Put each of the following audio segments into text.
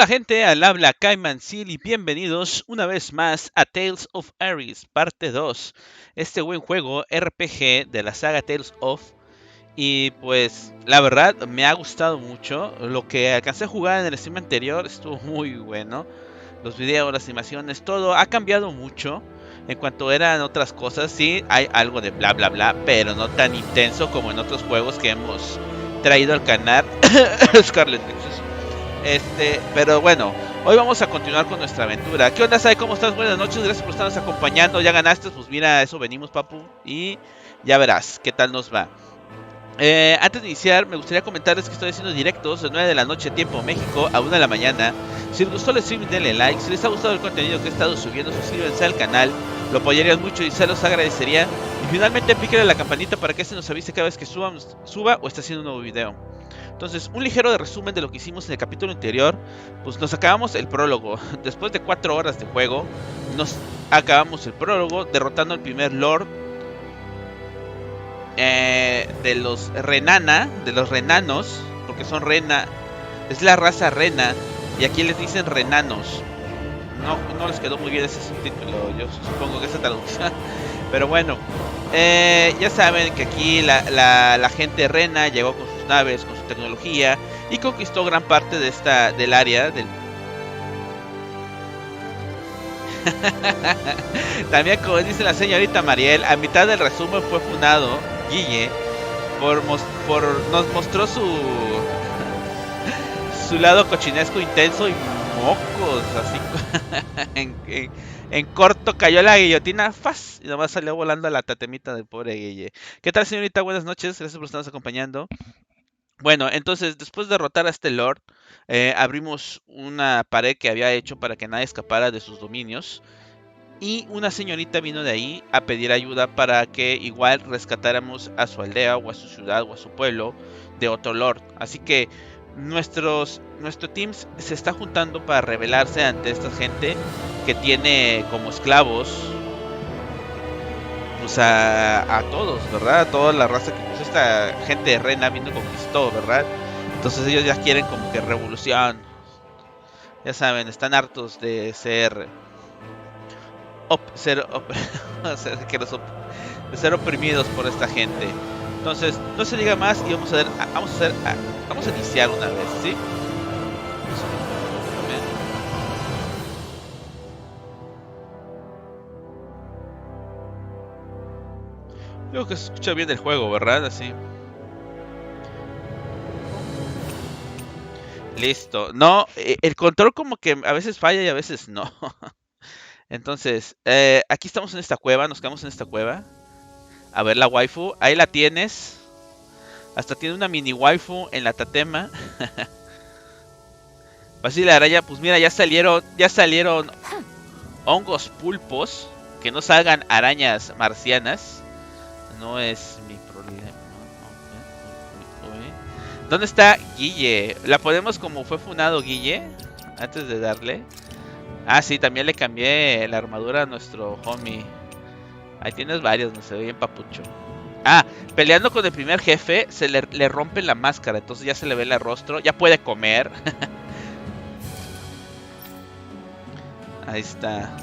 Hola gente, al habla Kaiman y bienvenidos una vez más a Tales of Ares, parte 2. Este buen juego RPG de la saga Tales of. Y pues la verdad me ha gustado mucho. Lo que alcancé a jugar en el stream anterior estuvo muy bueno. Los videos, las animaciones, todo ha cambiado mucho. En cuanto eran otras cosas, sí hay algo de bla bla bla, pero no tan intenso como en otros juegos que hemos traído al canal. Scarlet Nexus. Pero bueno, hoy vamos a continuar con nuestra aventura. ¿Qué onda, Sai? ¿Cómo estás? Buenas noches, gracias por estarnos acompañando. ¿Ya ganaste? Pues mira, a eso venimos, papu. Y ya verás qué tal nos va. Antes de iniciar, me gustaría comentarles que estoy haciendo directos de 9 de la noche, tiempo México, a 1 de la mañana. Si les gustó el stream, denle like. Si les ha gustado el contenido que he estado subiendo, suscríbanse al canal. Lo apoyarían mucho y se los agradecería. Y finalmente, píquenle a la campanita para que se nos avise cada vez que suba o esté haciendo un nuevo video. Entonces, un ligero resumen de lo que hicimos en el capítulo anterior. Pues nos acabamos el prólogo. Después de 4 horas de juego, nos acabamos el prólogo derrotando al primer Lord de los renana, de los renanos, porque son rena, es la raza rena, y aquí les dicen renanos. No les quedó muy bien ese subtítulo, yo supongo que esa traducción. Pero bueno, ya saben que aquí la gente rena llegó con sus naves, con su tecnología, y conquistó gran parte de del área del... También, como dice la señorita Mariel, a mitad del resumen fue funado Guille nos mostró su lado cochinesco intenso y mocos, así en corto cayó la guillotina, ¡faz! Y nomás salió volando a la tatemita del pobre Guille. ¿Qué tal, señorita? Buenas noches, gracias por estarnos acompañando. Bueno, entonces, después de derrotar a este Lord, abrimos una pared que había hecho para que nadie escapara de sus dominios. Y una señorita vino de ahí a pedir ayuda para que igual rescatáramos a su aldea o a su ciudad o a su pueblo de otro Lord. Así que nuestro team se está juntando para rebelarse ante esta gente que tiene como esclavos pues a todos, ¿verdad? A toda la raza que pues esta gente de Rena vino y conquistó, ¿verdad? Entonces ellos ya quieren como que revolución. Ya saben, están hartos de ser ser oprimidos por esta gente. Entonces, no se diga más y vamos a iniciar una vez, ¿sí? Creo que se escucha bien el juego, ¿verdad? Así. Listo. No, el control como que a veces falla y a veces no. Entonces, aquí estamos en esta cueva, nos quedamos en esta cueva. A ver la waifu, ahí la tienes. Hasta tiene una mini waifu en la tatema. Así la araña, pues mira, ya salieron hongos pulpos. Que no salgan arañas marcianas. No es mi problema. ¿Dónde está Guille? ¿La ponemos como fue funado Guille? Antes de darle. Ah, sí, también le cambié la armadura a nuestro homie. Ahí tienes varios, no se ve bien papucho. Ah, peleando con el primer jefe, se le rompe la máscara, entonces ya se le ve el rostro, ya puede comer. Ahí está.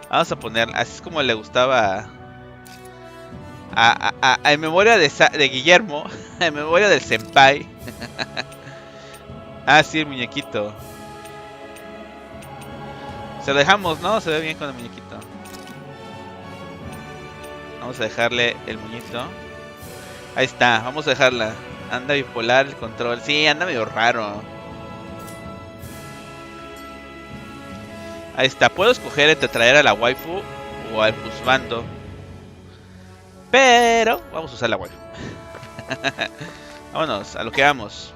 Vamos a poner, así es como le gustaba en memoria de Guillermo, en memoria del senpai. Ah, sí, el muñequito. Se lo dejamos, ¿no? Se ve bien con el muñequito. Vamos a dejarle el muñequito. Ahí está, vamos a dejarla. Anda bipolar el control. Sí, anda medio raro. Ahí está, puedo escoger entre traer a la waifu o al juzgando. Pero vamos a usar la waifu. Vámonos, a lo que vamos.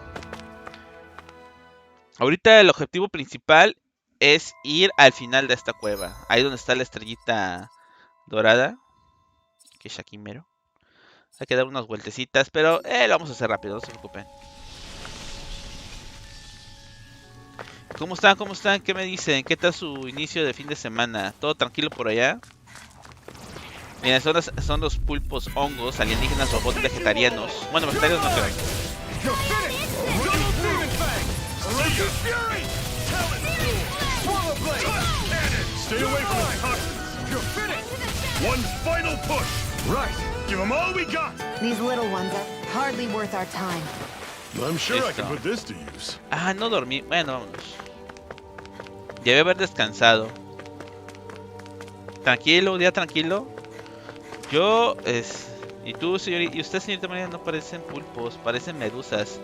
Ahorita el objetivo principal es ir al final de esta cueva. Ahí donde está la estrellita dorada. Que es aquí mero. Hay que dar unas vueltecitas, pero lo vamos a hacer rápido, no se preocupen. ¿Cómo están? ¿Cómo están? ¿Qué me dicen? ¿Qué tal su inicio de fin de semana? ¿Todo tranquilo por allá? Mira, son los pulpos hongos, alienígenas, robots, vegetarianos. Bueno, vegetarianos no creo. Stay away from the toxins. You're finished. One final push. Right. Give them all we got. These little ones are hardly worth our time. I'm sure I can put this to use. Ah, no dormí. Bueno, vámonos. Debe haber descansado. Tranquilo, un día tranquilo. Yo y tú, señorita, y usted, señorita María, no parecen pulpos, parecen medusas.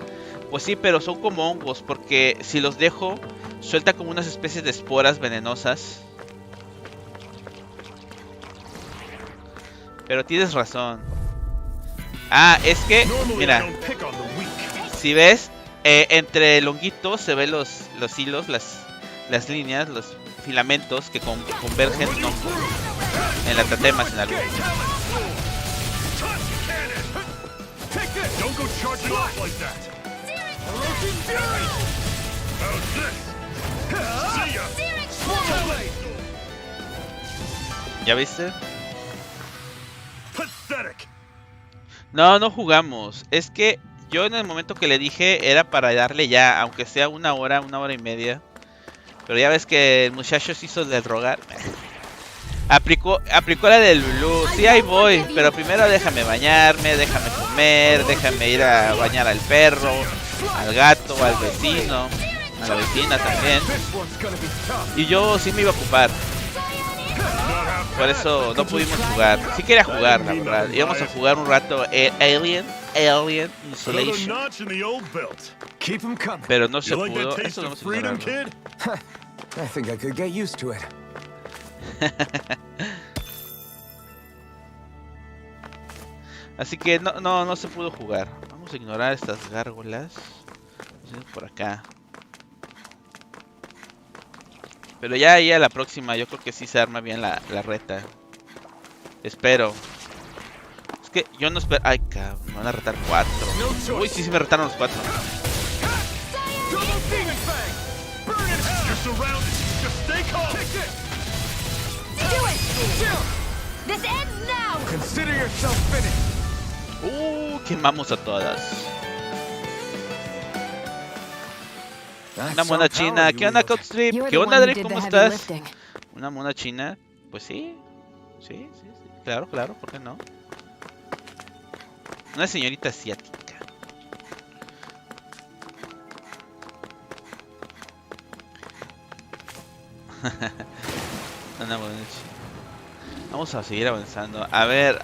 Pues sí, pero son como hongos, porque si los dejo, suelta como unas especies de esporas venenosas. Pero tienes razón. Ah, es que, mira, si ves, entre el honguito se ven los hilos, las líneas, los filamentos que convergen en la tatemas, en la luz. ¿Ya viste? No jugamos. Es que yo en el momento que le dije era para darle ya, aunque sea una hora y media. Pero ya ves que el muchacho se hizo del rogar. Aplicó la del Blue. Sí, ahí voy. Pero primero déjame bañarme, déjame comer, déjame ir a bañar al perro, al gato, al vecino, a la vecina también. Y yo sí me iba a ocupar. Por eso no pudimos jugar. Sí quería jugar, la verdad. Íbamos a jugar un rato Alien Isolation. Pero no se pudo. Eso no se pudo. I think I could get used to it. Así que no se pudo jugar. Vamos a ignorar estas gárgolas. Por acá. Pero ya ahí a la próxima yo creo que sí se arma bien la reta. Espero. Es que yo no espero... Ay, cabrón, me van a retar 4. Uy, sí me retaron los 4. Quemamos a todas. Una mona china. ¿Qué onda, Coutstrip? ¿Qué onda, Drake? ¿Cómo estás? Una mona china. Pues sí. Sí. Claro, ¿por qué no? Una señorita asiática. Una mona china. Vamos a seguir avanzando. A ver.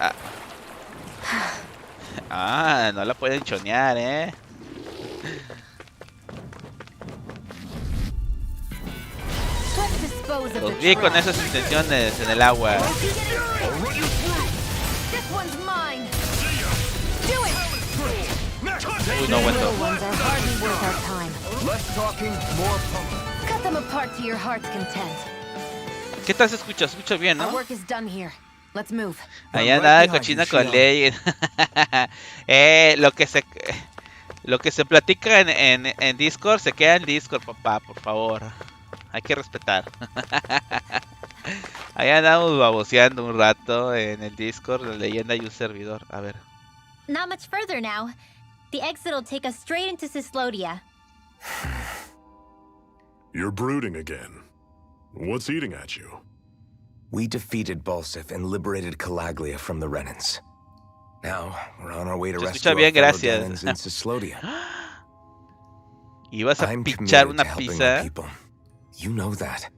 No la pueden chonear, Los vi con esas intenciones en el agua. Uy, no aguanto. ¿Qué tal se escucha? Se escucha bien, ¿no? Allá anda cochina con ley. Lo que se platica en Discord se queda en Discord, papá, por favor. Hay que respetar. Ahí andamos baboseando un rato en el Discord, la leyenda y un servidor. A ver. Not much further now. The exit will take us straight into Cyslodia. You're brooding again. What's eating at you? We defeated Balsif and liberated Calaglia from the Renans. Now, we're on our way to rescue our fellow Renans in Cyslodia. ¿Ibas a pichar una pizza? You know that.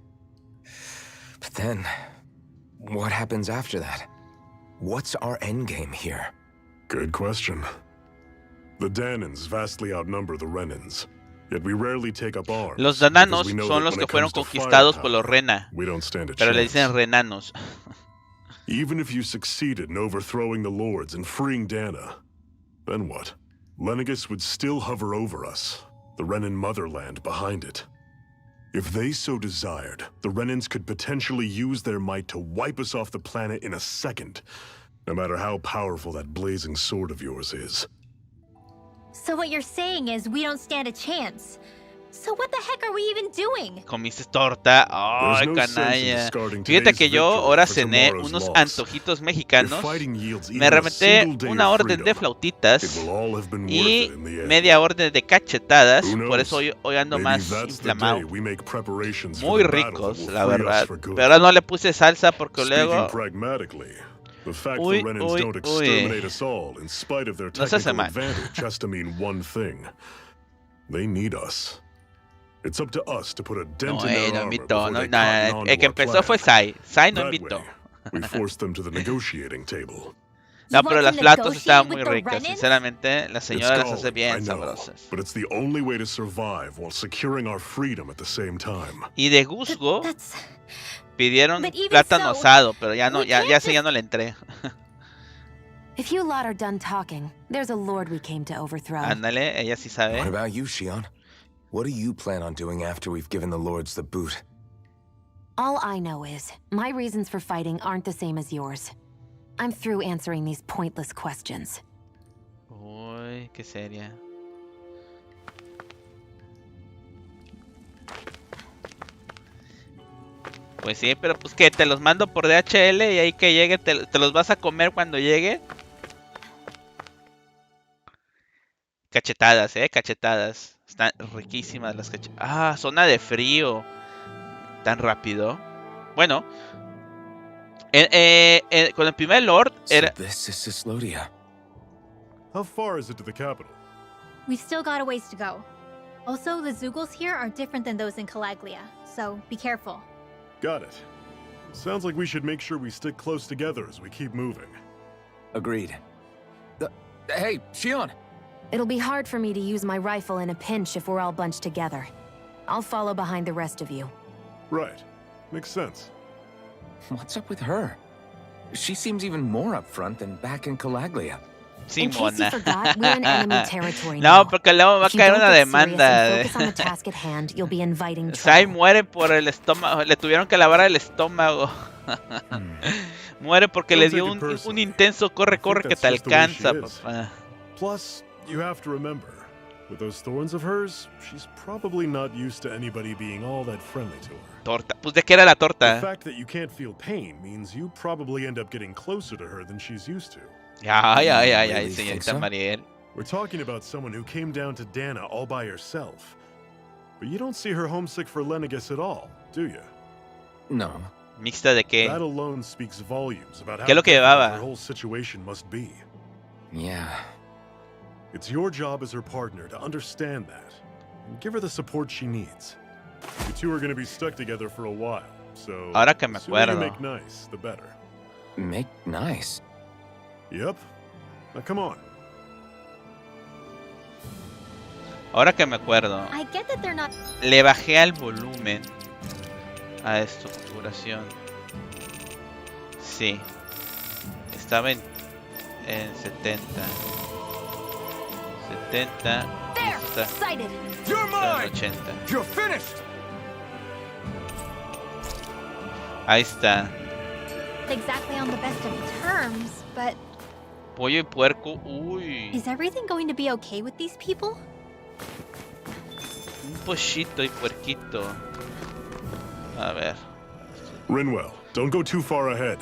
But then, what happens after that? What's our endgame here? Good question. The Danans vastly outnumber the Renans. Yet we rarely take up arms. Los Dananos son los que fueron conquistados por los Rena. Pero le dicen renanos. Even if you succeeded in overthrowing the lords and freeing Dana, then what? Lenegis would still hover over us, the Renan motherland behind it. If they so desired, the Renans could potentially use their might to wipe us off the planet in a second, no matter how powerful that blazing sword of yours is. So what you're saying is we don't stand a chance. So what the heck are we even doing? Comiste torta. Ay, canalla. Fíjate que yo ahora cené unos antojitos mexicanos. Me reventé una orden de flautitas y media orden de cachetadas. Por eso hoy ando más inflamado. Muy ricos, la verdad. Pero ahora no le puse salsa porque luego... Uy. No se hace mal. No, no invitó. No, el que empezó fue Sai. Sai no invitó. No, pero las flautas estaban muy ricas. Sinceramente, la señora las hace bien sabrosas. Y de Guzgo pidieron plátano asado, pero ya no, ya no le entré. If you lot are done talking, there's a lord we came to overthrow. Ándale, ella sí sabe. What about you, Shionne? What do you plan on doing after we've given the lords the boot? All I know is, my reasons for fighting aren't the same as yours. I'm through answering these pointless questions. Uy, qué seria. Pues sí, pero pues que te los mando por DHL y ahí que llegue, te los vas a comer cuando llegue. Cachetadas, cachetadas. Están riquísimas las cachetadas. Ah, zona de frío. Tan rápido. Bueno. Con el primer lord era... So this is Sislodia. How far is it to the capital? We've still got a ways to go. Also, the Zeugles here are different than those in Calaglia, so be careful. Got it. Sounds like we should make sure we stick close together as we keep moving. Agreed. Hey, Shionne! It'll be hard for me to use my rifle in a pinch if we're all bunched together. I'll follow behind the rest of you. Right. Makes sense. What's up with her? She seems even more upfront than back in Calaglia. In case you forgot, we're in enemy territory now. No, porque luego va a caer una demanda. Sai muere por el estómago. Le tuvieron que lavar el estómago. Muere porque le dio un intenso corre que te alcanza, papá. Plus, you have to remember, with those thorns of hers, she's probably not used to anybody being all that friendly to her. Torta. Pues de qué era la torta. The fact that you can't feel pain means you probably end up getting closer to her than she's used to. Ay, señorita Mariel. We're talking about someone who came down to Dana all by herself. But you don't see her homesick for Lenegis at all, do you? No. ¿Mixta de qué? That alone speaks volumes about how ¿Qué es lo que llevaba? her whole situation must be. Yeah. It's your job as her partner to understand that and give her the support she needs. You two are going to be stuck together for a while, so Ahora que me the sooner you acuerdo. make nice, the better. Make nice? Yep. Now come on. Ahora que me acuerdo. I get that they're not... Le bajé al volumen a esto, configuración. Sí. Estaba en 70. 70. There, Está sighted. You're en mine! 80. You're finished! Ahí está. exactly on the best of terms, but... Pollo y puerco. Uy. Is everything going to be okay with these people? Un pollito y puerquito. A ver. Rinwell, don't go too far ahead.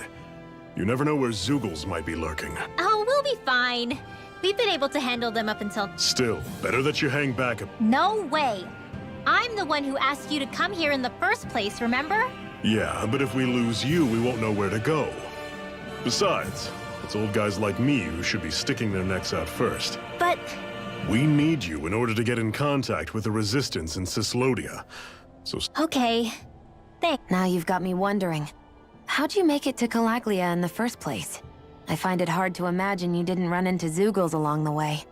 You never know where Zeugles might be lurking. Oh, we'll be fine. We've been able to handle them up until... Still, better that you hang back. No way. I'm the one who asked you to come here in the first place, remember? Yeah, but if we lose you, we won't know where to go. Besides, it's old guys like me who should be sticking their necks out first. But... We need you in order to get in contact with the resistance in Sislodia. So... Okay. Thanks. Now you've got me wondering. How'd you make it to Calaglia in the first place? I find it hard to imagine you didn't run into Zeugles along the way.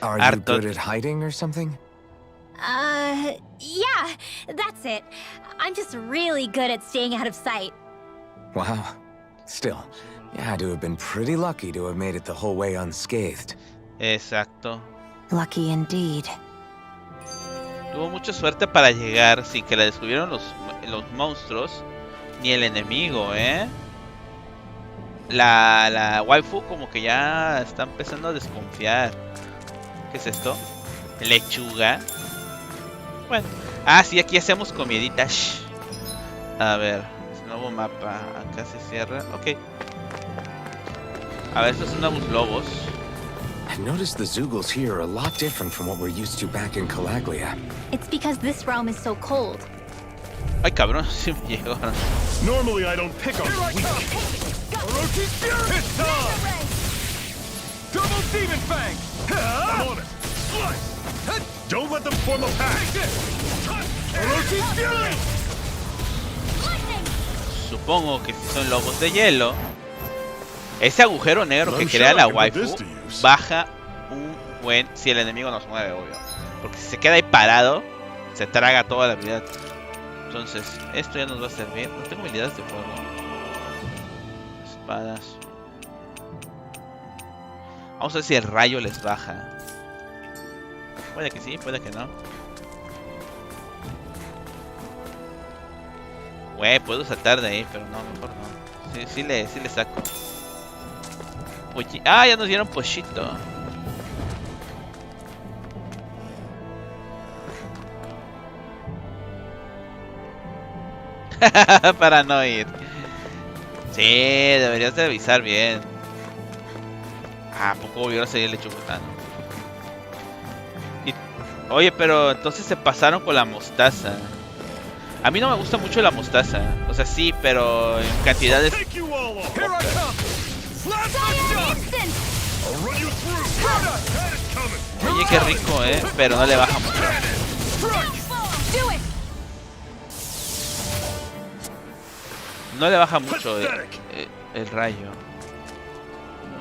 Are you good at hiding or something? Yeah, that's it. I'm just really good at staying out of sight. Wow. Still, you had to have been pretty lucky to have made it the whole way unscathed. Exacto. Lucky indeed. Tuvo mucha suerte para llegar sin que la descubrieran los monstruos ni el enemigo, ¿eh? La waifu como que ya está empezando a desconfiar. ¿Qué es esto? Lechuga. Bueno. Ah, sí, aquí hacemos comiditas. A ver, nuevo mapa. Acá se cierra. Ok. A ver, estos son nuevos lobos. I've noticed the Zoogles here are a lot different from what we're used to back in Calaglia. It's because this realm is so cold. Ay, cabrón, sí me llegó. Normally I don't pick on the weak. Orochi's Fury! It's time! Double Demon Fang! I'm on it. Slice! Don't let them form a pack! Orochi's Fury! Supongo que si son lobos de hielo, ese agujero negro que crea la waifu baja un buen si el enemigo nos mueve, obvio. Porque si se queda ahí parado, se traga toda la habilidad. Entonces, esto ya nos va a servir. No tengo habilidades de fuego. Espadas. Vamos a ver si el rayo les baja. Puede que sí, puede que no. Güey, puedo saltar de ahí, pero no, mejor no. Sí le saco. Ah, ya nos dieron pochito. Para no ir. Sí, deberías de avisar bien. ¿A poco volvieron a salir el chupetano? Oye, pero entonces se pasaron con la mostaza. A mí no me gusta mucho la mostaza. O sea, sí, pero en cantidades. Oye, qué rico, pero no le baja mucho. No le baja mucho el rayo.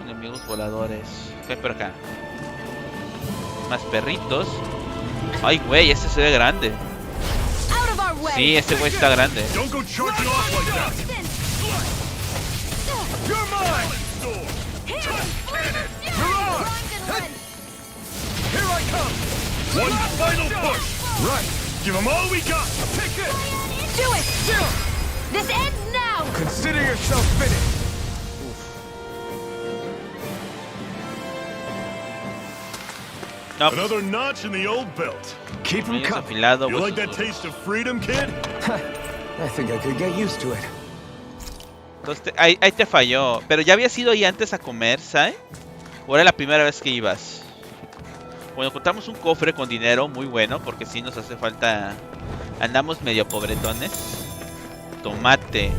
Enemigos voladores. ¿Qué hay por acá? Más perritos. Ay, güey, este se ve grande. Sí, este güey está grande. One final push! Right! Give them all we got! Take it! Do it! This ends now! Consider yourself finished! No. Another notch in the old belt. Keep him coming. Afilado, You like that taste of freedom, kid? I think I could get used to it. Entonces, ahí te falló. Pero ya habías ido ahí antes a comer, ¿sabes? ¿O era la primera vez que ibas? Bueno, encontramos un cofre con dinero muy bueno, porque sí nos hace falta. Andamos medio pobretones. Tomate.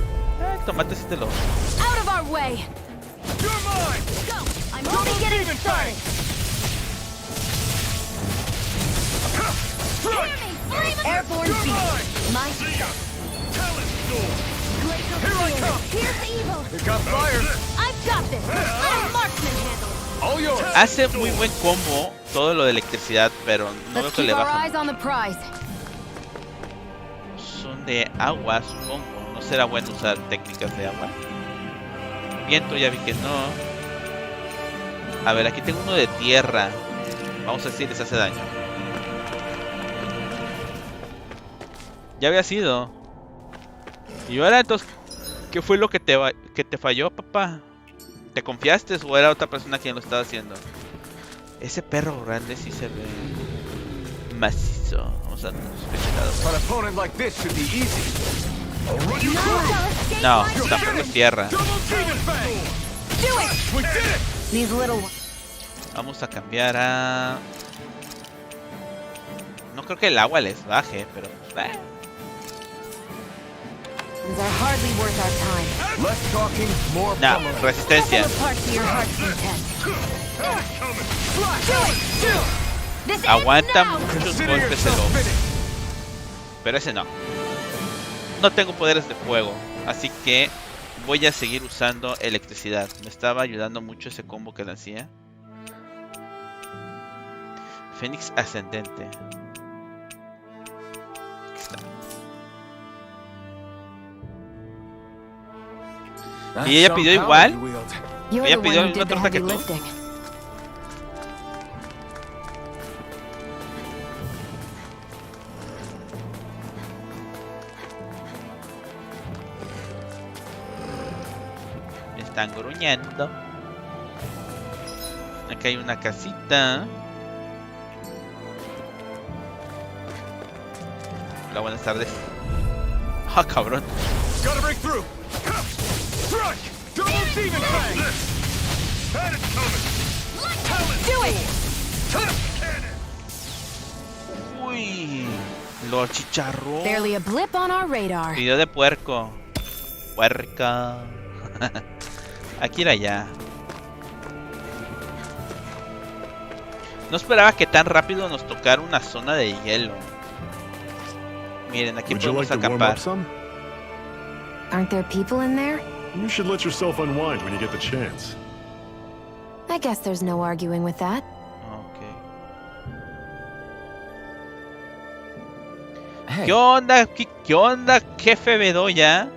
Tomate sí te lo. Out of our way! You're mine! Go! I'm only getting started! Airborne You're beam! mine! My Talent sword! glacial Here I field! come! Here's the evil! It got fire! I've got this! I'm marksman handle! All yours! Hace muy buen combo todo lo de electricidad, pero no veo Let's que keep le our baja. eyes on the prize. Son de agua, supongo. No será bueno usar técnicas de agua. Viento ya vi que no. A ver, aquí tengo uno de tierra. Vamos a ver si les hace daño. Ya había sido. Y ahora entonces, ¿qué fue lo que te falló, papá? ¿Te confiaste o era otra persona quien lo estaba haciendo? Ese perro grande sí se ve macizo. Vamos a darnos An opponent like this should be easy. No, tampoco es tierra. Double Demon Fang! Do it! We did it! These little... Vamos a cambiar a... No creo que el agua les baje, pero... These are hardly worth our time. Less talking, more No, pummeling. resistencia. Pull apart to your heart's content. Do it! This ends Aguanta now! muchos Consider golpes el yourself lobo. finished. Pero ese no. No tengo poderes de fuego. Así que voy a seguir usando electricidad. Me estaba ayudando mucho ese combo que le hacía. Fénix ascendente. Aquí está. Y ella pidió igual. You're Ella the pidió one la who misma did the torta que heavy tú. lifting. Me están gruñendo. Acá hay una casita. Hola, buenas tardes. Ah, cabrón. Gotta break through. Strike! Double demon fang! Had it coming! Do it! Uy, lo chicharró. Barely a blip on our radar. Video de puerco. Puerca. Aquí era allá. No esperaba que tan rápido nos tocara una zona de hielo. Miren, aquí podemos acampar. Aren't there people in there? You should let yourself unwind when you get the chance. I guess there's no arguing with that. Hey. ¿Qué onda? ¿Qué onda, jefe Bedoya?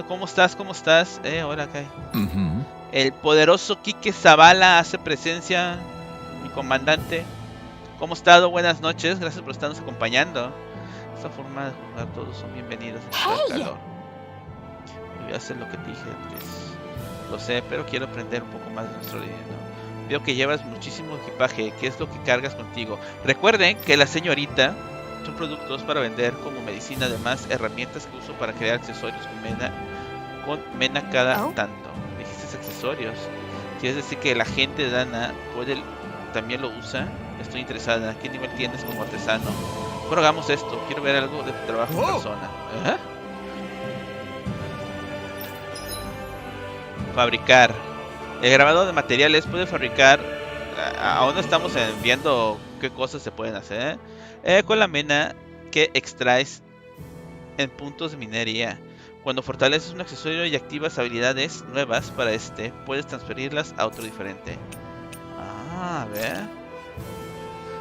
¿Cómo estás? ¿Cómo estás? Hola, Kai. El poderoso Quique Zavala hace presencia, mi comandante. ¿Cómo has estado? Buenas noches, gracias por estarnos acompañando. Esta forma de jugar, todos son bienvenidos. Calor. Voy a hacer lo que te dije antes. Lo sé, pero quiero aprender un poco más de nuestro dinero. Veo que llevas muchísimo equipaje. ¿Qué es lo que cargas contigo? Recuerden que la señorita son productos para vender como medicina, además herramientas que uso para crear accesorios con mena cada tanto. ¿Dijiste accesorios? ¿Quieres decir que la gente de Dana también lo usa? Estoy interesada. ¿Qué nivel tienes como artesano? Bueno, hagamos esto. Quiero ver algo de tu trabajo en persona. Fabricar. El grabado de materiales puede fabricar. Aún no estamos viendo qué cosas se pueden hacer. Con la mena que extraes en puntos de minería. Cuando fortaleces un accesorio y activas habilidades nuevas para puedes transferirlas a otro diferente. A ver.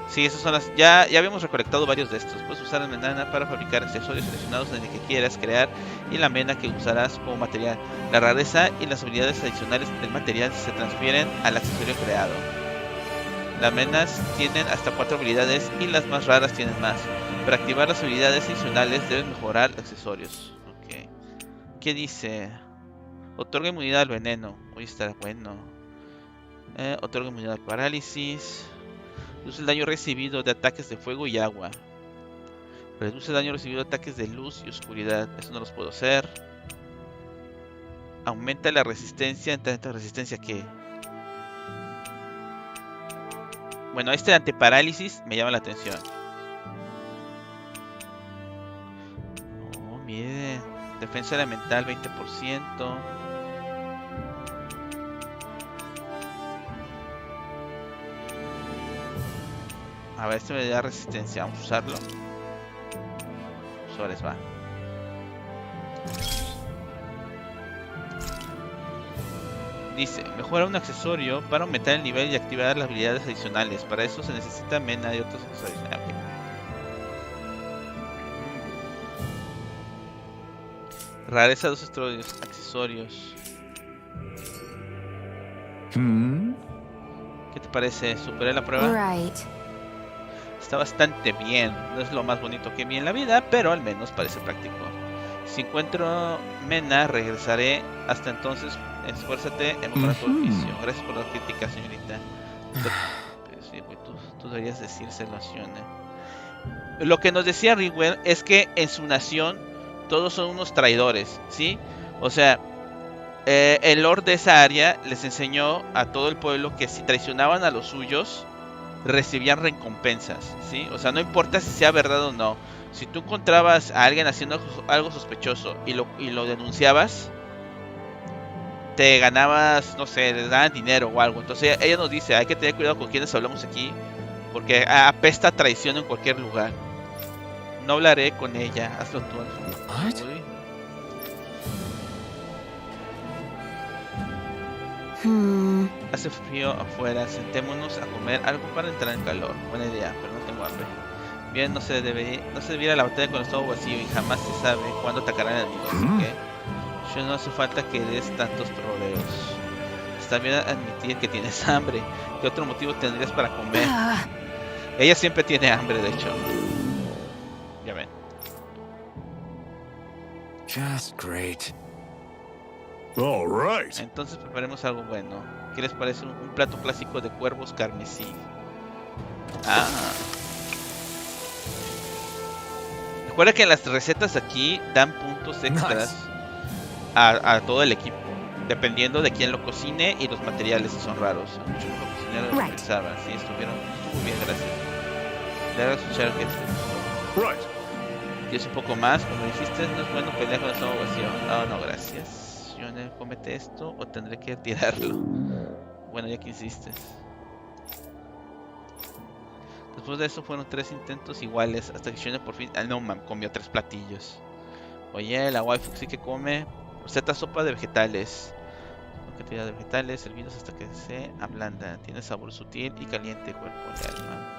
Sí, esas son las. Ya habíamos recolectado varios de estos. Puedes usar la mena para fabricar accesorios seleccionados en el que quieras crear y la mena que usarás como material. La rareza y las habilidades adicionales del material se transfieren al accesorio creado. Las menas tienen hasta 4 habilidades y las más raras tienen más. Para activar las habilidades adicionales debes mejorar accesorios. Ok. ¿Qué dice? Otorga inmunidad al veneno. Hoy estará bueno. Otorga inmunidad al parálisis. Reduce el daño recibido de ataques de fuego y agua. Reduce el daño recibido de ataques de luz y oscuridad. Eso no los puedo hacer. Aumenta la resistencia. ¿Resistencia a qué? Bueno, de antiparálisis me llama la atención. Oh, mire. Defensa elemental 20%. A ver, me da resistencia. Vamos a usarlo. Sobres, va. Dice, mejora un accesorio para aumentar el nivel y activar las habilidades adicionales. Para eso se necesita mena de otros accesorios. Okay. Rareza de dos accesorios. ¿Qué te parece? ¿Superé la prueba? Está bastante bien. No es lo más bonito que vi en la vida, pero al menos parece práctico. Si encuentro mena, regresaré. Hasta entonces, esfuérzate en mejorar tu oficio. Gracias por la crítica, señorita. Sí, tú deberías decírselo a Shionne. Lo que nos decía Rigwell es que en su nación todos son unos traidores, ¿sí? O sea, el lord de esa área les enseñó a todo el pueblo que si traicionaban a los suyos, recibían recompensas, ¿sí? O sea, no importa si sea verdad o no. Si tú encontrabas a alguien haciendo algo sospechoso y lo denunciabas, te ganabas, no sé, les daban dinero o algo. Entonces ella nos dice, hay que tener cuidado con quienes hablamos aquí, porque apesta traición en cualquier lugar. No hablaré con ella, hazlo tú. Hace frío afuera, sentémonos a comer algo para entrar en calor. Buena idea, pero no tengo hambre. Bien, no se debiera la batalla con el estómago vacío y jamás se sabe cuándo atacarán enemigos, ¿ok? Yo no hace falta que des tantos rodeos. Está bien admitir que tienes hambre. ¿Qué otro motivo tendrías para comer? Ella siempre tiene hambre, de hecho. Ya ven. Just great. All right. Entonces preparemos algo bueno. ¿Qué les parece un plato clásico de cuervos carmesí? Recuerda que las recetas aquí dan puntos extras a todo el equipo, dependiendo de quién lo cocine y los materiales si son raros. Mucho mejor cocinero de lo que pensaba. Sí, estuvo bien, gracias. Le hago escuchar que ¿quieres un poco más? Como dijiste, no es bueno pelear con el estómago vacío. No, gracias. Shionne, cómete esto o tendré que tirarlo. Bueno, ya que insistes. Después de eso fueron 3 intentos iguales hasta que Shionne por fin... no, comió 3 platillos. Oye, la waifu sí que come. Receta sopa de vegetales. Con cantidad de vegetales, servidos hasta que se ablanda. Tiene sabor sutil y caliente, cuerpo y alma.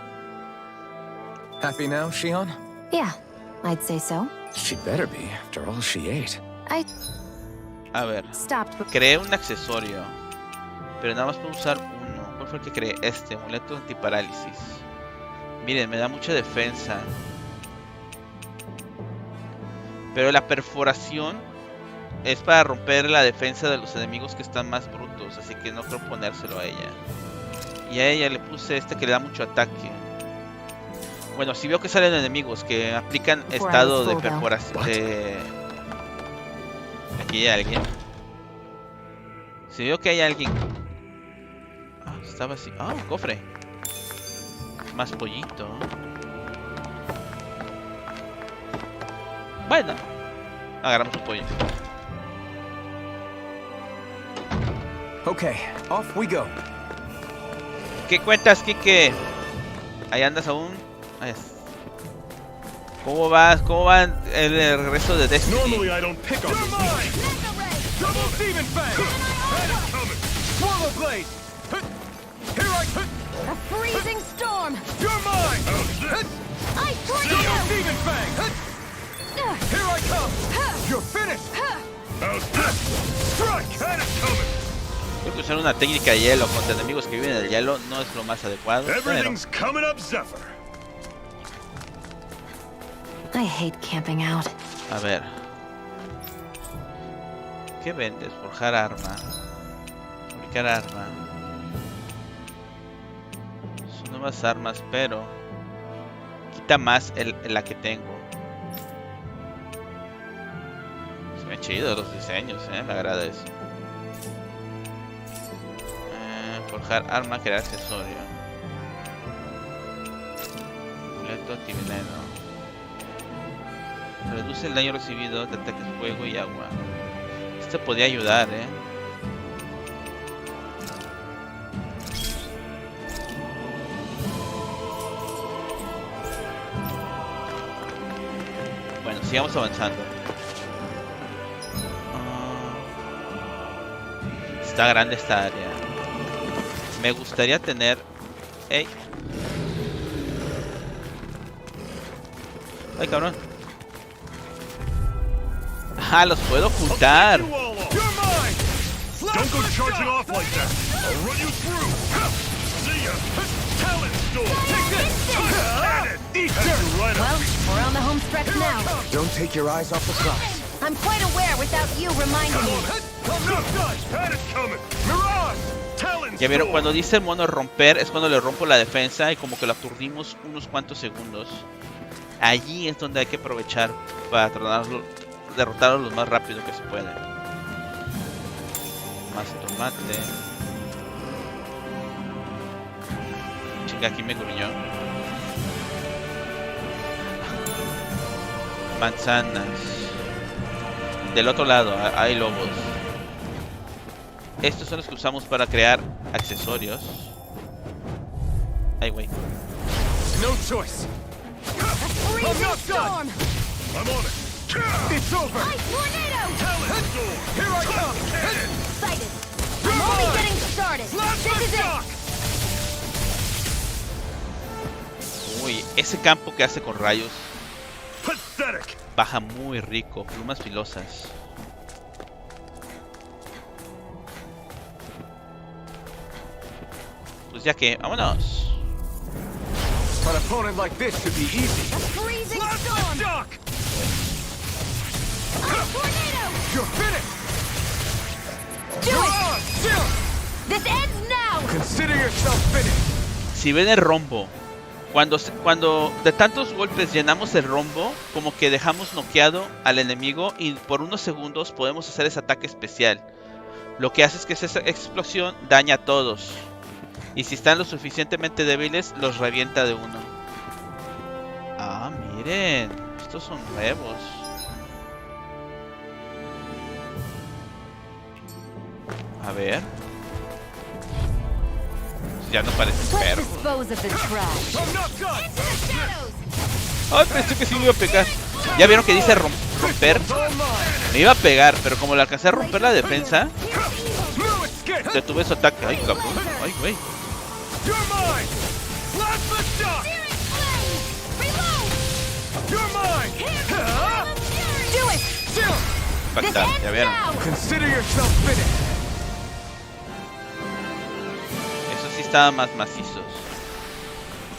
Happy now, Shionne? Yeah, I'd say so. She'd better be, after all she ate. A ver, creé un accesorio, pero nada más puedo usar uno. ¿Cuál fue el que creé? Este, amuleto antiparálisis. Miren, me da mucha defensa. Pero la perforación es para romper la defensa de los enemigos que están más brutos, así que no creo ponérselo a ella. Y a ella le puse este que le da mucho ataque. Bueno, si veo que salen enemigos que aplican estado de perforación de... Aquí hay alguien. Si veo que hay alguien... Ah, estaba así. Ah, un cofre. Más pollito. Bueno, agarramos un pollo. Okay, off we go. ¿Qué cuentas, Kike? ¿Ahí andas aún? ¿Cómo vas? ¿Cómo va el regreso de Destiny? Normally I don't pick on the weak. Double demon fang. Swallow blade. Here I A freezing storm! You're mine. I Double demon fang. Here I come. You're finished. Strike. And it's coming. Creo que usar una técnica de hielo contra enemigos que viven en el hielo no es lo más adecuado. Everything's coming up, Zephyr. I hate camping out. A ver. ¿Qué vendes? Forjar arma. Fabricar arma. Son nuevas armas, pero quita más la que tengo. Se ven chidos los diseños, me agrada eso. Forjar arma, crear accesorio. Amuleto antiveneno. Reduce el daño recibido de ataques fuego y agua. Este podría ayudar, Bueno, sigamos avanzando. Está grande esta área. Me gustaría tener... ¡Ey! ¡Ay, cabrón! ¡Ah, los puedo ocultar! Don't go charging off like that. I'll run you through. See ya. Talent storm. Take this. Cannon. Eat dirt. Right Well, we're on the home stretch now. Don't take your eyes off the prize. I'm quite aware without you reminding me. And it's coming. Mirage. Talent. Ya vieron, cuando dice el mono romper es cuando le rompo la defensa y como que lo aturdimos unos cuantos segundos. Allí es donde hay que aprovechar para derrotarlo lo más rápido que se puede. Más tomate. Chica, aquí me gruñó. Manzanas. Del otro lado hay lobos. Estos son los que usamos para crear accesorios. Ay, güey. No choice. Freezing storm! I'm on it. It's over. Ice tornado! Talent storm. Here I come. Sighted. I'm only getting started. This is it. Uy, ese campo que hace con rayos Pathetic. baja muy rico. Plumas filosas. Pues ya que, vámonos. An opponent like this should be easy. Freezing storm! Shock. Tornado! You're finished. Do You're it! on. Still. This ends now! Consider yourself finished. Si ven el rombo Cuando de tantos golpes llenamos el rombo, como que dejamos noqueado al enemigo y por unos segundos podemos hacer ese ataque especial. Lo que hace es que esa explosión daña a todos. Y si están lo suficientemente débiles, los revienta de uno. Ah, miren. Estos son nuevos. A ver. Ya no parecen perros. Ay, pensé que sí me iba a pegar. Ya vieron que dice romper. Me iba a pegar, pero como le alcancé a romper la defensa, detuve su ataque. Ay, cabrón. Ay, güey. Fatal, ya vieron. Esos sí estaban más macizos.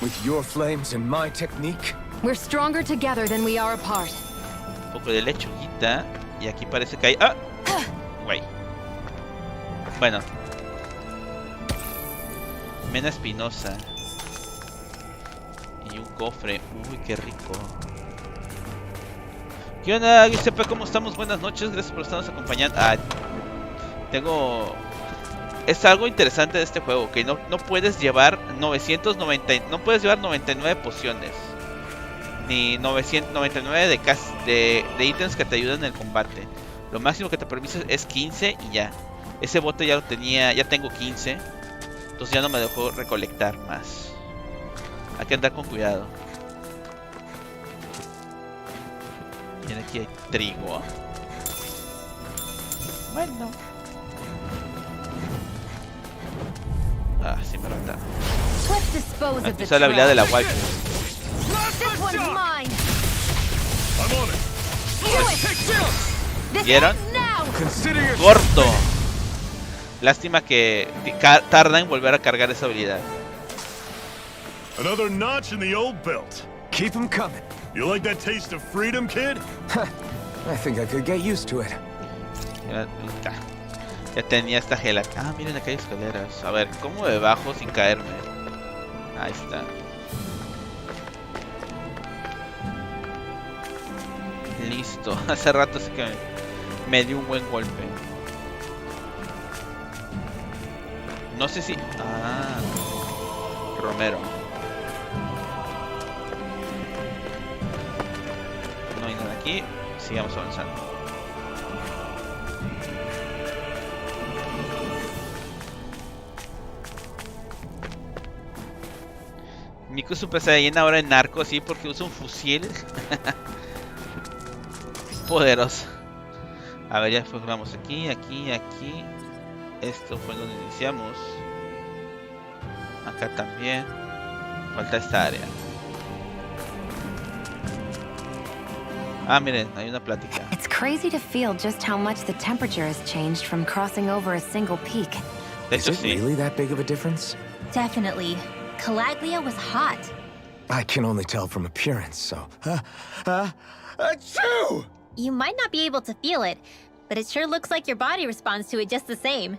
With your flames and my technique, we're stronger together than we are apart. Un poco de lechuguita. Y aquí parece que hay... ¡Ah! Güey. Bueno. Mena espinosa. Y un cofre. Uy, qué rico. ¿Qué onda, Giuseppe? ¿Cómo estamos? Buenas noches. Gracias por estarnos acompañando. Ah, tengo... Es algo interesante de este juego, que no puedes llevar 990... No puedes llevar 99 pociones. Ni 999 de ítems que te ayudan en el combate. Lo máximo que te permite es 15 y ya. Ese bote ya lo tenía, ya tengo 15. Entonces ya no me dejó recolectar más. Hay que andar con cuidado. Y aquí hay trigo. Bueno. Ah, sí me mataron. Empezó la habilidad de la wipe. ¿Vieron? Corto. Lástima que tarda en volver a cargar esa habilidad. Another notch in the old belt. keep 'em coming. You like that taste of freedom, kid? I think I could get used to it. Ya tenía esta gelatina. Ah, miren, acá hay escaleras. A ver, ¿cómo me bajo sin caerme? Ahí está. Listo. Hace rato sí que me dio un buen golpe. No sé si... Ah, Romero. No hay nada aquí. Sigamos avanzando. Miku Super Saiyan ahora en narco, sí, porque usa un fusil. Poderoso. A ver, ya vamos aquí, aquí, aquí. Esto fue donde iniciamos. Acá también. Falta esta área. Ah, miren, hay una plática. It's crazy to feel just how much the temperature has changed from crossing over a single peak. De Is hecho, it sí. really that big of a difference? Definitely. Calaglia was hot. I can only tell from appearance, so... Achoo! You might not be able to feel it, but it sure looks like your body responds to it just the same.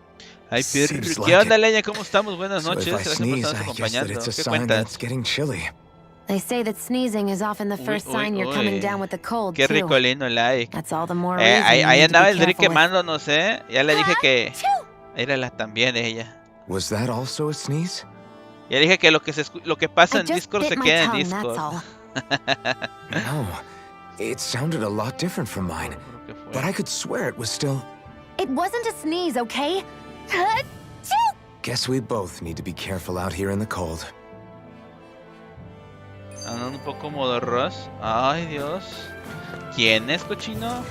Ay, Seems ¿qué like onda, it. Leña? ¿Cómo estamos? Buenas So noches. if I Gracias por sneeze, estarnos I guess that acompañando. it's a ¿Qué sign that cuentas? it's getting chilly. They say that sneezing is often the first sign you're coming down with the cold, Qué too. rico lindo like. That's all the more reason Ahí you need to andaba be el Drick careful with. quemándonos, ¿eh? Ya le dije que... Érala también ella. Was that also a sneeze? Ya dije que lo que pasa I en just Discord bit se my queda en tongue, Discord. that's all. No. It sounded a lot different from mine. ¿Qué fue? But I could swear it was still... It wasn't a sneeze, okay? Guess we both need to be careful out here in the cold. Andan un poco modorros. Ay, Dios. ¿Quién es, cochino?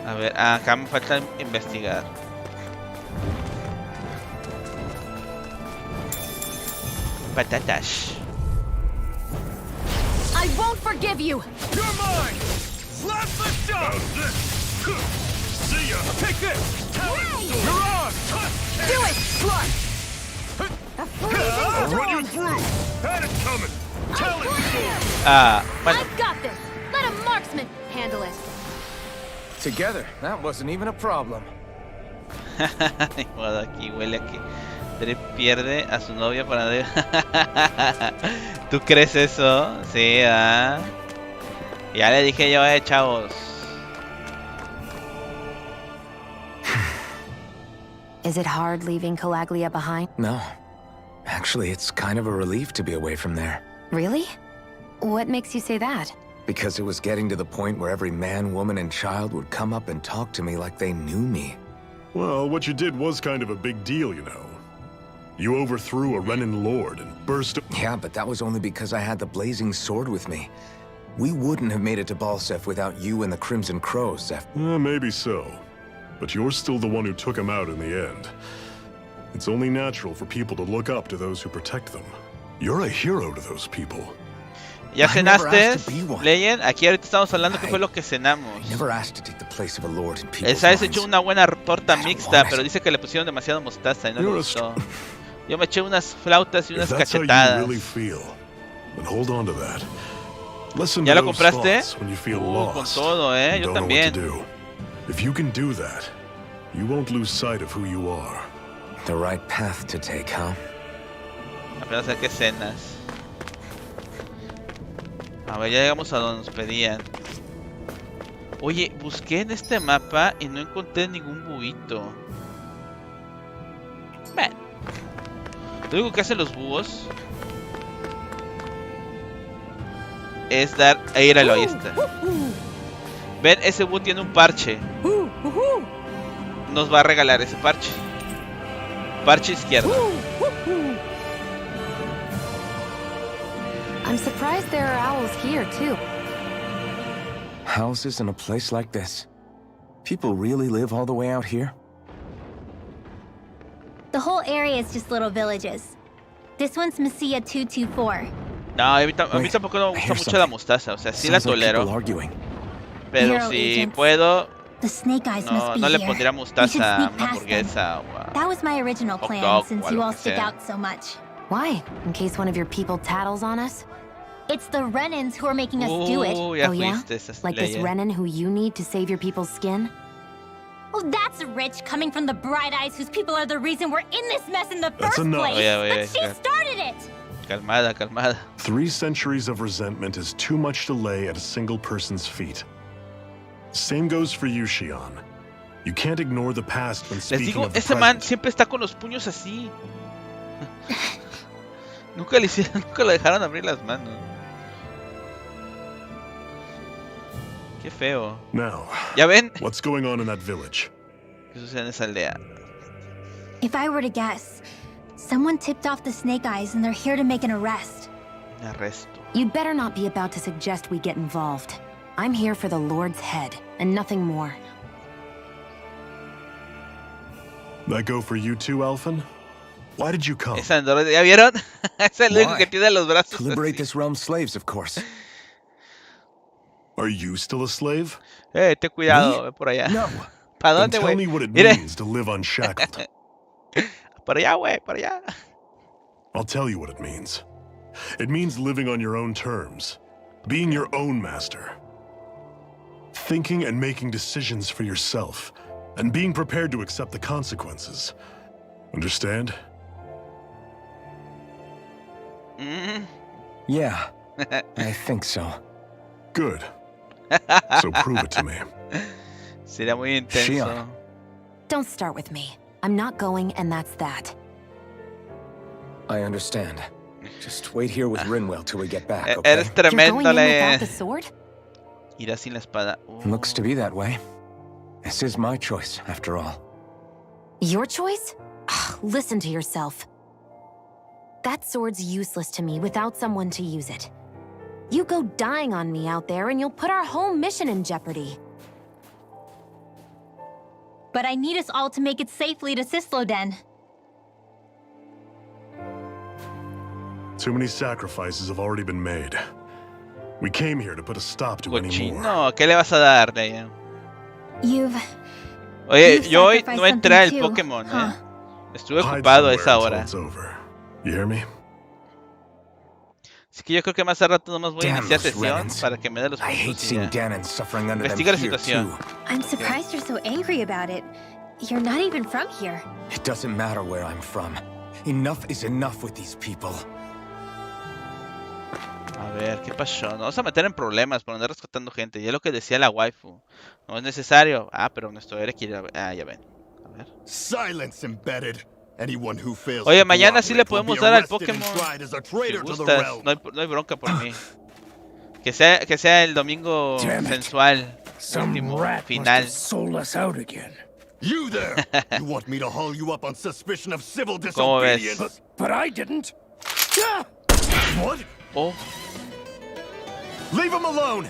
A ver, acá me falta investigar. Patatas. I won't forgive you! You're mine! Last the shot! See ya! Take this! Talent! You're on! Do it! I'll run you through! Had it coming! Talent! Ah, bueno. I've got this! Let a marksman handle it! Together, that wasn't even a problem. Ni modo, aquí huele aquí. Derek pierde a su novia para... ¿Tú crees eso? Sí, ya le dije yo, chavos. Is it hard leaving Calaglia behind? No. Actually, it's kind of a relief to be away from there. Really? What makes you say that? Because it was getting to the point where every man, woman, and child would come up and talk to me like they knew me. Well, what you did was kind of a big deal, you know. You overthrew a Renan lord and burst... Yeah, but that was only because I had the blazing sword with me. We wouldn't have made it to Balsef without you and the Crimson Crows, Zeph. Maybe so. But you're still the one who took him out in the end. It's only natural for people to look up to those who protect them. You're a hero to those people. ¿Ya cenaste, Leyen? Aquí ahorita estamos hablando que fue lo que cenamos. Esa vez hecho una buena torta mixta, pero dice que le pusieron demasiado mostaza y no le gustó. Yo me eché unas flautas y unas cachetadas. ¿Ya lo compraste? Con todo, yo también. If you can do that, you won't lose sight of who you are. The right path to take, huh? Apenas sé qué cenas. A ver, ya llegamos a donde nos pedían. Oye, busqué en este mapa y no encontré ningún buito. Bueno, lo único que hacen los búhos es dar... Míralo, ahí está. Ven, ese búho tiene un parche. Nos va a regalar ese parche. Parche izquierdo. I'm surprised there are owls here, too. Houses in a place like this? People really live all the way out here? The whole area is just little villages. This one's Mesilla 224. No, a mí tampoco me gusta mucho la mostaza. O sea, sí la tolero. Pero si puedo... No le pondría mostaza a una hamburguesa o a... That was my original plan, since you all stick out so much. Why? In case one of your people tattles on us? It's the Renans who are making us do it. Oh, yeah? Like this Renan who you need to save your people's skin? Oh, that's rich, coming from the bright eyes whose people are the reason we're in this mess in the first place. But she started it! Calmada, calmada. 3 centuries of resentment is too much to lay at a single person's feet. Same goes for you, Shionne. You can't ignore the past when speaking of the present. Ese man siempre está con los puños así. Nunca lo dejaron abrir las manos. Qué feo. Now, ¿Ya ven? What's going on in that village? ¿Qué sucede en esa aldea? If I were to guess, someone tipped off the Snake Eyes and they're here to make an arrest. Un arresto. You'd better not be about to suggest we get involved. I'm here for the Lord's head, and nothing more. That go for you too, Alphen? Why did you come? ¿Ya vieron? Es el único que tiene los brazos to liberate this realm's slaves, of course. Are you still a slave? Ten cuidado, ve por allá. No. ¿Para dónde, güey? Tell me what it means to live unshackled. Para allá, güey, para allá. I'll tell you what it means. It means living on your own terms, being your own master, thinking and making decisions for yourself, and being prepared to accept the consequences. Understand? Yeah, I think so. Good. So prove it to me. Sería muy intenso. Shionne. Don't start with me. I'm not going, and that's that. I understand. Just wait here with Rinwell till we get back, okay? Eres tremendo, You're going in without the sword? Irá sin la espada. Looks to be that way. This is my choice, after all. Your choice? Listen to yourself. That sword's useless to me without someone to use it. You go dying on me out there and you'll put our whole mission in jeopardy. But I need us all to make it safely to Cisloden. Too many sacrifices have already been made. We came here to put a stop to any more. No, ¿qué le vas a dar, Leia? Oye, yo hoy no entré al Pokémon, Estuve ocupado a esa hora. You hear me? Así que yo creo que más a rato nomás voy a iniciar sesión para que me dé los puntos y investiga la situación. I'm surprised you're so angry about it. You're not even from here. It doesn't matter where I'm from. Enough is enough with these people. A ver, ¿qué pasó? Nos vamos a meter en problemas por andar rescatando gente. Y es lo que decía la waifu. No es necesario. Ah, pero nuestro héroe quiere... Ah, ya ven. A ver. Silence embedded. Anyone who fails Oye, to mañana sí le cooperate will podemos be dar al arrested and Pokémon. tried as a Si traitor to the gustas, realm. no hay bronca por mí. Que sea el domingo sensual. Último, final. Sold us out again. You there! You want me to haul you up on suspicion of civil ¿Cómo ves? disobedience? But I didn't. What? Oh. Leave him alone.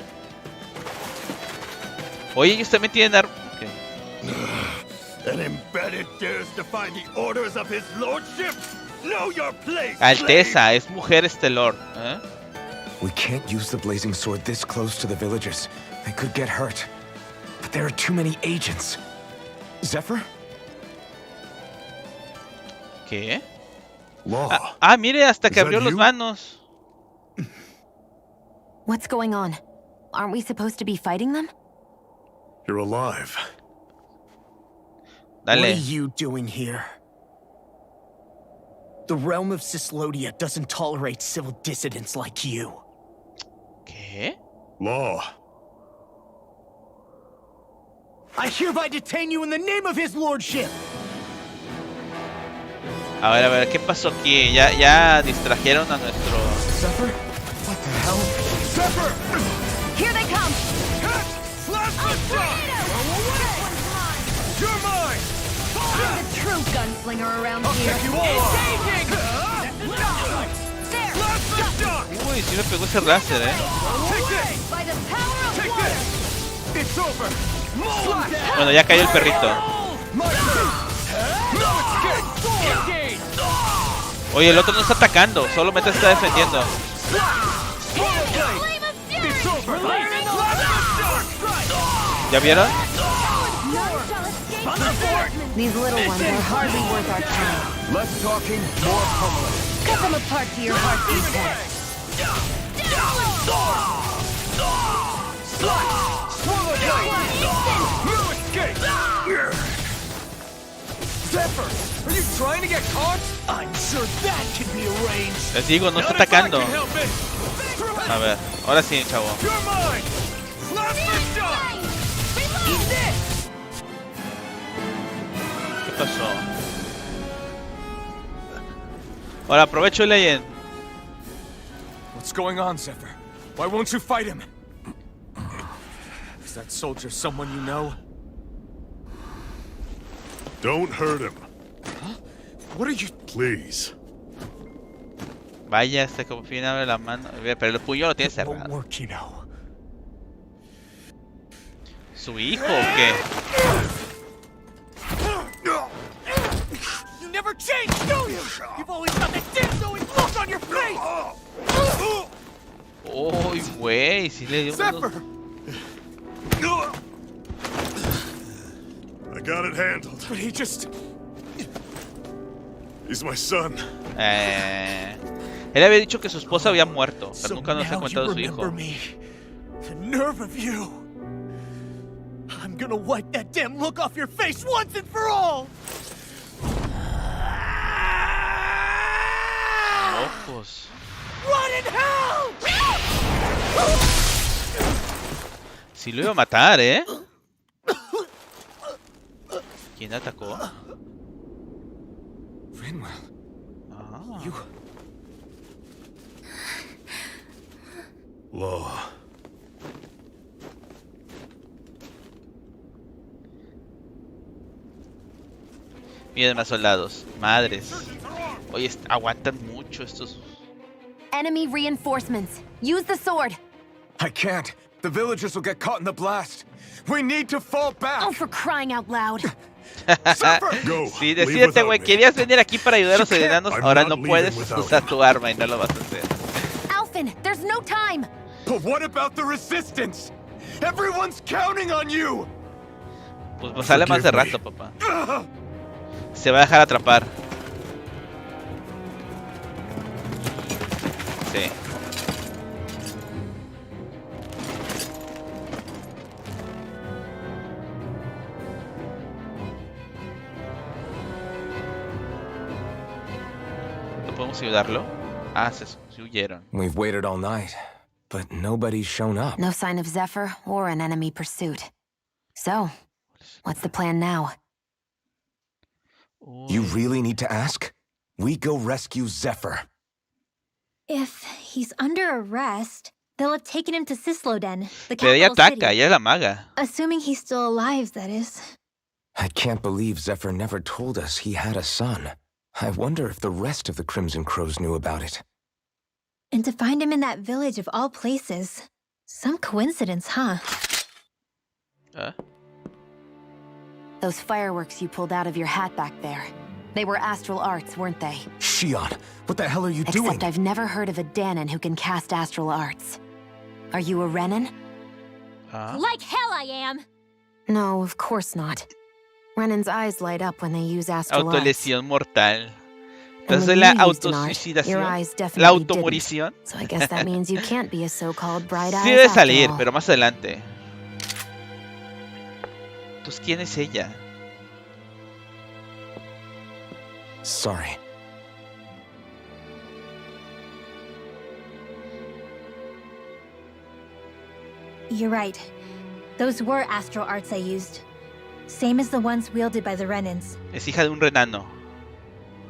Oye, ellos también tienen armas. Okay. An embedded dares defy the orders of his lordship. Know your place. Alteza, es mujer lord. ¿Eh? We can't use the blazing sword this close to the villagers. They could get hurt. But there are too many agents. Zephyr? ¿Qué? Law. Mire, hasta que Is abrió that las you? manos. What's going on? Aren't we supposed to be fighting them? You're alive. What are Dale. you doing here? The realm of Cislodia doesn't tolerate civil dissidents like you. ¿Qué? Law. I hereby detain you in the name of his lordship! A ver, ¿qué pasó aquí? Ya distrajeron a nuestro... Zephyr? What the hell? Zephyr! Here they come! Slash the shot! You're mine! I'm the true gunslinger around I'll here. pick you all off! There! Slash the shot! Uy, sí me pegó ese láser, Take this! By the power of Take water! this! It's over! Slash! Bueno, ya cayó el perrito. My fate! No escape! Oye, el otro no está atacando, solamente está defendiendo. It's over! Slash the shot! ¿Ya vieron? These little ones are hardly worth our time. Less talking, more pummeling. Cut them apart to your heart's content. No escape! Zephyr! Are you trying to get caught? I'm sure that can be arranged. Les digo, no está Not if I atacando. can help it. A ver, ahora sí, chavo. You're mine! Slash the shot! ¿Qué pasó? Ahora aprovecho y leyen. What's going on, Zephyr? Why won't you fight him? Is that soldier someone you know? Don't hurt him. What are you... Please. Vaya, hasta como fin abre la mano. Pero el puño lo tiene It won't cerrado. work, you know. ¿Su hijo o qué? You never change, do you? You've always got that dim-knowing look on your face! Uy, güey, sí le dio unos... Zephyr! I got it handled. But he just... He's my son. Él había dicho que su esposa había muerto, pero So nunca nos ha now you contado su hijo. remember me. The nerve of you. I'm gonna wipe that damn look off your face once and for all! Ojos. Run in hell! Sí lo iba a matar, ¿eh? ¿Quién atacó? Rinwell, Ah. you... Law. Miren más soldados. Madres. Oye, aguantan mucho estos. Enemy reinforcements. Use the sword. I can't. The villagers will get caught in the blast. We need to fall back. Oh, for crying out loud. Go. Sí, Leave decídete, without güey. me. Querías venir aquí para ayudar a los enanos. I'm Ahora not no leaving puedes without usar him. tu arma y no lo vas a hacer. Alphen, there's no time. But what about the resistance? Everyone's counting on you! Pues sale más de Forgive rato, papá. Se va a dejar atrapar. Sí. Vamos a ayudarlo. Ah, se huyeron. We've waited all night, but nobody's shown up. No sign of Zephyr or an enemy pursuit. So, what's the plan now? You really need to ask? We go rescue Zephyr. If he's under arrest, they'll have taken him to Cisloden, the Pero ella capital ataca, city. ella es la maga. Assuming he's still alive, that is. I can't believe Zephyr never told us he had a son. I wonder if the rest of the Crimson Crows knew about it. And to find him in that village of all places. Some coincidence, huh? Those fireworks you pulled out of your hat back there. They were astral arts, weren't they? Shionne, what the hell are you doing? Except I've never heard of a Danon who can cast astral arts. Are you a Renan? Like hell I am! No, of course not. Renan's eyes light up when they use astral arts. Autolesión mortal. And Entonces when la you used an art, your autosuicidación, eyes la definitely didn't. automorición. So I guess that means you can't be a so-called bright eyes Sí debe after salir, all. pero más adelante. Entonces, ¿quién es ella? Sorry. You're right. Those were astral arts I used. Same as the ones wielded by the Renans. Es hija de un renano.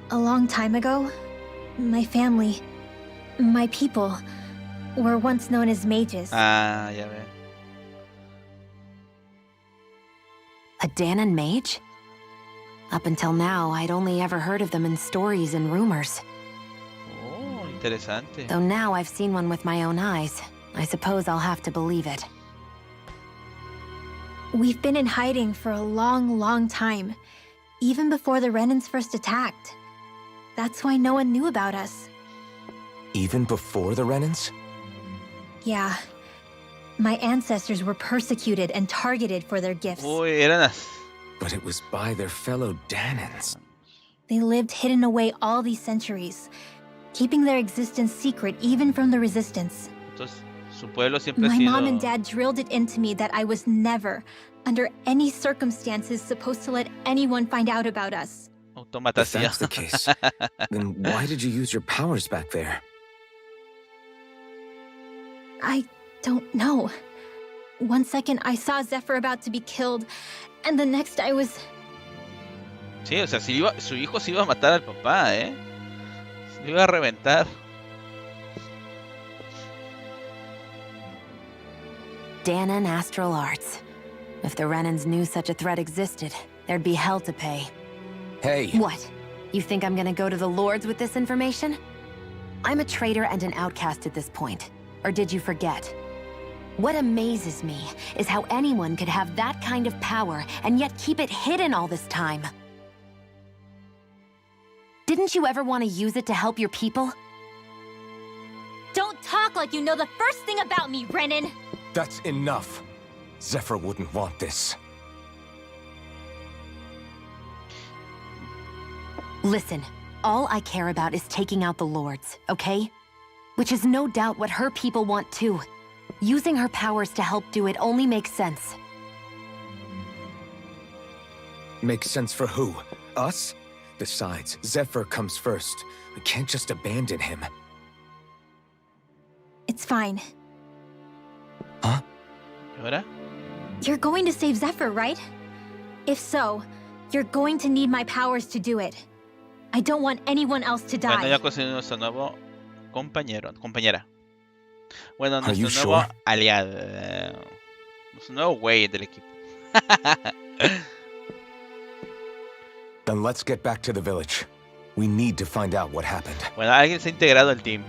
A long time ago, my family, my people, were once known as mages. Ah, ya ve. A Danon mage? Up until now, I'd only ever heard of them in stories and rumors. Oh, interesante. Though now I've seen one with my own eyes, I suppose I'll have to believe it. We've been in hiding for a long, long time, even before the Renans first attacked. That's why no one knew about us. Even before the Renans? Yeah. My ancestors were persecuted and targeted for their gifts. Uy, eran las... But it was by their fellow Danons. They lived hidden away all these centuries, keeping their existence secret even from the resistance. Entonces, su pueblo siempre ha My sido... mom and dad drilled it into me that I was never, under any circumstances, supposed to let anyone find out about us. If Automatación. that's the case, then why did you use your powers back there? I don't know. One second I saw Zephyr about to be killed, and the next I was... Sí, o sea, su hijo se iba a matar al papá, ¿eh? Se lo iba a reventar. Danon astral arts. If the Renans knew such a threat existed, there'd be hell to pay. Hey! What? You think I'm gonna go to the Lords with this information? I'm a traitor and an outcast at this point. Or did you forget? What amazes me is how anyone could have that kind of power and yet keep it hidden all this time. Didn't you ever want to use it to help your people? Don't talk like you know the first thing about me, Renan! That's enough. Zephyr wouldn't want this. Listen, all I care about is taking out the Lords, okay? Which is no doubt what her people want too. Using her powers to help do it only makes sense. Makes sense for who? Us? Besides, Zephyr comes first. We can't just abandon him. It's fine. Huh? ¿Y ahora? You're going to save Zephyr, right? If so, you're going to need my powers to do it. I don't want anyone else to die. Bueno, ya conseguimos nuestro nuevo compañera. Bueno, Are you nuestro nuevo sure? aliado. Nuestro nuevo güey del equipo. Then let's get back to the village. We need to find out what happened. Bueno, alguien se ha integrado al team.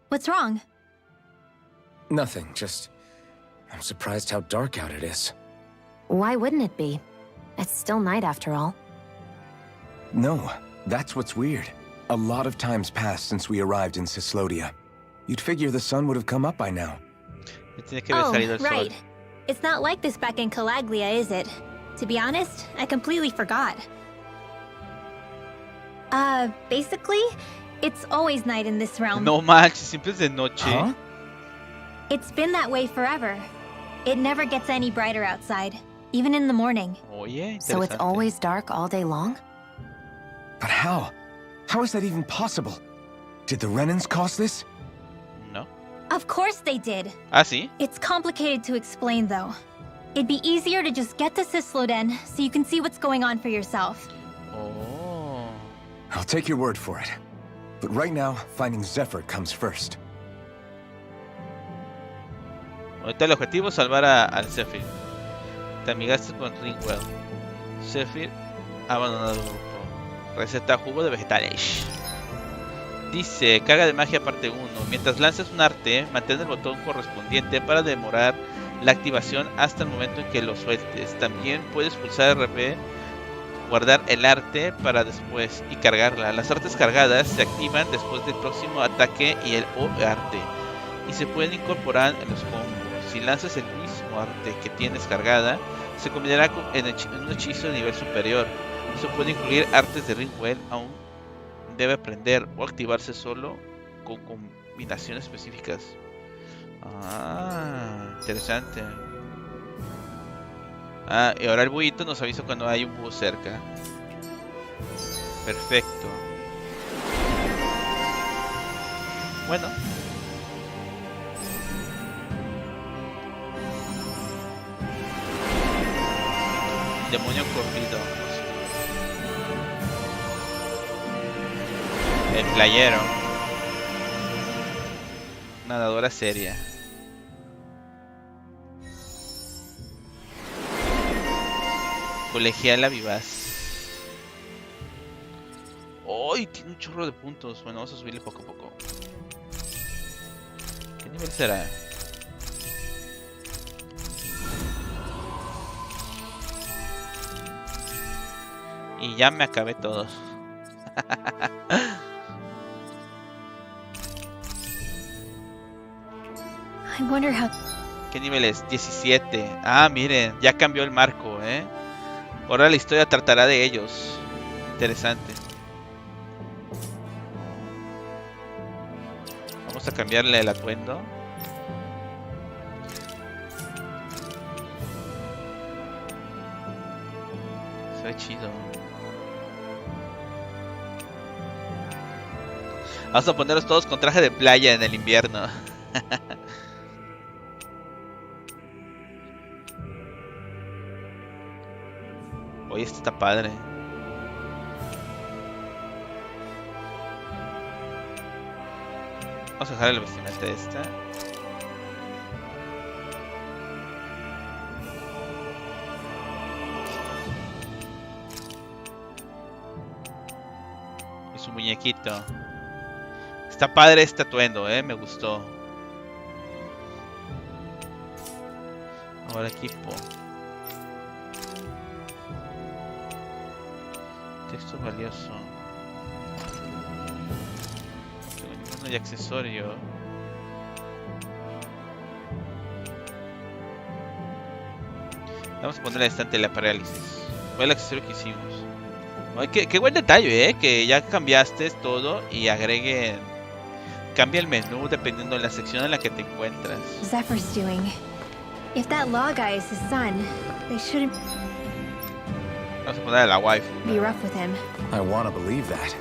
What's wrong? Nothing, just... I'm surprised how dark out it is. Why wouldn't it be? It's still night after all. No, that's what's weird. A lot of time's passed since we arrived in Cislodia. You'd figure the sun would have come up by now. Tiene que haber salido el sol. Right. It's not like this back in Calaglia, is it? To be honest, I completely forgot. Basically, It's always night in this realm. No manches, siempre es de noche. Huh? It's been that way forever. It never gets any brighter outside, even in the morning. Oye, So it's interesante. always dark all day long? But how? How is that even possible? Did the Renans cause this? No. Of course they did. Ah, sí. It's complicated to explain, though. It'd be easier to just get to Sisloden so you can see what's going on for yourself. Oh. I'll take your word for it. But right now, finding Zephyr comes first. Ahorita el objetivo es salvar al Zephyr. Te amigaste con Ringwell. Zephyr ha abandonado el grupo. Receta jugo de vegetales. Dice, carga de magia parte 1. Mientras lances un arte, mantén el botón correspondiente para demorar la activación hasta el momento en que lo sueltes. También puedes pulsar RB, guardar el arte para después y cargarla. Las artes cargadas se activan después del próximo ataque y el arte. Y se pueden incorporar en los combos. Si lanzas el mismo arte que tienes cargada, se combinará en un hechizo de nivel superior. Eso puede incluir artes de Ringwell, aún debe aprender o activarse solo con combinaciones específicas. Ah, interesante. Ah, y ahora el buito nos avisa cuando hay un búho cerca. Perfecto. Bueno. Demonio corrido. El playero. Nadadora seria. Colegiala vivaz. ¡Ay! Tiene un chorro de puntos. Bueno, vamos a subirle poco a poco. ¿Qué nivel será? Y ya me acabé todos. I wonder how... ¿Qué nivel es? 17. Ah, miren, ya cambió el marco, ¿eh? Ahora la historia tratará de ellos. Interesante. Vamos a cambiarle el atuendo. Se ve chido. Vamos a ponerlos todos con traje de playa en el invierno. Oye, esto está padre. Vamos a dejar el vestimenta esta. Y su muñequito. Está padre este atuendo, me gustó. Ahora equipo. Texto valioso. No tengo ninguno de accesorio. Vamos a poner la estante de la parálisis. Fue el accesorio que hicimos. Ay, qué buen detalle, que ya cambiaste todo y agreguen. Cambia el menú dependiendo de la sección en la que te encuentras. Zephyr's doing. If that law guy is his son, they shouldn't Vamos a poner a la wife. be rough with him. I want to believe that.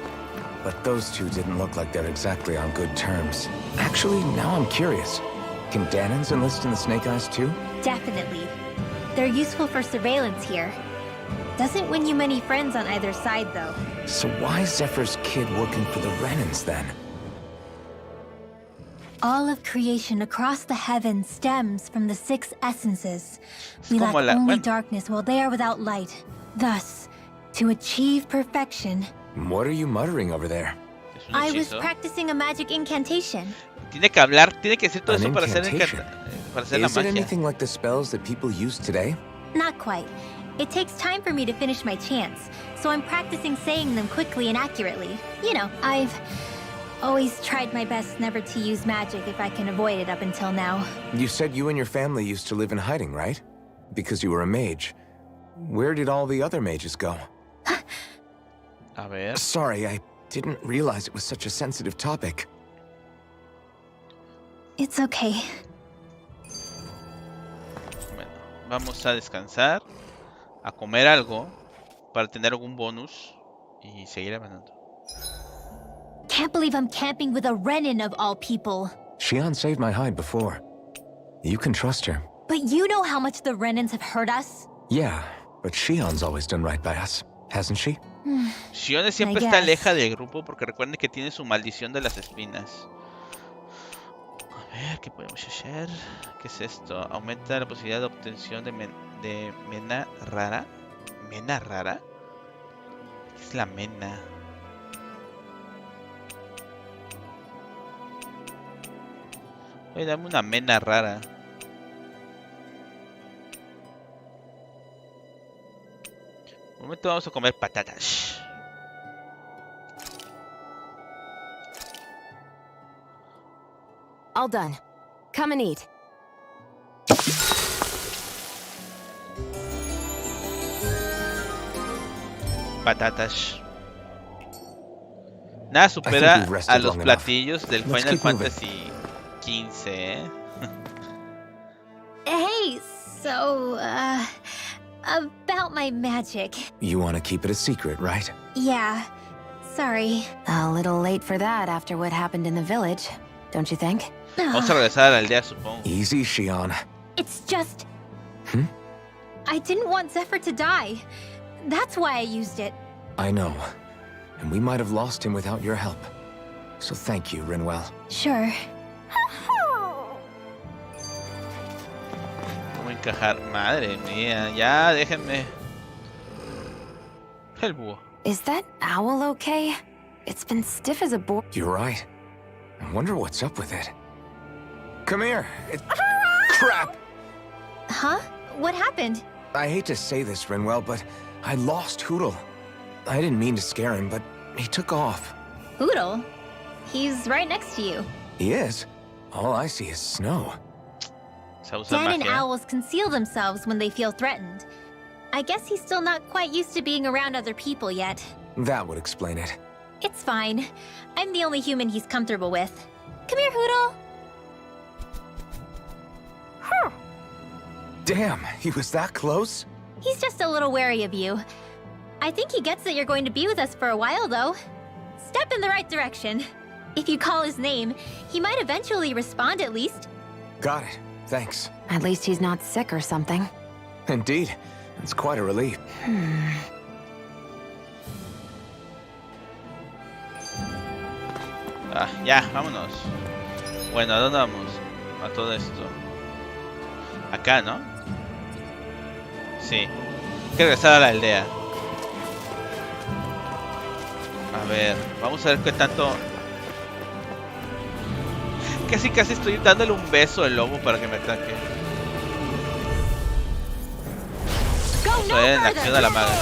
But those two didn't look like they're exactly on good terms. Actually, now I'm curious. Can Danans enlist in the Snake Eyes too? Definitely. They're useful for surveillance here. Doesn't win you many friends on either side, though. So why is Zephyr's kid working for the Renans then? All of creation across the heavens stems from the six essences. We como lack only bueno. darkness while they are without light. Thus, to achieve perfection, What are you muttering over there? Es un I was hechizo. practicing a magic incantation. Tiene que hablar, tiene que decir todo An eso para hacer, incantation. para hacer la Is it magia. anything like the spells that people use today? Not quite. It takes time for me to finish my chants, so I'm practicing saying them quickly and accurately. You know, I've always tried my best never to use magic if I can avoid it up until now. You said you and your family used to live in hiding, right? Because you were a mage. Where did all the other mages go? A ver. Sorry, didn't realize it was such a sensitive topic. It's okay. Bueno, vamos a descansar, a comer algo para tener algún bonus y seguir avanzando. Can't believe I'm camping with a Renin of all people. Shionne saved my hide before. You can trust her. But you know how much the Renins have hurt us? Yeah, but Shionne's always done right by us, hasn't she? Shionne siempre está aleja del grupo porque recuerden que tiene su maldición de las espinas. A ver, ¿qué podemos hacer? ¿Qué es esto? Aumenta la posibilidad de obtención de mena rara. ¿Mena rara? ¿Qué es la mena? Oye, dame una mena rara. Un momento, vamos a comer patatas. All done. Come and eat. Patatas. Nada supera a los platillos del Final Fantasy XV, ¿eh? Hey, so, about my magic. You want to keep it a secret, right? Yeah, sorry. A little late for that after what happened in the village, don't you think? Vamos a regresar a la aldea, supongo. Easy, Shionne. It's just... I didn't want Zephyr to die. That's why I used it. I know. And we might have lost him without your help. So thank you, Rinwell. Sure. ¿Cómo encajar? Madre mía, ya déjenme. El búho. Is that owl okay? It's been stiff as a board. You're right. I wonder what's up with it. Come here. Crap! Huh? What happened? I hate to say this, Rinwell, but I lost Hootle. I didn't mean to scare him, but he took off. Hootle? He's right next to you. He is? All I see is snow. Dan and owls conceal themselves when they feel threatened. I guess he's still not quite used to being around other people yet. That would explain it. It's fine. I'm the only human he's comfortable with. Come here, Hootle. Damn, he was that close? He's just a little wary of you. I think he gets that you're going to be with us for a while, though. Step in the right direction. If you call his name, he might eventually respond at least. Got it. Thanks. At least he's not sick or something. Indeed. It's quite a relief. Ah, ya, vámonos. Bueno, ¿a dónde vamos? A todo esto. Acá, ¿no? Sí. Hay que regresar a la aldea. A ver, vamos a ver qué tanto... Casi estoy dándole un beso al lobo para que me ataque. Vamos a ver en acción a la maga.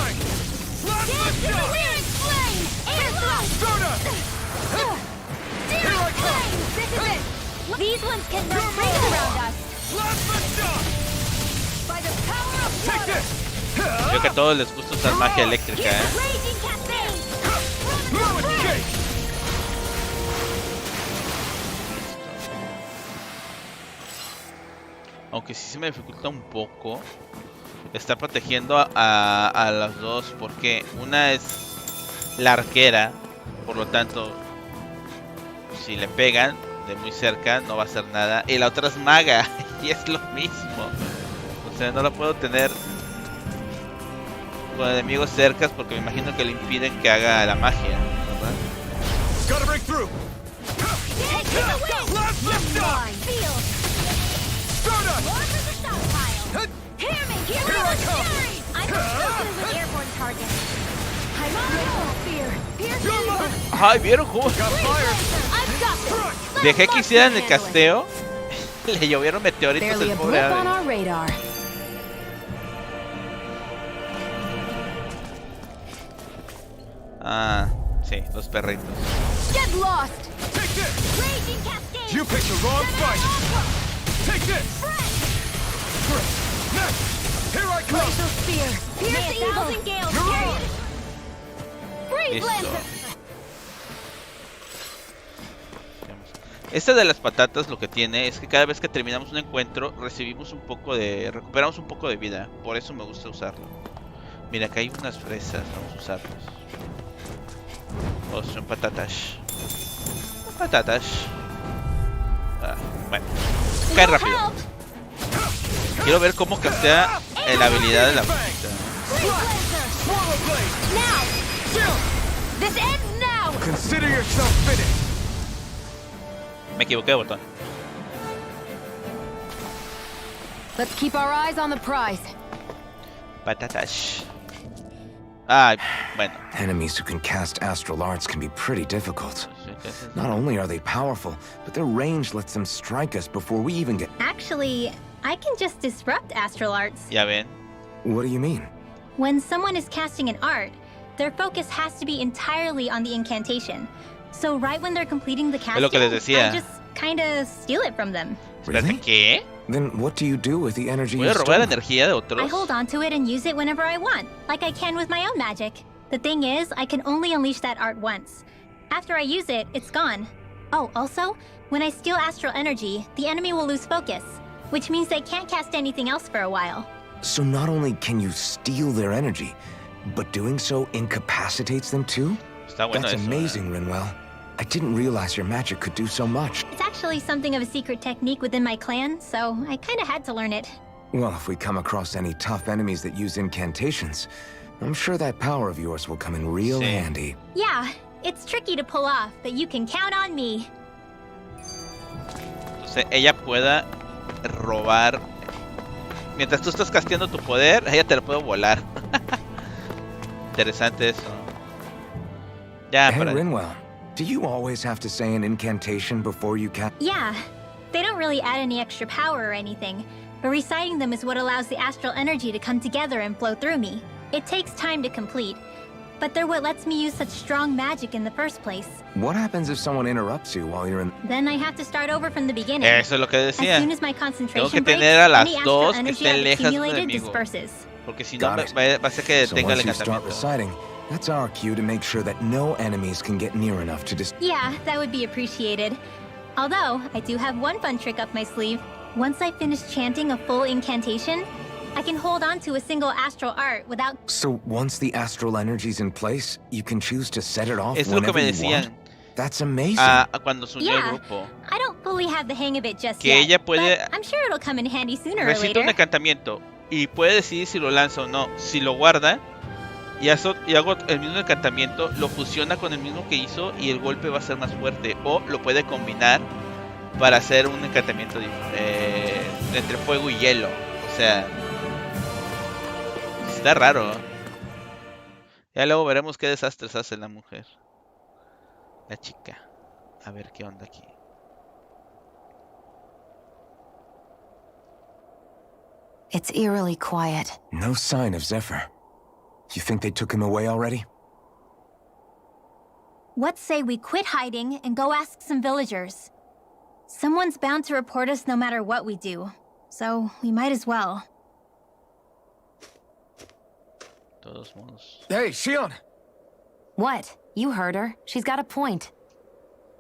These ones can retreat around us. Creo que a todos les gusta usar magia eléctrica, ¿eh? Aunque sí se me dificulta un poco estar protegiendo a las dos, porque una es la arquera, por lo tanto, si le pegan de muy cerca no va a hacer nada, y la otra es maga y es lo mismo. O sea, no la puedo tener con enemigos cercas porque me imagino que le impiden que haga la magia, ¿verdad? Gotta break through. Ay, ¿vieron cómo? Dejé que hicieran el casteo. Le llovieron meteoritos al pobre ave. Ah, sí, los perritos. Get lost. Take this. You picked the wrong fight. Take this. Next. Here I come. Spear. Pierce evils and gales. Listo. Esta de las patatas lo que tiene es que cada vez que terminamos un encuentro recuperamos un poco de vida. Por eso me gusta usarlo. Mira, acá hay unas fresas, vamos a usarlas. Oh, son patatas. Patatas. Bueno, cae rápido. Quiero ver cómo castea la habilidad de la música. Me equivoqué de botón. Let's keep our eyes on the prize. Patatas. Ah, bueno. Enemies who can cast astral arts can be pretty difficult. Not only are they powerful, but their range lets them strike us before we even get... Actually, I can just disrupt astral arts. Ya ven. What do you mean? When someone is casting an art, their focus has to be entirely on the incantation. So right when they're completing the casting, I just kinda steal it from them. Really? ¿Qué? Then what do you do with the energy you ¿Puedo robar la stole? energía de otros? I hold on to it and use it whenever I want, like I can with my own magic. The thing is, I can only unleash that art once. After I use it, it's gone. Oh, also, when I steal astral energy, the enemy will lose focus, which means they can't cast anything else for a while. So not only can you steal their energy, but doing so incapacitates them too? Está bueno That's eso, amazing, Rinwell. I didn't realize your magic could do so much. It's actually something of a secret technique within my clan, so I kinda had to learn it. Well, if we come across any tough enemies that use incantations, I'm sure that power of yours will come in real Sí. handy. Yeah, it's tricky to pull off, but you can count on me. Entonces ella pueda robar. Mientras tú estás casteando tu poder, ella te lo puede volar. Interesante eso. Ya, Hey, para... Rinwell, do you always have to say an incantation before you cast? Yeah, they don't really add any extra power or anything, but reciting them is what allows the astral energy to come together and flow through me. It takes time to complete, but they're what lets me use such strong magic in the first place. What happens if someone interrupts you while you're in... Then I have to to start over from the beginning. Eso es lo que decía. As soon as my Tengo concentration que breaks, tener a las any astral dos que energy estén I've lejas del accumulated enemigo. disperses. Porque si no, Got it. va a hacer que So detenga el once you start encantamiento. reciting, that's our cue to make sure that no enemies can get near enough to dis... Yeah, that would be appreciated. Although, I do have one fun trick up my sleeve. Once I finish chanting a full incantation, I can hold on to a single astral art without... So once the astral energy's in place, you can choose to set it off Es lo que whenever me you decían. want? That's amazing. A cuando se unió Yeah. el grupo. I don't fully have the hang of it just Que yet, ella puede- but I'm sure it'll come in handy sooner or Recita un later. encantamiento y puede decidir si lo lanza o no. Si lo guarda y hago el mismo encantamiento, lo fusiona con el mismo que hizo y el golpe va a ser más fuerte. O lo puede combinar para hacer un encantamiento entre fuego y hielo. O sea, está raro. Ya luego veremos qué desastres hace la mujer. La chica. A ver qué onda aquí. It's eerily quiet. No sign of Zephyr. You think they took him away already? What say we quit hiding and go ask some villagers? Someone's bound to report us no matter what we do, so we might as well. Todos modos. Hey, Shionne! What? You heard her. She's got a point.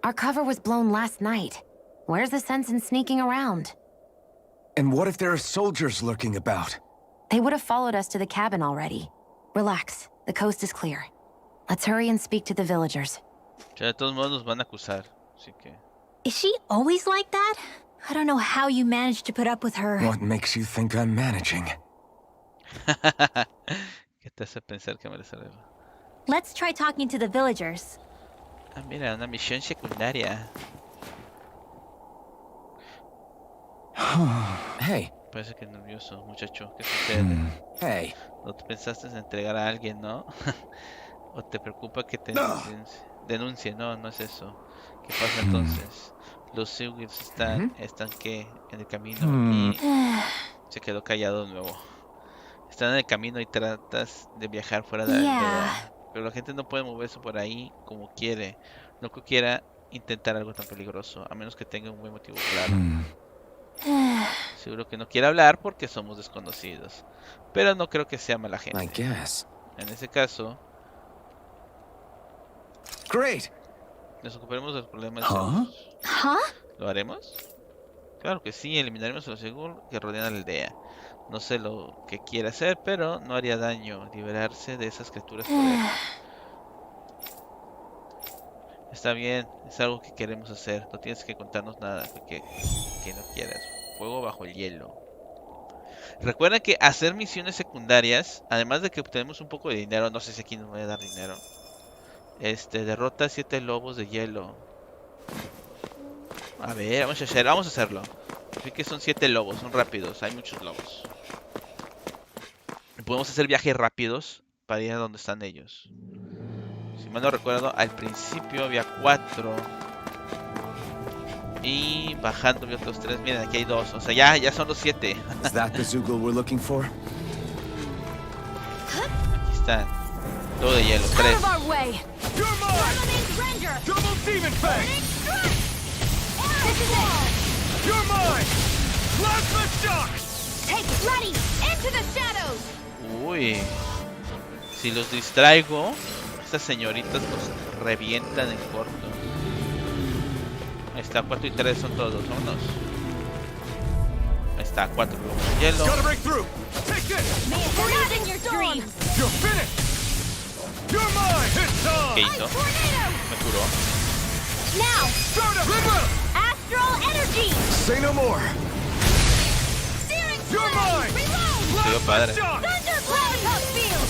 Our cover was blown last night. Where's the sense in sneaking around? And what if there are soldiers lurking about? They would have followed us to the cabin already. Relax. The coast is clear. Let's hurry and speak to the villagers. O sea, de todos modos nos van a acusar. Así que... Is she always like that? I don't know how you managed to put up with her. What makes you think I'm managing? ¿Qué te hace pensar que me la celebro? Let's try talking to the villagers. Ah, mira, una misión secundaria. Hey. Parece que es nervioso, muchacho. ¿Qué sucede? Hey. ¿No te pensaste en entregar a alguien, no? ¿O te preocupa que te denuncie? No, no es eso. ¿Qué pasa entonces? Los Silgers están ¿qué? En el camino y se quedó callado de nuevo. Están en el camino y tratas de viajar fuera de la aldea. Pero la gente no puede moverse por ahí como quiere. No quiera intentar algo tan peligroso, a menos que tenga un buen motivo claro. Seguro que no quiere hablar porque somos desconocidos. Pero no creo que sea mala gente. I guess. En ese caso, Great. nos ocuparemos de los problemas. Huh? ¿Lo haremos? Claro que sí, eliminaremos a los seguros que rodean a la aldea. No sé lo que quiere hacer, pero no haría daño liberarse de esas criaturas poderosas. Está bien, es algo que queremos hacer. No tienes que contarnos nada que no quieras. Fuego bajo el hielo. Recuerda que hacer misiones secundarias, además de que obtenemos un poco de dinero, no sé si aquí nos voy a dar dinero. Derrota 7 lobos de hielo. A ver, vamos a hacerlo. Así que son 7 lobos, son rápidos, hay muchos lobos. Podemos hacer viajes rápidos para ir a donde están ellos. Si mal no recuerdo, al principio había 4. Y bajando vi otros 3. Miren, aquí hay 2. O sea, ya son los 7. Is that the Zoogle we're looking for? Aquí están. Todo de hielo. 3. You're mine! Double Demon Fang! You're mine! Plasma Shock! Take it, ready! Into the shadows! Uy. Si los distraigo, estas señoritas los revientan en corto. Ahí está, 4 y 3 son todos, vámonos. Ahí está, 4 globos de hielo. Gotta break through! Take this! Freezing your dreams! You're finished! You're mine! It's time! ¿Qué hizo? Me curó. Now! Start up! Astral energy! Say no more! Searing You're mine! Reload! Quedó padre. Shock! Thunderblade field!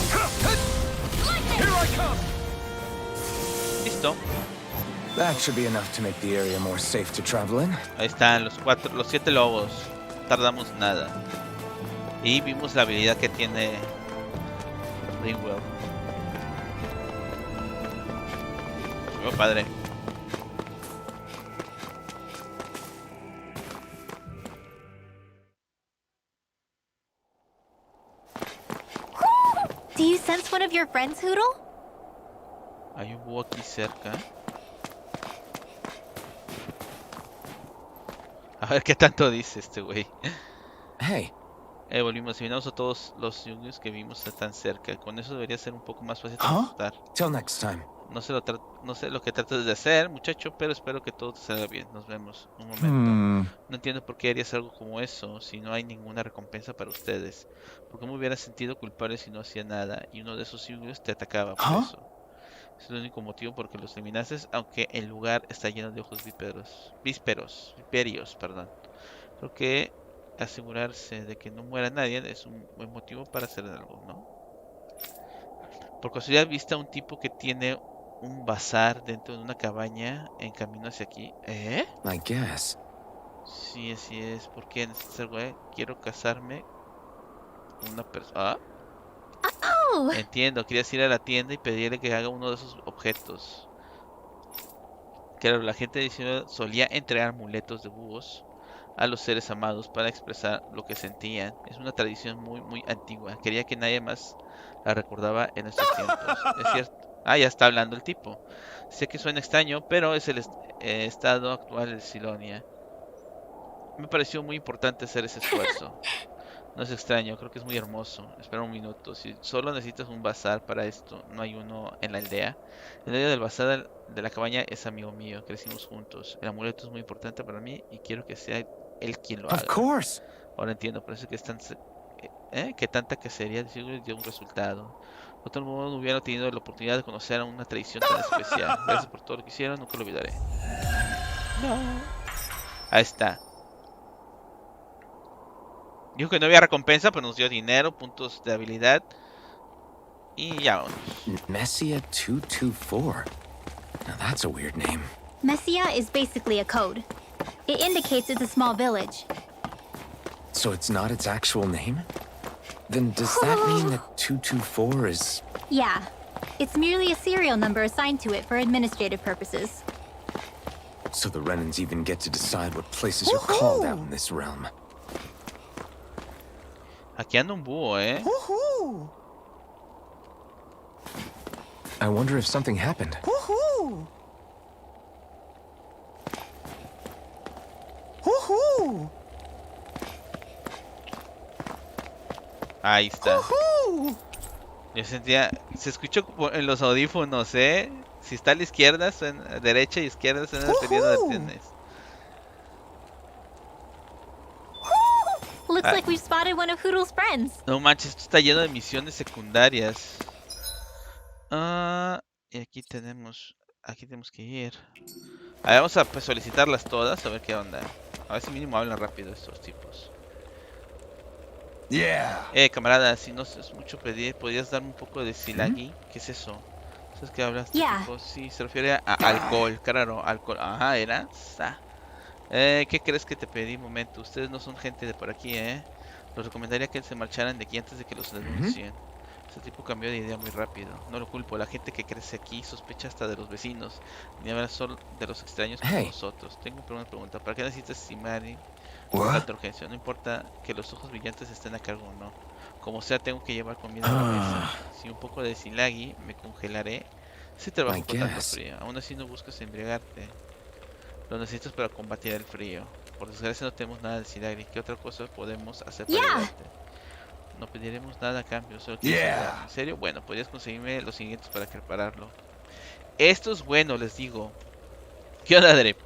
Here I come! Listo. That should be enough to make the area more safe to travel in. Ahí están los 7 lobos. No tardamos nada. Y vimos la habilidad que tiene Ringwell. Muy padre. Do you sense one of your friends, Hoodle? Hay un búho aquí cerca. A ver qué tanto dice este güey. Hey. Volvimos, eliminamos a todos los yungus que vimos tan cerca. Con eso debería ser un poco más fácil de asustar. Till next time. No sé lo que tratas de hacer, muchacho, pero espero que todo te salga bien. Nos vemos. Un momento. No entiendo por qué harías algo como eso si no hay ninguna recompensa para ustedes. Porque me hubiera sentido culpable si no hacía nada y uno de esos yungus te atacaba por eso. Es el único motivo por que los eliminaste, aunque el lugar está lleno de ojos viperios, perdón. Creo que asegurarse de que no muera nadie es un buen motivo para hacer algo, ¿no? Por casualidad viste a un tipo que tiene un bazar dentro de una cabaña en camino hacia aquí. ¿Eh? I guess. Sí, así es. ¿Por qué necesitas algo? Quiero casarme con una persona. Oh! Entiendo, querías ir a la tienda y pedirle que haga uno de esos objetos. Claro, la gente de solía entregar amuletos de búhos a los seres amados para expresar lo que sentían. Es una tradición muy antigua. Quería que nadie más la recordaba en estos tiempos. Es cierto. Ah, ya está hablando el tipo. Sé que suena extraño, pero es el estado actual de Silonia. Me pareció muy importante hacer ese esfuerzo. No es extraño, creo que es muy hermoso. Espera un minuto. Si solo necesitas un bazar para esto, no hay uno en la aldea. El dueño del bazar de la cabaña es amigo mío. Crecimos juntos. El amuleto es muy importante para mí y quiero que sea él quien lo haga. Of course. Ahora entiendo, parece que es tan que tanta cacería dio un resultado. De otro modo no hubiera tenido la oportunidad de conocer a una tradición tan especial. Gracias por todo lo que hicieron, nunca lo olvidaré. No. Ahí está. Dijo que no había recompensa, pero nos dio dinero, puntos de habilidad. Y ya vamos. Messia 224. Now that's a weird name. Messia is basically a code. It indicates it's a small village. So it's not its actual name? Then does that mean that 224 is... Yeah. It's merely a serial number assigned to it for administrative purposes. So the Renans even get to decide what places are called out in this realm. Aquí anda un búho, ¿eh? I wonder if something happened. Ahí está. Yo sentía... Se escuchó en los audífonos, ¿eh? Si está a la izquierda, suena, derecha y izquierda suena dependiendo de tienes. Looks like we've spotted one of Hoodle's friends. No manches, esto está lleno de misiones secundarias. Y aquí tenemos que ir. A ver, vamos a pues, solicitarlas todas, a ver qué onda. A ver si mínimo hablan rápido estos tipos. Camarada, si no es mucho pedir, ¿podrías darme un poco de silagi? ¿Qué es eso? ¿Sabes qué hablas? Tipo? Sí, se refiere a alcohol, claro, alcohol. Ajá, era. ¿Qué crees que te pedí? Un momento, ustedes no son gente de por aquí, Les recomendaría que se marcharan de aquí antes de que los denuncien. Ese tipo cambió de idea muy rápido. No lo culpo, la gente que crece aquí sospecha hasta de los vecinos. Ni hablar solo de los extraños como nosotros. Tengo una pregunta, ¿para qué necesitas Simari? Alta urgencia, no importa que los ojos brillantes estén a cargo o no. Como sea, tengo que llevar comida a la mesa. Si un poco de silagi, me congelaré. Si trabajo con tanto frío. Aún así no buscas embriagarte. Lo necesitas para combatir el frío. Por desgracia no tenemos nada de silagi. ¿Qué otra cosa podemos hacer para ayudarte? No pediremos nada a cambio, solo ¿en serio? Bueno, podrías conseguirme los ingredientes para prepararlo. Esto es bueno, les digo. ¿Qué onda, Drep?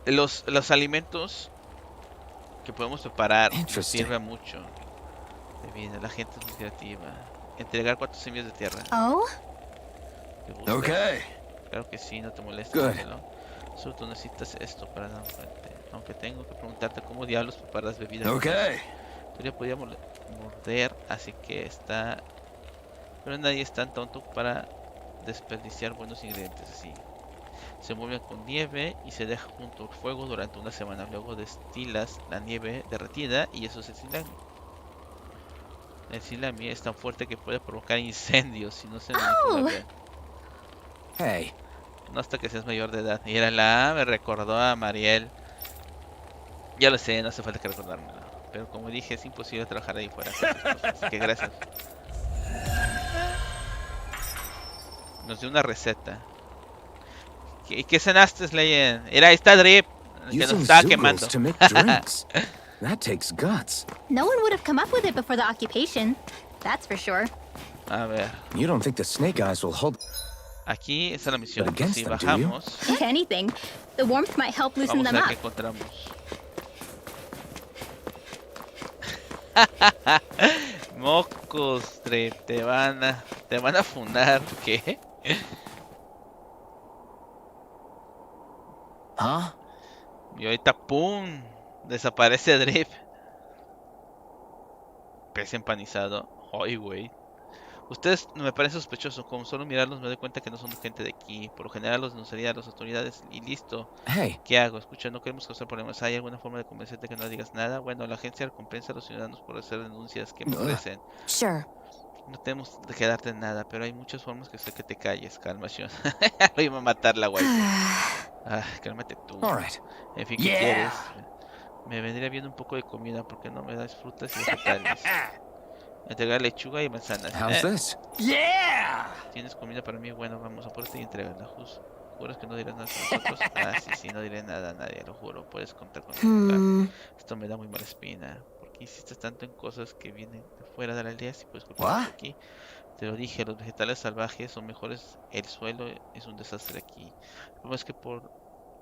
Los alimentos que podemos preparar nos sirve mucho. Bebida, la gente es muy creativa. Entregar 4 semillas de tierra. Claro que sí, no te molesta. Solo tú necesitas esto para dar un frente. Aunque tengo que preguntarte cómo diablos preparas las bebidas. Todavía podía morder, así que está... Pero nadie es tan tonto para desperdiciar buenos ingredientes así. Se mueven con nieve y se deja junto al fuego durante una semana. Luego destilas la nieve derretida y eso es el silami. El silami es tan fuerte que puede provocar incendios si no se manipula bien. No hasta que seas mayor de edad. Y era me recordó a Mariel. Ya lo sé, no hace falta que recordármelo. Pero como dije, es imposible trabajar ahí fuera. Así que gracias. Nos dio una receta. ¿Y qué cenaste, Slayen? Era esta Drip que nos estaba quemando. That takes guts. No one would have come up with it before the occupation. That's for sure. A ver. You don't think the snake eyes will hold... Aquí está la misión. Si bajamos... If anything, the warmth might help loosen them up. Vamos a ver qué encontramos. Mocos, te van a fundar. ¿Qué? Y ahorita ¡pum! Desaparece Drip. Pez empanizado. Ay, güey. Ustedes me parecen sospechosos. Con solo mirarlos me doy cuenta que no son gente de aquí. Por lo general los denunciaría a las autoridades y listo. ¿Qué hago? Escucha, no queremos causar problemas. ¿Hay alguna forma de convencerte que no digas nada? Bueno, la agencia recompensa a los ciudadanos por hacer denuncias que me ofrecen. No tenemos de quedarte en nada, pero hay muchas formas que sé que te calles. Calma, Shionne. Lo iba a matar la guay. Cálmate tú. En fin, ¿qué quieres? Me vendría bien un poco de comida porque no me das frutas y vegetales. Entregar lechuga y manzanas. ¿Tienes comida para mí? Bueno, vamos, apúrate y entrégala. ¿Juras que no dirás nada a nosotros? Sí, no diré nada a nadie, lo juro. Puedes contar conmigo. Esto me da muy mala espina. ¿Por qué insistes tanto en cosas que vienen de fuera de la aldea si puedes culpar aquí? Te lo dije, los vegetales salvajes son mejores. El suelo es un desastre aquí. El problema es que ¿por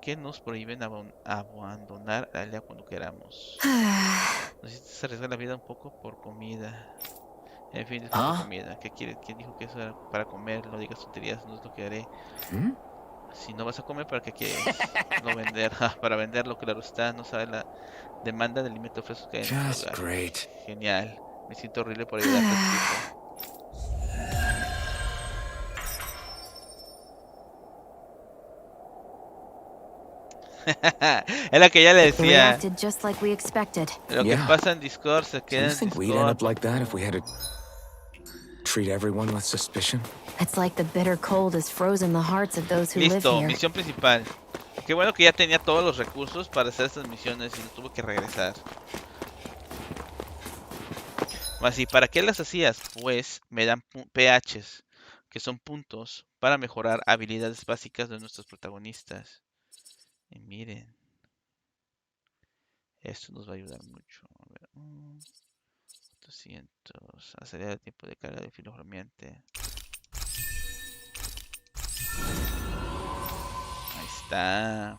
qué nos prohíben abandonar la aldea cuando queramos? Necesitas arriesgar la vida un poco por comida. En fin, es por comida. ¿Qué quieres? ¿Quién dijo que eso era para comer? No digas tonterías, no es lo que haré. Si no vas a comer, ¿para qué quieres? No vender. Para venderlo, claro está. No sabes la demanda de alimento fresco que hay en este lugar. Genial. Me siento horrible por ayudarte a este tipo. Es lo que ya le decía. Lo que pasa en Discord se queda en Discord. Treat everyone with suspicion. It's like the bitter cold has frozen the hearts of those who live Listo, here. misión principal. Qué bueno que ya tenía todos los recursos para hacer estas misiones y no tuvo que regresar. Así, ¿para qué las hacías? Pues me dan PHs, que son puntos para mejorar habilidades básicas de nuestros protagonistas. Y miren, esto nos va a ayudar mucho. A ver, 200, acelerar el tiempo de carga de filo bromeante. Ahí está.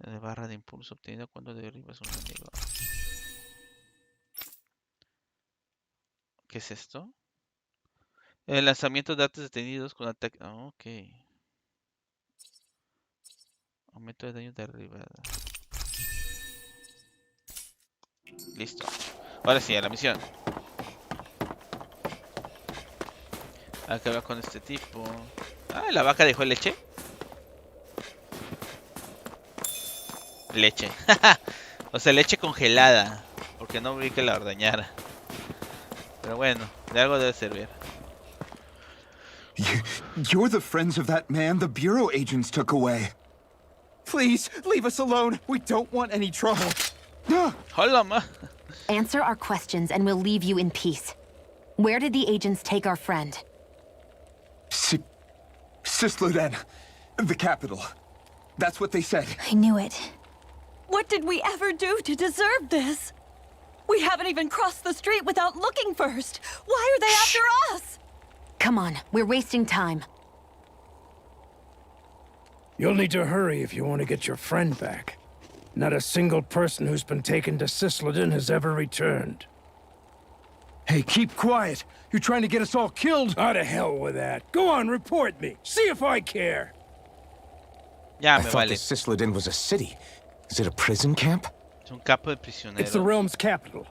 De barra de impulso obtenida cuando derribas un enemigo. ¿Qué es esto? El lanzamiento de datos detenidos con ataque. Oh, ok. Aumento de daño de derribada. Listo. Ahora sí, a la misión. Hay que hablar con este tipo. Ah, la vaca dejó leche. Leche. O sea, leche congelada. Porque no vi que la ordeñara. Pero bueno, de algo debe servir. You're the friends of that man the Bureau agents took away. Please, leave us alone. We don't want any trouble. Hola, ma. Answer our questions and we'll leave you in peace. Where did the agents take our friend? Sisluden, the capital. That's what they said. I knew it. What did we ever do to deserve this? We haven't even crossed the street without looking first. Why are they after us? Come on, we're wasting time. You'll need to hurry if you want to get your friend back. Not a single person who's been taken to Sisleden has ever returned. Hey, keep quiet. You're trying to get us all killed. Ah, to hell with that. Go on, report me. See if I care. Ya I me thought vale. the Sisleden was a city. Is it a prison camp? Es un campo de prisioneros. It's the realm's capital.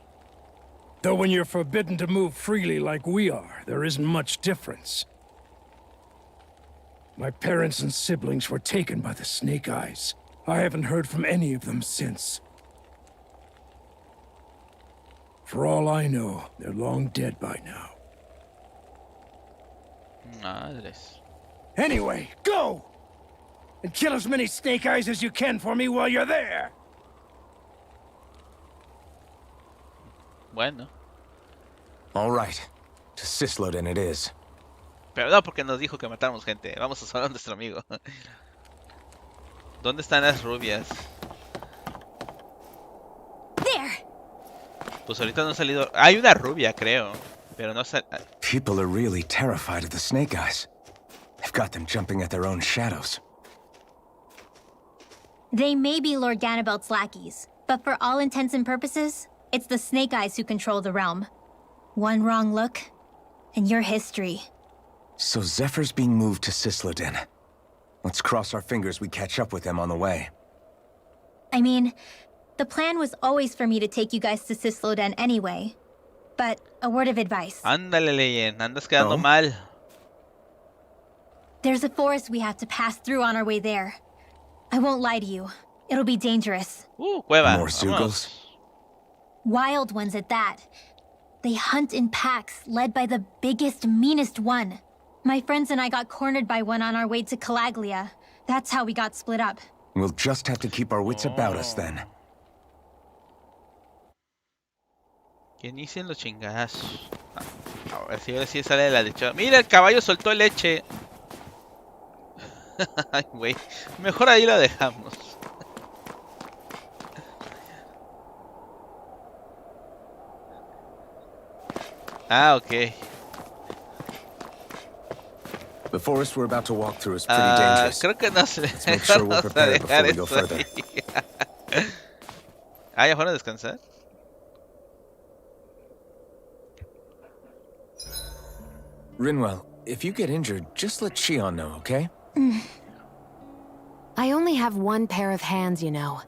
Though when you're forbidden to move freely like we are, there isn't much difference. My parents and siblings were taken by the Snake Eyes. I haven't heard from any of them since. For all I know, they're long dead by now. Madres. Anyway, go! And kill as many Snake Eyes as you can for me while you're there! Bueno. All right. To Sisleden it is. Pero no, porque nos dijo que matáramos gente. Vamos a salvar a nuestro amigo. ¿Dónde están las rubias? There! Pues ahorita no ha salido. Hay una rubia, creo. Pero no sale. People are really terrified of the Snake Eyes. They've got them jumping at their own shadows. They may be Lord Ganabelt's lackeys, but for all intents and purposes, it's the Snake Eyes who control the realm. One wrong look, and your history. So Zephyr's being moved to Sisleden. Let's cross our fingers we catch up with him on the way. I mean, the plan was always for me to take you guys to Sisleden anyway. But a word of advice. Ándale, Leyen. Andas quedando ¿No? mal. There's a forest we have to pass through on our way there. I won't lie to you. It'll be dangerous. Cueva. More Vámonos. Zeugles? Wild ones at that. They hunt in packs, led by the biggest, meanest one. My friends and I got cornered by one on our way to Calaglia. That's how we got split up. We'll just have to keep our wits about us then. Que inicien los chingazos. A ver si ahora sí sale de la leche. Mira, el caballo soltó leche. Ay, güey. Mejor ahí la dejamos. Ah, ok. The forest we're about to walk through is pretty dangerous. Creo que no sé. Let's make sure we're Vamos a prepared before dejar we go esto further. ahí. Ah, ya fueron a descansar. Rinwell, if you get injured, just let Shionne know, okay? I only have one pair of hands, you know.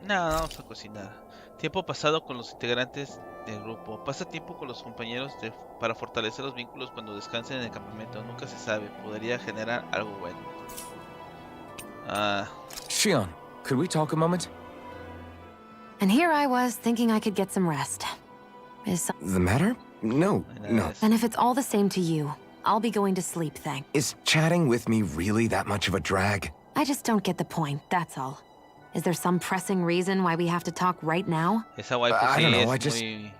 No, vamos a cocinar. Tiempo pasado con los integrantes del grupo. Pasa tiempo con los compañeros para fortalecer los vínculos cuando descansen en el campamento. Nunca se sabe. Podría generar algo bueno. Shionne, could we talk a moment? And here I was thinking I could get some rest. The matter? No. And if it's all the same to you, I'll be going to sleep, thanks. Is chatting with me really that much of a drag? I just don't get the point, that's all. Is there some pressing reason why we have to talk right now? Esa waifu I don't know, sí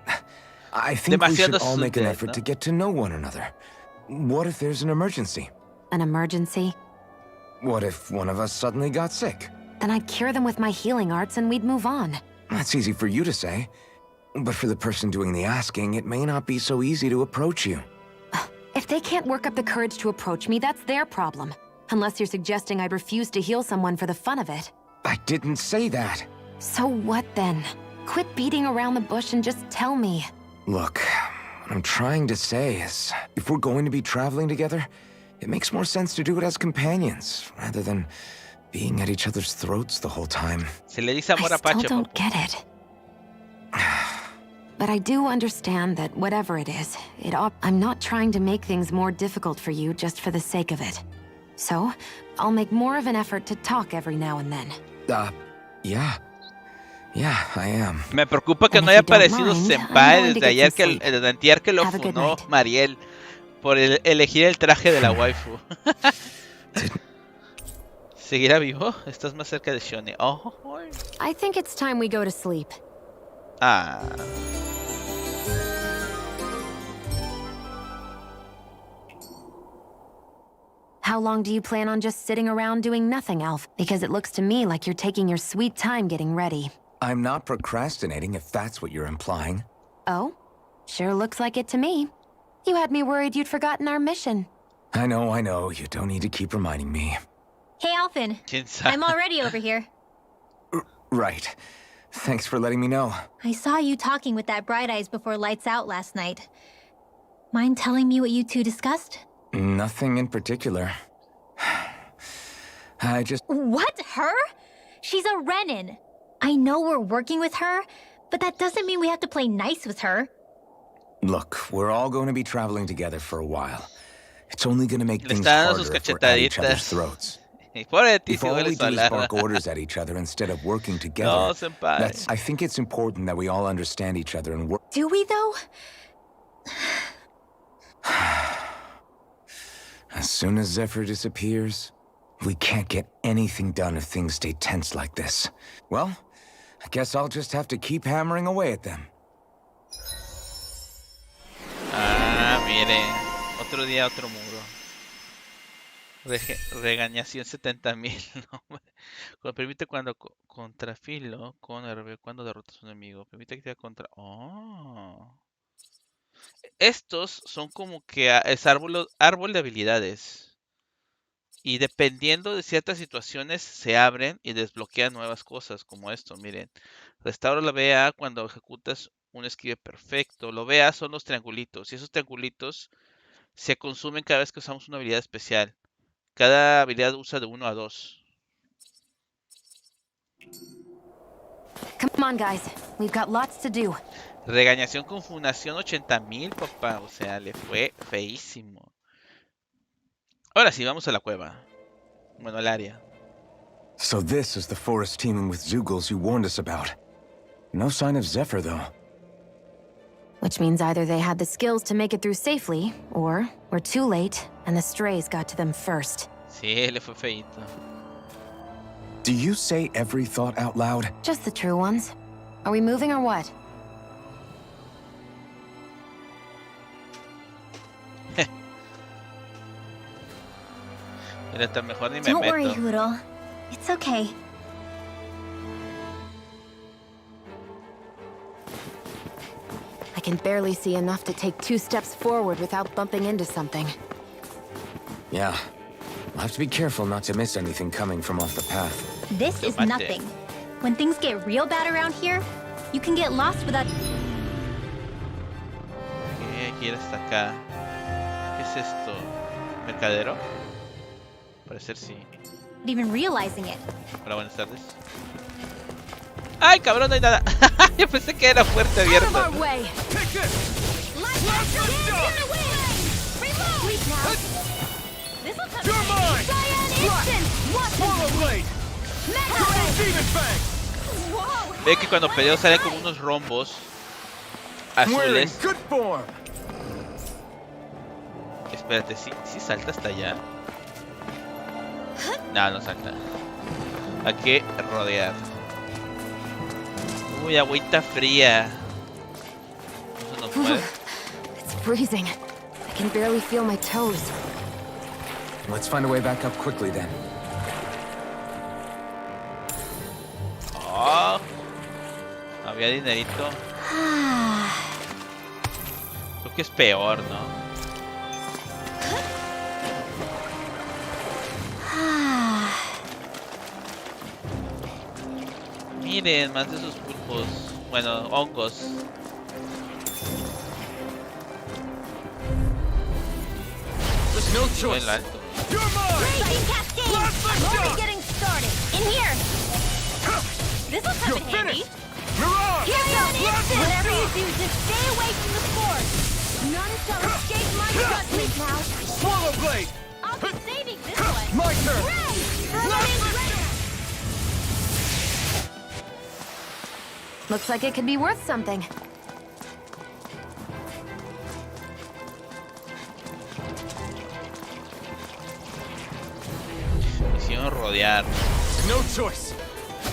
I think we should all make an dead, effort ¿no? to get to know one another. What if there's an emergency? An emergency? What if one of us suddenly got sick? Then I'd cure them with my healing arts and we'd move on. That's easy for you to say. But for the person doing the asking, it may not be so easy to approach you. It If they can't work up the courage to approach me, that's their problem. Unless you're suggesting I'd refuse to heal someone for the fun of it. I didn't say that. So what then? Quit beating around the bush and just tell me. Look, what I'm trying to say is, if we're going to be traveling together, it makes more sense to do it as companions, rather than being at each other's throats the whole time. I still don't get it. But I do understand that whatever it is, I'm not trying to make things more difficult for you just for the sake of it. So, I'll make more of an effort to talk every now and then. Yeah. Yeah, I am. Me preocupa que no haya aparecido Senpai desde ayer desde antier que lo funó Mariel por elegir el traje de la waifu. ¿Seguirá vivo? Estás más cerca de Shionne. Oh. I think it's time we go to sleep. Ah. How long do you plan on just sitting around doing nothing, Alf? Because it looks to me like you're taking your sweet time getting ready. I'm not procrastinating, if that's what you're implying. Oh? Sure looks like it to me. You had me worried you'd forgotten our mission. I know. You don't need to keep reminding me. Hey, Alphen. I'm already over here. Right. Thanks for letting me know. I saw you talking with that Bright Eyes before lights out last night. Mind telling me what you two discussed? Nothing in particular. I just... What? Her? She's a Renin. I know we're working with her, but that doesn't mean we have to play nice with her. Look, we're all going to be traveling together for a while. It's only going to make things harder if we're at each other's throats. If all we do is bark orders at each other instead of working together, I think it's important that we all understand each other and work. Do we, though? As soon as Zephyr disappears, we can't get anything done if things stay tense like this. Well, I guess I'll just have to keep hammering away at them. Miren. Otro día, otro muro. Regañación 70,000. Permite cuando contrafilo con RB cuando derrotas a un enemigo. Permite activar contra... Oh. Estos son como que es árbol de habilidades. Y dependiendo de ciertas situaciones se abren y desbloquean nuevas cosas como esto. Miren. Restaura la BA cuando ejecutas un esquive perfecto. Lo BA son los triangulitos. Y esos triangulitos se consumen cada vez que usamos una habilidad especial. Cada habilidad usa de 1 a 2. Come on, guys. We've got lots to do. Regañación con fundación 80,000, papá. O sea, le fue feísimo. Ahora sí, vamos a la cueva. Bueno, al área. So this is the forest teeming with Zeugles you warned us about. No sign of Zephyr, though. Which means either they had the skills to make it through safely, or we're too late, and the strays got to them first. Sí, le fue feíto. Do you say every thought out loud? Just the true ones. Are we moving or what? Mejor ni me Don't meto. worry, Hoodle. It's okay. I can barely see enough to take 2 steps forward without bumping into something. Yeah. I'll have to be careful not to miss anything coming from off the path. This is nothing. When things get real bad around here, you can get lost without... Hay que ir hasta acá. ¿Qué es esto? ¿Mercadero? Parecer sí. even realizing it. Hola, buenas tardes. ¡Ay, cabrón! No hay nada. Yo pensé que era fuerte abierto. Ve que cuando peleo salen como unos rombos azules. Espérate, ¿sí salta hasta allá? No, no salta. Hay que rodear. Uy, agüita fría. Eso no puede. It's freezing. I can barely feel my toes. Let's find a way back up quickly then. Oh, había dinerito. Creo que es peor, ¿no? Miren, más de esos pulpos. Bueno, hongos. No choice. You're mine! Raging cascade! I'm only getting started. In here! This'll come in handy. Mirage! Here goes! Whatever you do, just stay away from the spores. None shall escape my judgment now. Swallow blade! I'll be saving this one. My turn! Ray! Burning Looks like it could be worth something. Hicieron rodear. No choice.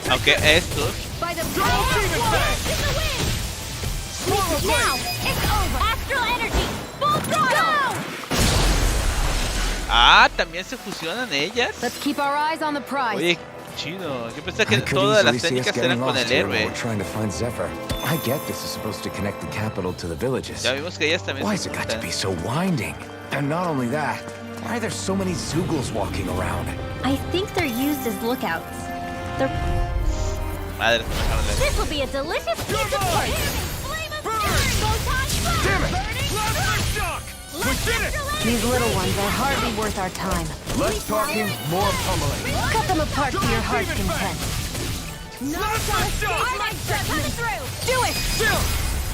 Aunque estos... by the power of force in the wind! Swallow Now! blade! It's over! Astral energy! Full throttle! Ah, también se fusionan ellas. Let's keep our eyes on the prize. Oye, chido. Yo pensé que todas las técnicas eran con el héroe. I get this is supposed to connect the capital to the villages. Ya vimos que ellas también Why se has it got to juntan. be so winding? And not only that, why are there so many Zoogles walking around? I think they're used as lookouts. Madre, se me dejaron leer. This will be a delicious piece of work! Flame of fury! Photon fire! Damn it! Burning Plasma shock! We did it! These little ones are hardly worth our time. Less talking, more pummeling. Cut them apart to your heart's content. Plasma shock! I like that coming through! Do it!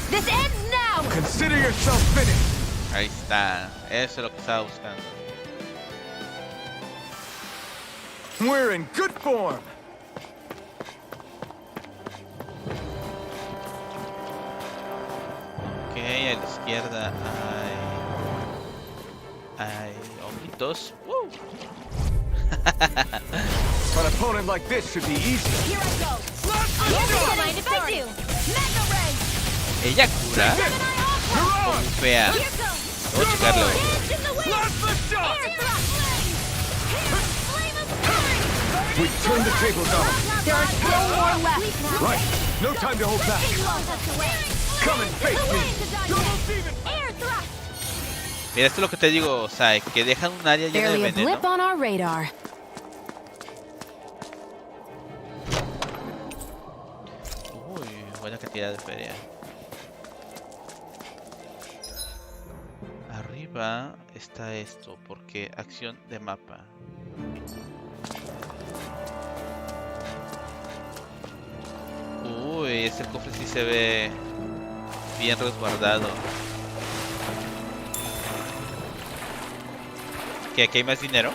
This ends now! Consider yourself finished. Ahí está. Eso es lo que estaba buscando. We're in good form. Ok, a la izquierda hay honguitos. ¡Woo! An opponent like this should be easier. Here I go! Don't mind if I do! Mega ray! Ella cura. O bufea. Here goes! Voy a checarlo. Dance in the wind! Plasma shock! Air thrust! Flame of fury! We've turned the tables on. There are still more left. Right. No time to hold back. Come and face me. Air thrust! Mira, esto es lo que te digo, Sai, que dejan un área llena de Barely a veneno. blip on our radar. Uy, buena cantidad de feria. Arriba está esto, porque acción de mapa. Uy, este cofre sí se ve bien resguardado. ¿Que aquí hay más dinero?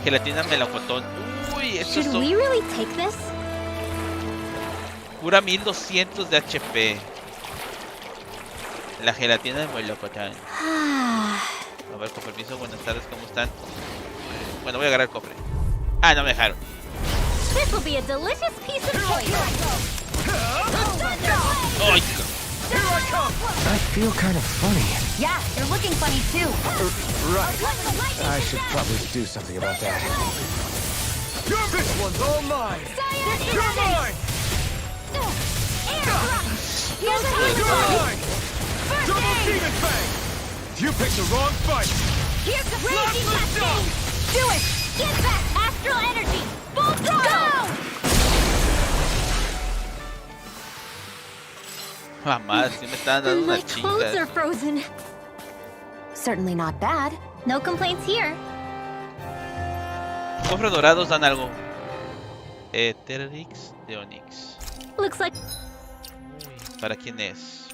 Gelatina melocotón. Uy, estos Should son... we really take this? Cura 1200 de HP. La gelatina de melocotón. A ver, con permiso, buenas tardes, ¿cómo están? Bueno, voy a agarrar el cofre. Ah, no me dejaron. This will be a delicious piece of toy. ¡Ay! I feel kind of funny. Yeah, you're looking funny too. Right. I should probably do something about that. This one's all mine. You're mine! Here's a You're mine! Double demon fang! You picked the wrong fight! Here's the raging cascade! Do it! Get back! Astral energy! Full throttle! Mamá, sí me están dando My unas clothes are chingas. frozen. Certainly not bad. No complaints here. Cofres dorados dan algo. Eterix de Onix. Looks like Uy, ¿para quién es?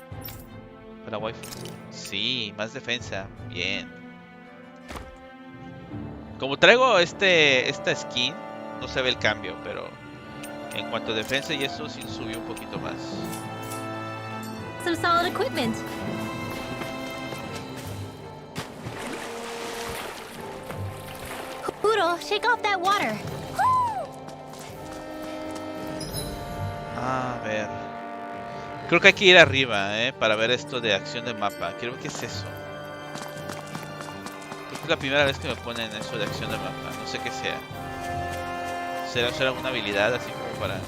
¿Para waifu? Sí, más defensa. Bien. Como traigo esta skin, no se ve el cambio, pero en cuanto a defensa y eso sí subió un poquito más. some solid equipment. Poodle, shake off that water. A ver. Creo que hay que ir arriba, para ver esto de acción de mapa. Quiero ver qué es eso. Creo que es la primera vez que me ponen eso de acción de mapa. No sé qué sea. ¿Será usar alguna habilidad así como para...?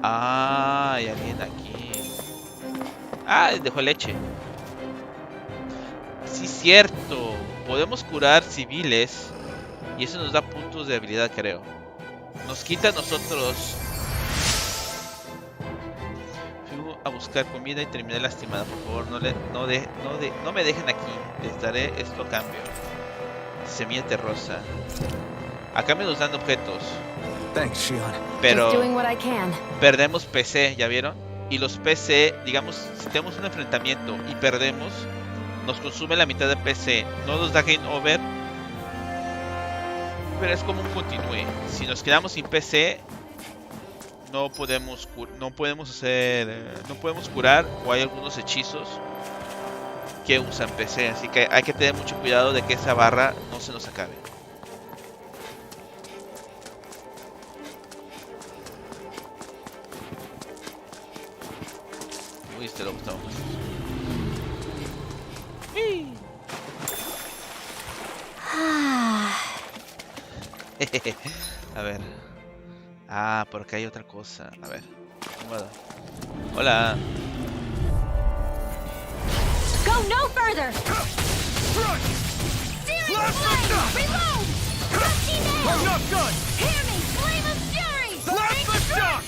Ah, hay alguien aquí. Ah, dejó leche. Sí, cierto. podemos curar civiles y eso nos da puntos de habilidad, creo. Nos quita a nosotros. Fui a buscar comida y terminé lastimada. Por favor, no me dejen aquí. Les daré esto a cambio. Semilla terrosa. A cambio nos dan objetos. Thanks, Shionne. Pero perdemos PC, ¿ya vieron? Y los PC, digamos, si tenemos un enfrentamiento y perdemos, nos consume la mitad de PC. No nos da game over, pero es como un continúe. Si nos quedamos sin PC, no podemos curar, o hay algunos hechizos que usan PC, así que hay que tener mucho cuidado de que esa barra no se nos acabe. Uy, este lobo está bueno. A ver. Ah, por acá hay otra cosa. A ver. Hola. Go no further. Reload. I'm not done. Hear me, flame of fury. Blast the shock.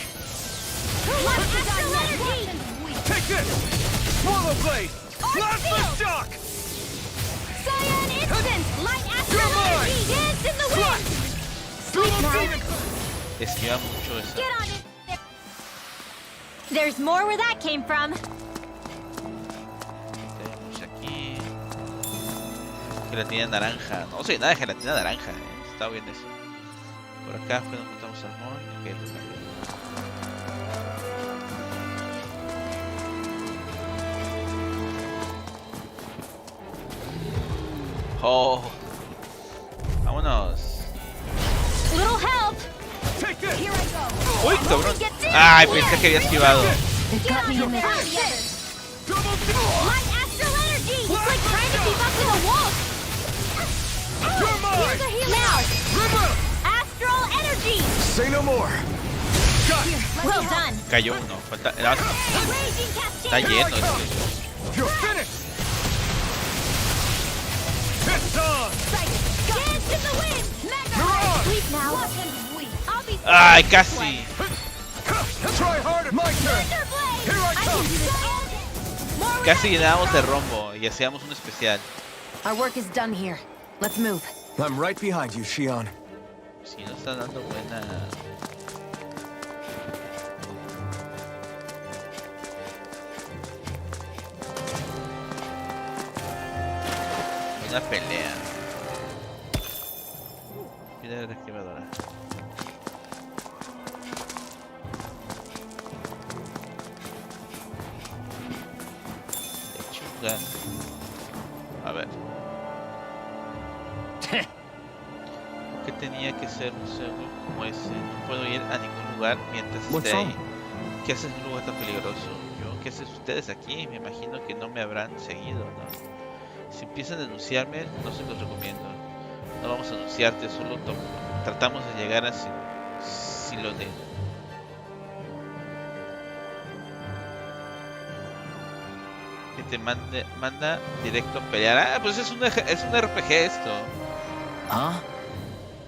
Take this. Swallow blade. Blast the shock. Cyan instant. Light astral energy. Dance in the wind. Sleep now. Esquiva mucho esa. Get on it. There's more where that came from. Tenemos aquí gelatina naranja. No sé nada de gelatina naranja. Está bien eso. Por acá fue donde encontramos salmón. Okay, oh, vámonos. Little help. Take this. Here I go. Uy, cabrón. Ay, pensé que había esquivado. Get on the middle. Double Light astral energy. It's like trying to keep up with a wolf. You're mine. Here's a healer. Now. Remove. Astral energy. Say no more. Got it. Well done. Cayó uno. Falta. Raging Está cascade. lleno este. You're finished. It's on. Dance in the wind. You're on. Sleep now. Watch him sleep. I'll be. Ay, casi. Try harder. My turn. Thunderblade. Here I come. More Casi llenábamos de rombo y hacíamos un especial. Our work is done here. Let's move. I'm right behind you, Shionne. Si no está dando buena. Una pelea. Piedra reactivadora. Lechuga. A ver. ¿Por qué tenía que ser un cerdo como ese? No puedo ir a ningún lugar mientras esté ahí. ¿Qué haces en un lugar tan peligroso? Yo, ¿qué hacen ustedes aquí? Me imagino que no me habrán seguido, ¿no? Si empiezan a denunciarme, no se los recomiendo. No vamos a denunciarte, solo tratamos de llegar a Silone. Que te manda directo a pelear. Ah, pues es un RPG esto. ¿Ah?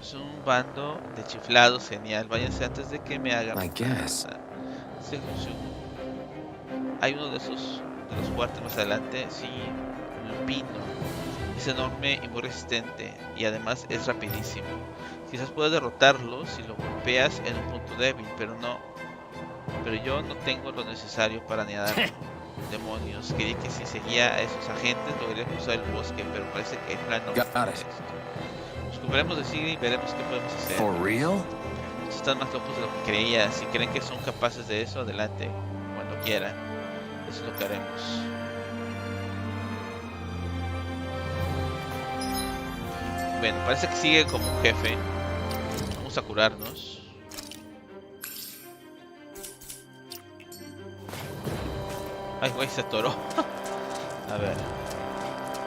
Es un bando de chiflados, genial. Váyanse antes de que me hagan. I guess. Hay uno de los fuertes más adelante, sí, lupino. Es enorme y muy resistente, y además es rapidísimo. Quizás puedas derrotarlo si lo golpeas en un punto débil, pero yo no tengo lo necesario para negarlo. Demonios, creí que si seguía a esos agentes lograría cruzar el bosque, pero parece que el plan no es esto. Nos ocuparemos de seguir y veremos qué podemos hacer. For real? Estos están más locos de lo que creía. Si creen que son capaces de eso, adelante, cuando quieran. Eso es lo que haremos. Bueno, parece que sigue como un jefe. Vamos a curarnos. Ay, güey, se atoró. A ver.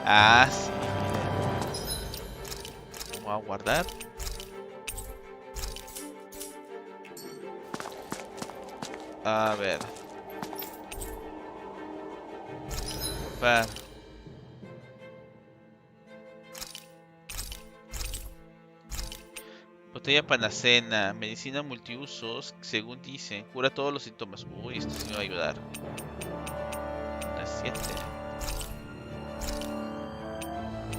Ah, sí, miren. Vamos a guardar. A ver. Botella panacena, medicina multiusos, según dicen, cura todos los síntomas. Uy, esto sí me va a ayudar. Unas 7.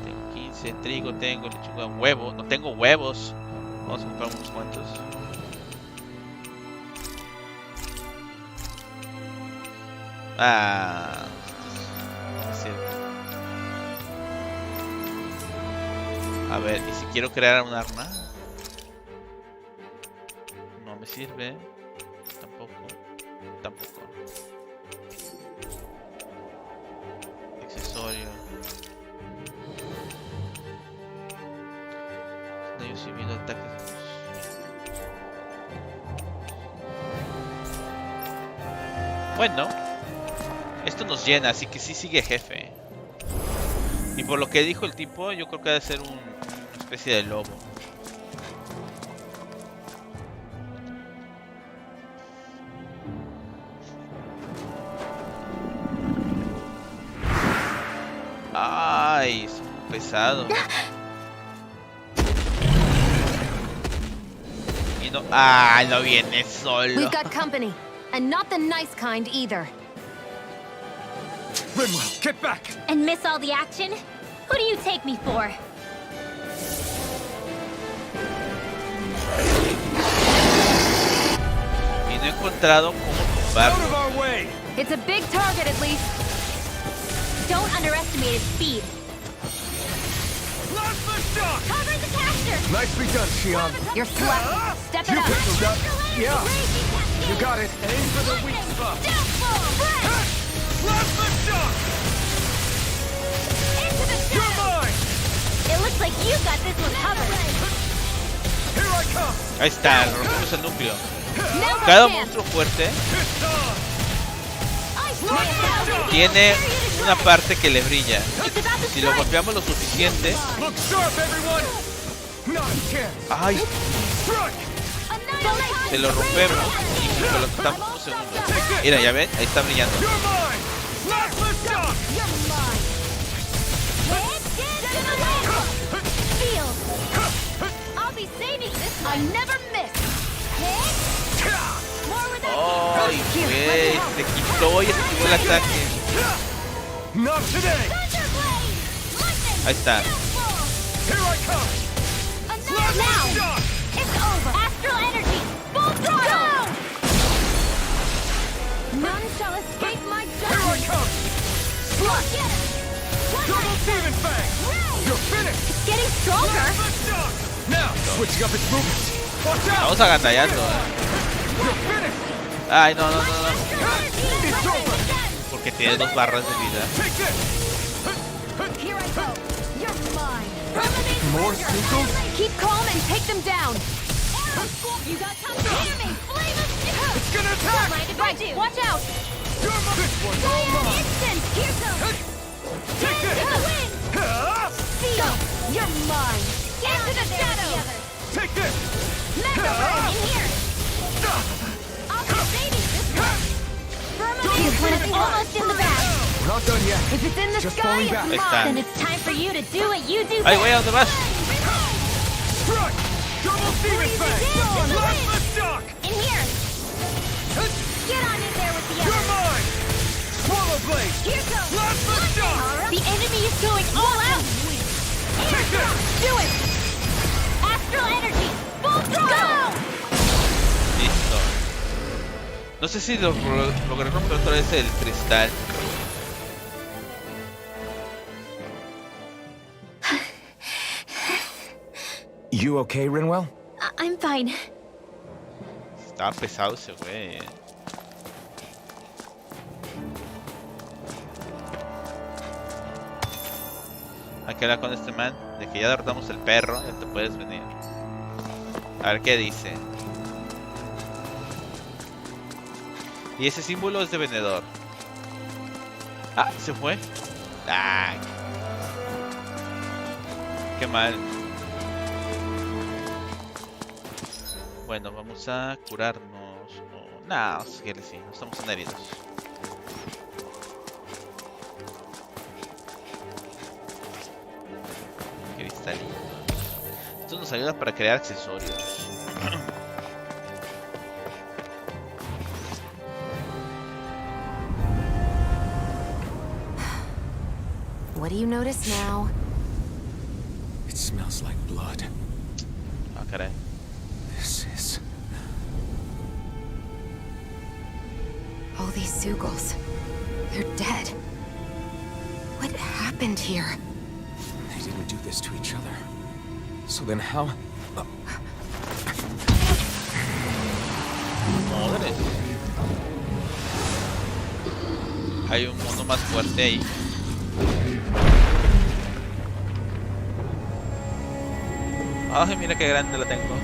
Tengo 15, trigo tengo, lechuga, huevo. No tengo huevos. Vamos a comprar unos cuantos. Ah, no me sirve. A ver, ¿y si quiero crear un arma? No me sirve. Tampoco. Accesorio. Daño civil, ataques. Bueno, esto nos llena, así que sí sigue jefe. Y por lo que dijo el tipo, yo creo que debe ser una especie de lobo. Ay, es muy pesado. Y no, no viene solo. We've got company, and not the nice kind either. Rinwell, get back! And miss all the action? Who do you take me for? Y no he encontrado cómo tumbarlo. Out of our way! It's a big target, at least. Don't underestimate its speed. Launch the shock! Cover the caster! Nicely done, Shionne. You're slack. Step it You up. picked it up. Yeah, you got it. Aim for the weak spot. Launch the shock! Into the You're shadows! mine! It looks like you got this one covered. Here I come! Ahí está, rompemos el núcleo. Now's Cada our chance. monstruo fuerte It's on! tiene una parte que le brilla. Si lo golpeamos lo suficiente. Look sharp, everyone! Not a chance! ¡Ay! Strike! Se lo rompemos y lo tratamos un segundo. Mira, ya ven, ahí está brillando. You're mine! Launch the shock! I'll be saving this one. I never miss. More with ¡Ay, güey! Se quitó y esquivó el ataque. Not today! Ahí está. Here I come! Launch the Now. shock! It's over. Astral energy. Full throttle. None shall escape my Here I judgment. come! Slash! Double demon fang! You're finished! It's getting stronger. Launch the shock! Now, switching up its movements. Watch out! Estamos agandallando. You're finished! ¡Ay, no! It's over! Porque tiene 2 barras de vida. Take this! Here I go. You're mine. More sinkles? Keep calm and take them down. You got something? Hear me. Flame of steel. It's gonna attack! Mind if I do? Watch out. You're mine! This one's all mine! Instant. Here goes. Take In the this! wind. Feel. You're mine. Into the shadows. Take this! Mega ray in here. I'll be saving this one. This one is Almost in the bag. We're not done yet. If it's in the Just sky, falling it's back. Ahí está. mine. Then it's time for you to do what you do ¡Ay, best. güey! ¿A dónde vas? Strike! Double demon fang! down. Launch the shock! In here. Get on in there with the You're others. mine! Swallow blade! Here goes. Launch the shock! The enemy is going all out. Take this! Do it. Astral energy. Full throttle. Listo. No sé si logré romper otra vez el cristal. You okay, Rinwell? I'm fine. Estaba pesado ese güey. Hay que hablar con este man de que ya derrotamos el perro, ya te puedes venir. A ver qué dice. Y ese símbolo es de vendedor. Ah, se fue. Ay. Qué mal. Bueno, vamos a curarnos. No, sí, no estamos tan heridos. Cristalino. Esto nos nos ayuda para crear accesorios. What do you notice now? It smells like blood. Ah, caray. This is... All these Zeugles, they're dead. What happened here? They didn't do this to each other. So then how... Madre. Hay un mono más fuerte ahí. Ay, mira qué grande la tengo.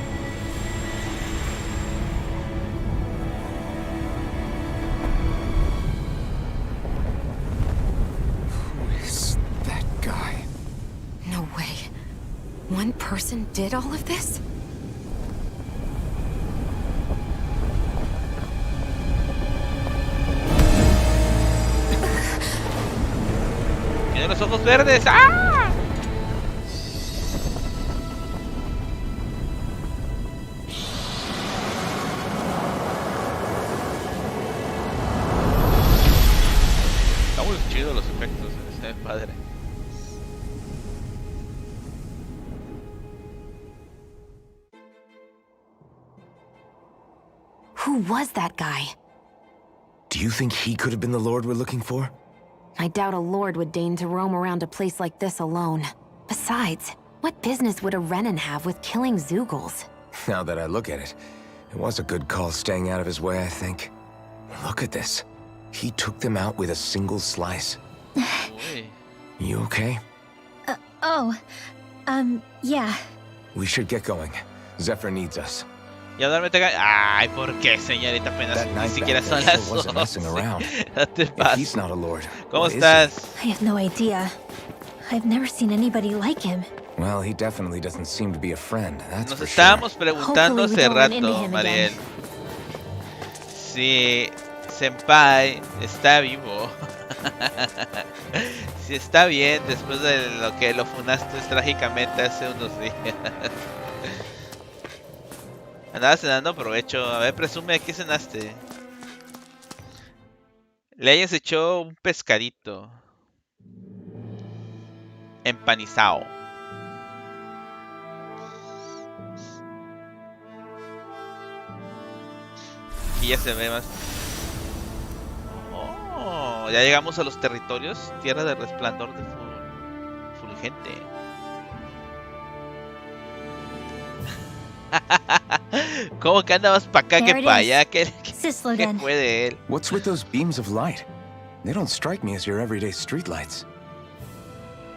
Who is that guy? No way. One person did all of this? Tiene los ojos verdes. ¡Ah! Está muy chido los efectos, se ve padre. Who was that guy? Do you think he could have been the Lord we're looking for? I doubt a lord would deign to roam around a place like this alone. Besides, what business would a Renan have with killing Zeugles? Now that I look at it, it was a good call staying out of his way, I think. Look at this. He took them out with a single slice. You okay? Yeah. We should get going. Zephyr needs us. Y ahora me toca... Ay, ¿por qué, señorita? Apenas ni siquiera son las 12. No te pases. ¿Cómo estás? I have no idea. I've never seen anybody like him. Well, he definitely doesn't seem to be a friend, that's Nos for estábamos sure. preguntando hace rato, Mariel, si Senpai está vivo. Si está bien después de lo que lo funaste trágicamente hace unos días. Andaba cenando, aprovecho. A ver, presume, ¿qué cenaste? Leyes echó un pescadito empanizado. Y ya se ve más. Oh, ya llegamos a los territorios. Tierra de resplandor de fulgente. ¿Cómo que anda más para acá que para allá? ¿Qué puede él? What's with those beams of light? They don't strike me as your everyday streetlights.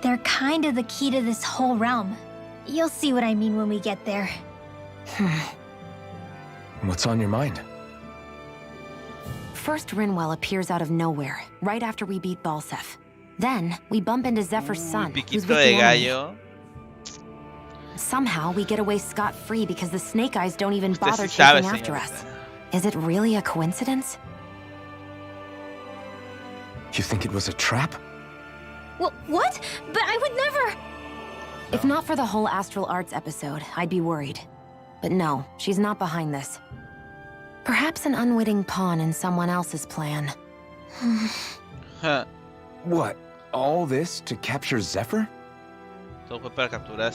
They're kind of the key to this whole realm. You'll see what I mean when we get there. What's on your mind? First, Rinwell appears out of nowhere, right after we beat Balsef. Then, we bump into Zephyr's son, who's with the enemy. Somehow, we get away scot-free because the Snake Eyes don't even bother chasing after us. Is it really a coincidence? You think it was a trap? Well, what? But I would never... If not for the whole Astral Arts episode, I'd be worried. But no, she's not behind this. Perhaps an unwitting pawn in someone else's plan. What? All this to capture Zephyr?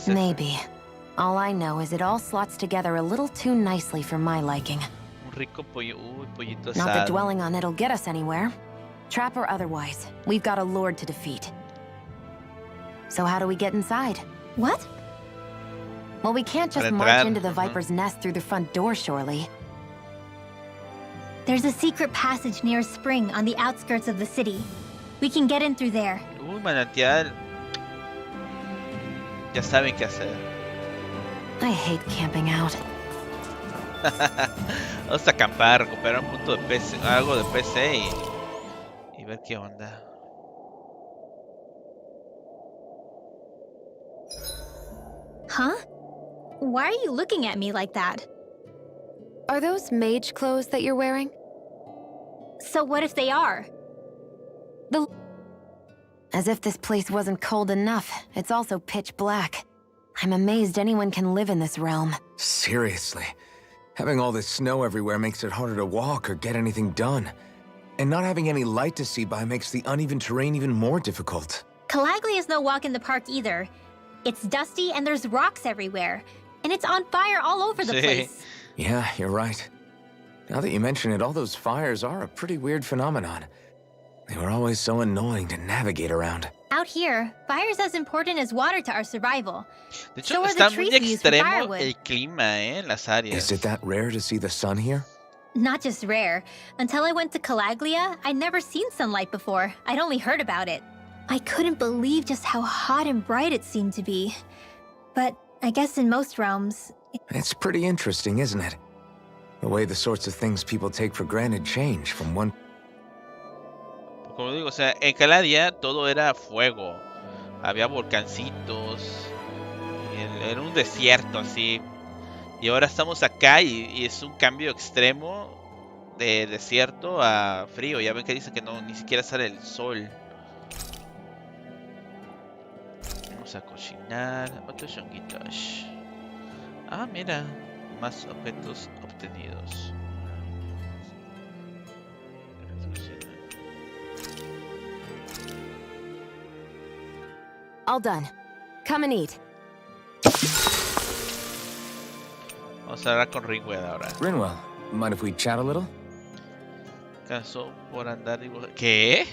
Maybe. All I know is it all slots together a little too nicely for my liking. Not that dwelling on it'll get us anywhere. Trap or otherwise, we've got a lord to defeat. So how do we get inside? What? Well, we can't just march into the Viper's nest through the front door, surely. There's a secret passage near a spring on the outskirts of the city. We can get in through there. Manantial. Ya saben qué hacer. I hate camping out. Vamos a acampar, recuperar un punto de PC, algo de PC y ver qué onda. Huh? Why are you looking at me like that? Are those mage clothes that you're wearing? So what if they are? As if this place wasn't cold enough, it's also pitch black. I'm amazed anyone can live in this realm. Seriously. Having all this snow everywhere makes it harder to walk or get anything done. And not having any light to see by makes the uneven terrain even more difficult. Calaglia is no walk in the park either. It's dusty and there's rocks everywhere. And it's on fire all over the place. Yeah, you're right. Now that you mention it, all those fires are a pretty weird phenomenon. They were always so annoying to navigate around. Out here, fire's as important as water to our survival. De hecho, está muy extremo el clima, en las áreas. Is it that rare to see the sun here? Not just rare. Until I went to Calaglia, I'd never seen sunlight before. I'd only heard about it. I couldn't believe just how hot and bright it seemed to be. But I guess in most realms... It's pretty interesting, isn't it? The way the sorts of things people take for granted change from one... Como digo, o sea, en Calaglia todo era fuego. Había volcancitos. Era un desierto así. Y ahora estamos acá y es un cambio extremo de desierto a frío. Ya ven que dice que no, ni siquiera sale el sol. Vamos a cocinar. Otros chonguitos. Ah, mira. Más objetos obtenidos. All done. Come and eat. Vamos a hablar con Ringwell ahora. Rinwell, mind if we chat a little? Alcanzó por andar dibujando. ¿Qué?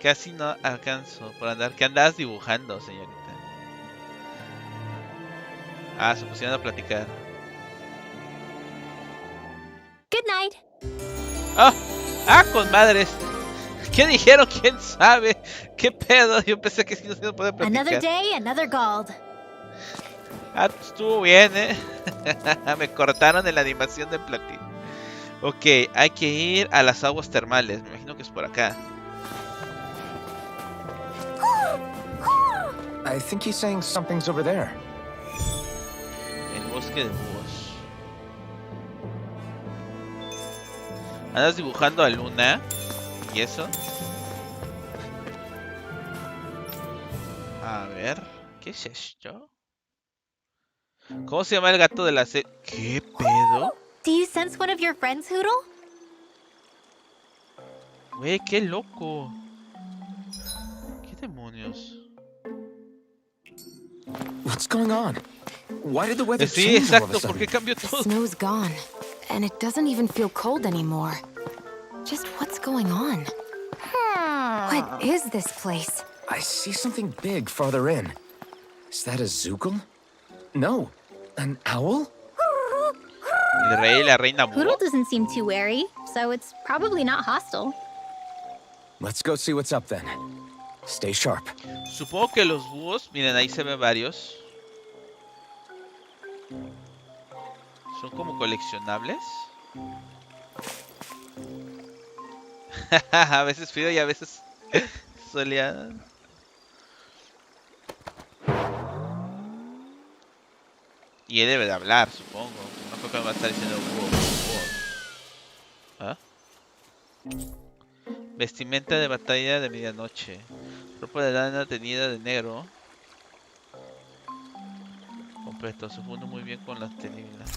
Casi no alcanzo por andar. ¿Qué andas dibujando, señorita? Ah, se pusieron a platicar. Good night. Ah, con madres. ¿Qué dijeron? ¿Quién sabe? ¿Qué pedo? Yo pensé que sí no se puede platicar. Another day, another gold. Ah, estuvo bien, Me cortaron en la animación de platino. Ok, hay que ir a las aguas termales. Me imagino que es por acá. I think he's saying something's over there. El bosque de búhos. ¿Andas dibujando a Luna? ¿Y eso? A ver, ¿qué es esto? ¿Cómo se llama el gato de la serie? ¿Qué pedo? Do you sense one of your friends, Hoodle? Güey, qué loco. ¿Qué demonios? What's going on? Why did the weather Sí, change all of a exacto, sudden? ¿por qué cambió todo? The snow's gone, and it doesn't even feel cold anymore. Just what's going on? What is this place? I see something big farther in. Is that a Zoogle? No, an owl? El rey y la reina Hoodle búho. doesn't seem too wary, so it's probably not hostile. Let's go see what's up then. Stay sharp. Supongo que los búhos, miren, ahí se ven varios. Son como coleccionables. A veces pido y a veces solía. Y él debe de hablar, supongo. No creo que me va a estar diciendo búho. ¿Ah? Vestimenta de batalla de medianoche. Ropa de lana teñida de negro. Completo, se funde muy bien con las tenidas.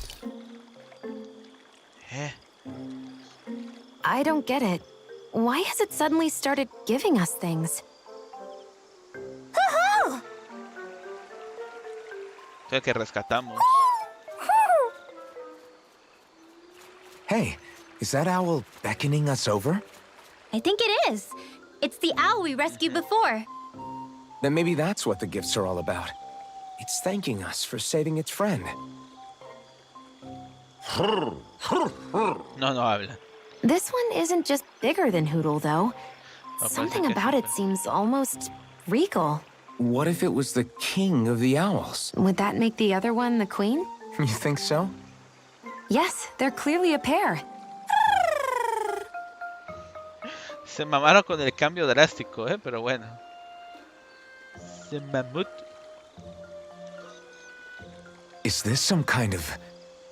I don't get it. Why has it suddenly started giving us things? Creo que rescatamos. Hey, is that owl beckoning us over? I think it is. It's the owl we rescued before. Then maybe that's what the gifts are all about. It's thanking us for saving its friend. No habla. This one isn't just bigger than Hoodle, though. Something about it seems almost regal. What if it was the king of the owls? Would that make the other one the queen? You think so? Yes, they're clearly a pair. Se mamaron con el cambio drástico, pero bueno. Se mamut. Is this some kind of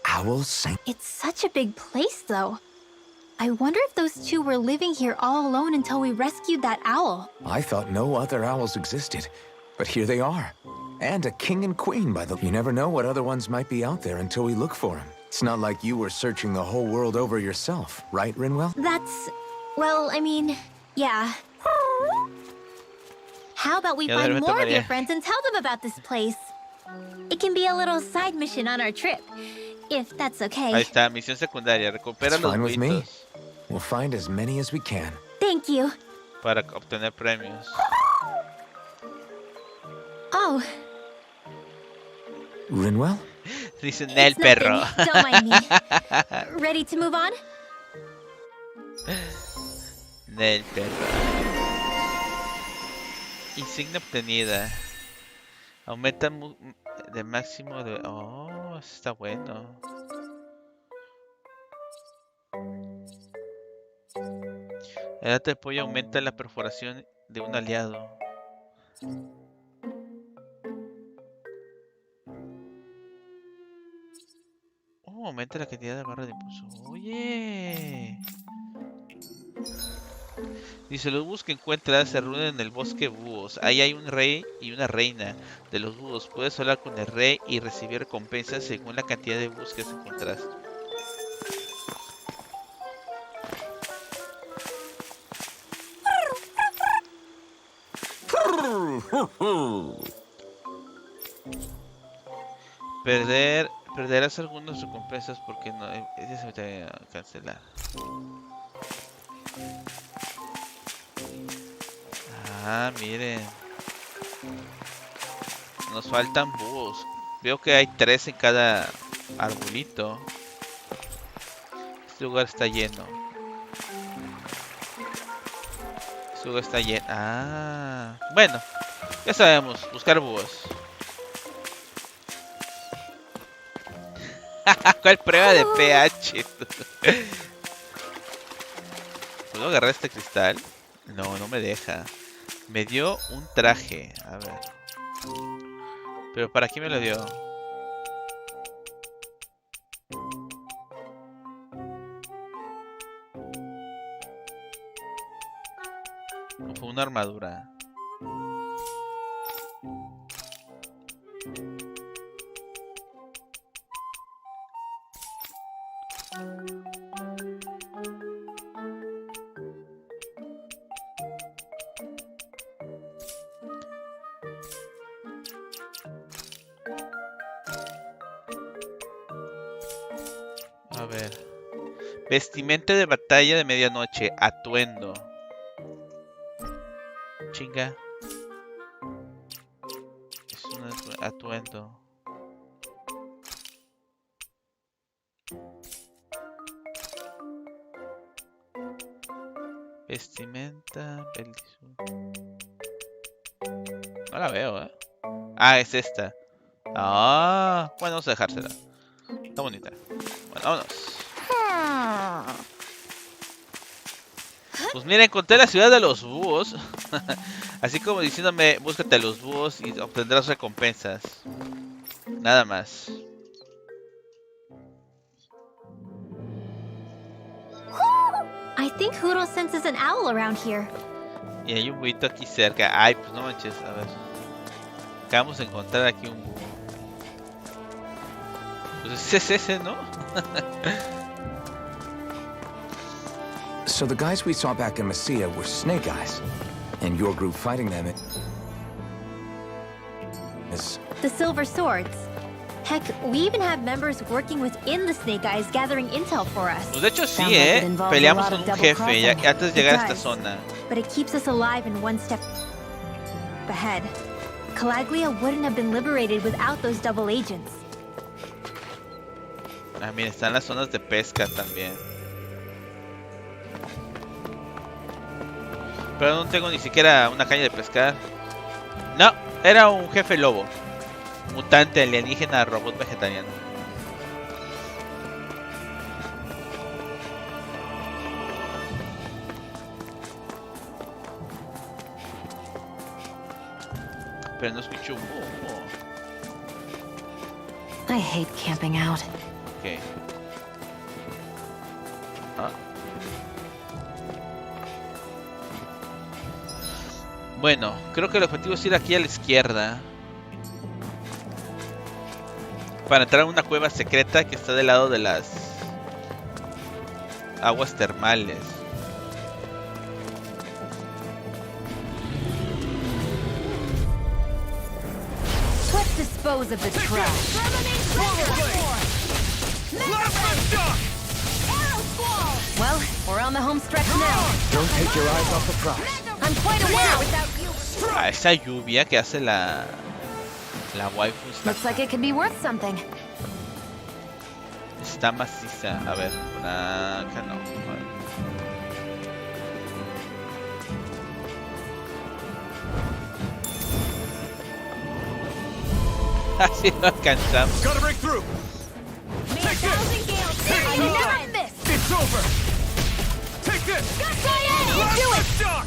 owl sanctuary? It's such a big place, though. I wonder if those two were living here all alone until we rescued that owl. I thought no other owls existed, but here they are. And a king and queen by the... You never know what other ones might be out there until we look for them. It's not like you were searching the whole world over yourself, right, Rinwell? That's... well, I mean, yeah. How about we find more of your friends and tell them about this place? It can be a little side mission on our trip, if that's okay. Ahí está, misión secundaria. Recupera los buitos. We'll find as many as we can. Thank you. Para obtener premios. Oh. Rinwell? Dice Nel perro. Don't mind me. Ready to move on? Nel perro. Insignia obtenida. Aumenta de máximo de... Oh, eso está bueno. El arte de apoyo aumenta la perforación de un aliado. Oh, aumenta la cantidad de barra de impulso. Oye. Dice, los búhos que encuentras se reúnen en el bosque búhos. Ahí hay un rey y una reina de los búhos. Puedes hablar con el rey y recibir recompensas según la cantidad de búhos que encontraste. Perderás algunas recompensas porque no... Ese se te va a cancelar. Ah, miren. Nos faltan búhos. Veo que hay 3 en cada arbolito. Este lugar está lleno. Este lugar está lleno. Ah, bueno. Ya sabemos, buscar búhos. ¿Cuál prueba de pH? ¿Puedo agarrar este cristal? No, no me deja. Me dio un traje. A ver. ¿Pero para qué me lo dio? ¿O fue una armadura? A ver. Vestimenta de batalla de medianoche. Atuendo. Chinga. Es un atuendo. Vestimenta. No la veo, ¿eh? Ah, es esta. Ah, bueno, vamos a dejársela. Está bonita. Bueno, vámonos. Pues mira, encontré la ciudad de los búhos. Así como diciéndome, búscate a los búhos y obtendrás recompensas. Nada más. I think Hoodle senses an owl around here. Y hay un buito aquí cerca. Ay, pues no manches, a ver. Acabamos de encontrar aquí un búho. Pues es ese, ¿no? So the guys we saw back in Messia were snake eyes, and your group fighting them is... The Silver Swords. Heck, we even have members working within the Snake Eyes gathering intel for us. Pues de hecho sí, peleamos con un jefe ya antes de llegar a esta zona. But it keeps us alive and one step ahead. Calaglia wouldn't have been liberated without those double agents. Ah, mira, están las zonas de pesca también. Pero no tengo ni siquiera una caña de pescar. No, era un jefe lobo. Mutante, alienígena, robot vegetariano. Pero no escucho un búho. I hate camping out. Ok. Ah. Bueno, creo que el objetivo es ir aquí a la izquierda. Para entrar a una cueva secreta que está del lado de las aguas termales. Let's dispose of the trash. Well, we're on the home stretch now. Don't take your eyes off the prize. I'm quite aware without you. Ah, esa lluvia que hace la waifu Looks like it could be worth something. está maciza. A ver, por acá no. Así lo alcanzamos. Gotta break through. Take this. I never miss. It's over. Take this. Let's do it. Shock.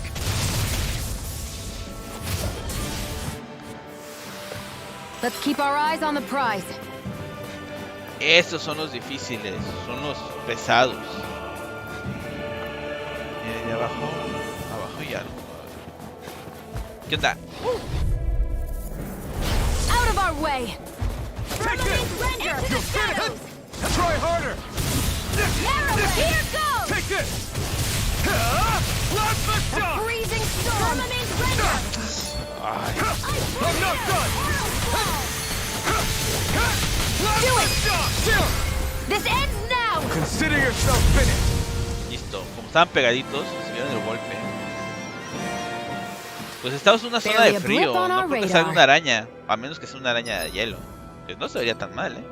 Let's keep our eyes on the prize. Estos son los difíciles, son los pesados. Y de abajo, abajo y algo. ¿Qué onda? Out of our way. Take this. You'll finish. Try harder. Here goes. Take this. Blast the shock. Freezing storm. Ay, I'm not done. Do it. This ends now. Consider yourself finished. listo. Como estaban pegaditos, recibieron el golpe. Pues estamos en una zona de frío. No creo que salga una araña. A menos que sea una araña de hielo. Que no se vería tan mal, ¿eh?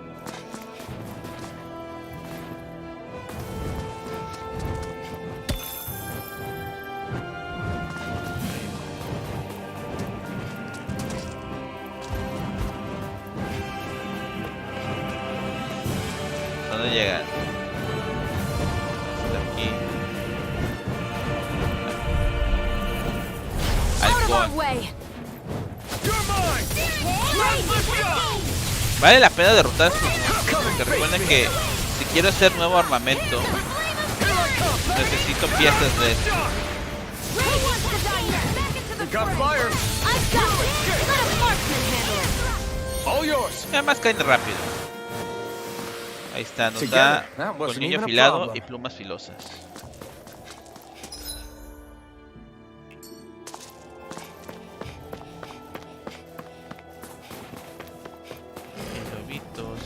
¿Dónde llegan? Hasta aquí. Halcón. Vale la pena derrotar a estos monstruos, porque recuerden que si quiero hacer nuevo armamento necesito piezas de esto. Además caen rápido. Ahí está, nos da colmillo afilado y plumas filosas. Lobitos.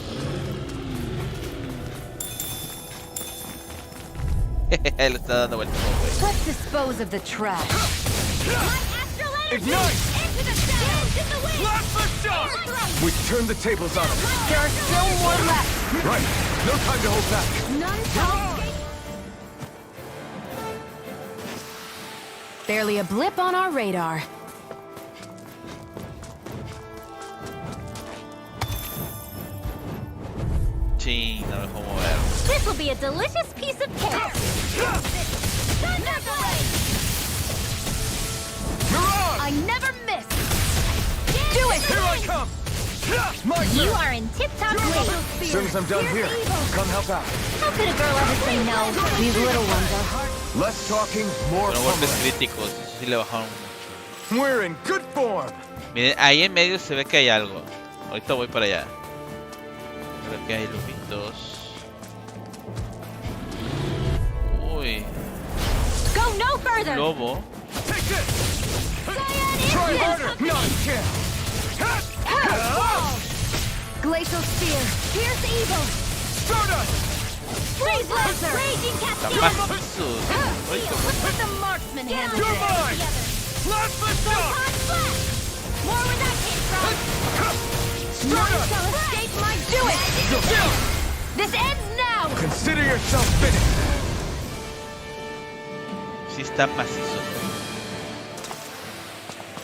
Le está dando vueltas, güey. Let's dispose of the trash. Ignite! We turn the tables on them. There are still more left. Right. No time to hold back. None shall escape. Barely a blip on our radar. Sí, no me dejo mover. This will be a delicious piece of cake. I never miss. Do it. Here I come. My You turn. are in tip-top shape. As soon as I'm done here, come help out. How could a girl ever say no? These little ones are hard. Less talking, more Pero golpes fumbling. críticos, eso sí le bajaron mucho. We're in good form. Miren, ahí en medio se ve que hay algo. Ahorita voy para allá. Creo que hay lobitos. Uy, Go no further. lobo. Take this. Try harder. Not a chance. Glacial spear. Here's evil. Stardust. Freeze laser. Raging Está cascade. macizo. Ay, Let's let the marksman handle You're this. mine. Blast the shock. Photon flash. More where that came from. None shall escape my do it. This ends now. Consider yourself finished. Sí está macizo.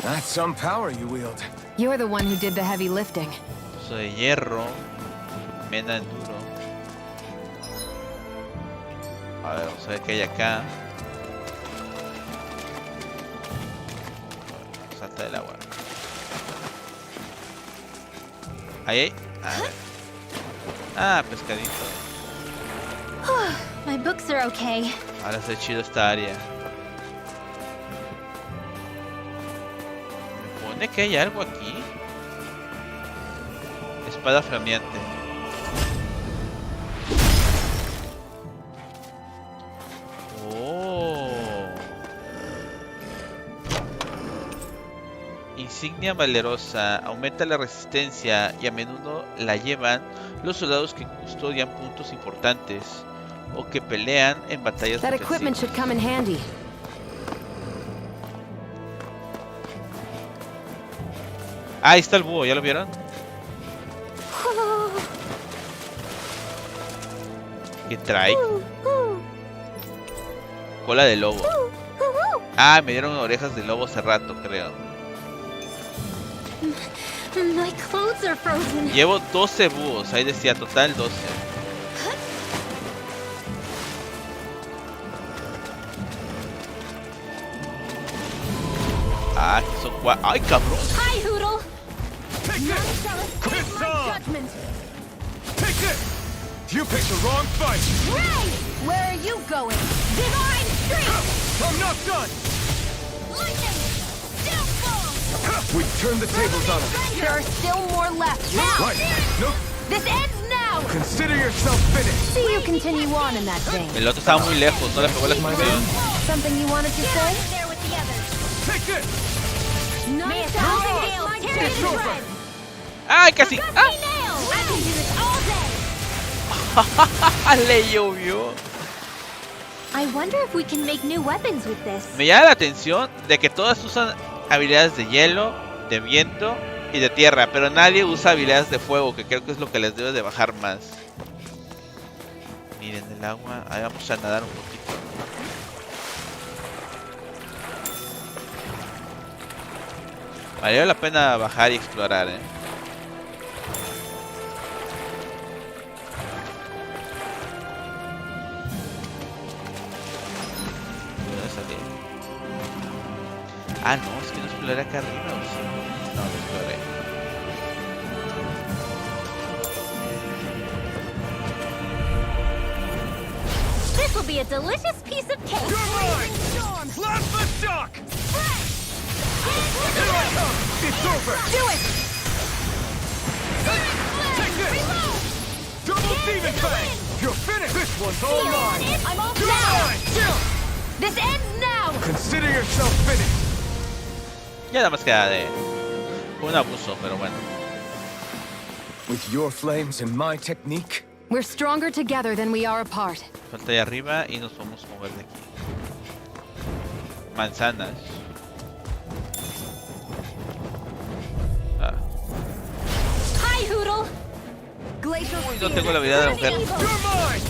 That's some power you wield. You're the one who did the heavy lifting. Uso de hierro. Mena enduro. A ver, vamos a ver qué hay acá. Salta del agua. Ahí hay. A ver. Ah, pescadito. My books are okay. Ahora está chido esta área. Me pone que hay algo aquí. Espada flameante. Insignia valerosa, aumenta la resistencia y a menudo la llevan los soldados que custodian puntos importantes o que pelean en batallas defensivas. Ah, ahí está el búho, ¿ya lo vieron? ¿Qué trae? Cola de lobo. Ah, me dieron orejas de lobo hace rato, creo. My clothes are frozen. Llevo 12 búhos, ahí decía total 12. Ah, que son 4. ¡Ay, cabrón! Hi, Hoodle. This judgment. Take this! You picked the wrong fight! Ray! Where are you going? Divine Street! I'm not done! Lightning! Downfall! We turned the tables on him. There are still more left. Right. No. This ends now! Consider yourself finished. See you continue on in that vein. El otro estaba muy lejos, no le pegó la explosión. Something you wanted to say? There with the others. Take this! Nice nails! Tear it to shreds! ¡Ay, casi! ¡Ah! Nails! I can do this all day! Le llovió. I wonder if we can make new weapons with this. Me llama la atención de que todas usan habilidades de hielo, de viento y de tierra, pero nadie usa habilidades de fuego, que creo que es lo que les debe de bajar más. Miren el agua, ahí vamos a nadar un poquito. Valió la pena bajar y explorar, ¿Dónde salí? Ah, no, es que no exploré acá arriba, ¿o sí? No, no exploré. This will be a delicious piece of cake. You're mine! Blast the shock! Here I come! It's over! Do it! Take this! Double demon fang! You're finished! This one's all mine! I'm all You're now! mine! This ends now! Consider yourself finished. Ya nada más queda de... Fue un abuso, pero bueno. With your flames and my technique. We're stronger together than we are apart. Falta ahí arriba y nos podemos mover de aquí. Manzanas. Ah. Hi, Hoodle! Glacial Uy, no tengo la habilidad de la mujer. You're mine!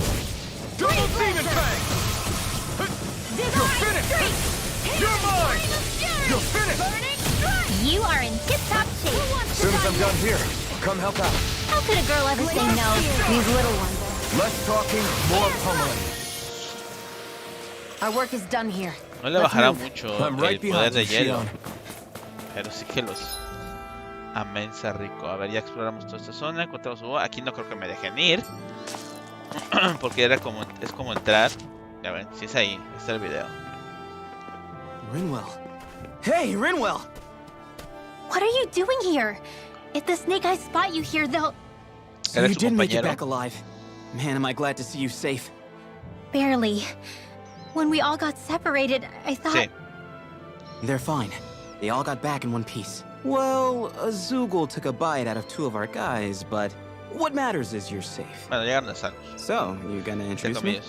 Double demon fang! You're finished! You're mine! You're finished! You are in tip-top shape. As soon as I'm done here, come help out. How could a girl ever say no? These little ones. Less talking, more pummeling. Our work is done here. No le bajará mucho I'm right el poder behind de you, hielo, Shionne. pero sí que los amensa rico. A ver, ya exploramos toda esta zona, encontramos aquí no creo que me dejen ir, porque era como es como entrar. Ya ven, si es ahí, está el video. Rinwell. Hey, Rinwell! What are you doing here? If the snake eyes spot you here, they'll... So you did make it back alive. Man, am I glad to see you safe. Barely. When we all got separated, I thought... Sí. They're fine. They all got back in one piece. Well, a Zoogle took a bite out of two of our guys, but what matters is you're safe. Bueno, llegaron a salvos. So, you gonna introduce me?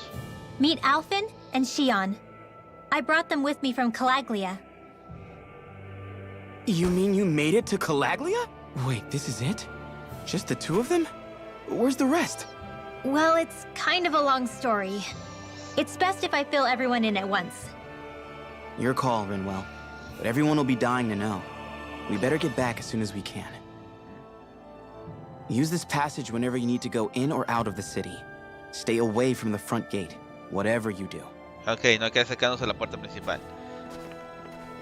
Meet Alphen and Shionne. I brought them with me from Calaglia. You mean you made it to Calaglia? Wait, this is it? Just the two of them? Where's the rest? Well, it's kind of a long story. It's best if I fill everyone in at once. Your call, Rinwell. But everyone will be dying to know. We better get back as soon as we can. Use this passage whenever you need to go in or out of the city. Stay away from the front gate, whatever you do. Ok, no hay que acercarnos a la puerta principal.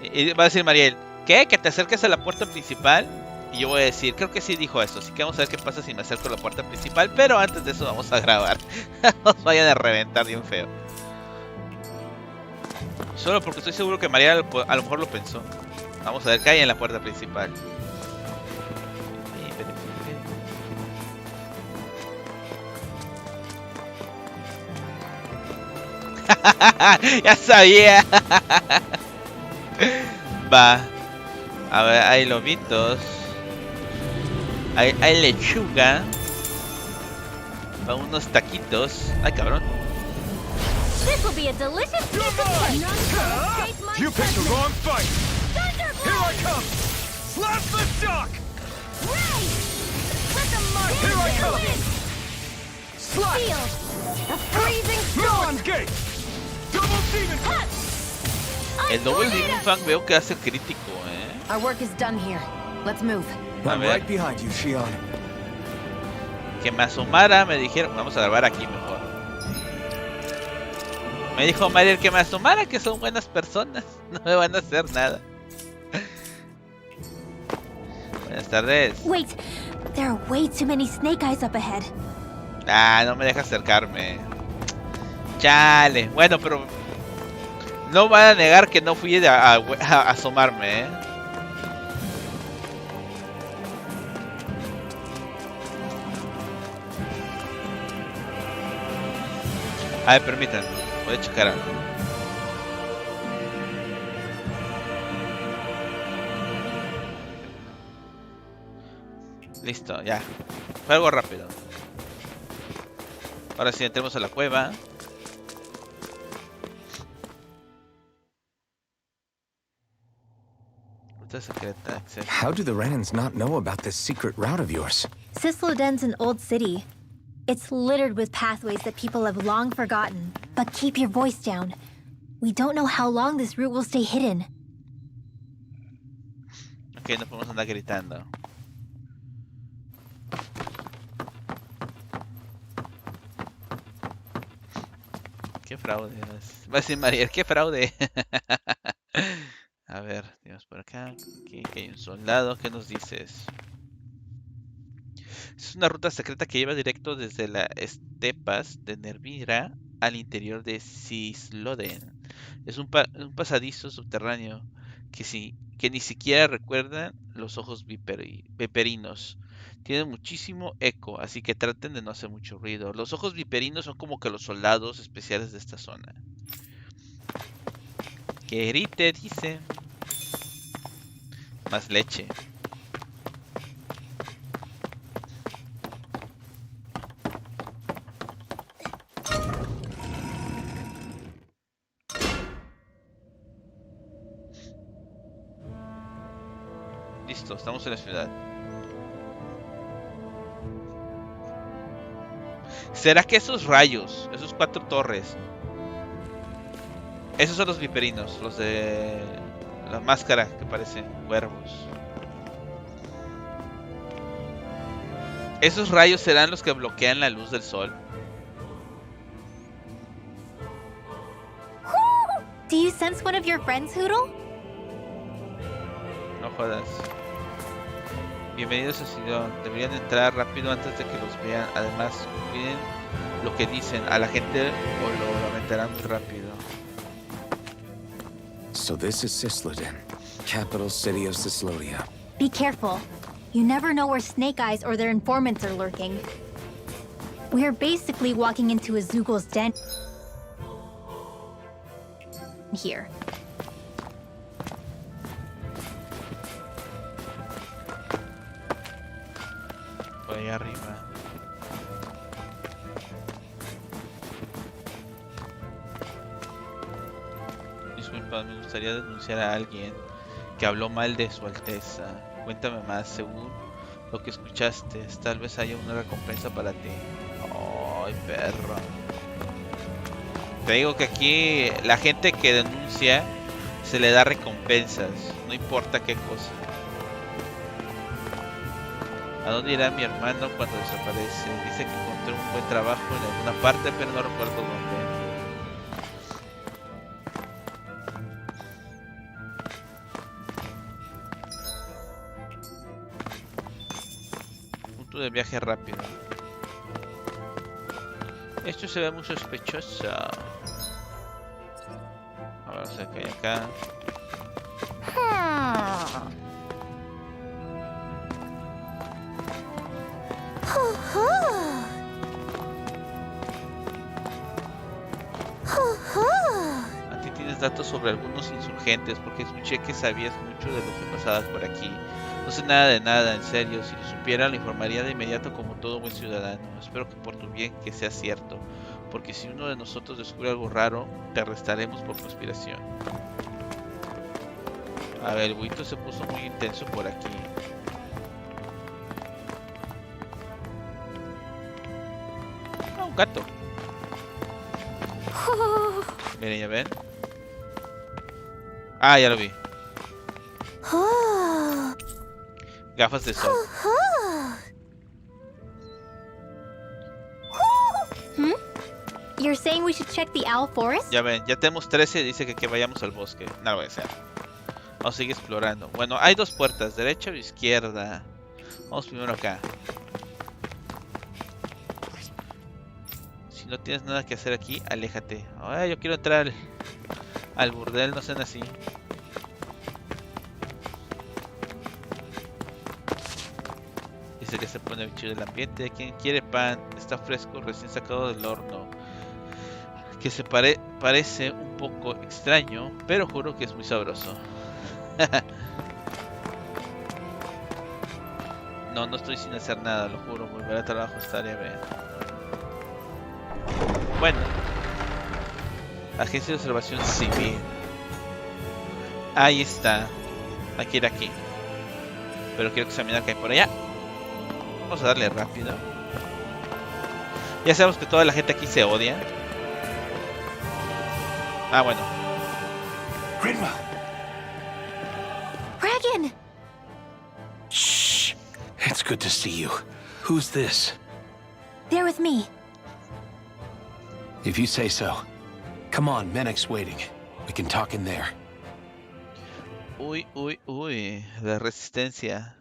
Y va a decir Mariel, ¿qué? ¿Que te acerques a la puerta principal? Y yo voy a decir, creo que sí dijo eso, así que vamos a ver qué pasa si me acerco a la puerta principal, pero antes de eso vamos a grabar. Nos vayan a reventar bien feo. Solo porque estoy seguro que Mariel a lo mejor lo pensó. Vamos a ver qué hay en la puerta principal. Ya sabía. Va. A ver, hay lobitos. Hay lechuga. Para unos taquitos. Ay, cabrón. This will be a delicious piece of cake. You picked the wrong fight. Here I come. Slap the shock. Right. Let them mark Here I come. Slap. Feel the freezing Miron's storm. gate. Double demon. El Double Demon Fang veo que hace crítico, Our work is done here. Let's move. I'm right behind you, Shionne. Que me asomara, me dijeron. Vamos a grabar aquí mejor. Me dijo Mariel que me asomara, que son buenas personas. No me van a hacer nada. Buenas tardes. Wait, there are way too many snake eyes up ahead. Ah, no me deja acercarme. Chale. Bueno, pero no van a negar que no fui a asomarme, A ver, permítanme. Voy a checar algo. Listo, ya. Fue algo rápido. Ahora sí, entremos a la cueva. Ruta secreta, acceso. How do the Renans not know about this secret route of yours? Sisloden's an old city. It's littered with pathways that people have long forgotten. But keep your voice down. We don't know how long this route will stay hidden. Ok, no podemos andar gritando. Qué fraude. Va a decir Mariel, qué fraude. A ver, tenemos por acá. Aquí hay un soldado. ¿Qué nos dices? Es una ruta secreta que lleva directo desde las estepas de Nervira al interior de Sisloden. Es un pasadizo subterráneo que ni siquiera recuerdan los ojos viperinos. Tiene muchísimo eco, así que traten de no hacer mucho ruido. Los ojos viperinos son como que los soldados especiales de esta zona. Que grite, dice. Más leche. Listo, estamos en la ciudad. ¿Será que esos rayos, esos 4 torres, esos son los viperinos, los de la máscara que parecen cuervos? ¿Esos rayos serán los que bloquean la luz del sol? Do you sense one of your friends, Hoodle? No jodas. Bienvenidos a Segundo. Deberían entrar rápido antes de que los vean. Además, cuiden lo que dicen a la gente o lo lamentarán muy rápido. So this is Sisloden, capital city of Sislodia. Be careful. You never know where Snake Eyes or their informants are lurking. We're basically walking into a Zoogel's den here. Por ahí arriba. Disculpa, me gustaría denunciar a alguien que habló mal de su alteza. Cuéntame más, según lo que escuchaste, tal vez haya una recompensa para ti. Ay, perro. Te digo que aquí la gente que denuncia se le da recompensas, no importa qué cosa. ¿A dónde irá mi hermano cuando desaparece? Dice que encontró un buen trabajo en alguna parte, pero no recuerdo dónde. Punto de viaje rápido. Esto se ve muy sospechoso. Vamos a ver qué hay acá. datos sobre algunos insurgentes porque escuché que sabías mucho de lo que pasaba por aquí. No sé nada de nada, en serio. Si lo supiera, lo informaría de inmediato como todo buen ciudadano. Espero que por tu bien que sea cierto, porque si uno de nosotros descubre algo raro, te arrestaremos por conspiración. A ver, el buito se puso muy intenso por aquí. Ah, un gato. Miren, ya ven. Ah, ya lo vi. Gafas de sol. You're saying we should check the owl forest? Ya ven, ya tenemos 13 y dice que vayamos al bosque. No lo voy a hacer. Vamos a seguir explorando. Bueno, hay dos puertas, derecha o izquierda. Vamos primero acá. Si no tienes nada que hacer aquí, aléjate. Ay, yo quiero entrar al burdel, no sean así. Dice que se pone chido el ambiente. Quien quiere pan, está fresco, recién sacado del horno. Que se parece un poco extraño, pero juro que es muy sabroso. No estoy sin hacer nada, lo juro. Volver a trabajo estaría bien. Bueno, Agencia de Observación Civil. Ahí está. Hay que ir aquí. Pero quiero examinar qué hay por allá. Vamos a darle rápido. Ya sabemos que toda la gente aquí se odia. Ah, bueno. Grinwell. Regan! Shh. It's good to see you. Who's this? They're with me. If you say so. Come on, Menek's waiting. We can talk in there. Uy, la resistencia.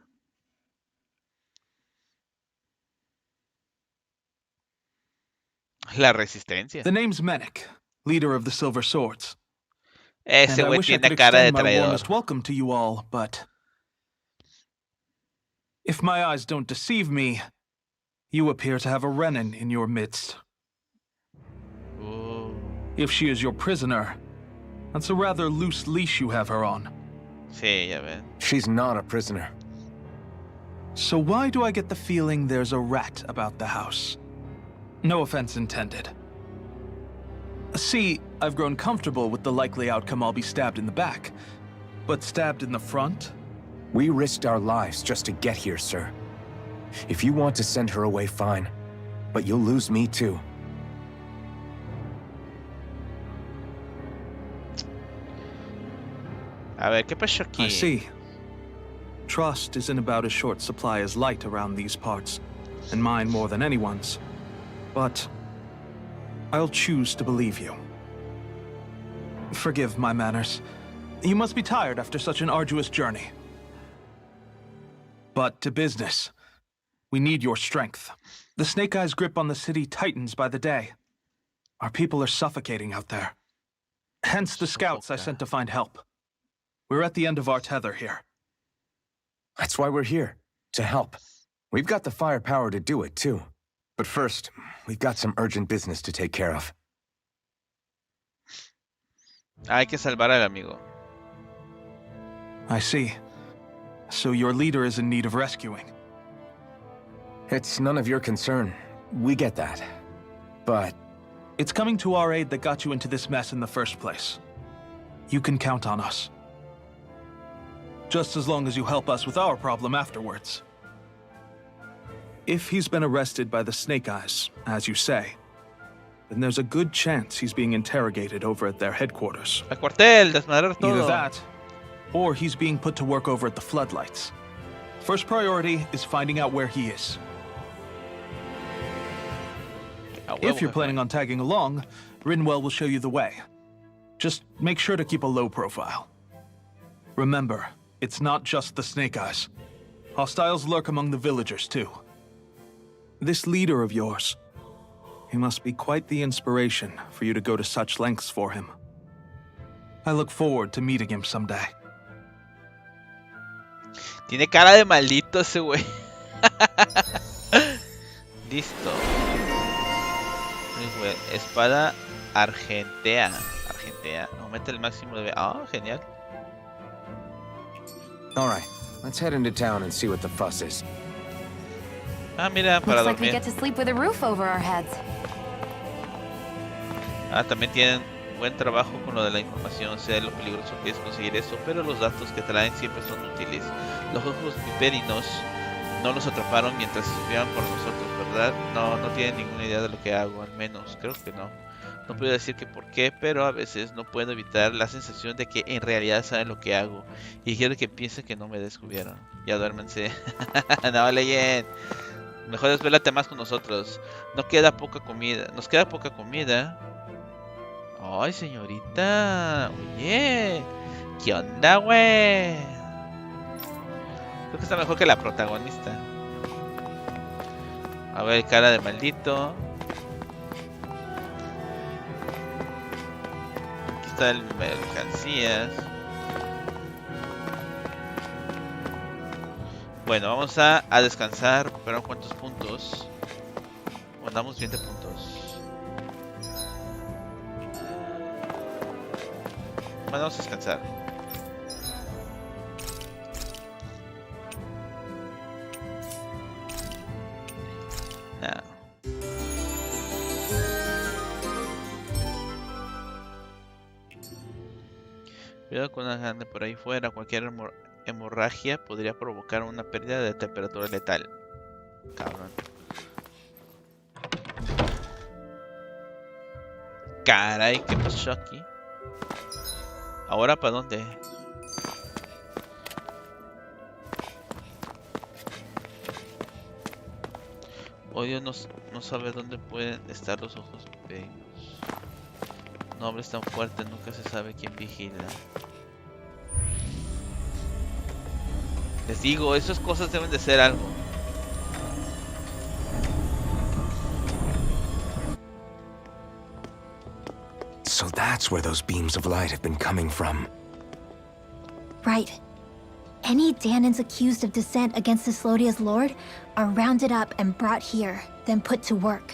La resistencia. The name's Menek, leader of the Silver Swords. Ese güey tiene cara de traidor. Warmest welcome to you all, but if my eyes don't deceive me, you appear to have a Renin in your midst. Ooh. If she is your prisoner, that's a rather loose leash you have her on. Sí, ya ven. She's not a prisoner. So why do I get the feeling there's a rat about the house? No offense intended. See, I've grown comfortable with the likely outcome I'll be stabbed in the back. But stabbed in the front? We risked our lives just to get here, sir. If you want to send her away, fine. But you'll lose me too. A ver, ¿qué pasó aquí? I see. Trust is in about as short supply as light around these parts, and mine more than anyone's. But I'll choose to believe you. Forgive my manners. You must be tired after such an arduous journey. But to business. We need your strength. The Snake Eyes' grip on the city tightens by the day. Our people are suffocating out there. Hence the scouts I sent to find help. We're at the end of our tether here. That's why we're here, to help. We've got the firepower to do it, too. But first, we've got some urgent business to take care of. Hay que salvar al amigo. I see. So your leader is in need of rescuing. It's none of your concern. We get that. But it's coming to our aid that got you into this mess in the first place. You can count on us. Just as long as you help us with our problem afterwards. If he's been arrested by the Snake Eyes, as you say, then there's a good chance he's being interrogated over at their headquarters. El cuartel, desmadrar todo. Either that, or he's being put to work over at the Floodlights. First priority is finding out where he is. If you're planning on tagging along, Rinwell will show you the way. Just make sure to keep a low profile. Remember, it's not just the Snake Eyes. Hostiles lurk among the villagers, too. This leader of yours, he must be quite the inspiration for you to go to such lengths for him. I look forward to meeting him someday. Tiene cara de maldito ese güey. Listo. Espada argentea. gente. Aumenta el máximo de... genial. All right, let's head into town and see what the fuss is. Mira, para Looks like we dormir. get to sleep with a roof over our heads. También tienen buen trabajo con lo de la información, sé lo peligroso que es conseguir eso, pero los datos que traen siempre son útiles. Los ojos viperinos no los atraparon mientras estudiaban por nosotros, ¿verdad? No tienen ninguna idea de lo que hago, al menos, creo que no. No puedo decir que por qué, pero a veces no puedo evitar la sensación de que en realidad saben lo que hago y quiero que piensen que no me descubrieron. Ya duérmense. No, leyen. Mejor desvélate más con nosotros. Nos queda poca comida. Ay, señorita. Oye. ¿Qué onda, güey? Creo que está mejor que la protagonista. A ver, cara de maldito. Aquí está el mercancías. Bueno, vamos a descansar. Recuperar cuántos puntos. Andamos 20 puntos. Bueno, vamos a descansar. Nada. Cuidado con una grande por ahí fuera. Cualquier hemorragia podría provocar una pérdida de temperatura letal. Cabrón. Caray, ¿qué pasó aquí? ¿Ahora para dónde? Odio no sabe dónde pueden estar los ojos pequeños. Nombres tan fuertes, nunca se sabe quién vigila. Les digo, esas cosas deben de ser algo. So that's where those beams of light have been coming from. Right. Any Danans accused of dissent against Islodia's lord are rounded up and brought here, then put to work.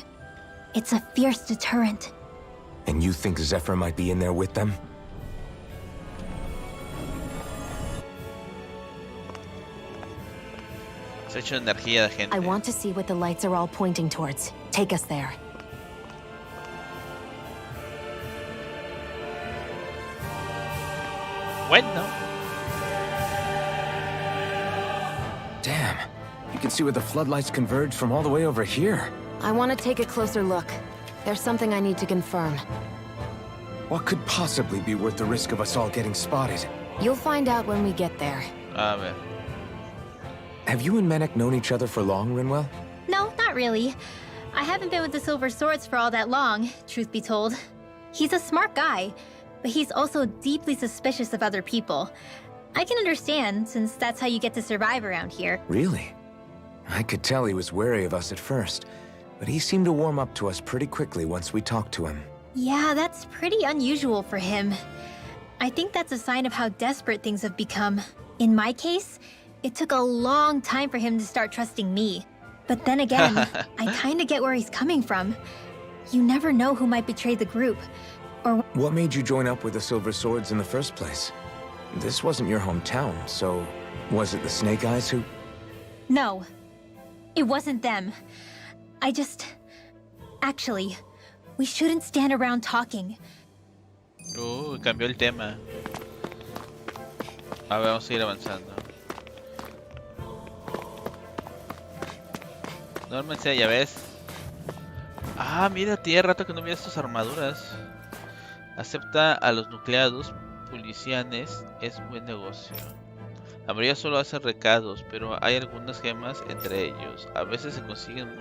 It's a fierce deterrent. And you think Zephyr might be in there with them? Se ha hecho energía de gente. I want to see what the lights are all pointing towards. Take us there. Bueno. Damn. You can see where the floodlights converge from all the way over here. I want to take a closer look. There's something I need to confirm. What could possibly be worth the risk of us all getting spotted? You'll find out when we get there. A ver. Have you and Menek known each other for long, Rinwell? No, not really. I haven't been with the Silver Swords for all that long, truth be told. He's a smart guy, but he's also deeply suspicious of other people. I can understand, since that's how you get to survive around here. Really? I could tell he was wary of us at first, but he seemed to warm up to us pretty quickly once we talked to him. Yeah, that's pretty unusual for him. I think that's a sign of how desperate things have become. In my case, it took a long time for him to start trusting me. But then again, I kinda get where he's coming from. You never know who might betray the group. Or what made you join up with the Silver Swords in the first place? This wasn't your hometown, so was it the Snake Eyes who... No, it wasn't them. Actually, we shouldn't stand around talking. Cambió el tema. A ver, vamos a ir avanzando. Duérmense, ya ves. Ah, mira, tiene rato que no vi estas armaduras. Acepta a los nucleados policianes, es buen negocio. La mayoría solo hace recados, pero hay algunas gemas entre ellos. A veces se consiguen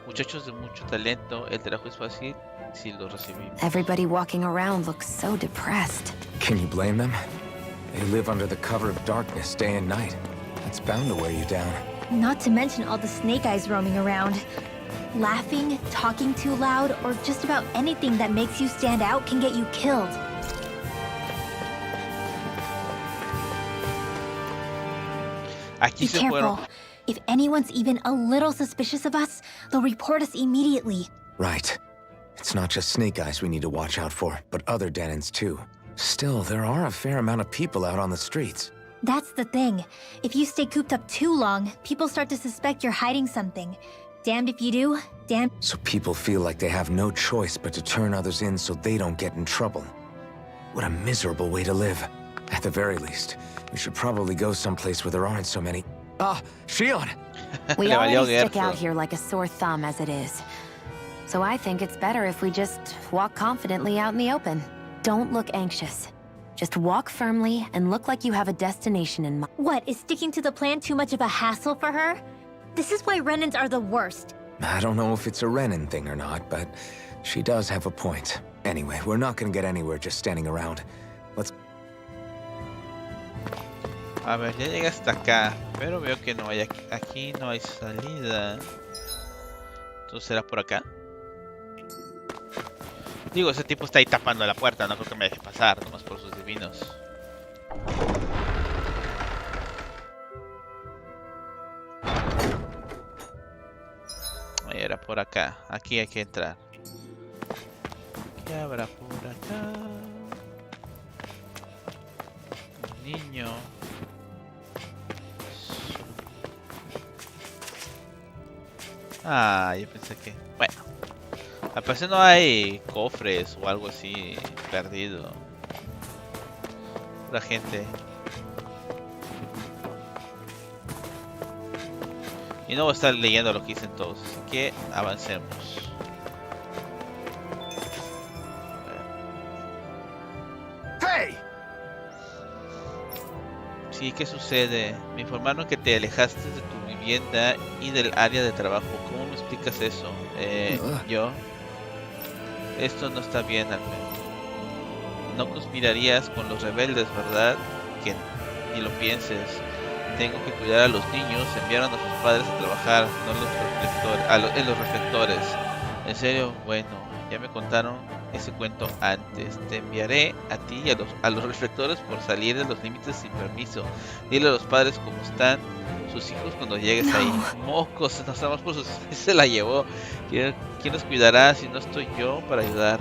muchachos de mucho talento. El trabajo es fácil si los recibimos. Everybody walking around looks so depressed. Can you blame them? They live under the cover of darkness day and night. That's bound to wear you down. Not to mention all the Snake Eyes roaming around. Laughing, talking too loud, or just about anything that makes you stand out can get you killed. Aquí Be careful. If anyone's even a little suspicious of us, they'll report us immediately. Right. It's not just snake eyes we need to watch out for, but other denons too. Still, there are a fair amount of people out on the streets. That's the thing. If you stay cooped up too long, people start to suspect you're hiding something. Damned if you do, damned... So people feel like they have no choice but to turn others in so they don't get in trouble. What a miserable way to live. At the very least, we should probably go someplace where there aren't so many... Shionne! We already stick out here like a sore thumb as it is. So I think it's better if we just walk confidently out in the open. Don't look anxious. Just walk firmly and look like you have a destination in mind. What, is sticking to the plan too much of a hassle for her? This is why Renans are the worst. I don't know if it's a Renan thing or not, but she does have a point. Anyway, we're not gonna get anywhere just standing around. Let's... A ver, ya llega hasta acá, pero veo que no hay aquí, no hay salida. Entonces será por acá. Digo, ese tipo está ahí tapando la puerta, no creo que me deje pasar, nomás por sus divinos. Era por acá, aquí hay que entrar. ¿Qué habrá por acá? Un niño. Yo pensé que... Bueno. Al parecer no hay cofres o algo así perdido. La gente. Y no voy a estar leyendo lo que dicen todos, así que avancemos. ¡Hey! Sí, ¿qué sucede? Me informaron que te alejaste de tu vivienda y del área de trabajo. ¿Cómo me explicas eso? Yo... Esto no está bien, Alphen. No conspirarías con los rebeldes, ¿verdad? Que ni lo pienses. Tengo que cuidar a los niños. Enviaron a sus padres a trabajar, no en los reflectores. En serio, bueno, ya me contaron ese cuento antes. Te enviaré a ti y a los reflectores por salir de los límites sin permiso. Dile a los padres cómo están sus hijos cuando llegues ahí. Mocos, nos vamos por sus... Se la llevó. ¿Quién los cuidará si no estoy yo para ayudar?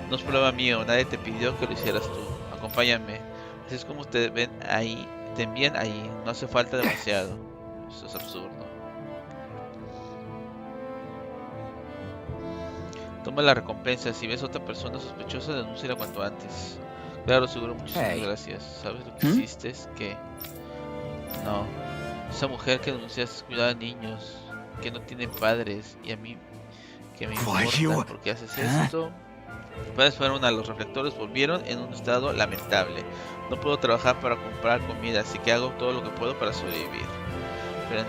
No es problema mío, nadie te pidió que lo hicieras tú. Acompáñame. Así es como te ven ahí. Te envían ahí. No hace falta demasiado. Eso es absurdo. Toma la recompensa. Si ves a otra persona sospechosa, denúnciala cuanto antes. Claro, seguro. Muchísimas gracias. ¿Sabes lo que hiciste? Es que... No. Esa mujer que denunciaste cuidaba a niños que no tienen padres. Y a mí... que me importa por qué haces esto. Mis padres fueron a los reflectores, volvieron en un estado lamentable. No puedo trabajar para comprar comida, así que hago todo lo que puedo para sobrevivir. Pero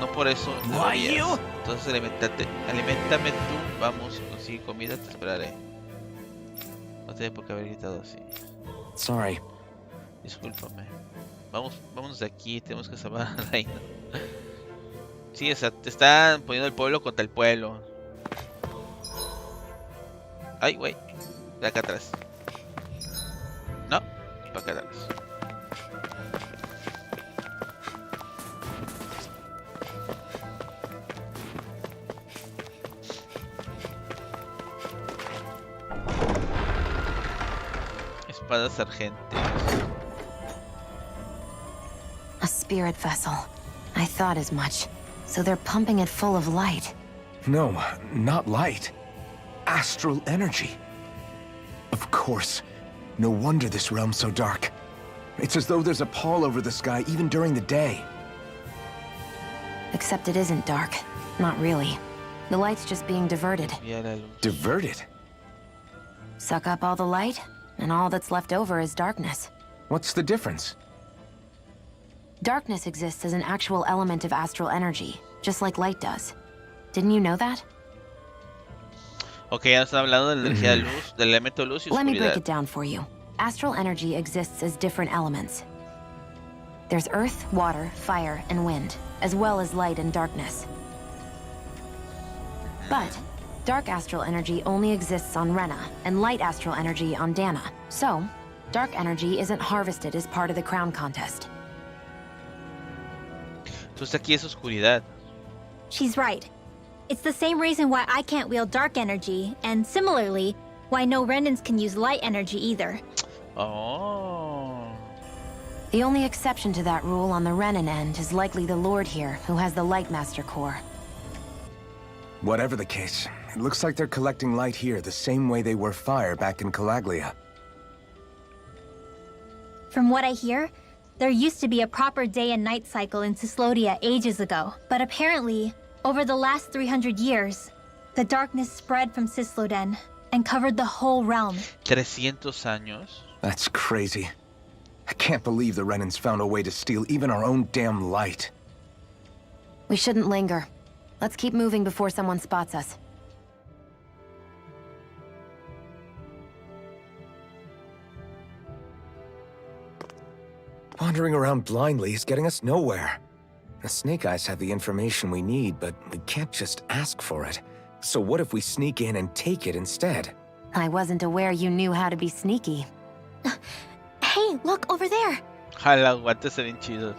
no por eso deberías. Entonces aliméntame tú, vamos, consigue comida, te esperaré. No tiene por qué haber gritado así. Sorry. Discúlpame. Vámonos de aquí, tenemos que salvar a la reina. Sí, o sea, te están poniendo el pueblo contra el pueblo. Ay, güey. De acá atrás. No, para acá atrás. Espadas argentes. A spirit vessel. I thought as much. So they're pumping it full of light. No, not light. Astral energy. Of course. No wonder this realm's so dark. It's as though there's a pall over the sky even during the day. Except it isn't dark. Not really. The light's just being diverted. Diverted? Suck up all the light, and all that's left over is darkness. What's the difference? Darkness exists as an actual element of astral energy, just like light does. Didn't you know that? Okay, ya nos están hablando de la energía de luz, del elemento de luz y oscuridad. Let me break it down for you. Astral energy exists as different elements. There's earth, water, fire, and wind, as well as light and darkness. But dark astral energy only exists on Rena, and light astral energy on Dana. So, dark energy isn't harvested as part of the crown contest. Entonces aquí es oscuridad. She's right. It's the same reason why I can't wield dark energy, and similarly, why no Renans can use light energy either. Oh. The only exception to that rule on the Renan end is likely the Lord here, who has the Lightmaster core. Whatever the case, it looks like they're collecting light here the same way they were fire back in Calaglia. From what I hear, there used to be a proper day and night cycle in Cyslodia ages ago, but apparently, over the last 300 years, the darkness spread from Cysloden and covered the whole realm. 300 años. That's crazy. I can't believe the Renans found a way to steal even our own damn light. We shouldn't linger. Let's keep moving before someone spots us. Wandering around blindly is getting us nowhere. The Snake Eyes have the information we need, but we can't just ask for it. So what if we sneak in and take it instead? I wasn't aware you knew how to be sneaky. Hey, look over there! Jala, guantes se ven chidos.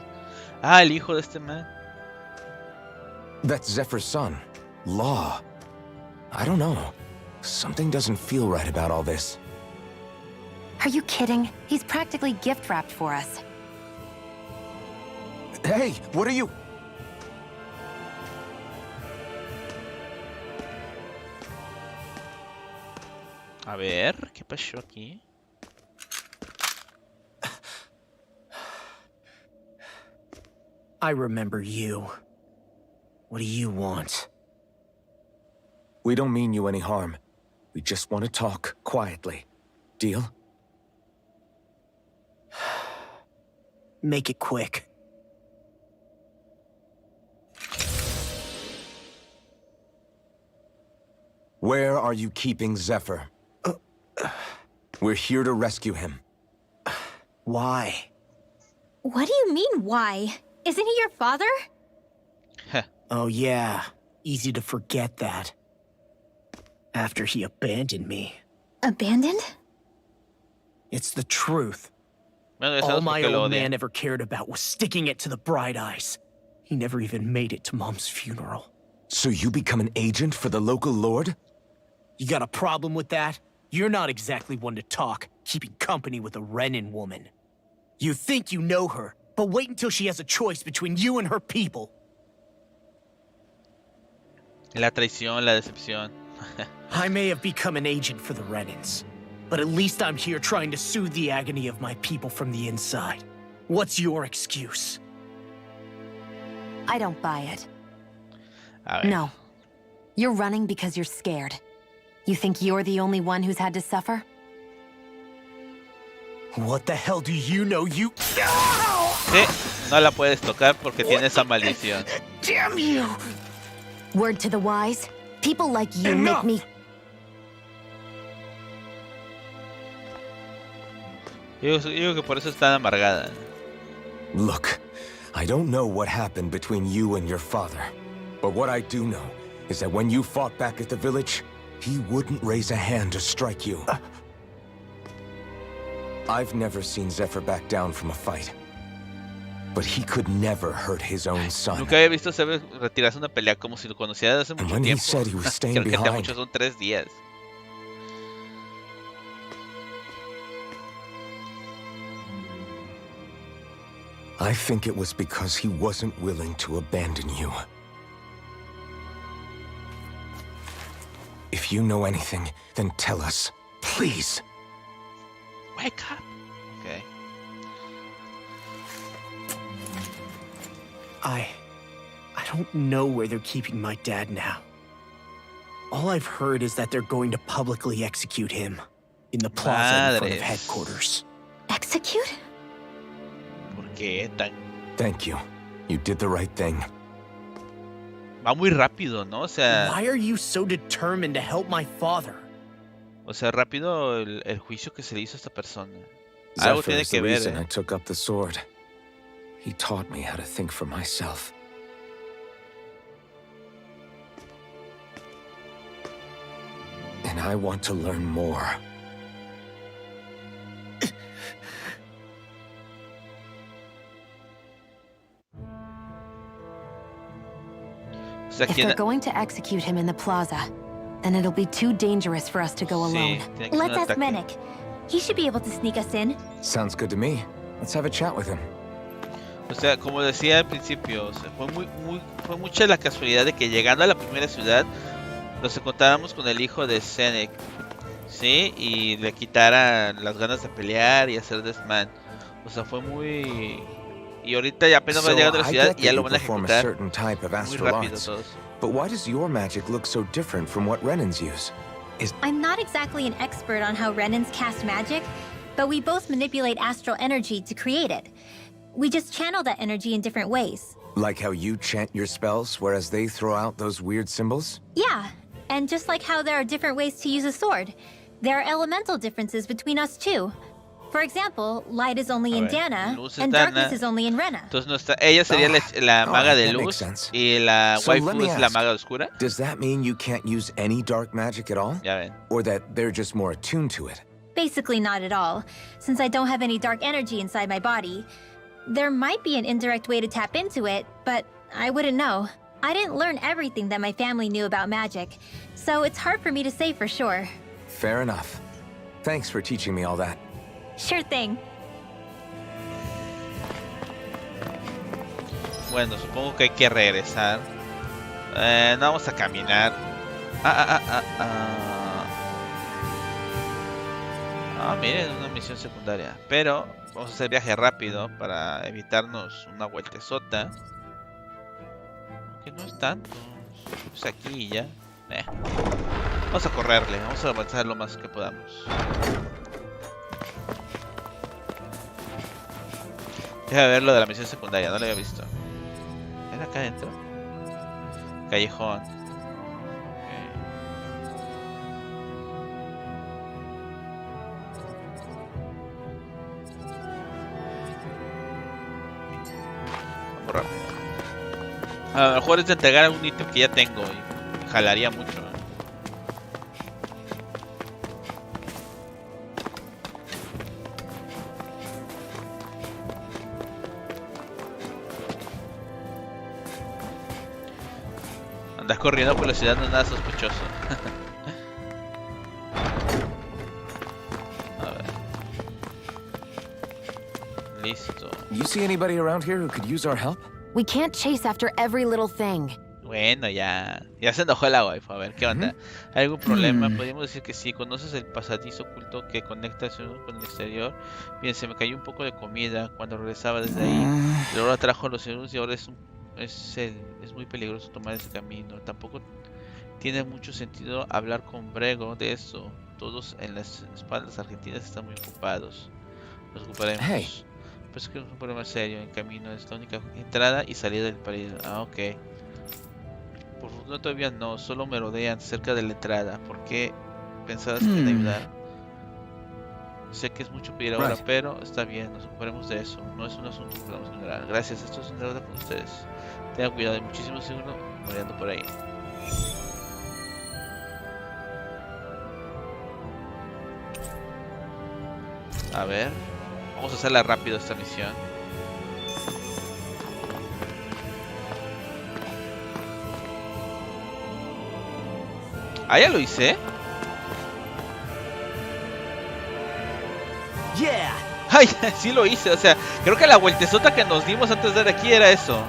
Ah, el hijo de este man. That's Zephyr's son, Law. I don't know. Something doesn't feel right about all this. Are you kidding? He's practically gift-wrapped for us. Hey, what are you... A ver, ¿qué pasó aquí? I remember you. What do you want? We don't mean you any harm. We just want to talk quietly. Deal? Make it quick. Where are you keeping Zephyr? We're here to rescue him. Why? What do you mean, why? Isn't he your father? Oh yeah, easy to forget that. After he abandoned me. Abandoned? It's the truth. All my old man ever cared about was sticking it to the Bright Eyes. He never even made it to Mom's funeral. So you become an agent for the local lord? You got a problem with that? You're not exactly one to talk, keeping company with a Renan woman. You think you know her, but wait until she has a choice between you and her people. La traición, la decepción. I may have become an agent for the Renans, but at least I'm here trying to soothe the agony of my people from the inside. What's your excuse? I don't buy it. A ver. No. You're running because you're scared. You think you're the only one who's had to suffer? What the hell do you know, you... Sí, no la puedes tocar porque tiene esa maldición. Damn you! Word to the wise, people like you make me... Yo digo que por eso es tan amargada. Look, I don't know what happened between you and your father. But what I do know is that when you fought back at the village, he wouldn't raise a hand to strike you. I've never seen Zephyr back down from a fight. But he could never hurt his own son. Nunca había visto Zephyr retirarse una pelea como si lo conociera desde hace mucho when tiempo. He said he was staying Creo que de behind, muchos son 3 días. I think it was because he wasn't willing to abandon you. If you know anything, then tell us, please. Wake up. Okay. I don't know where they're keeping my dad now. All I've heard is that they're going to publicly execute him in the plaza in front of headquarters. Execute? ¿Por qué tan? Thank you. You did the right thing. Va muy rápido, ¿no? O sea, why are you so determined to help my father? O sea, rápido el juicio que se le hizo a esta persona. Algo Zephyr tiene is que the ver. reason I took up the sword. He taught me how to think for myself. And I want to learn more. If they're going to execute him in the plaza, then it'll be too dangerous for us to go alone. Let's ask Menik. He should be able to sneak us in. Sounds good to me. Let's have a chat with him. O sea, como decía al principio, o sea, fue mucha la casualidad de que llegando a la primera ciudad nos encontráramos con el hijo de Senec, ¿sí? Y le quitaran las ganas de pelear y hacer desmán. O sea, fue muy... Y ahorita ya apenas va llegando a la ciudad y ya lo van a ejecutar muy rápido todos. But why does your magic look so different from what Renan's use? I'm not exactly an expert on how Renans cast magic, but we both manipulate astral energy to create it. We just channel that energy in different ways. Like how you chant your spells, whereas they throw out those weird symbols? Yeah, and just like how there are different ways to use a sword, there are elemental differences between us too. For example, light is only in Dana, and darkness is only in Rena. Entonces ella sería la maga de luz y la waifu es la maga oscura. Does that mean you can't use any dark magic at all? Ya ven. Or that they're just more attuned to it? Basically not at all, since I don't have any dark energy inside my body. There might be an indirect way to tap into it, but I wouldn't know. I didn't learn everything that my family knew about magic, so it's hard for me to say for sure. Fair enough. Thanks for teaching me all that. Sure thing. Bueno, supongo que hay que regresar. No vamos a caminar. Miren, una misión secundaria. Pero vamos a hacer viaje rápido para evitarnos una vueltezota. Que no es tanto. Es aquí y ya. Vamos a correrle, vamos a avanzar lo más que podamos. Deja ver lo de la misión secundaria, no lo había visto. ¿Era acá adentro? Callejón. Vamos rápido. A lo mejor es de entregar algún ítem que ya tengo y jalaría mucho. Andas corriendo por la ciudad, no es nada sospechoso. A ver. Listo. You see anybody around here who could use our help? We can't chase after every little thing. Bueno, ya se enojó la waifu. A ver, ¿qué onda? ¿Hay algún problema? Podríamos decir que sí. ¿Conoces el pasadizo oculto que conecta el cielo con el exterior? Bien, se me cayó un poco de comida cuando regresaba desde ahí. Luego atrajo los cielos y ahora es muy peligroso tomar ese camino. Tampoco tiene mucho sentido hablar con Brego de eso. Todos en las espaldas argentinas están muy ocupados. Nos ocuparemos. Hey. Pues es que es un problema serio. En camino es la única entrada y salida del país. Ah, ok. Por fortuna todavía no, solo merodean cerca de la entrada. ¿Por qué pensabas en ayudar? Sé que es mucho pedir ahora, pero está bien, nos ocuparemos de eso. No es un asunto que podamos ignorar. Gracias, esto es un deuda con ustedes. Tengan cuidado, hay muchísimo seguro muriendo por ahí. A ver, vamos a hacerla rápido esta misión. Ah, ya lo hice. Yeah. Ay, sí lo hice, o sea, creo que la vueltezota que nos dimos antes de aquí era eso.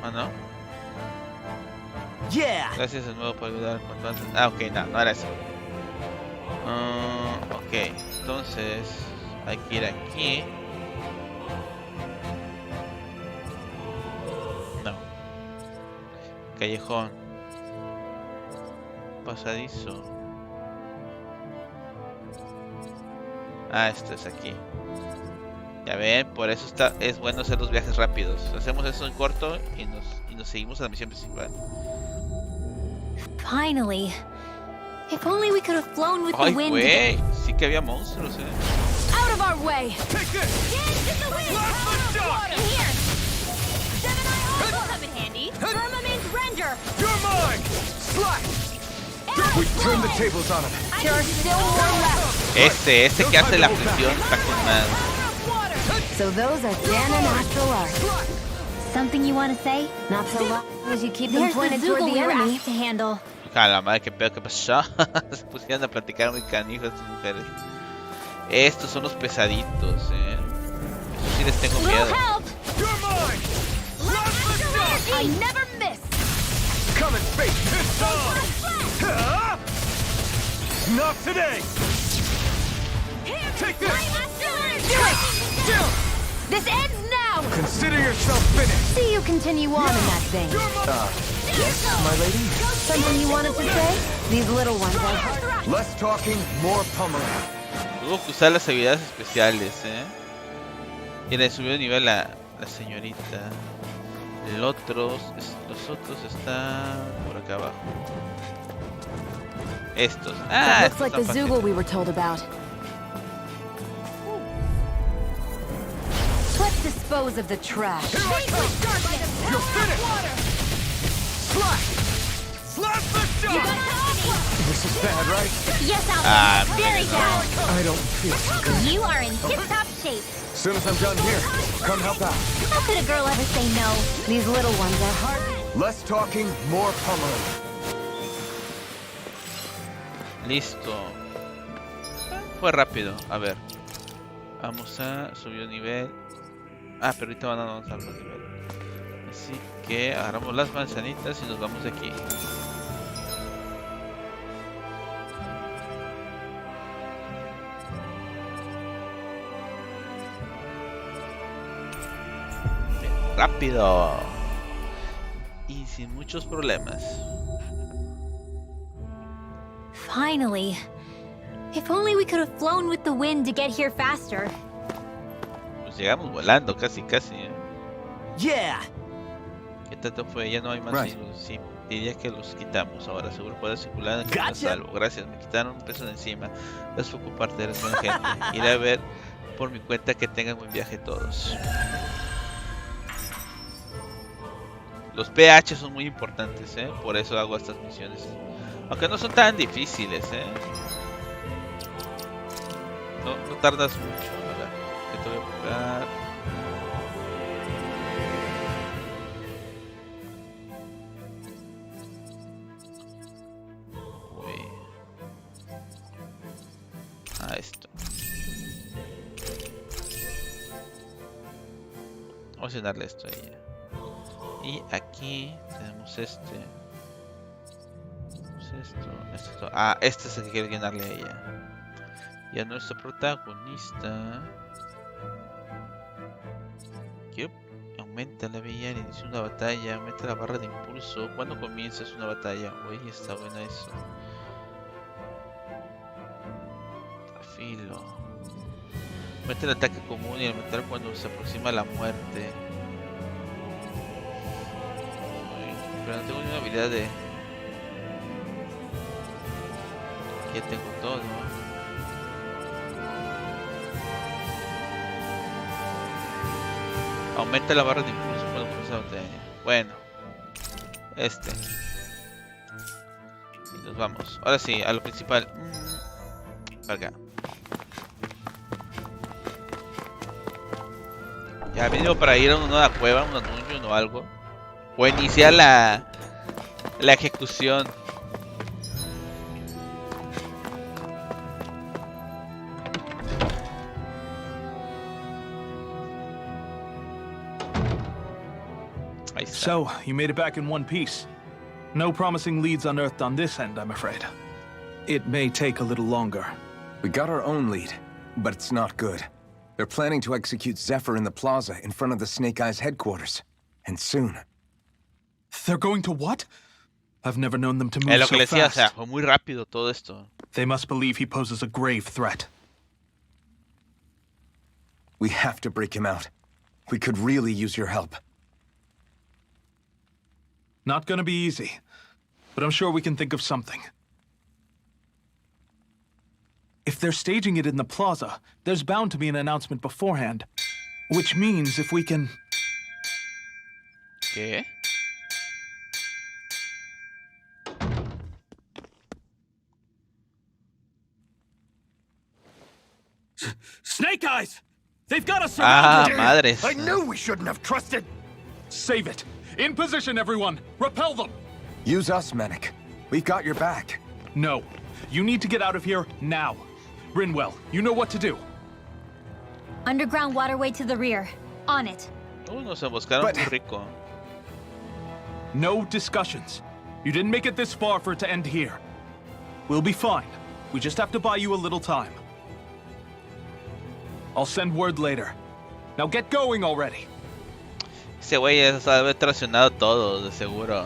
¿Ah, no? Yeah. Gracias de nuevo por ayudar cuanto antes. Ah, ok, no era eso. Ok, entonces hay que ir aquí. No. Callejón. Pasadizo. Ah, esto es aquí. Ya ven, por eso es bueno hacer los viajes rápidos. Hacemos eso en corto y nos seguimos a la misión principal. Finally. If only we could have flown with the wind. Ay, güey, sí que había monstruos, Out of our way. Take this! Get the wind! Blast the shot! In here! Gemini also come in handy. Firmament render! You're mine! Slack! We turned the tables on him. There are still more left. Ese que hace la presión está con más. So those are Dana natural arts. Something you want to say? Not so long as you keep them There's the pointed toward Zoogle the we were enemy. asked to handle. A la madre, qué pedo, qué pasó. Se pusieron a platicar muy canijos estas mujeres. Estos son los pesaditos, Estos sí les tengo miedo. I never miss. Come and face this on! Not today! Take this! This ends now. Consider yourself finished! See you continue on in that vein. Yes, my lady? Something you wanted to say? These little ones are hard. Less talking, more pummeling. Tuvo que usar las habilidades especiales, Y le subió de nivel la señorita. Los otros están por acá abajo. Estos. That looks Estos like the están Zoogle fáciles. we were told about. Let's dispose of the trash. You're finished! Slash the shot! This is bad, right? Yes, Alphen. Very bad. I don't feel so good. You are in tip-top shape. As soon as I'm done here, come help out. How could a girl ever say no? These little ones are hard. Less talking, more pummeling. Listo. Fue rápido. A ver. Vamos a subir nivel. Pero ahorita van a avanzar los niveles. Así que agarramos las manzanitas y nos vamos de aquí. Bien, rápido. Y sin muchos problemas. Finally. If only we could have flown with the wind to get here faster. Pues llegamos volando, casi. Yeah. ¿Qué tanto fue? Ya no hay más signos. Sí, diría que los quitamos ahora. Seguro puede circular en Gotcha. salvo. Gracias, me quitaron un peso de encima. Les fue ocuparte de la gente. Iré a ver por mi cuenta. Que tengan buen viaje todos. Los PH son muy importantes, por eso hago estas misiones. Aunque no son tan difíciles, No tardas mucho. A ver, ¿qué te voy a buscar? Uy. Esto. Vamos a llenarle esto a ella. Y aquí tenemos esto. Este es el que quiero llenarle a ella. Y a nuestro protagonista. Que aumenta la habilidad al inicio de una batalla. Aumenta la barra de impulso. ¿Cuándo comienzas una batalla? Uy, está bueno eso. Filo. Aumenta el ataque común y aumentar cuando se aproxima la muerte. Pero no tengo ninguna habilidad de... Ya tengo todo. Aumenta la barra de impulso cuando comienza la batalla. Bueno. Y nos vamos. Ahora sí, a lo principal. Para acá. Ya venido para ir a una nueva cueva, un dungeon o algo. O iniciar la ejecución. So, you made it back in one piece. No promising leads unearthed on this end, I'm afraid. It may take a little longer. We got our own lead, but it's not good. They're planning to execute Zephyr in the plaza in front of the Snake Eyes headquarters. And soon. They're going to what? I've never known them to move lo que so le decía, fast. o sea, fue muy rápido todo esto. They must believe he poses a grave threat. We have to break him out. We could really use your help. Not gonna be easy, but I'm sure we can think of something. If they're staging it in the plaza, there's bound to be an announcement beforehand. Which means if we can... ¿Qué? Snake Eyes! They've got us surrounded. Madres. I knew we shouldn't have trusted. Save it. In position, everyone. Repel them. Use us, Mennick. We've got your back. No. You need to get out of here now. Rinwell, you know what to do. Underground waterway to the rear. On it. Nos emboscaron muy rico. No discussions. You didn't make it this far for it to end here. We'll be fine. We just have to buy you a little time. I'll send word later. Now get going already. Ese güey ha de haber traicionado todo, de seguro.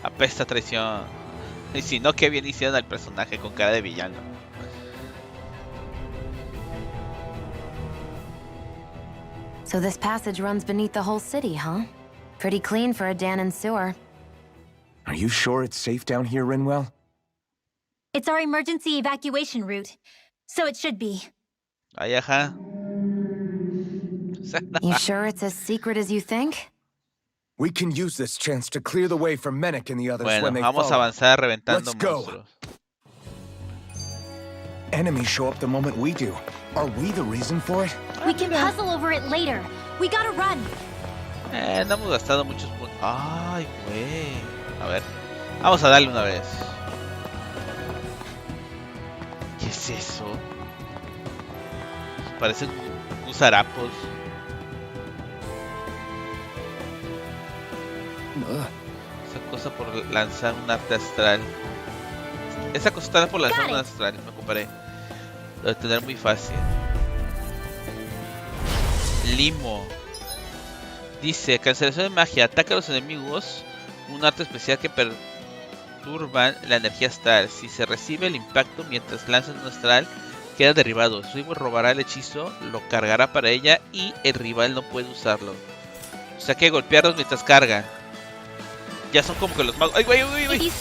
Apesta traición. Y si no, qué bien hicieron al personaje con cara de villano. So this passage runs beneath the whole city, huh? Pretty clean for a Danon sewer. Are you sure it's safe down here, Rinwell? It's our emergency evacuation route, so it should be. Ay, ajá. You sure it's as secret as you think? We can use this chance to clear the way for Mennick and the others when they vamos a follow. avanzar reventando Let's go. monstruos. Enemies show up the moment we do. Are we the reason for it? We can puzzle over it later. We gotta run. No hemos gastado muchos puntos. Ay, güey. A ver. Vamos a darle una vez. ¿Qué es eso? Parecen gusarapos. Esa cosa por lanzar un arte astral. Esa cosa está por lanzar un arte astral. Me comparé. Lo de tener muy fácil. Limo. Dice, cancelación de magia. Ataca a los enemigos. Un arte especial que perturba la energía astral. Si se recibe el impacto mientras lanzan un astral, queda derribado. Su rival robará el hechizo, lo cargará para ella y el rival no puede usarlo. O sea que golpearlos mientras cargan. Ya son como que los magos. ¡Ay, güey, güey, güey!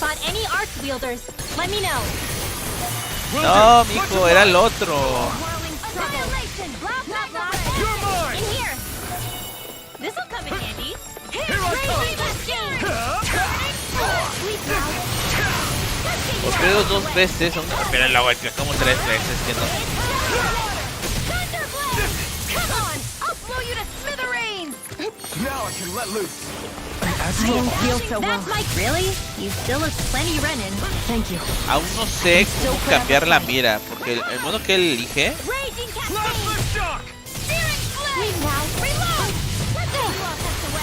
No, mijo, era el otro. Golpeados 2 veces. Pero la golpeó como 3 veces. Que no. Now I can let loose. I don't feel so well. Really? You still look plenty running. Thank you. Aún no sé cómo cambiar la mira, porque el modo que él elige.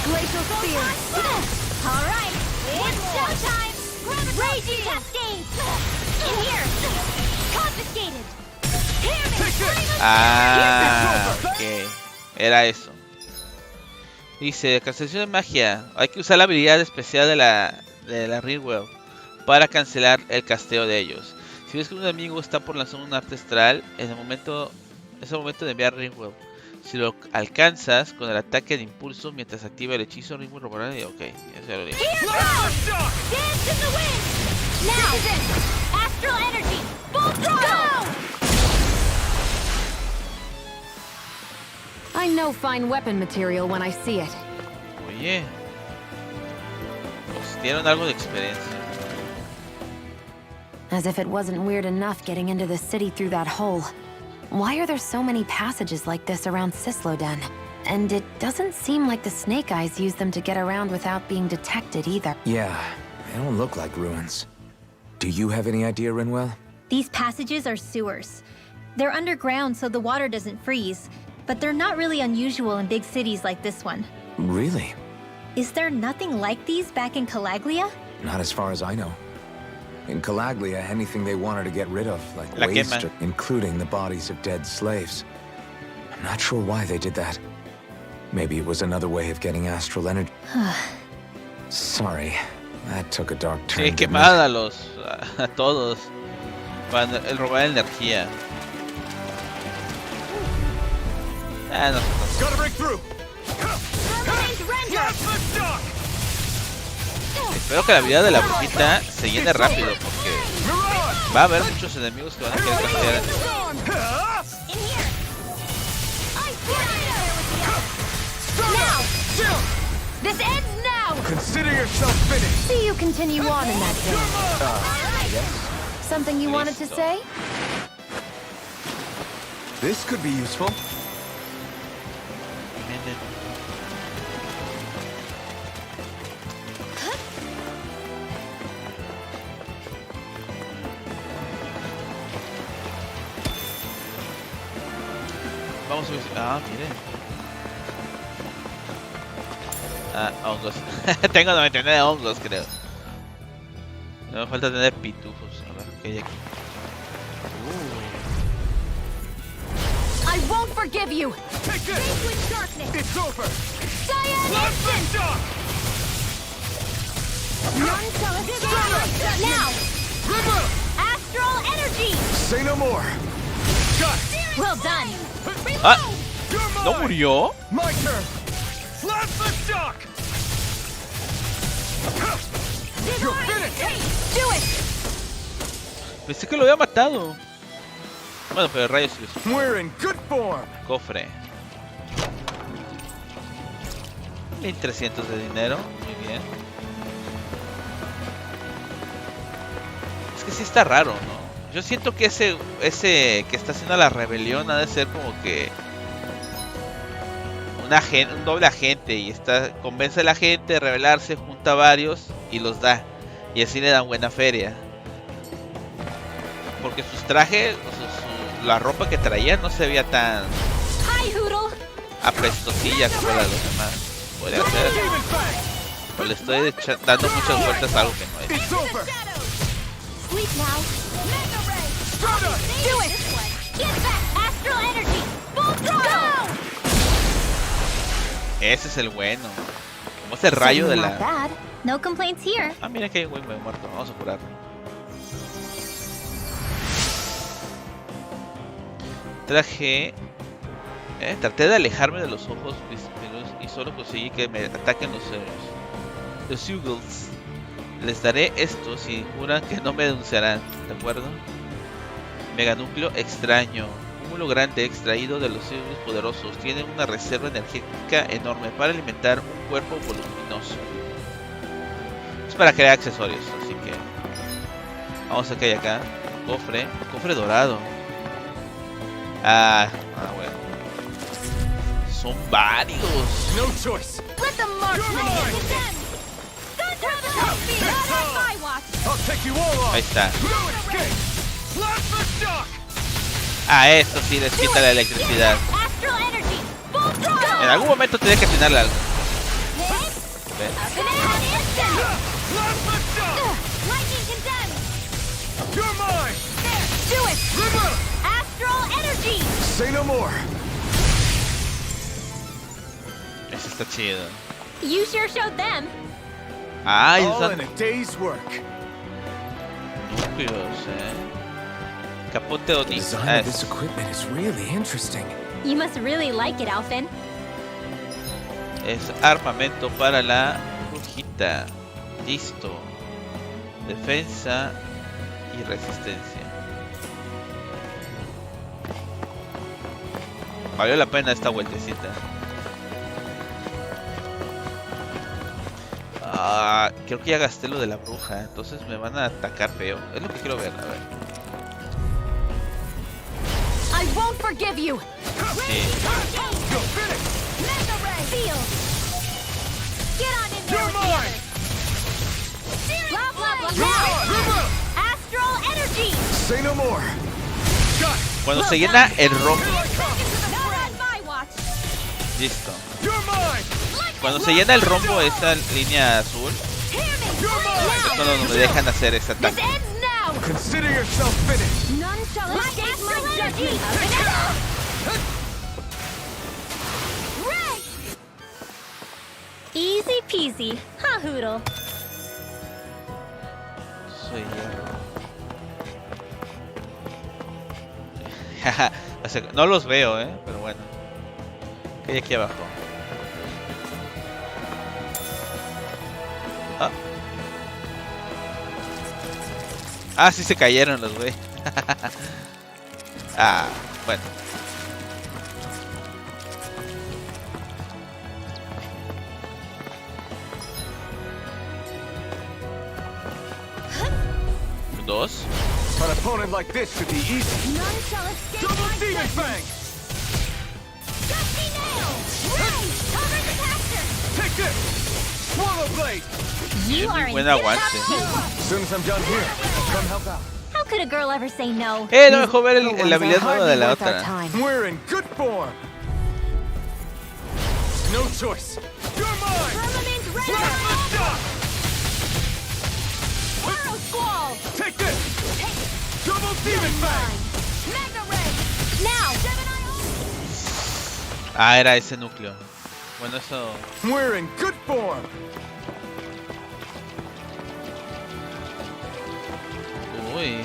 Glacial spear. All right, it's showtime. Raging cascade. In here. Confiscated. Ah, ok. Era eso. Dice, cancelación de magia. Hay que usar la habilidad especial de la Rinwell para cancelar el casteo de ellos. Si ves que un enemigo está por lanzar un arte astral, es el momento de enviar Rinwell. Si lo alcanzas con el ataque de impulso mientras activa el hechizo, Rinwell robará. Ok, ya lo dije. I know fine weapon material when I see it. Oye, pues dieron algo de experiencia. As if it wasn't weird enough getting into the city through that hole. Why are there so many passages like this around Cisloden? And it doesn't seem like the Snake Eyes use them to get around without being detected either. Yeah, they don't look like ruins. Do you have any idea, Rinwell? These passages are sewers. They're underground so the water doesn't freeze, but they're not really unusual in big cities like this one. Really? Is there nothing like these back in Calaglia? Not as far as I know. In Calaglia, anything they wanted to get rid of, like La waste, Kaiman. including the bodies of dead slaves. I'm not sure why they did that. Maybe it was another way of getting astral energy. Sorry, that took a dark turn. Sí, quemada a todos. Para el robar energía. Ah, no. Gotta break through. Espero que la vida de la brujita se llene rápido, porque va a haber muchos enemigos que van a querer castear. This ends now! Consider yourself finished. See you continue on in that vein. Yes. Something you wanted to say? This could be useful. dinero. Vamos a ver. Ah, miren. Ah, hongos. Tengo 99 hongos, creo. No me falta tener pitufos. A ver, ¿qué hay aquí? I won't forgive you. Take this! With darkness. It's over! Cyan Shock! None shall escape. Now. River! Astral energy. Say no more! Got it! Well done. Ah, You're mine! ¿no murió? My turn! Plasma shock! You're finished! Do it. Pensé que lo había matado. Bueno, pero rayos sí. We're in good form! Cofre. 1300 de dinero. Muy bien. Es que sí está raro, ¿no? Yo siento que ese que está haciendo la rebelión ha de ser como que un doble agente y convence a la gente de rebelarse, junta a varios y los da. Y así le dan buena feria. Porque sus trajes, la ropa que traía no se veía tan aprestosilla como la de los demás. Podría ser. O le estoy dando muchas vueltas a algo que no es. Sleep now. Do it. Get back. Astral energy. Full throttle. Ese es el bueno. Como ese rayo de la... Bad. No complaints here. Ah, mira que hay un güey muerto. Vamos a curarlo. Traté de alejarme de los ojos y solo conseguí que me ataquen los Seagulls. Les daré esto si juran que no me denunciarán, ¿de acuerdo? Meganúcleo extraño. Un músculo grande extraído de los Seagulls poderosos. Tiene una reserva energética enorme para alimentar un cuerpo voluminoso. Es para crear accesorios, así que... Vamos a ver qué hay acá. Cofre dorado. Bueno. Son varios. No choice. Let the marksman hit. I'll take you all off. Ahí está. No escape. Plasma shock. Esto sí les quita la electricidad. Astral energy. Full throttle. En algún momento tenía que atinarle algo. Plasma shock. Lightning condemned. You're mine. Do it. River. Astral energy. Say no more. Eso está chido. You sure showed them. Ay, All usan in a day's work. núcleos, Capote o The design of this equipment is really interesting. You must really like it, Alphen. Es armamento para la brujita. Listo. Defensa y resistencia. Valió la pena esta vueltecita. Creo que ya gasté lo de la bruja, entonces me van a atacar feo. Es lo que quiero ver, a ver. I won't forgive you. Sí. Get on in there with the others. Blah blah blah. Astral energy. Say no more. Cuando se llena el rombo. Listo. You're mine. Cuando se llena el rombo, esa línea azul, es cuando me dejan hacer ese ataque. Consider yourself finished. None shall escape my judgment. Easy peasy, huh, Hoodle? Soy hierro. No los veo, pero bueno. ¿Qué hay aquí abajo? Sí se cayeron los güey. Bueno. Dos. An opponent like this should be easy. None shall escape Double my demon judgment. fang. Dusty nail. Rage. Buen aguante. How could a girl ever say no? No dejó ver la habilidad nueva de la otra. We're in good form. No choice. You're mine. Arrow Squall. Take this. Double demon fang. Mega Ray. Now. Ah, era ese núcleo. Bueno, eso. We're in good form. Uy.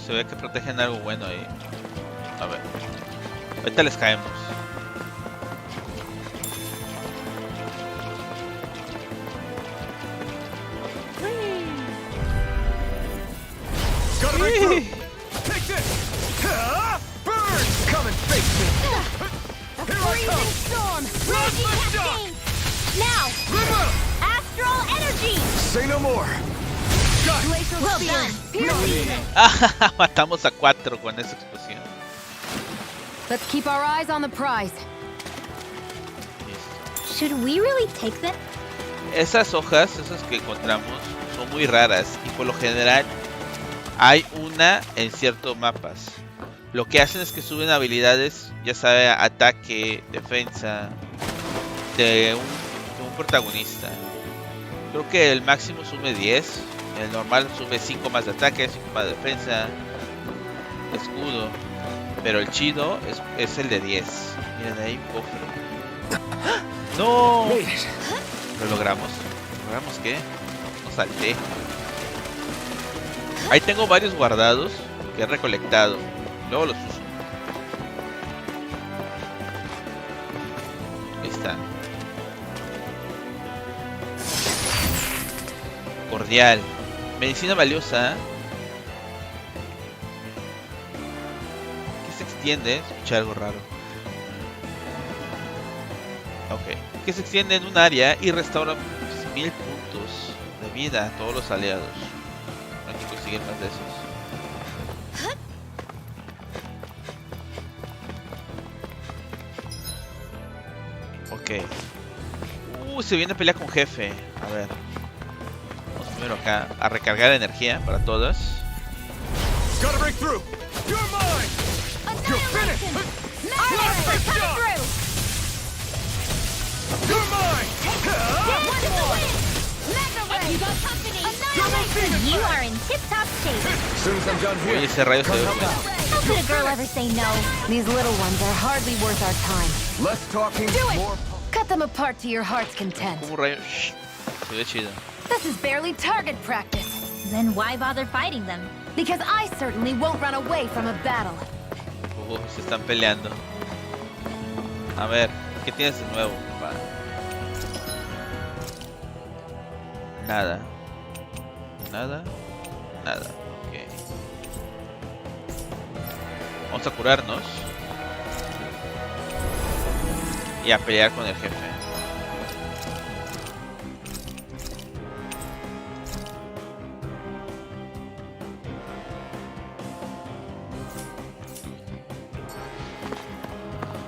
Se ve que protegen algo bueno ahí. A ver. Ahorita les caemos. Take this. Burn. Come and face me. Freezing storm. Raging cascade. Now. Astral energy. Say no more. Well done. Matamos a 4 con esa explosión. Let's keep our eyes on the prize. Should we really take them? Esas hojas, esas que encontramos, son muy raras y por lo general hay una en ciertos mapas. Lo que hacen es que suben habilidades, ya sea ataque, defensa, de un protagonista. Creo que el máximo sube 10, el normal sube 5 más de ataque, 5 más de defensa, escudo. Pero el chido es el de 10. Miren ahí, cofre. ¡No! ¿Lo logramos? ¿Logramos qué? No salté. Ahí tengo varios guardados que he recolectado. Luego los uso. Ahí está. Cordial. Medicina valiosa. ¿Qué se extiende? Escuché algo raro. Ok. Que se extiende en un área y restaura 1000 puntos de vida a todos los aliados. Hay que conseguir más de esos. Ok. Se viene a pelear con jefe. A ver. Vamos primero acá a recargar energía para todas. You are in tip-top shape. Oye, ese rayo se ve bien. How could a girl ever say no? These little ones are hardly worth our time. Less talking, more. Cut them apart to your heart's content. Como un rayo. Shh. Se ve chido. This is barely target practice. Then why bother fighting them? Because I certainly won't run away from a battle. Se están peleando. A ver, ¿qué tienes de nuevo, papá? Nada. Nada. Nada. Ok. Vamos a curarnos. Y a pelear con el jefe.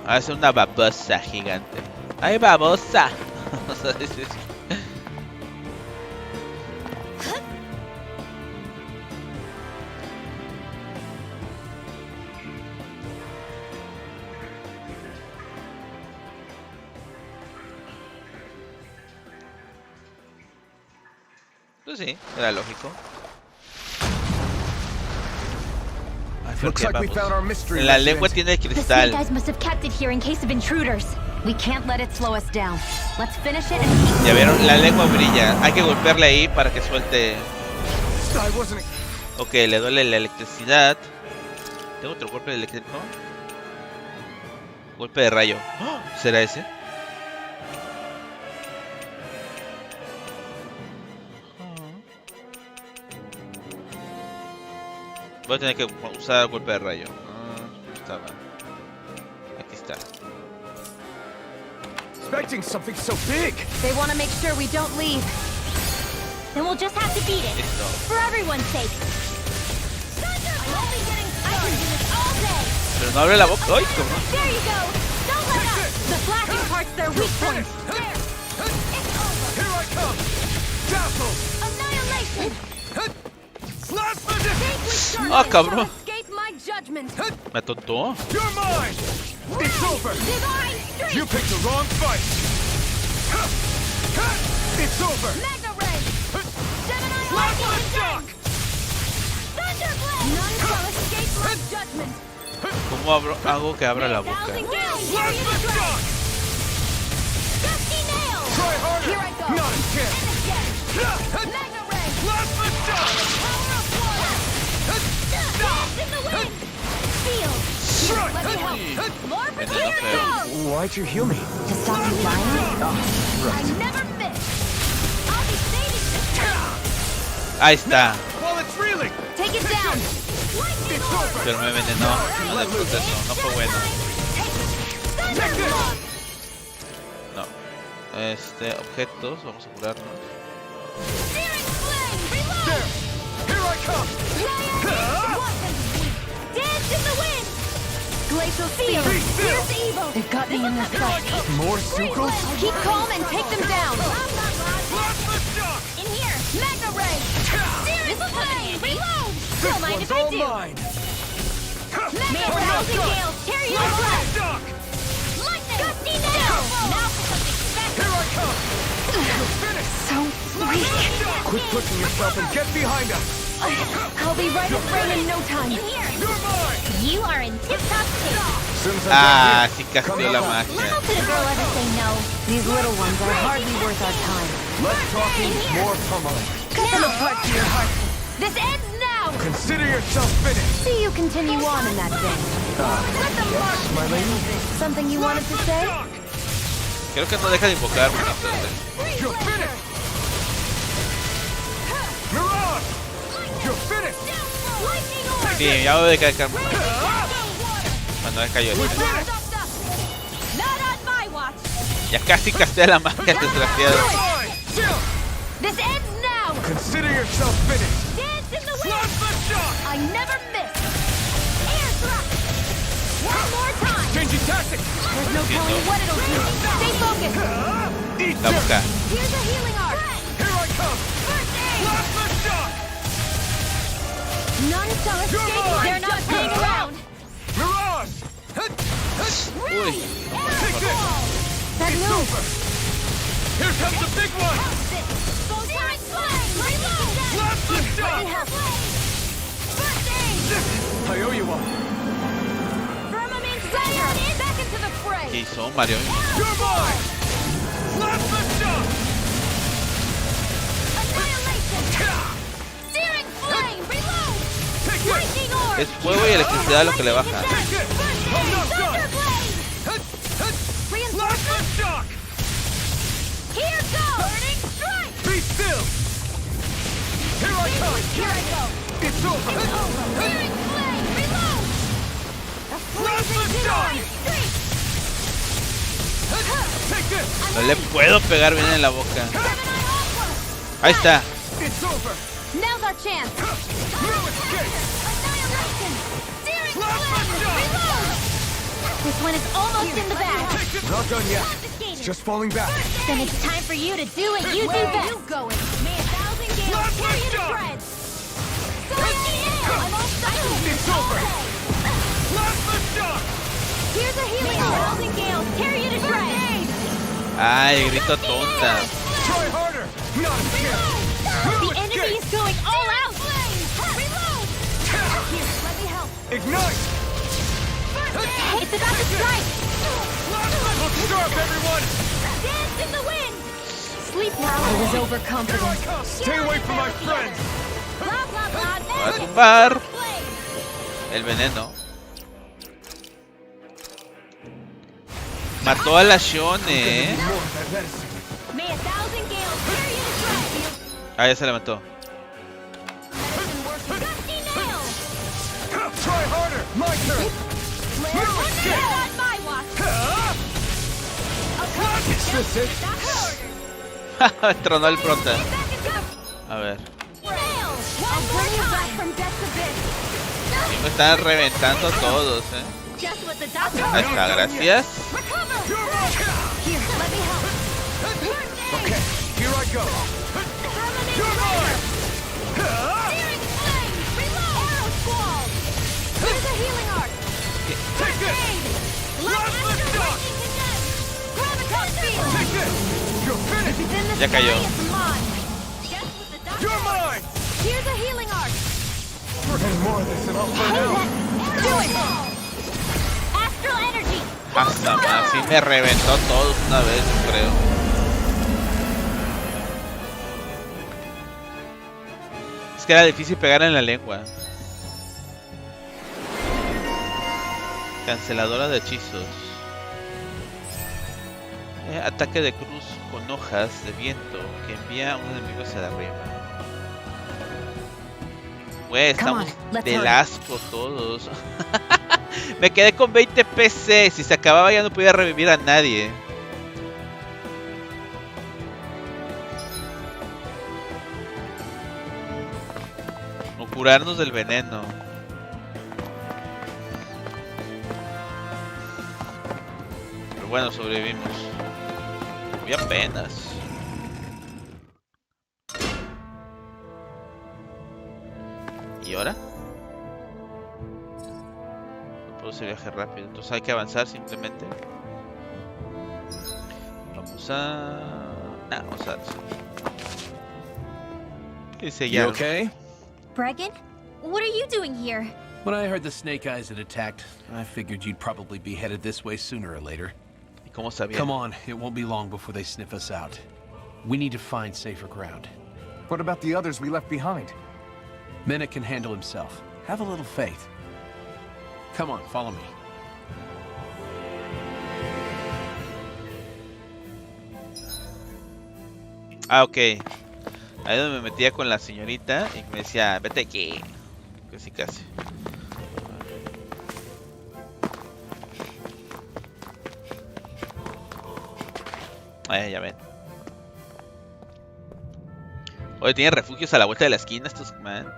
Hace una babosa gigante. ¡Ay, babosa! Pues sí, era lógico. Looks like we found our mystery. En la lengua tiene The cristal. snake eyes must have kept it here in case of intruders. We can't let it slow us down. Let's finish it and keep. Ya vieron, la lengua brilla. Hay que golpearle ahí para que suelte. Ok, le duele la electricidad. ¿Tengo otro golpe eléctrico? Golpe de rayo. ¡Oh! ¿Será ese? Voy a tener que usar golpe de rayo. Estaba. Aquí está. Expecting something so big. They want to make sure we don't leave. Then we'll just have to beat it. Listo. For everyone's sake. Pero no abre la boca. ¡Ay, cabrón! There you go. Don't let up. The black imparts their weak points. Here I come! Dazzle! Annihilation! Blast the Ah, cabrón. Escape my judgment. Me atontó. You're mine! It's over! Divine strength! You picked the wrong fight! It's over! Magna Ray! Gemini Blast the shock! Thunderblade! None shall escape my judgment. ¿Cómo hago que abra la boca? Thousand gales! Blast the shock! Dusty nail! Try harder! Here I go! Not a chance! And again! Magna Ray! Blast the shock! Power of water! Dance in the wind! Feel! Strike! Let me help! More Entonces, prepare! Why'd you heal me? To stop you lying? I never miss! I'll be saving this! ahí está. While it's reeling! Take it down! It's over! Pero me envenenó en el proceso. No fue bueno. No. Objetos. Vamos a curarnos. There! Here I come! Dance in the wind! Glacial field! Here's evil! They've got me in this fight. More sucrose? Keep calm and take them down! Blast the shock! In here! Magna Ray! Missile plane! Reload! This Don't mind one's if I all do! mine! May a thousand gales tear you Blast apart! the shock! Lightning! Gusty nail! Now for something special! Here I come! You're finished! So weak! Quit pushing yourself and get behind us! I'll be right in frame in no time! In here! You're mine! You are in tip-top shape! Ah, sí castió la magia. How could a girl ever say no? These little ones are hardly worth our time. Less talking, more pummeling. Cut them apart to your heart! This ends now! Consider yourself finished! See you continue on in that vein. Let them march! My lady? Something you wanted to say? Creo que no deja de invocarme entonces. You're finished! Mirage! You're finished! Sí, ya voy a dejar. Cuando cayó el Not on my watch! ya casi casté la magia, desgraciado. This ends now! Consider yourself finished! Dance in the wind! Blast the shock! I never miss! Air thrust! One more time! Changing tactics! There's no telling what it'll do! Stay focused! Eat La this! boca. Here's a healing art! Here I come! First aid! Blast the shock! None shall escape! mine! They're not playing around! Mirage! Uy. Take this! That It's move! over! Here comes the big one! Blast the shock! First aid! I owe you one! Firmament fire! Back into the fray! ¿Qué hizo Mario? You're mine! Blast the shock! Annihilation! Searing flame! Reload! Take this! Lightning orb! Es fuego y electricidad lo que le baja. Take this! Almost done! Thunderblade! Blast the shock! Here goes! Burning strike! Be still! Here I come! Here I go! It's over! Searing flame! Reload! A Blast the blazing shock! glory streak! Take this! No le puedo pegar bien en la boca. Gemini Aqua! Ahí está. It's over! Now's our chance! No escape! Annihilation! Searing Blast the flame! shock! Reload! This one is almost in the bag! Take this! Not done yet. It's just falling back. Then it's time for you to do what you do best! You going? May a thousand gales Blast tear you the to shock! shreds! I'm all stuck! It's over! Blast the shock! Here's a healing! May a thousand gales tear you to shreds! Ay, grito tonta. Try harder! Not a chance! The enemy is going all out! Reload! Here, let me help! Ignite! It's about to strike! Look sharp, everyone! Dance in the wind! Sleep now! I was overconfident. Here I come! Stay away from my friends! Blah, blah, blah, Va a tumbar flame! el veneno. Mató a la Shionne, More of that medicine. May a thousand gales tear you to shreds! Ah, ya se la mató. Dusty nail! Try harder! My turn! Flare tornado on my watch! Is this it? Tronó el prota. A ver. Nail! I'll bring you back from death's abyss! Me están reventando todos, Ahí está, gracias. Okay, here I go. Take this! Take this! You're finished! Ya cayó. You're mine! Here's a healing arc. And more of this and I'll find out. Do it! Astral energy. Hasta más, sí me reventó todos una vez, creo. Es que era difícil pegar en la lengua. Canceladora de hechizos. Ataque de cruz con hojas de viento que envía a un enemigo hacia arriba. Güey, estamos del asco todos. Me quedé con 20 PC. Si se acababa ya no podía revivir a nadie. O curarnos del veneno. Pero bueno, sobrevivimos. Muy apenas. ¿Y ahora? No puedo hacer viaje rápido, entonces hay que avanzar simplemente. Vamos a... Nah, vamos a... Y seguir. Okay? Bregan? What are you doing here? When I heard the Snake Eyes had attacked, I figured you'd probably be headed this way sooner or later. ¿Y cómo sabía? Come on, it won't be long before they sniff us out. We need to find safer ground. What about the others we left behind? Menek can handle himself. Have a little faith. Come on, follow me. Ah, ok. Ahí donde me metía con la señorita y me decía, vete aquí. Casi, casi. Ya ven. Oye, tiene refugios a la vuelta de la esquina estos, man.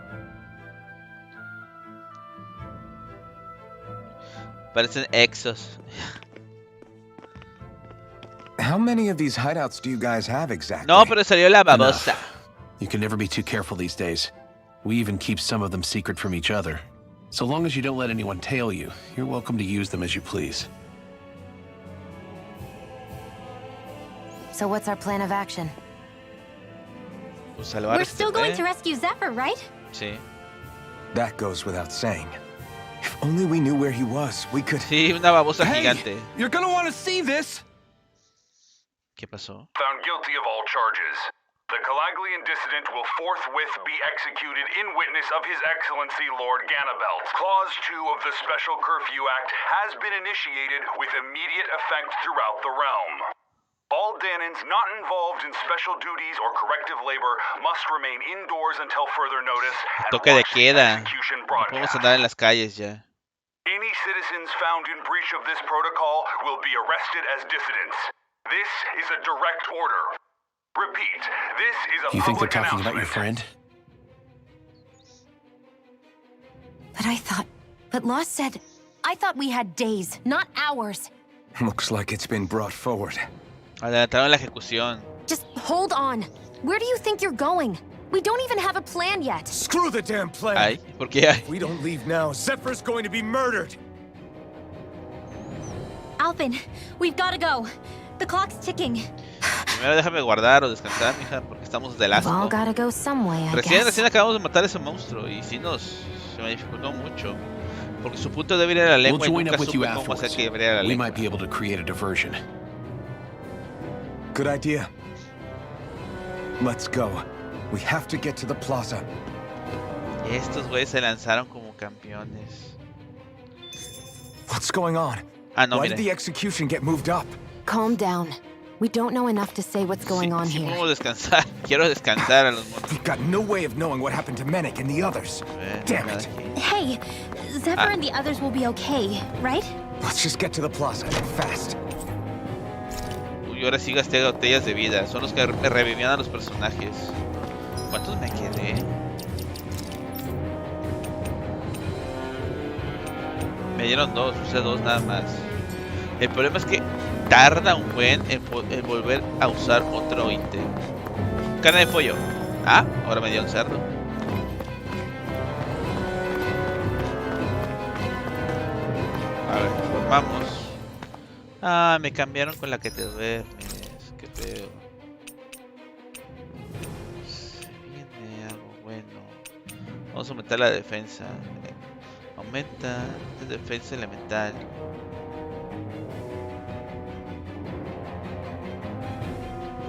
Parecen exos. How many of these hideouts do you guys have exactly? No, pero salió la babosa. You can never be too careful these days. We even keep some of them secret from each other. So long as you don't let anyone tail you, you're welcome to use them as you please. So what's our plan of action? We're still going to rescue Zephyr, right? Sí. That goes without saying. If only we knew where he was, we could... Sí, una babosa gigante. You're gonna want to see this! ¿Qué pasó? Found guilty of all charges. The Calaglian dissident will forthwith be executed in witness of His Excellency Lord Ganabelt. Clause 2 of the Special Curfew Act has been initiated with immediate effect throughout the realm. All Danans not involved in special duties or corrective labor must remain indoors until further notice and Toque de watch the queda. execution Podemos broadcast. andar en las calles ya. Any citizens found in breach of this protocol will be arrested as dissidents. This is a direct order. Repeat, this is a You think they're public talking about your announcement. friend? But Lost said... I thought we had days, not hours. Looks like it's been brought forward. Adelantaron la ejecución. Just hold on. Where do you think you're going? We don't even have a plan yet. Screw the damn plan. Ay, ¿por qué hay? If we don't leave now, Zephyr's going to be murdered. Alphen, we've got to go. The clock's ticking. Primero déjame guardar o descansar, mija, porque estamos del We've all asco. gotta go some way, I guess. Recién acabamos de matar a ese monstruo y sí se me dificultó mucho. Porque su punto débil era la lengua y nunca supe cómo hacer que abriera la We lengua. might be able to create a diversion. Good idea. Let's go. We have to get to the plaza. Y estos güeyes se lanzaron como campeones. What's going on? Ah, no, Why mire. did the execution get moved up? Calm down. We don't know enough to say what's going on sí here. podemos descansar. Quiero descansar a los monstruos. We've got no way of knowing what happened to Menek and the others. Damn it. Hey, Zephyr and the others will be okay, right? Let's just get to the plaza, fast. Uy, ahora sí gasté botellas de vida. Son los que me revivían a los personajes. ¿Cuántos me quedé? Me dieron 2, usé 2 nada más. El problema es que tarda un buen en volver a usar otro ítem. Carne de pollo. Ah, ahora me dio un cerdo. A ver, formamos. Ah, me cambiaron con la que te duermes. Qué feo. Se viene algo bueno. Vamos a aumentar la defensa. Aumenta la defensa elemental.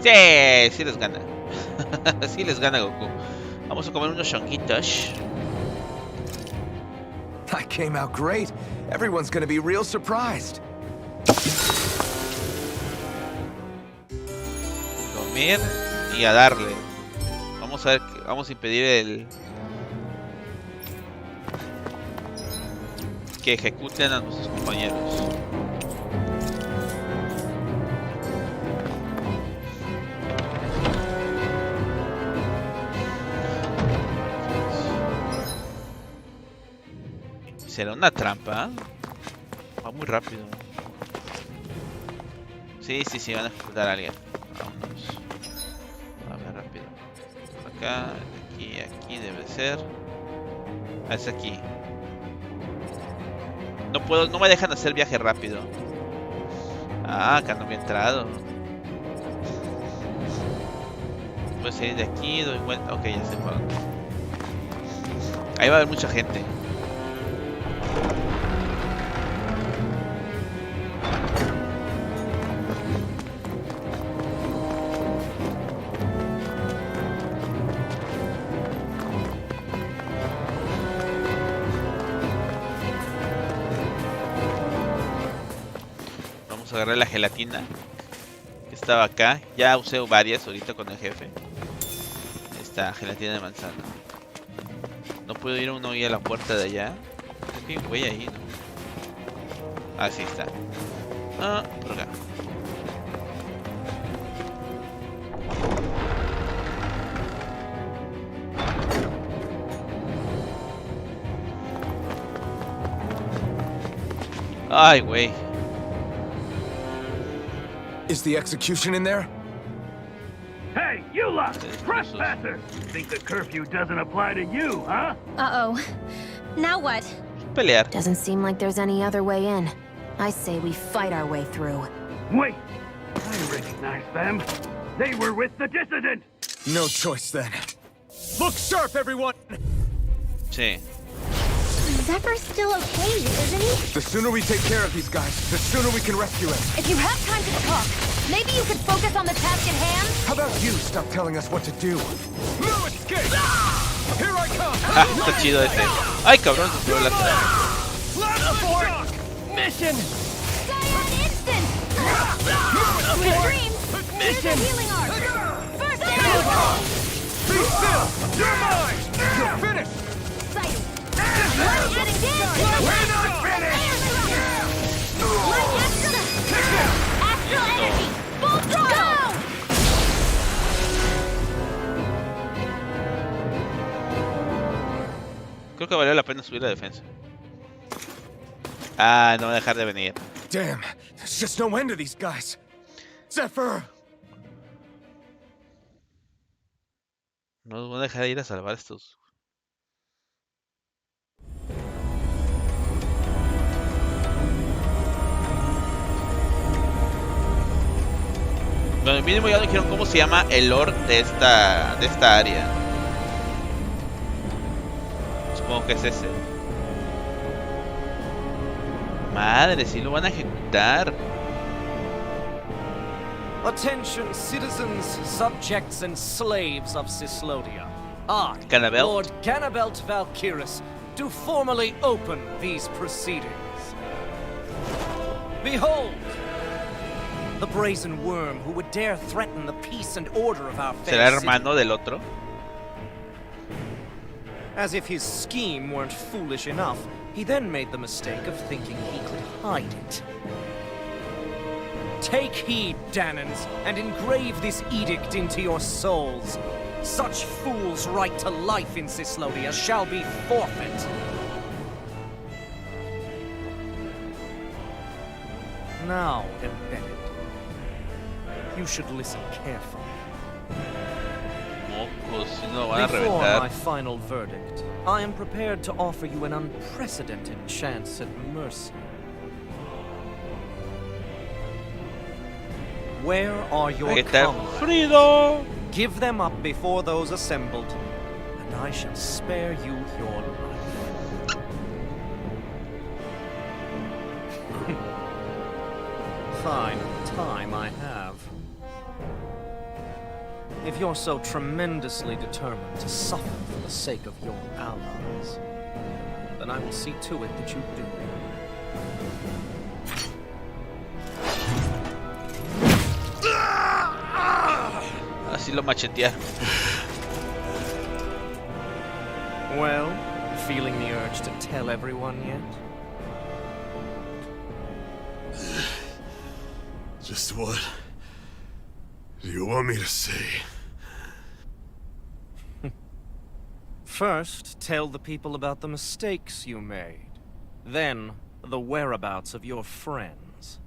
Sí, sí les gana. Sí les gana Goku. Vamos a comer unos chonquitos. That came out great. Everyone's gonna be real surprised. Comer y a darle. Vamos a ver, vamos a impedir el que ejecuten a nuestros compañeros. ¿Será una trampa? Va muy rápido. Sí, sí, sí, van a ejecutar a alguien. Vámonos. A ver, rápido. Por acá, aquí, aquí debe ser. Ah, es aquí. No puedo, no me dejan hacer viaje rápido. Ah, acá no había entrado. Puedo salir de aquí, doy vuelta. Ok, ya se fueron. Ahí va a haber mucha gente. Agarré la gelatina que estaba acá. Ya usé varias ahorita con el jefe. Esta gelatina de manzana. No puedo ir uno y a la puerta de allá. Creo que hay un güey ahí, ¿no? Ah, sí está. Ah, por acá. Ay, güey. Is the execution in there? Hey, you lot! Trespasser! Think the curfew doesn't apply to you, huh? Uh-oh. Now what? Pelear. Doesn't seem like there's any other way in. I say we fight our way through. Wait! I recognize them. They were with the dissident! No choice then. Look sharp, everyone! Sí. Zephyr's still okay, isn't he? The sooner we take care of these guys, the sooner we can rescue him. If you have time to talk, maybe you could focus on the task at hand? How about you stop telling us what to do? No escape! Here I come! Ah, está chido ese. Ay, cabrón, se tiró la Mission! Cyan instant! Sweet dreams! Here's the healing arc! First aid! Be still! You're mine! You're finished! Exciting! Let's get it in! We're not finished! Light extra! Astral energy! Full throttle! Creo que valió la pena subir la defensa. Ah, no va a dejar de venir. Damn, there's just no end to these guys. Zephyr! No van a dejar de ir a salvar a estos. Bueno, mínimo ya no dijeron cómo se llama el lore de esta área. Supongo que es ese. Madre, si lo van a ejecutar. Attention, citizens, subjects, and slaves of Cyslodia. I, Ganabelt. Lord Ganabelt Valkyrus, do formally open these proceedings. Behold, the brazen worm who would dare threaten the peace and order of our fair ¿Será city. hermano del otro? As if his scheme weren't foolish enough, he then made the mistake of thinking he could hide it. Take heed, Danans, and engrave this edict into your souls. Such fools' right to life in Cyslodia shall be forfeit. Now, embedded. You should listen carefully. Before my final verdict, I am prepared to offer you an unprecedented chance at mercy. Where are your comrades? Give them up before those assembled, and I shall spare you your life. Fine time I have. If you're so tremendously determined to suffer for the sake of your allies, then I will see to it that you do. Así lo machetea. Well, feeling the urge to tell everyone yet? Just what do you want me to say? First, tell the people about the mistakes you made. Then, the whereabouts of your friends.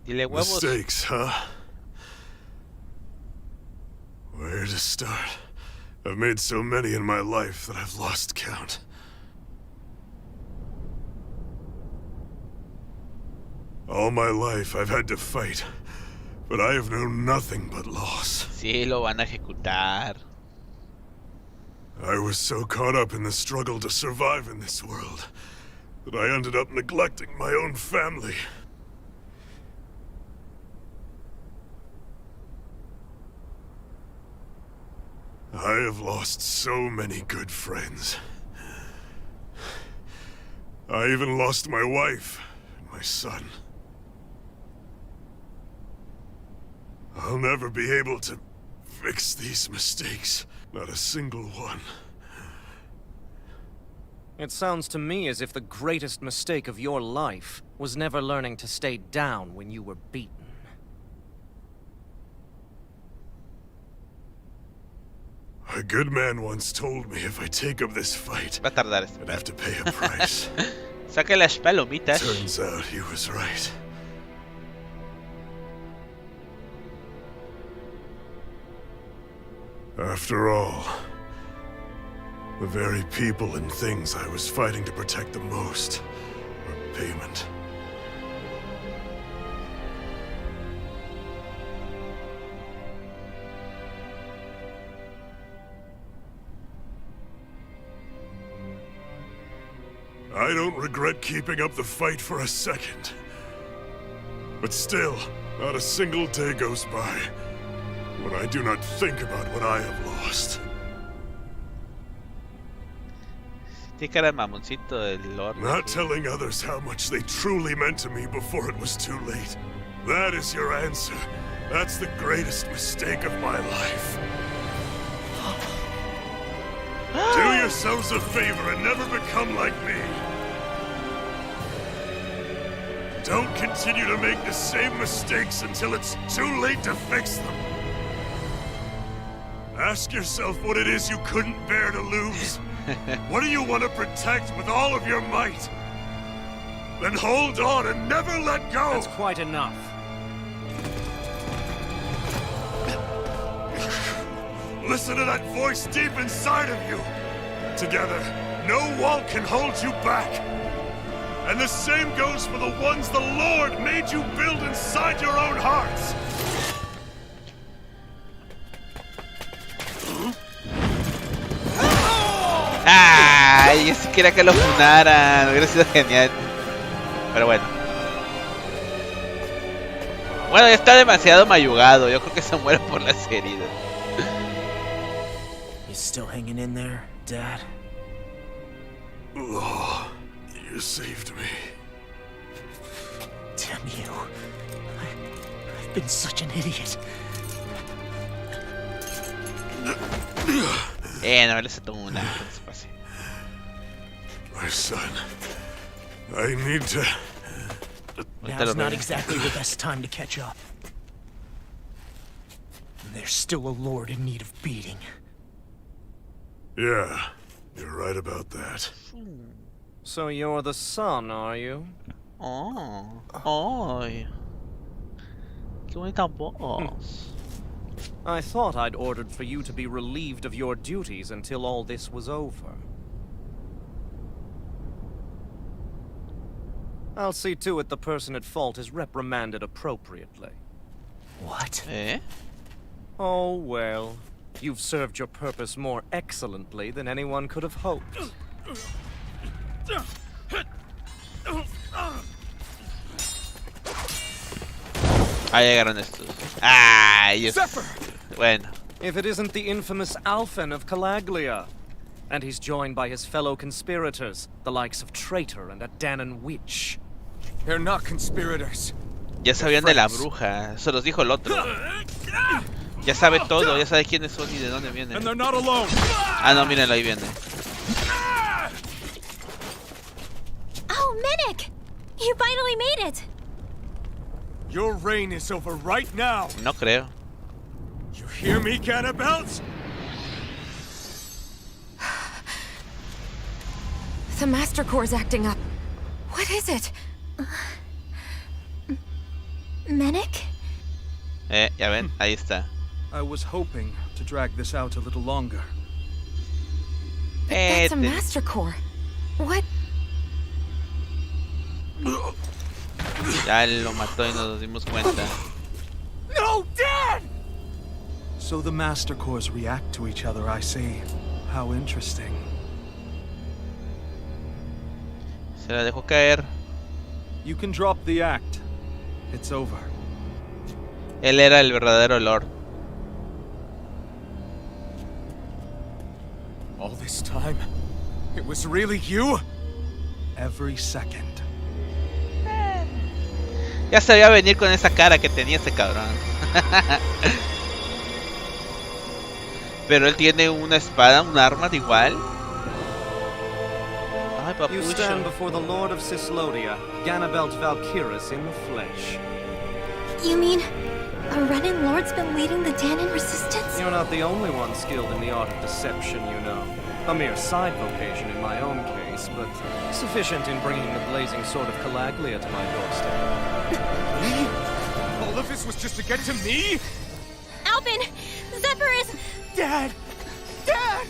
Mistakes, huh? Where to start? I've made so many in my life that I've lost count. All my life I've had to fight, but I have known nothing but loss. Sí, lo van a ejecutar. I was so caught up in the struggle to survive in this world that I ended up neglecting my own family. I have lost so many good friends. I even lost my wife and my son. I'll never be able to fix these mistakes. Not a single one. It sounds to me as if the greatest mistake of your life was never learning to stay down when you were beaten. A good man once told me if I take up this fight, Va a tardar I'd have to pay a price. Saque las palomitas. Turns out he was right. After all, the very people and things I was fighting to protect the most were payment. I don't regret keeping up the fight for a second. But still, not a single day goes by when I do not think about what I have lost. Not telling others how much they truly meant to me before it was too late. That is your answer. That's the greatest mistake of my life. Do yourselves a favor and never become like me. Don't continue to make the same mistakes until it's too late to fix them. Ask yourself what it is you couldn't bear to lose. What do you want to protect with all of your might? Then hold on and never let go! That's quite enough. Listen to that voice deep inside of you. Together, no wall can hold you back. And the same goes for the ones the Lord made you build inside your own hearts. Ay, yo sí quería que lo funaran. Hubiera sido genial. Pero bueno. Bueno, ya está demasiado mayugado. Yo creo que se muere por las heridas. You still hanging in there, Dad? Oh, you saved me. Damn you. I've been such an idiot. No le aceptó una. My son, I need to... Now's not exactly the best time to catch up. There's still a lord in need of beating. Yeah, you're right about that. So you're the son, are you? Oh. Ay. Qué bonita voz. I thought I'd ordered for you to be relieved of your duties until all this was over. I'll see to it the person at fault is reprimanded appropriately. What? Eh? Oh, well. You've served your purpose more excellently than anyone could have hoped. Ahí llegaron estos. Ah, yes. Bueno. If it isn't the infamous Alphen of Calaglia. And he's joined by his fellow conspirators, the likes of Traitor and a Danan witch. They're not conspirators. Ya sabían de la bruja, se los dijo el otro. Ya sabe todo, ya sabe quiénes son y de dónde vienen. And they're not alone. Ah, no, mírenlo, ahí viene. Oh, Minik! You finally made it! Your reign is over right now. No creo. You hear me, Cannibals? The Master Core's acting up. What is it? Minik? Ya ven, ahí está. I was hoping to drag this out a little longer. That's a Master Core. What? Ya lo mató y nos dimos cuenta. No, Dad! So the Master Cores react to each other, I see. How interesting. Se la dejó caer. You can drop the act. It's over. Él era el verdadero Lord. All this time, it was really you? Every second. Ya sabía venir con esa cara que tenía ese cabrón. Pero él tiene una espada, un arma de igual. Ay, papucho. You stand before the Lord of Cislodia, Ganabelt Valkyris in the flesh. You mean a Renin Lord's been leading the Danan resistance? You're not the only one skilled in the art of deception, you know. A mere side vocation in my own case, but sufficient in bringing the blazing sword of Calaglia to my doorstep. Me? All of this was just to get to me? Alphen! Zephyr is... Dad! Dad!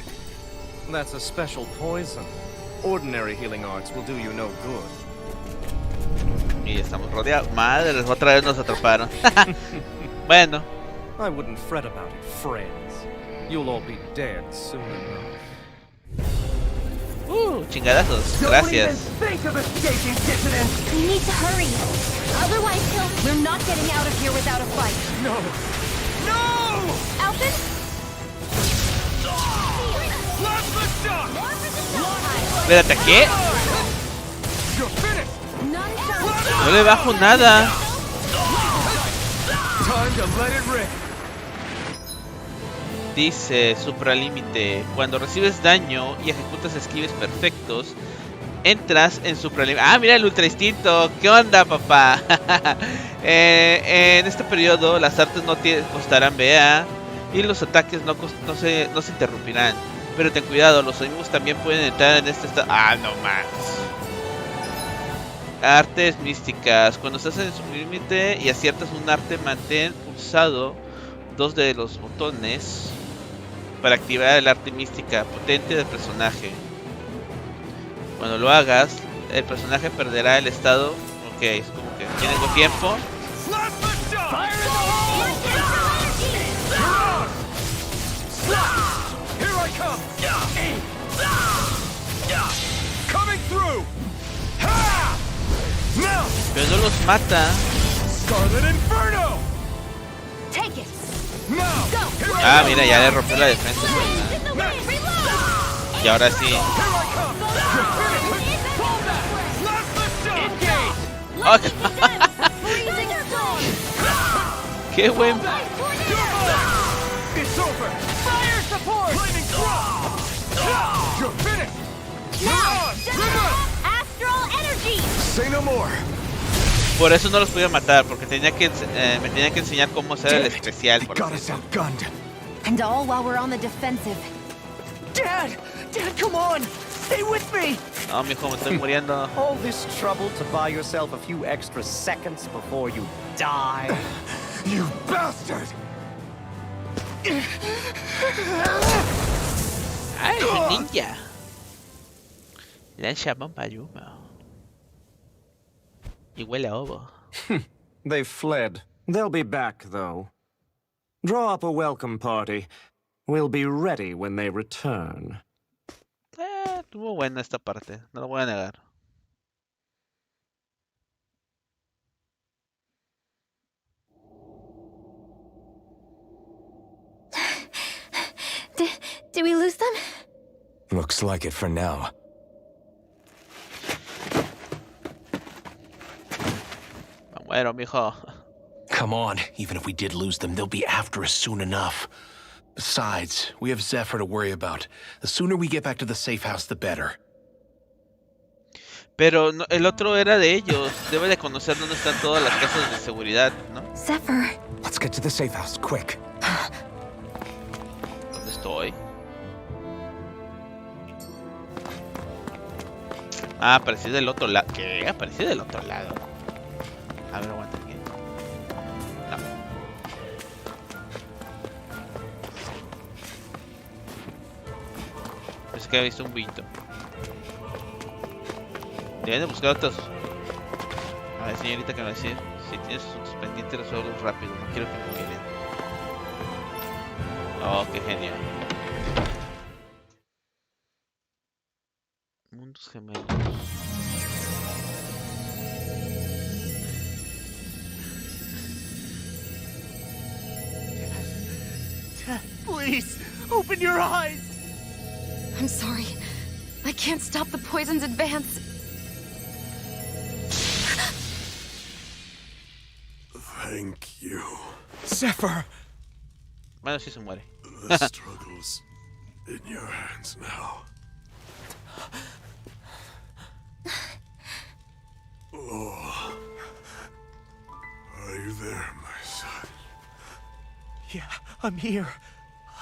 That's a special poison. Ordinary healing arts will do you no good. Y estamos rodeados. Madre, otra vez nos atraparon. Bueno. I wouldn't fret about it, friends. You'll all be dead soon enough. Chingadazos. Gracias. Think of escaping dissidents! We need to hurry. Otherwise, we're not getting out of here without a fight. No! No! Alphen? Espérate, ¿qué? No le bajo nada. Dice supralímite. Cuando recibes daño y ejecutas esquives perfectos, entras en supralímite. Ah, mira el ultra instinto. ¿Qué onda, papá? En este periodo las artes no te costarán BA y los ataques no se interrumpirán. Pero ten cuidado, los enemigos también pueden entrar en este estado. Ah, no más. Artes místicas. Cuando estás en su límite y aciertas un arte, mantén pulsado 2 de los botones para activar el arte mística potente del personaje. Cuando lo hagas, el personaje perderá el estado. Ok, es como que tengo tiempo. Pero no los mata. Ah, mira, ya le rompió la defensa. Y ahora sí. Oh, ¡qué buen! Por eso no los pude matar, porque me tenía que enseñar cómo hacer el especial. Por And all while we're on the defensive. Dad! Dad, come on! Stay with me! No, mijo, me estoy muriendo. All this trouble to buy yourself a few extra seconds before you die. You bastard! ¡Ay, es un ninja! Lanza bomba de humo. Y huele a ovo. They've fled. They'll be back, though. Draw up a welcome party. We'll be ready when they return. Estuvo buena esta parte, no lo voy a negar. Did we lose them? Looks like it for now. Me muero, mijo. Come on, even if we did lose them, they'll be after us soon enough. Besides, we have Zephyr to worry about. The sooner we get back to the safe house, the better. Pero no, el otro era de ellos. Debe de conocer dónde están todas las casas de seguridad, ¿no? Zephyr. Let's get to the safe house, quick. ¿Dónde estoy? Ah, aparecí del otro lado. ¿Qué? Aparecí del otro lado. A ver, aguanta aquí. No. Pensé que había visto un buito. Deben de buscar otros. A ver, señorita, ¿qué me va a decir? Si tienes asuntos pendientes, resuelve rápido. No quiero que me queden. Oh, qué genial. Mundos gemelos. Dad, please, open your eyes! I'm sorry. I can't stop the poison's advance. Thank you. Zephyr! Bueno, sí se muere. The struggle's in your hands now. Oh. Are you there, my son? Yeah, I'm here.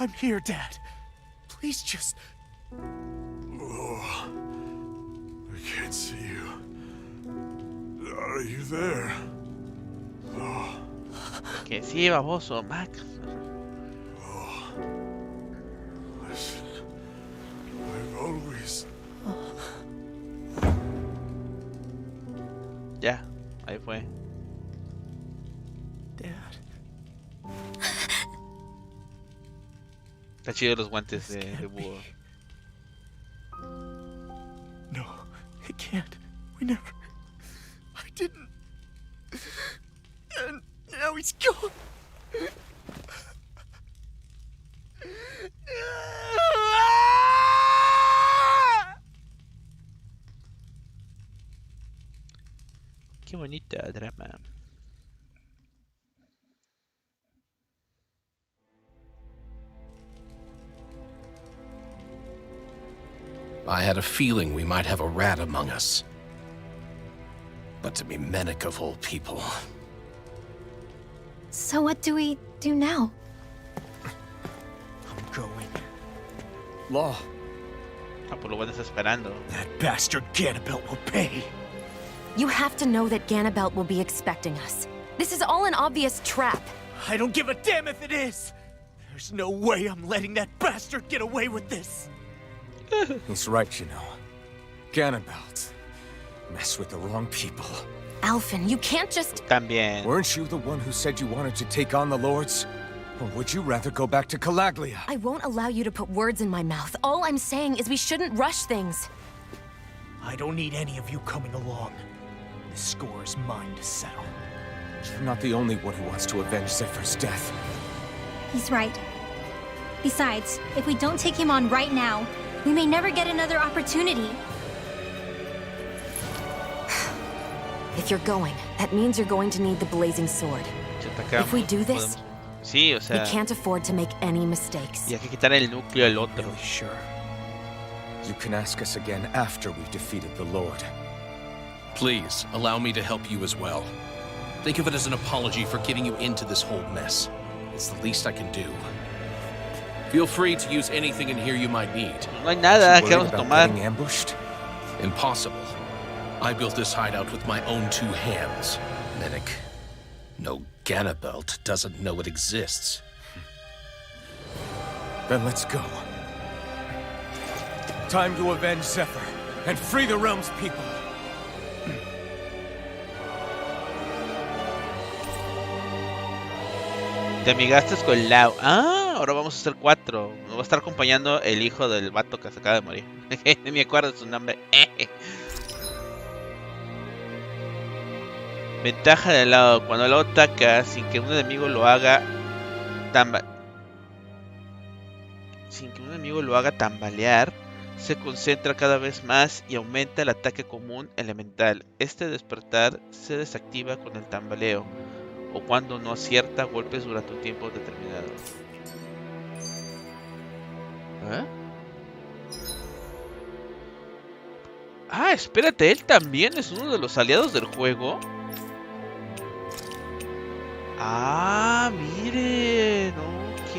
I'm here, Dad. Please just... Oh. I can't see you. Are you there? Oh. Que sí, baboso, Max. Oh. Listen. I've always... Ya, ahí fue. Dad. Está chido los guantes de búho. No, it can't. We never... I didn't... And now he's gone. Qué bonita drama. I had a feeling we might have a rat among us. But to be Mennick of all people. So what do we do now? I'm going. Law. Ah, pues lo van desesperando. That bastard Ganabelt will pay. You have to know that Ganabelt will be expecting us. This is all an obvious trap. I don't give a damn if it is. There's no way I'm letting that bastard get away with this. He's right, you know. Ganabelt. Mess with the wrong people. Alphen, you can't just... También. Weren't you the one who said you wanted to take on the Lords? Or would you rather go back to Calaglia? I won't allow you to put words in my mouth. All I'm saying is we shouldn't rush things. I don't need any of you coming along. The score is mine to settle. You're not the only one who wants to avenge Zephyr's death. He's right. Besides, if we don't take him on right now, we may never get another opportunity. If you're going, that means you're going to need the blazing sword. If we do this, sí, o sea, we can't afford to make any mistakes. Y hay que quitar el núcleo al otro. Sure. You can ask us again after we've defeated the Lord. Please, allow me to help you as well. Think of it as an apology for getting you into this whole mess. It's the least I can do. Feel free to use anything in here you might need. No hay nada que vamos a tomar. Impossible. I built this hideout with my own 2 hands. Medic. No Ganabelt doesn't know it exists. Then let's go. Time to avenge Zephyr and free the realm's people. Te amigaste con Lao. Ah, ahora vamos a hacer 4. Nos va a estar acompañando el hijo del vato que se acaba de morir. Ni me acuerdo de su nombre. Ventaja del Lao. Cuando el Lao ataca sin que un enemigo lo haga tambalear, se concentra cada vez más y aumenta el ataque común elemental. Este despertar se desactiva con el tambaleo o cuando no acierta golpes durante un tiempo determinado. ¿Eh? Ah, espérate, él también es uno de los aliados del juego. Ah, miren, ok.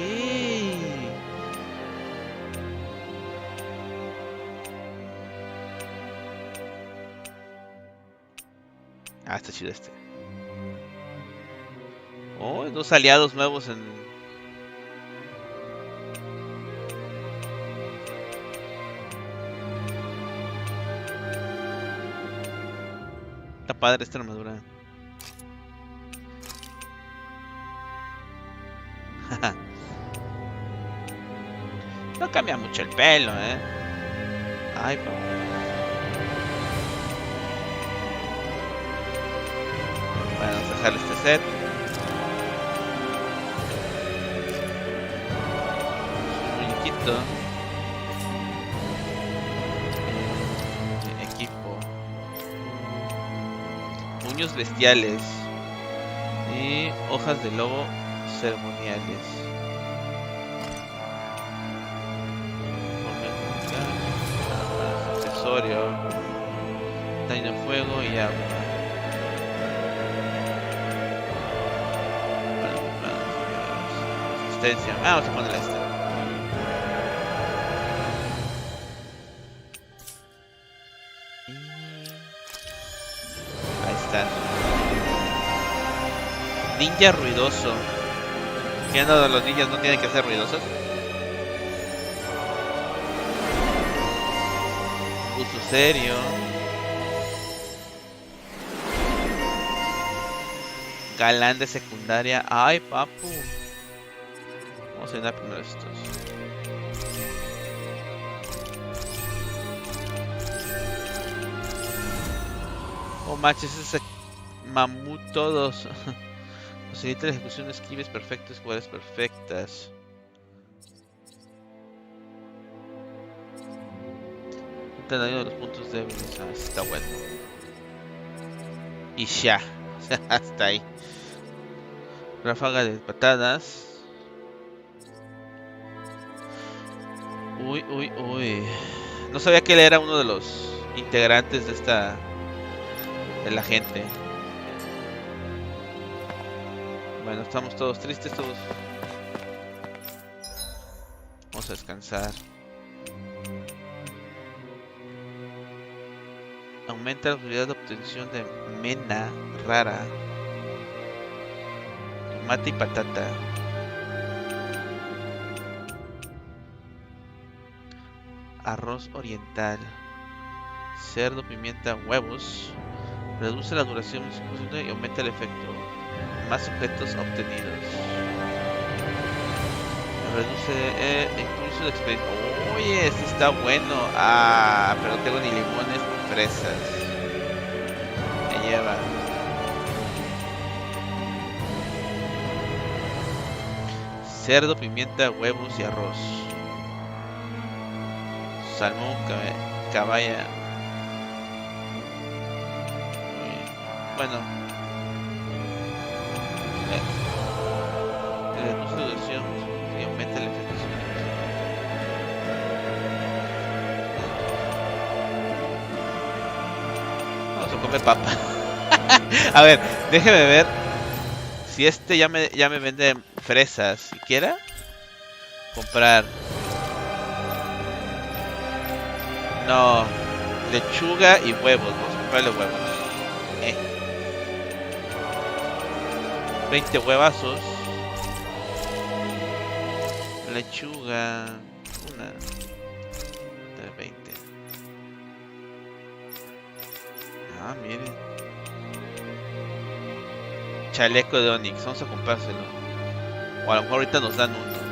Ah, está chido este. Oh, 2 aliados nuevos en... Está padre esta armadura. No cambia mucho el pelo, Ay, papá. Bueno, vamos a dejarle este set. Muñequito. Equipo. Puños bestiales. Y hojas de lobo ceremoniales. Accesorio. Daño de fuego y agua. Resistencia. Vamos a ponerle este. Ahí está. Ninja ruidoso. ¿Qué no, los ninjas no tienen que ser ruidosos? Uso serio. Galán de secundaria. Ay, papu. Vamos a llenar primero estos. Oh, manches, ese mamut todos. Facilita la ejecución de esquives perfectos, jugadas perfectas. El daño de los puntos débiles. Ah, está bueno. Y ya. Hasta ahí. Ráfaga de patadas. Uy, uy, uy. No sabía que él era uno de los integrantes de esta... de la gente. Bueno, estamos todos tristes, todos. Vamos a descansar. Aumenta la probabilidad de obtención de mena rara. Tomate y patata. Arroz oriental. Cerdo, pimienta, huevos. Reduce la duración y aumenta el efecto. Más objetos obtenidos. Reduce impulso de experiencia. Oye, este está bueno. Ah, pero no tengo ni limones ni fresas. Me lleva. Cerdo, pimienta, huevos y arroz. Salmón, caballa. Bueno. Reduce la duración y aumenta el efecto. Vamos a comer papa. A ver, déjeme ver si este ya me vende fresas siquiera. Comprar. No. Lechuga y huevos. Vamos a comprarle huevos. 20 huevazos. Lechuga. Una. De 20. Ah, miren. Chaleco de Onix. Vamos a comprárselo. O a lo mejor ahorita nos dan uno.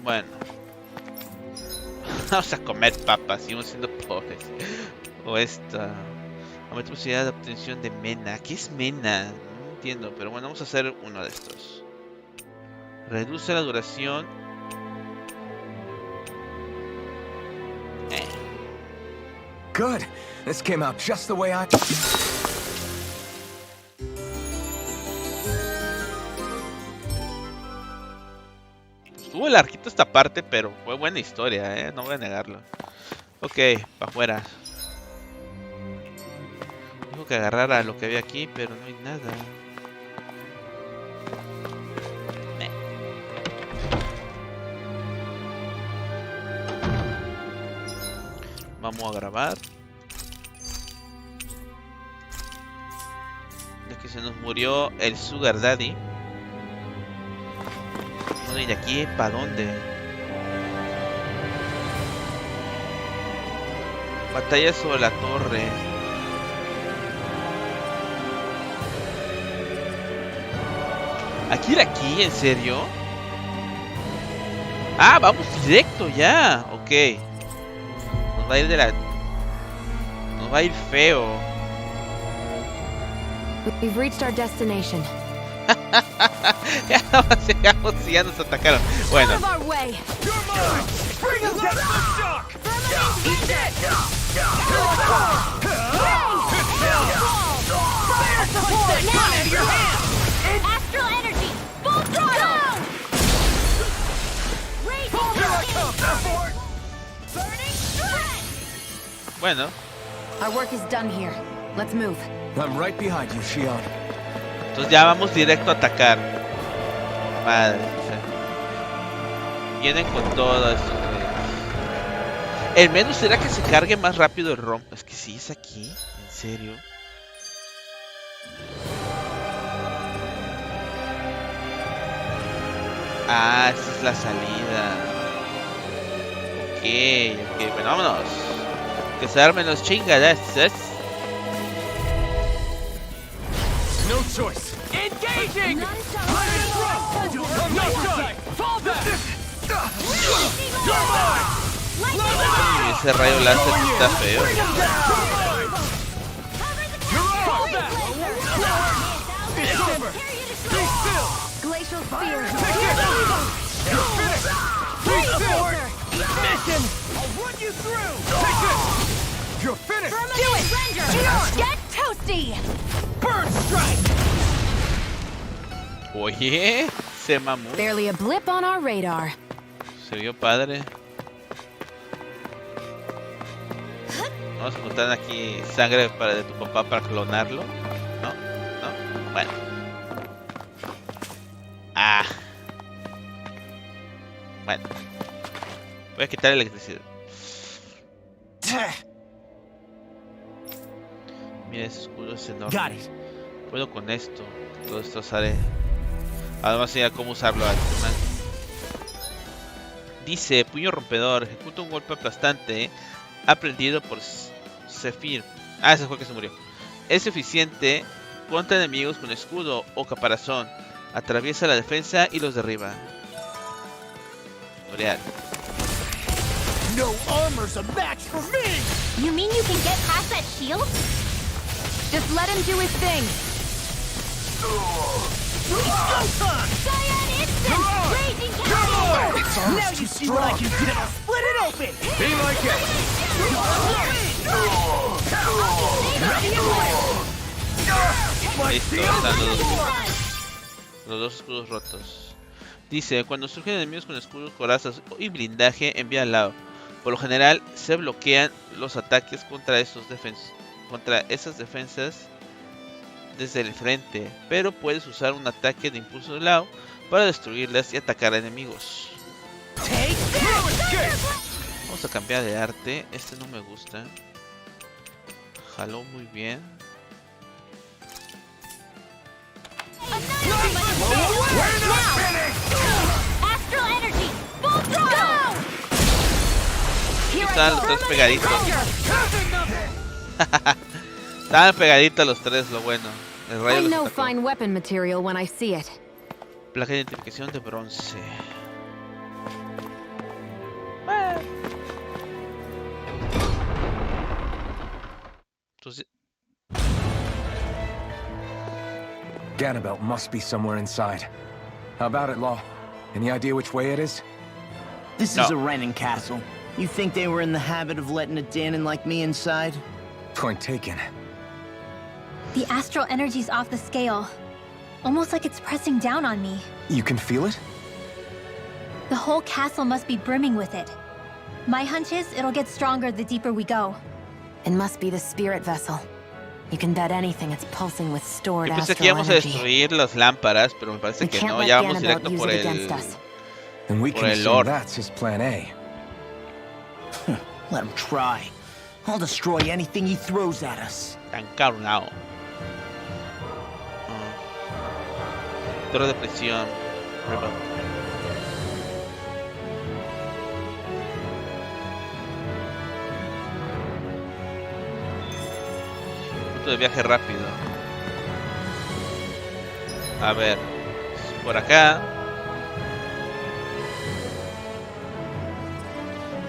Bueno. Vamos a comer papas, seguimos siendo pobres. O esta. Aumenta posibilidad de obtención de mena. ¿Qué es mena? No entiendo, pero bueno, vamos a hacer uno de estos. Reduce la duración. Good. This came out just the way I... Estuvo larguito esta parte, pero fue buena historia, no voy a negarlo. Ok, para afuera. Tengo que agarrar a lo que había aquí, pero no hay nada. Vamos a grabar. Ya que se nos murió el Sugar Daddy. Bueno, ¿y de aquí para dónde? Batalla sobre la torre. ¿Aquí de aquí? ¿En serio? Ah, vamos directo ya. Ok. Nos va a ir de la... Nos va a ir feo. We've reached our destination. Ya nos llegamos y ya nos atacaron. Bueno. Astral energy, full throttle. Bueno. Our work is done here. Let's move. I'm right behind you, Shionne. Entonces ya vamos directo a atacar. Madre. Vienen con todo esto. El menú será que se cargue más rápido el ROM. Es que sí, es aquí. ¿En serio? Ah, esta es la salida. Ok, bueno, vámonos. Que se armen los chingadazos. No choice. Engaging! Let it through! No time! Fall back! You're mine! Ese rayo láser está feo. Fall back! It's over! Be still! Glacial spear. You're finished! Be still! Mission! I'll run you through! Take this! You're finished! Do it! Render! Get toasty! Burn strike! Oye, se mamó. Barely a blip on our radar. Se vio padre. Vamos a juntar aquí sangre de tu papá para clonarlo. No, no, bueno. Ah. Bueno. Voy a quitar la electricidad. Mira, ese escudo es enorme. Puedo con esto. Lo destrozaré. Además, ya cómo usarlo al final. Dice, puño rompedor. Ejecuta un golpe aplastante aprendido por Zephyr. Ah, ese fue el que se murió. Es eficiente contra enemigos con escudo o caparazón. Atraviesa la defensa y los derriba. Tutorial. No armor's a match for me! You mean you can get past that shield? Just let him do his thing. Cyan instant! Raging cannon! Now you see what I can do! Split it open! Be like it! Listo, están los dos escudos rotos. Dice, cuando surgen enemigos con escudos, corazas y blindaje, envía al lado. Por lo general se bloquean los ataques contra esas defensas desde el frente, pero puedes usar un ataque de impulso de lado para destruirlas y atacar a enemigos. Vamos a cambiar de arte. Este no me gusta. Jaló muy bien. Estaban los tres pegaditos. Estaban pegaditos los tres, lo bueno. El rayo los atacó. Placa de identificación de bronce. Entonces... Ganabelt must be somewhere inside. How about it, Law? Any idea which way it is? This is a Renin castle. You think they were in the habit of letting a Danon like me inside? Point taken. The astral energy's off the scale. Almost like it's pressing down on me. You can feel it? The whole castle must be brimming with it. My hunch is it'll get stronger the deeper we go. It must be the spirit vessel. You can bet anything it's pulsing with stored Yo pensé astral que íbamos a energy. destruir las lámparas, pero me parece que no, ya vamos directo por el Lord. That's his plan A. Let him try. I'll destroy anything he throws at us. Tan carnado. Torre de prisión. Punto de viaje rápido. A ver. Por acá.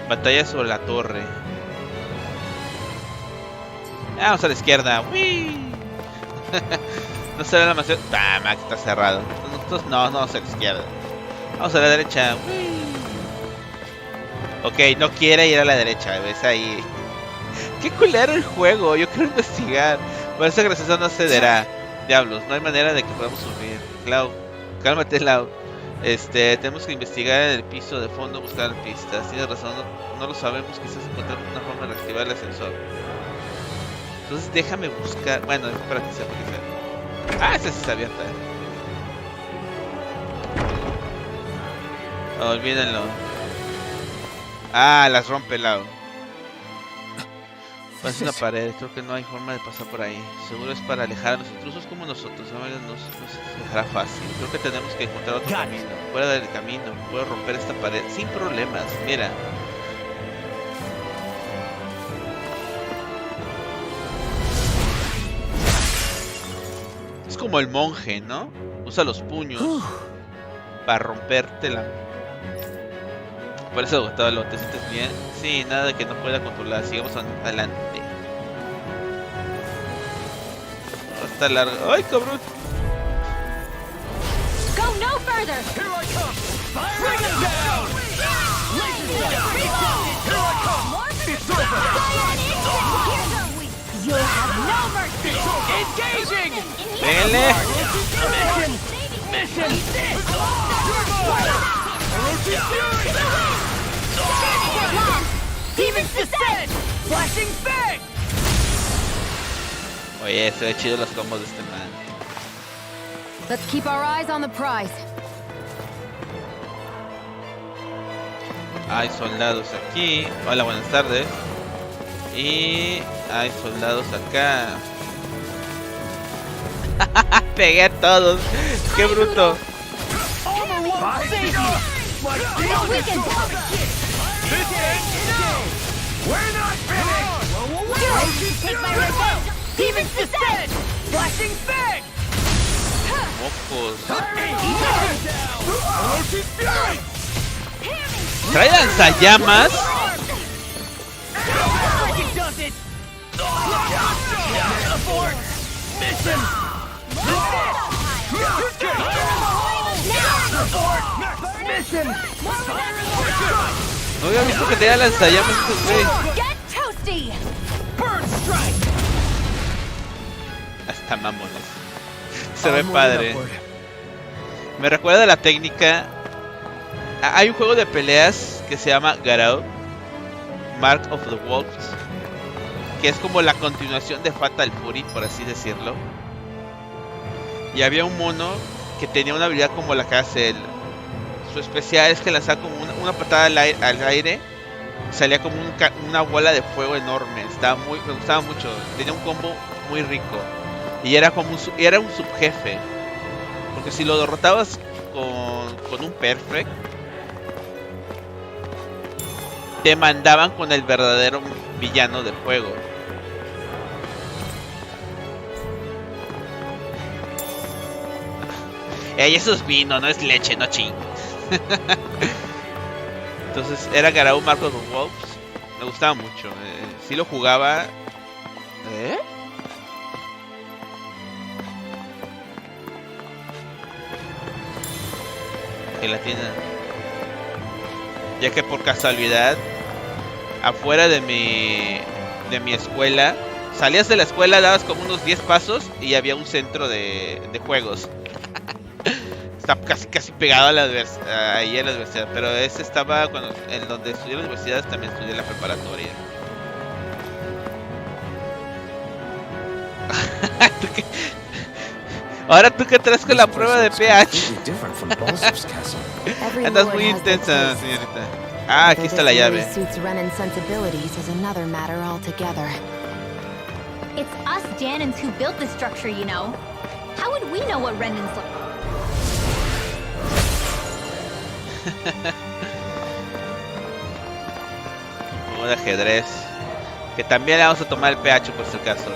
Batalla sobre la torre. Vamos a la izquierda. ¡Wii! No se ve la mansión. Ah, Max, está cerrado. Nosotros no vamos a la izquierda. Vamos a la derecha. ¡Wii! Ok, no quiere ir a la derecha. ¿Ves ahí? Qué culero el juego. Yo quiero investigar. Parece que gracioso no cederá. Diablos, no hay manera de que podamos subir. Clau, cálmate, Clau. Tenemos que investigar en el piso de fondo, buscar pistas. Tienes razón, no lo sabemos. Quizás encontremos una forma de reactivar el ascensor. Entonces déjame buscar. Bueno, para que sepa que sea. Ah, esa sí está abierta. Olvídenlo. Ah, las rompe el lado. Pasa una pared, creo que no hay forma de pasar por ahí. Seguro es para alejar a los intrusos como nosotros. No nos dejará fácil. Creo que tenemos que encontrar otro camino. Fuera del camino, puedo romper esta pared sin problemas. Mira. Es como el monje, ¿no? Usa los puños para rompértela. Parece agotado, ¿te sientes bien? Sí, nada que no pueda controlar. Sigamos adelante. Está largo. ¡Ay, cabrón! Go no further. Here I come. Bring him down. Here I come. It's over. You'll have no mercy. Engaging. Pégale. Mission. Demon's descent. Flashing fang. Oye, se ve chido los combos de este man. Let's keep our eyes on the prize. Hay soldados aquí. Hola, buenas tardes. Y hay soldados acá. Pegué a todos. ¡Qué bruto! We're not finished. Take my revenge. Demon's descent. Flashing fang. Mocos. ¿Trae lanzallamas? No había visto que tenía lanzallamas estos güeyes. Hasta mamones. Se ve padre. Me recuerda la técnica. Hay un juego de peleas que se llama Garou. Mark of the Wolves, que es como la continuación de Fatal Fury, por así decirlo. Y había un mono que tenía una habilidad como la que hace él. Su especial es que lanzaba como una patada al aire, salía como una bola de fuego enorme. Me gustaba mucho, tenía un combo muy rico. Y era como era un subjefe, porque si lo derrotabas con un perfect, te mandaban con el verdadero villano del juego. Ey, eso es vino, no es leche, no ching. Entonces era Garou Mark of the Wolves. Me gustaba mucho. Sí lo jugaba. Gelatina. Ya que por casualidad, afuera de mi escuela, salías de la escuela, dabas como unos 10 pasos y había un centro de juegos. Está casi pegado a la ahí en la universidad, pero ese estaba en donde estudié en la universidad, también estudié en la preparatoria. Ahora tú que traes con la prueba de pH. Andas muy intensa, señorita. Ah, aquí está la llave. It's us Janins who built the structure, you know. How would we know what Renans look like? Juego de ajedrez. Que también le vamos a tomar el pH por si acaso.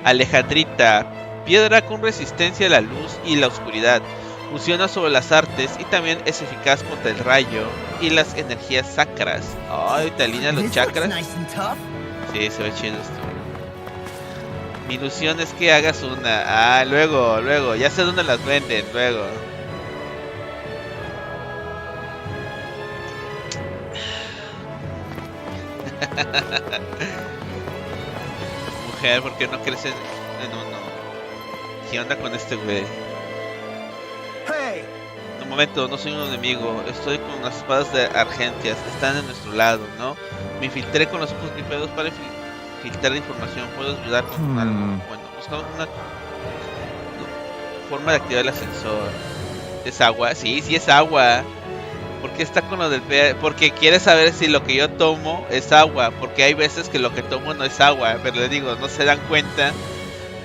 Alejandrita. Piedra con resistencia a la luz y la oscuridad. Funciona sobre las artes y también es eficaz contra el rayo y las energías sacras. Ay, te alinea los chakras. Sí, se ve chido esto. Mi ilusión es que hagas una. Ah, luego. Ya sé dónde las venden, luego. Mujer, ¿por qué no crees en uno? ¿Qué onda con este güey? Un momento, no soy un enemigo. Estoy con las espadas de Argentias. Están en nuestro lado, ¿no? Me infiltré con los ojos limpiados para filtrar información. ¿Puedo ayudar con algo? Bueno, buscamos una forma de activar el ascensor. ¿Es agua? Sí, es agua. ¿Por qué está con lo del pH? Porque quiere saber si lo que yo tomo es agua. Porque hay veces que lo que tomo no es agua. Pero les digo, no se dan cuenta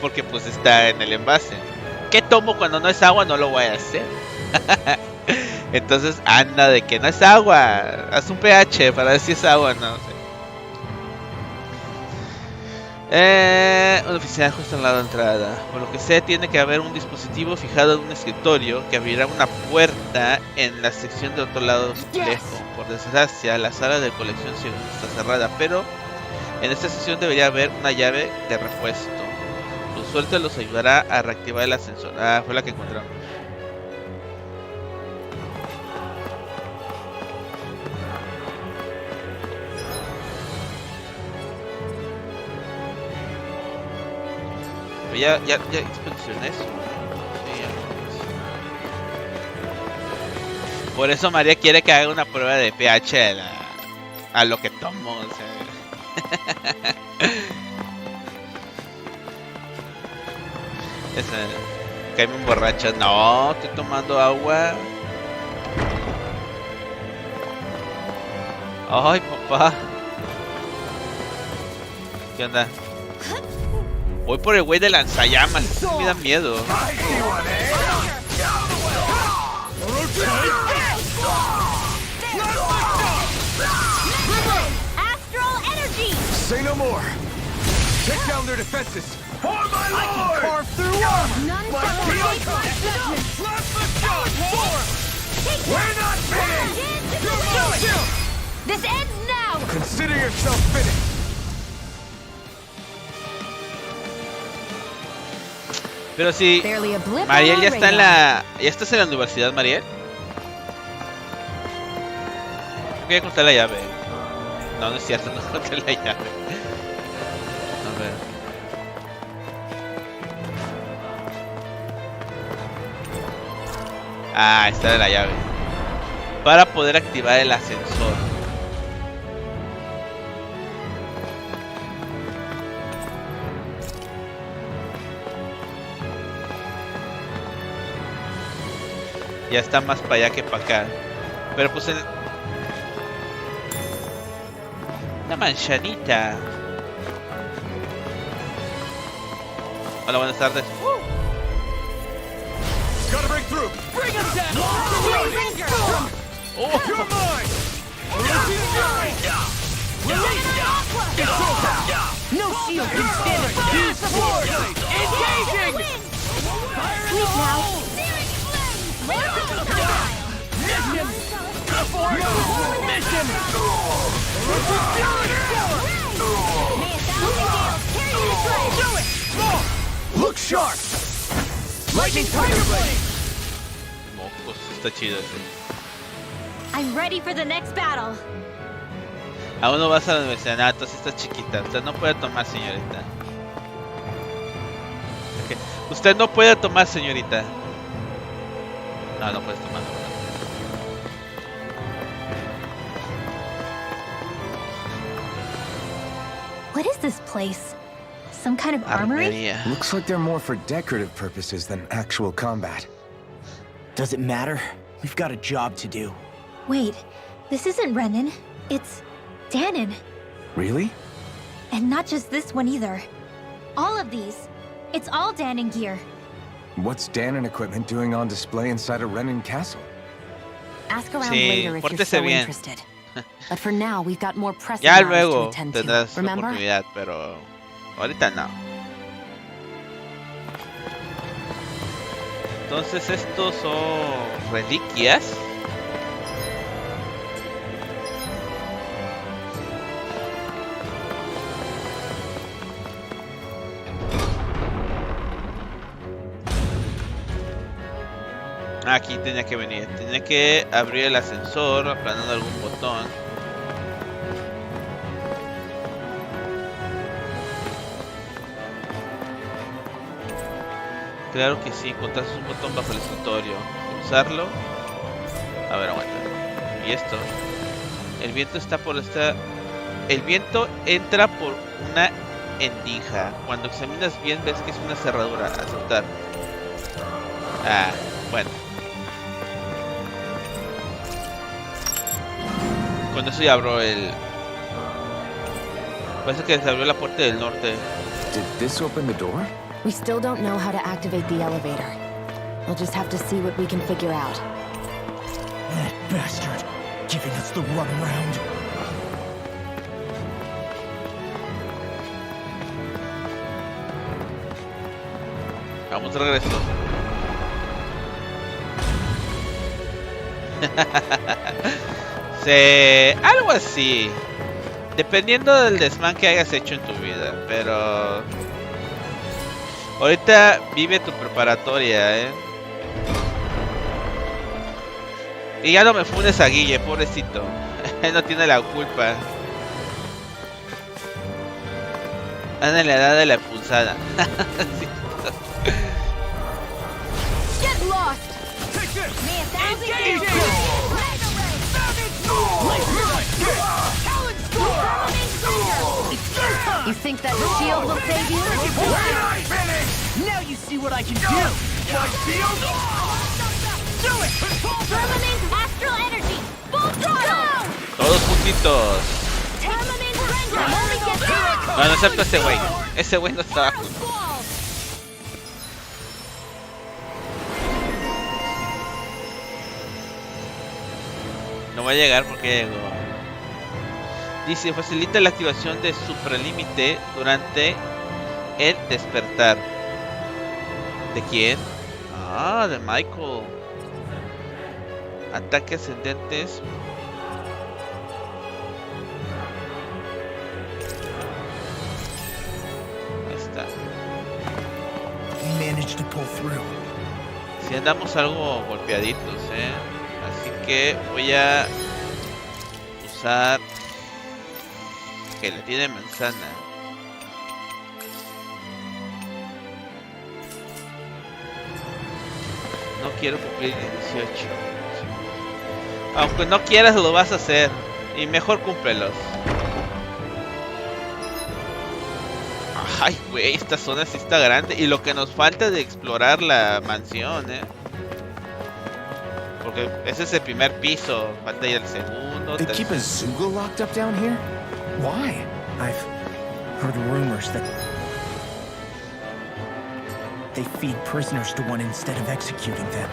porque pues está en el envase. ¿Qué tomo cuando no es agua? No lo voy a hacer. Entonces anda de que no es agua. Haz un pH para ver si es agua o no. Una oficina justo al lado de la entrada. Por lo que sé, tiene que haber un dispositivo fijado en un escritorio que abrirá una puerta en la sección de otro lado lejos. Por desgracia, la sala de colección está cerrada, pero en esta sección debería haber una llave de repuesto. Su suerte los ayudará a reactivar el ascensor. Ah, fue la que encontramos. Ya inspeccioné eso. Sí, ya. Por eso María quiere que haga una prueba de pH a lo que tomo. O sea. Kaiman borracho. No, estoy tomando agua. Ay, papá. ¿Qué onda? Voy por el güey de lanzallamas, me da miedo. Say no more. Take down their defenses. For my lord! I can carve through one. We're not finished. This ends now. Consider yourself finished. Pero si Mariel ya está en la... ¿Ya estás en la universidad, Mariel? Voy a contar la llave. No, no es cierto, no conté la llave. A ver. Ah, esta era la llave. para poder activar el ascensor. Ya está más para allá que para acá. Pero pues una manzanita. Hola, buenas tardes. Gotta break through. Bring him down. Oh. You're mine. No shield can stand up. Use force. Engaging. Sleep now. Mission. Mission. Do it. Look sharp. Lightning tiger blade. Mocos, está chido ese. I'm ready for the next battle. Aún no vas a la universidad, nada, entonces está chiquita. Usted no puede tomar, señorita. Okay. Usted no puede tomar, señorita. No, no puedes tomar. What is this place? Some kind of armory? Looks like they're more for decorative purposes than actual combat. Does it matter? We've got a job to do. Wait, this isn't Renan. It's Danon. Really? And not just this one either. All of these. It's all Danon gear. What's Danon equipment doing on display inside a Renan castle? Ask around later if you're so interested. But for now, we've got more pressing ya matters luego to attend to. tendrás la Remember? oportunidad, pero ahorita no. Entonces estos son reliquias. Aquí tenía que venir. Tenía que abrir el ascensor aplanando algún botón. Claro que sí, encontraste un botón bajo el escritorio. Usarlo. A ver, aguanta. Y esto. El viento está por esta. El viento entra por una endija. Cuando examinas bien ves que es una cerradura. Aceptar. Ah, bueno. Con eso ya abro el. Parece que se abrió la puerta del norte. Did this open the door? We still don't know how to activate the elevator. We'll just have to see what we can figure out. That bastard, giving us the runaround. Vamos de regreso. Algo así. Dependiendo del desmán que hayas hecho en tu vida, pero ahorita vive tu preparatoria, Y ya no me funes a Guille, pobrecito. Él no tiene la culpa. Anda en la edad de la expulsada. Sí. Get lost. You think that shield will save you? Now you see what I can do. My shield? Do it! Firmament astral energy! Full throttle! Todos juntitos. Firmament render! No, no acepto a ese güey. Ese güey no está abajo. No va a llegar porque llegó. Dice, facilita la activación de supralímite durante el despertar. ¿De quién? Ah, de Michael. Ataque ascendentes. Ahí está. Managed to pull through. Si andamos algo golpeaditos, Así que voy a usar que le tiene manzana. No quiero cumplir 18. Aunque no quieras, lo vas a hacer. Y mejor cúmplelos. Ay, güey, esta zona sí está grande. Y lo que nos falta de explorar la mansión, Porque ese es el primer piso. Falta ir al segundo. They keep a Zugo locked up down here? Why? I've heard rumors that they feed prisoners to one instead of executing them.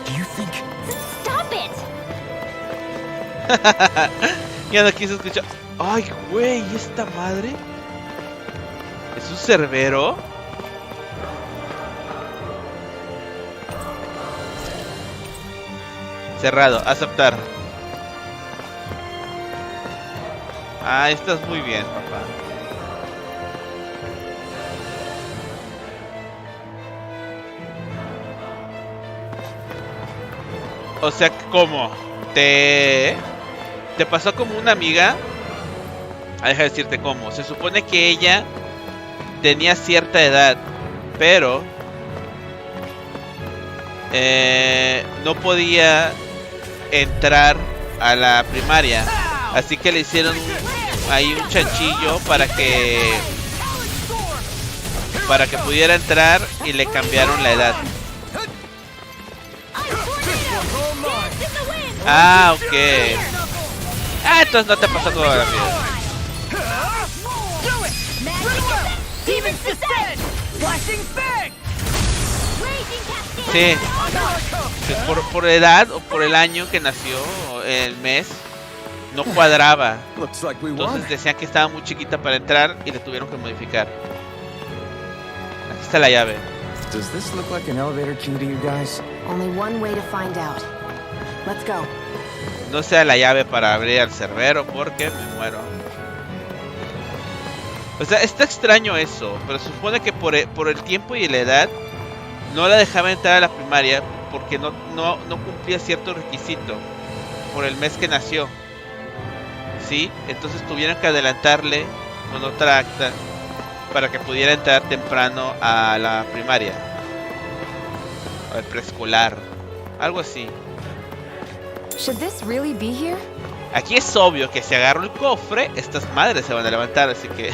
Do you think... Stop it! Ya no quiso escuchar. Ay, güey, esta madre. ¿Es un cerbero? Cerrado, aceptar. Ah, estás muy bien, papá. O sea, ¿cómo? Te pasó como una amiga. Deja de decirte cómo. Se supone que ella tenía cierta edad, pero no podía entrar a la primaria. Así que le hicieron ahí un chanchillo para que pudiera entrar y le cambiaron la edad. Ah, ok. Ah, entonces no te pasó toda la vida. Sí. Por edad o por el año que nació, el mes, no cuadraba. Entonces decían que estaba muy chiquita para entrar y le tuvieron que modificar. Aquí está la llave. Does this look like an elevator key to you guys? Only one way to find out. Let's go. No sea la llave para abrir al cerbero porque me muero. O sea, está extraño eso, pero se supone que por el tiempo y la edad no la dejaba entrar a la primaria porque no cumplía cierto requisito por el mes que nació. ¿Sí? Entonces tuvieron que adelantarle con otra acta para que pudiera entrar temprano a la primaria. O al preescolar. Algo así. Should this really be here? Aquí es obvio que si agarro el cofre, estas madres se van a levantar, así que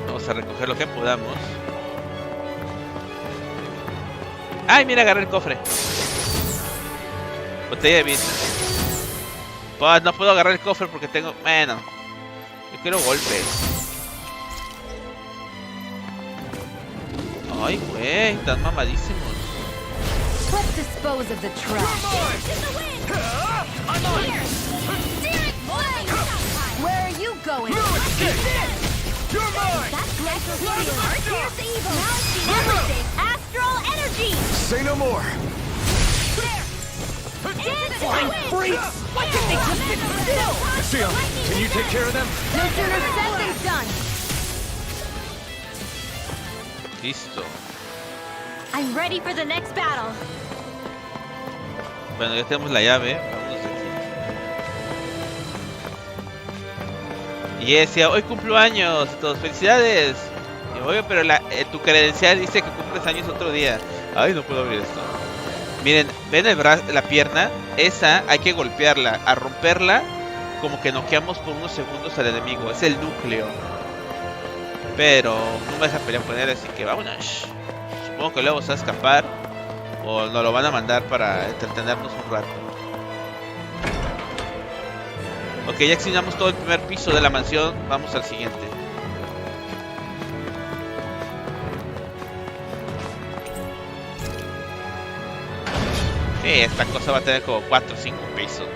vamos a recoger lo que podamos. Ay, mira, agarré el cofre. Botella de vino. Pues no puedo agarrar el cofre porque tengo... Bueno, yo quiero golpes. Ay, güey, están mamadísimos. Let's dispose of the trash. Where are you going? You're mine! Here's the evil! Now astral energy! Say no more! Flying freaks! Why can't they just sit still? Shionne, can you take care of them? No sooner said than done. Listo. I'm ready for the next battle. Bueno, ya tenemos la llave. Vámonos de aquí. Y decía, hoy cumplo años. Todos, felicidades. Y oye, pero tu credencial dice que cumples años otro día. Ay, no puedo abrir esto. Miren, ven el brazo, la pierna. Esa hay que golpearla. A romperla, como que noqueamos por unos segundos al enemigo. Es el núcleo. Pero no me deja pelear con él, así que vámonos. Supongo que luego se va a escapar. O nos lo van a mandar para entretenernos un rato. Ok, ya examinamos todo el primer piso de la mansión. Vamos al siguiente. Sí, esta cosa va a tener como 4 o 5 pisos.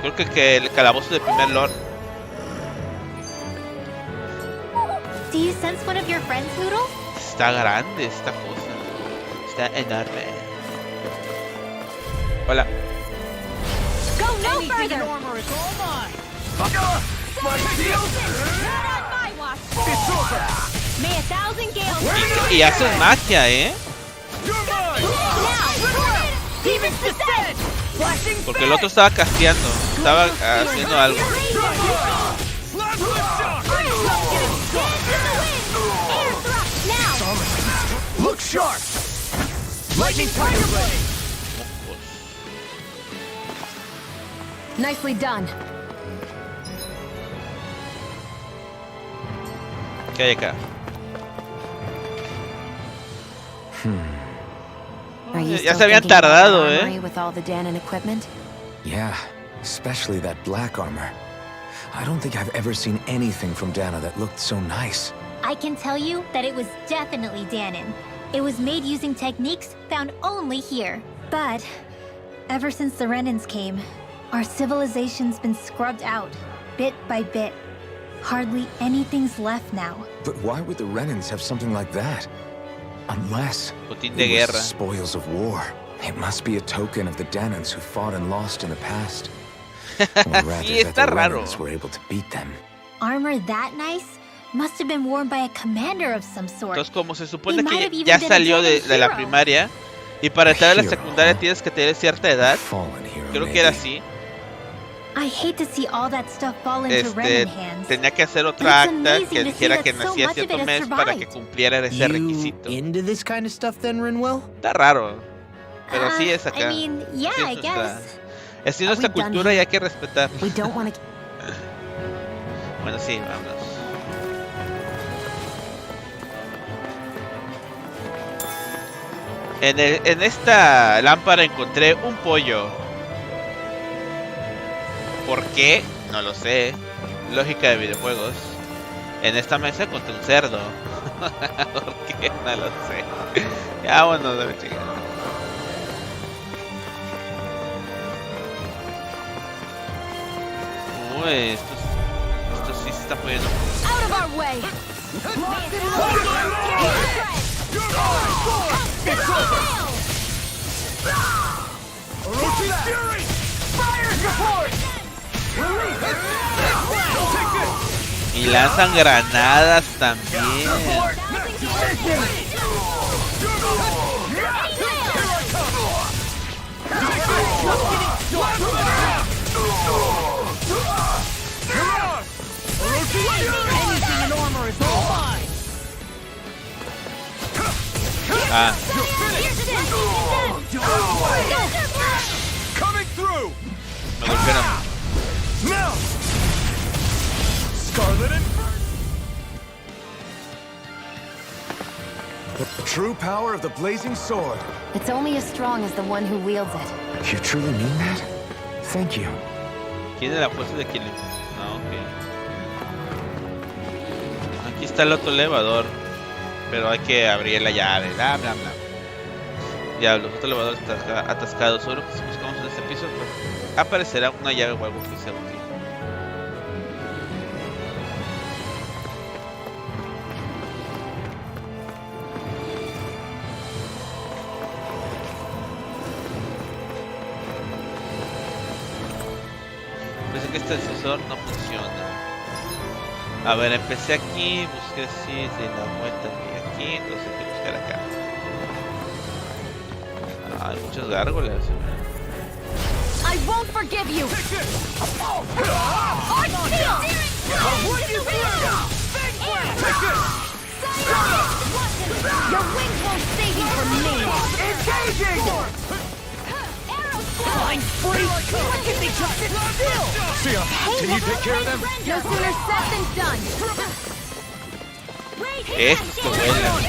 Creo que el calabozo del primer lord. Do you sense one of your friends, Noodle? Está grande esta cosa. Está enorme. Hola. Go no further! May a thousand gales... Y hacen magia, ¿eh? Porque el otro estaba casteando. Estaba haciendo algo. Look sharp! Lightning tiger blade! Nicely done. ¿Qué hay acá? Ya se habían tardado, with all the Danon equipment? Yeah, especially that black armor. I don't think I've ever seen anything from Dana that looked so nice. I can tell you that it was definitely Danon. It was made using techniques found only here. But ever since the Renans came, our civilization's been scrubbed out, bit by bit. Hardly anything's left now. But why would the Renans have something like that? Unless Botín it de was guerra. spoils of war. It must be a token of the Danans who fought and lost in the past. Or rather, Sí, that está the raro. Renans were able to beat them. Armor that nice must have been worn by a commander of some sort. Entonces, como se supone He might que have even ya been a salió de Danon la hero. primaria, y para entrar a la Hero, secundaria huh? tienes que tener cierta edad, Fallen hero, creo que maybe. era así. I hate to see all that stuff fall into Renan hands. Tenía que hacer otra But it's acta amazing que to see dijera that que so nacía much of cierto it has mes para que survived. cumpliera ese requisito. Into this kind of stuff then, Rinwell? Está raro, pero sí es acá. I mean, yeah, Sí, I eso guess. Es nuestra we done cultura y here? hay que respetar. We don't want to... Bueno, sí, vámonos. En esta lámpara encontré un pollo. ¿Por qué? No lo sé. Lógica de videojuegos. En esta mesa encontré un cerdo. ¿Por qué? No lo sé. Ya, bueno, de la chingada. Uy, esto sí se está poniendo. Out of our way! Y lanzan granadas también. Ah. Coming through. Me golpearon. Now. Scarlet and The true power of the blazing sword. It's only as strong as the one who wields it. You truly mean that? Thank you. ¿Quién es la fuerza de quien? No, ok. Aquí está el otro elevador. Pero hay que abrir la llave. Bla, bla, bla. Ya, los otros elevadores están atascados. Seguro que si buscamos en este piso, pues aparecerá una llave o algo que sea útil. Parece que este sensor no funciona. A ver, empecé aquí, busqué así, de la vuelta aquí, entonces hay que buscar acá. Ah, hay muchas gárgolas. I won't forgive you! Your wings won't save you from me! engaging. Fine, free! What can they just sit still? Sia, can you take care of them? No sooner said than done! Estos que vuelan.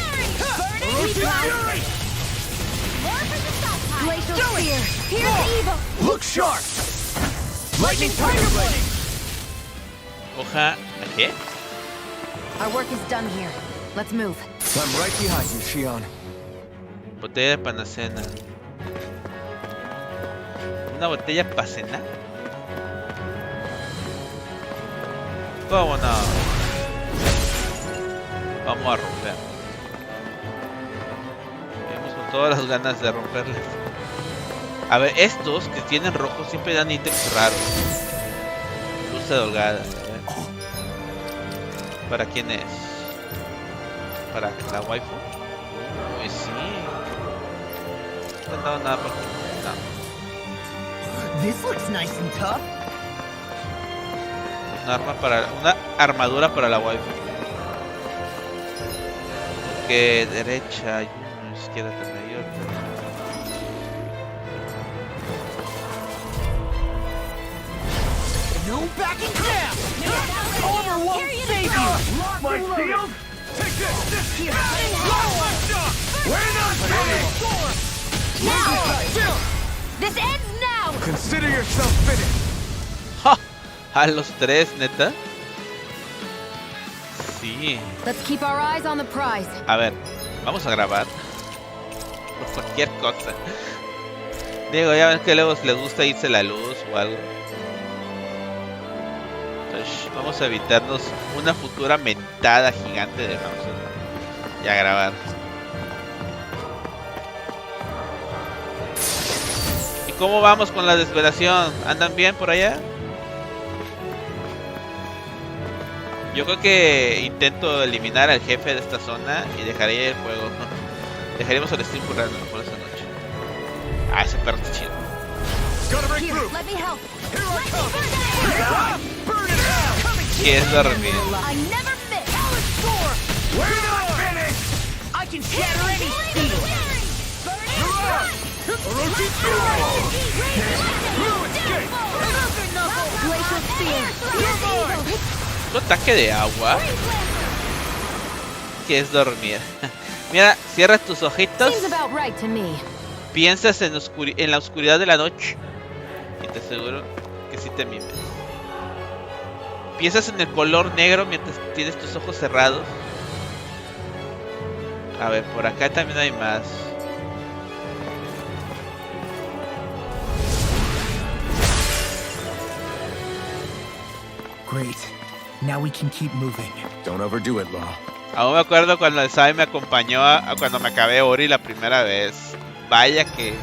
Glacial Spear! Here's evil! Look sharp. Lightning tiger blade. Hoja, ¿qué? Our work is done here. Let's move. I'm right behind you, Shionne. Botella de panacena. ¿Una botella para cenar? ¿Cómo no? Vamos a romper. Vemos con todas las ganas de romperlas. A ver, estos que tienen rojo siempre dan ítems raros. Luz de holgada. ¿Para quién es? ¿Para la waifu? Uy, sí. No han dado nada para... No. This looks nice and tough. Una armadura para la waifu. Que derecha hay uno, izquierda también hay otro. No backing down! Armor won't save you! My shield? Take this! Here! We're not finished! Now! This ends now! Consider yourself finished! ¡Ja! A los tres, neta. Sí. Let's keep our eyes on the prize. A ver, vamos a grabar. Por cualquier cosa. Digo, ya ven que luego les gusta irse la luz o algo. Entonces, vamos a evitarnos una futura mentada gigante de Hamster. Y a grabar. ¿Y cómo vamos con la desvelación? ¿Andan bien por allá? Yo creo que intento eliminar al jefe de esta zona y dejaré el juego. Dejaremos el stream por esta noche. Ah, ese perro está chido. ¿Qué es dormir? ¿Un ataque de agua? ¿Qué es dormir? Mira, cierra tus ojitos. Piensas en la oscuridad de la noche y te aseguro que sí te mimes. Piensas en el color negro mientras tienes tus ojos cerrados. A ver, por acá también hay más. Great. Now we can keep moving. Don't overdo it, Law. Aún me acuerdo cuando el Sai me acompañó a cuando me acabé Ori la primera vez. Vaya que...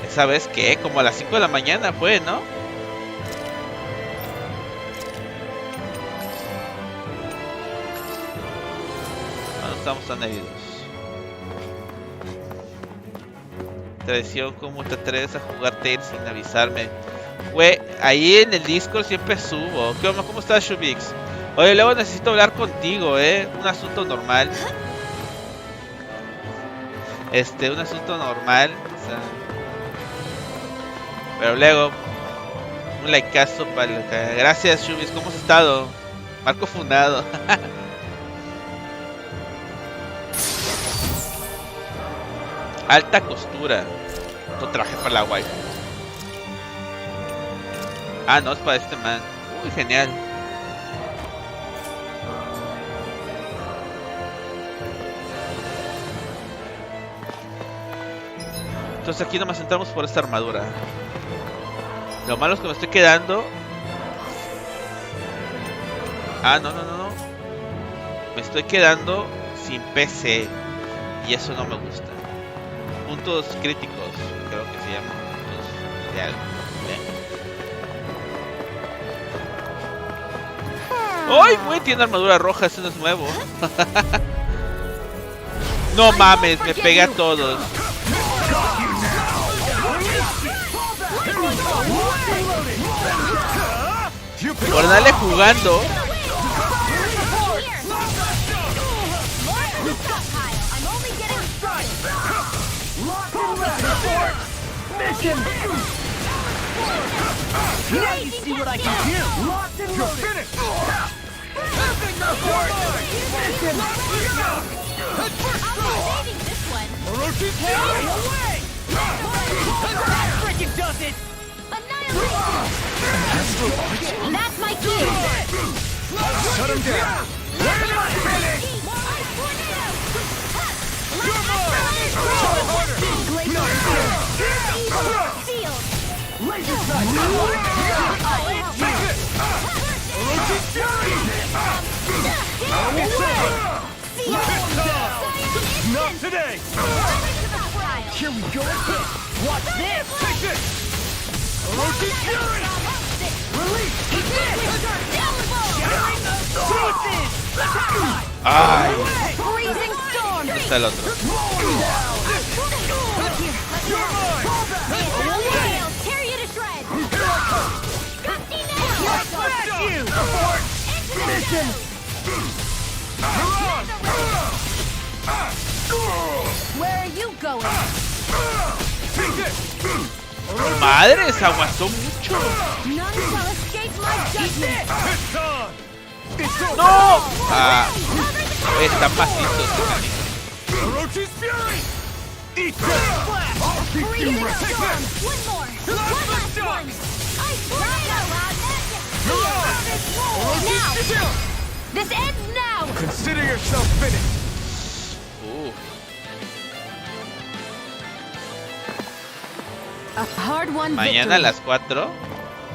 Esa vez que como a las 5 de la mañana fue, ¿no? No estamos tan heridos. Traición, ¿cómo te atreves a jugar Tales sin avisarme? Güey, ahí en el Discord siempre subo. ¿Qué onda? ¿Cómo estás, Shubix? Oye, luego necesito hablar contigo, un asunto normal. Un asunto normal, o sea, pero luego un likeazo para lo que... Gracias, Shubis, ¿cómo has estado? Marco Fundado. Alta costura. Otro traje para la wifi. Ah, no, es para este man. Uy, genial. Entonces aquí nomás entramos por esta armadura. Lo malo es que me estoy quedando... Ah, no. Me estoy quedando sin PC. Y eso no me gusta. Puntos críticos, creo que se llaman. Puntos de algo. ¡Ay, güey! Tiene armadura roja, eso no es nuevo. No mames, me pegué a todos. Por darle jugando. Now you see what I can do! Locked and loaded! You're finished! Perfect report! Mission! This one. Orochi, carry away! That freaking does it! Annihilation! That's my cue! Shut him down! We're not finished! Try harder! Laser sight! Take this! Orochi Fury! Not today! Here we go again! Watch this! Take this! Orochi Fury! Release! Ay. Freezing storm! Está el otro. Tear you to shreds! Mission! Where are you going? Madre, se aguantó mucho. None shall escape ¡No! Ah, está macizo este canito. This ends now. Consider yourself finished. A hard one. Mañana a las 4,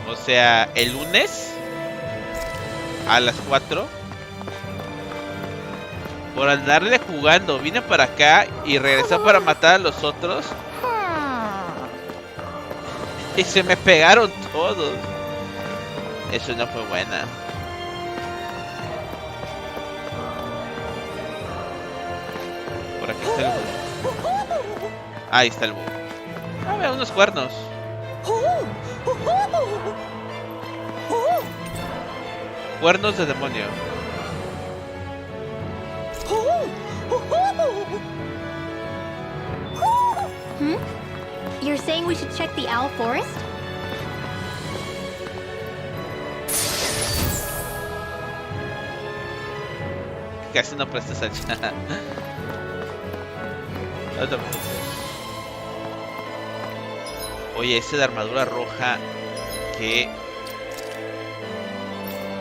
o sea, el lunes a las 4, por andarle jugando, vine para acá y regresé para matar a los otros. Y se me pegaron todos. Eso no fue buena. Por aquí está el búho. Ahí está el búho. Ah, veo unos cuernos. Cuernos de demonio. You're saying we should check the owl forest? Casi no prestas al chat. No te preocupes. Oye, ese de armadura roja, que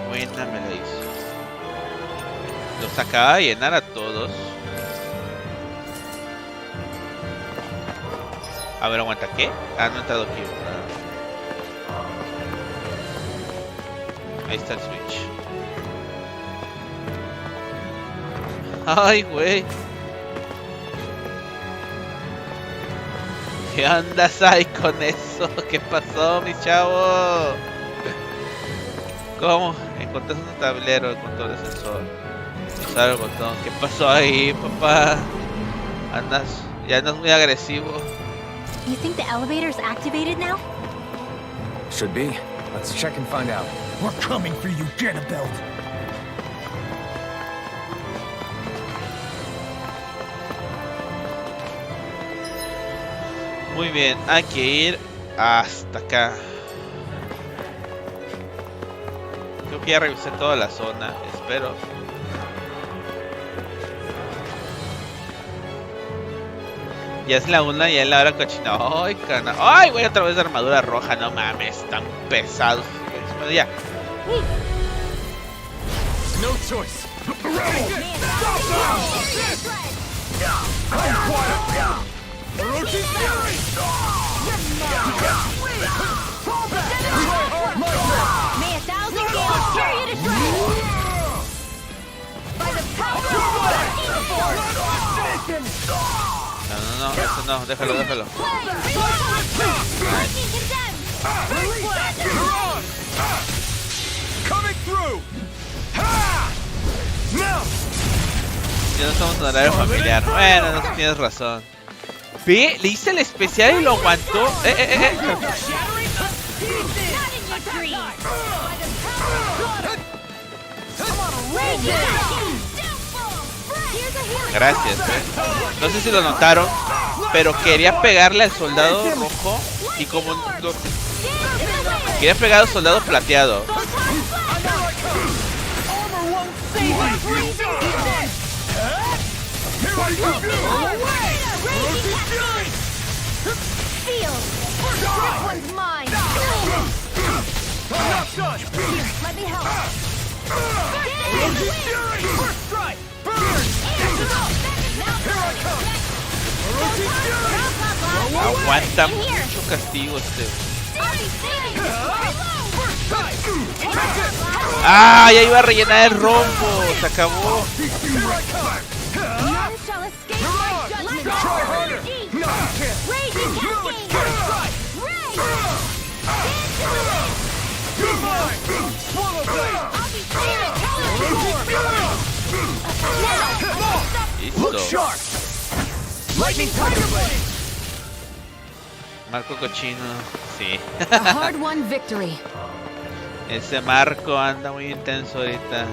buena me la hizo. Los acaba de llenar a todos. A ver, aguanta, ¿qué? Ah, no he entrado aquí. Ahí está el switch. Ay, güey. ¿Qué andas ahí con eso? ¿Qué pasó, mi chavo? ¿Cómo? Encontraste un tablero de control de sensor. Usar el botón. ¿Qué pasó ahí, papá? Ya andas muy agresivo. You think the elevator's activated now? Should be. Let's check and find out. We're coming for you, Ganabelt. Muy bien, hay que ir hasta acá. Creo que ya revisé toda la zona, espero. Ya es la 1 y ya es la hora cochina. Ay, cana. Ay, güey, otra vez de armadura roja. No mames, tan pesados. Bueno, ya. No choice. May 1,000 gales tear you to shreds. By the power of the force. No, eso no, déjalo. Coming through. Ya no estamos en horario familiar. Bueno, no tienes razón. Ve, le hice el especial y lo aguantó. Gracias, No sé si lo notaron, pero quería pegarle al soldado rojo y como quería pegar al soldado plateado. Aguanta mucho castigo este. ¡Ah! Ya iba a rellenar el rombo. Se acabó. Listo. Marco cochino, sí. A hard won victory. Ese Marco anda muy intenso ahorita.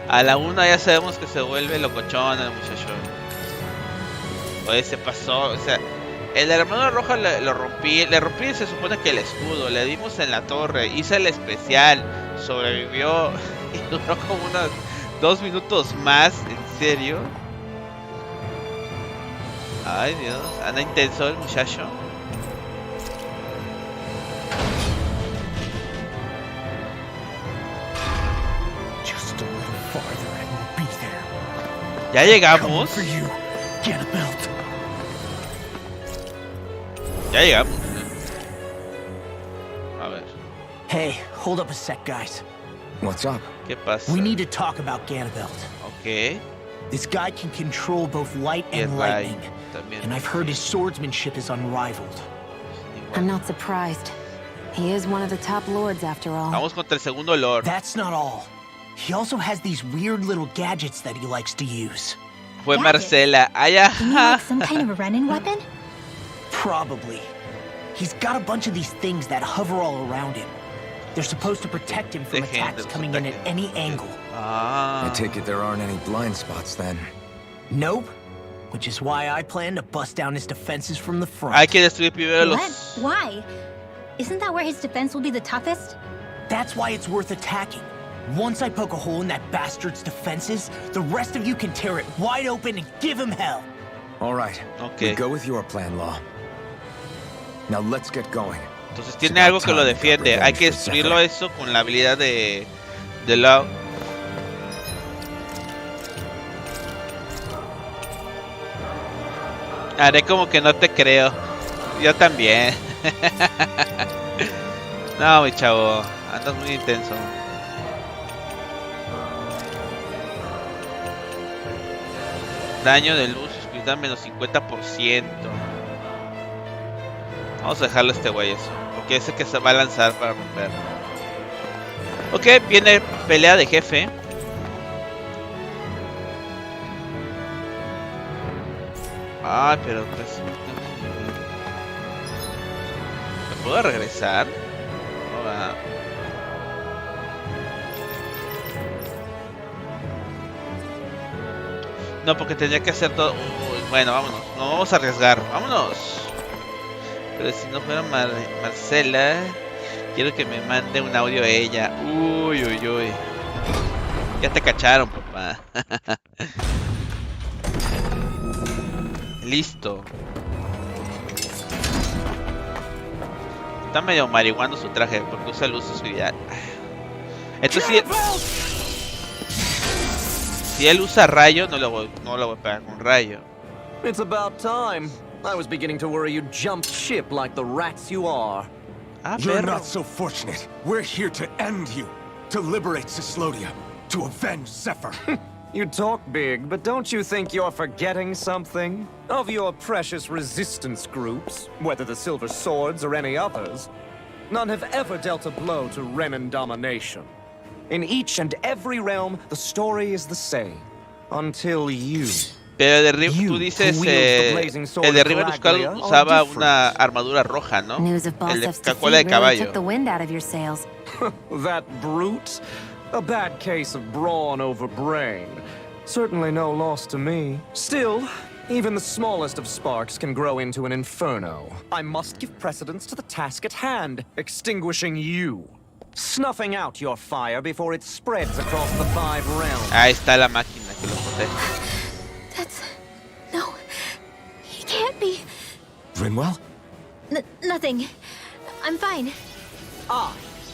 A la 1 ya sabemos que se vuelve locochón el muchacho. Oye, se pasó, o sea, El de la armadura roja lo rompí. Le rompí, se supone que el escudo. Le dimos en la torre. Hice el especial. Sobrevivió. Y duró como unos 2 minutos más. ¿En serio? Ay, Dios. Anda intenso el muchacho. Ya llegamos. Ya llegamos. A ver. Hey, hold up a sec, guys. What's up? ¿Qué pasa? We need to talk about Ganabelt. Okay. This guy can control both light and lightning. And I've heard his swordsmanship is unrivaled. I'm not surprised. He is one of the top lords after all. Vamos contra el segundo lord. That's not all. He also has these weird little gadgets that he likes to use. Fue Marcela. Ay, like some kind of a Renin weapon? Probably. He's got a bunch of these things that hover all around him. They're supposed to protect him from attacks coming in at any angle. I take it there aren't any blind spots then. Nope. Which is why I plan to bust down his defenses from the front. Hay que destruir primero los... Why? Isn't that where his defense will be the toughest? That's why it's worth attacking. Once I poke a hole in that bastard's defenses, the rest of you can tear it wide open and give him hell. All right. Okay. We go with your plan, Law. Now let's get going. Entonces tiene algo que lo defiende. Hay que destruirlo eso con la habilidad de Lado. Haré como que no te creo. Yo también. No, mi chavo. Andas muy intenso. Daño de luz, oscuridad menos 50%. Vamos a dejarlo a este güey eso. Porque ese que se va a lanzar para romper. Ok, viene pelea de jefe. Ay, pero pues... ¿Me puedo regresar? No va. No, porque tenía que hacer todo... Uy, bueno, vámonos. No vamos a arriesgar. Vámonos. Pero si no fuera Marcela, quiero que me mande un audio a ella. Uy, uy, uy. Ya te cacharon, papá. Listo. Está medio marihuano su traje porque usa luz oscuridad. Entonces si él usa rayo, no lo voy a pegar con rayo. It's about time. I was beginning to worry you jumped ship like the rats you are. You're not so fortunate. We're here to end you, to liberate Cislodia, to avenge Zephyr. You talk big, but don't you think you're forgetting something? Of your precious resistance groups, whether the Silver Swords or any others, none have ever dealt a blow to Renin domination. In each and every realm, the story is the same. Until you... Pero tú dices, el de River usaba una armadura roja, ¿no? El de cola de caballo. That brute? A bad case of brawn over brain. Certainly no loss to me. Still, even the smallest of sparks can grow into an inferno. I must give precedence to the task at hand, extinguishing you. Snuffing out your fire before it spreads across the 5 realms. Ahí está la máquina que lo protege. No, he can't be. Rinwell? Nothing. I'm fine.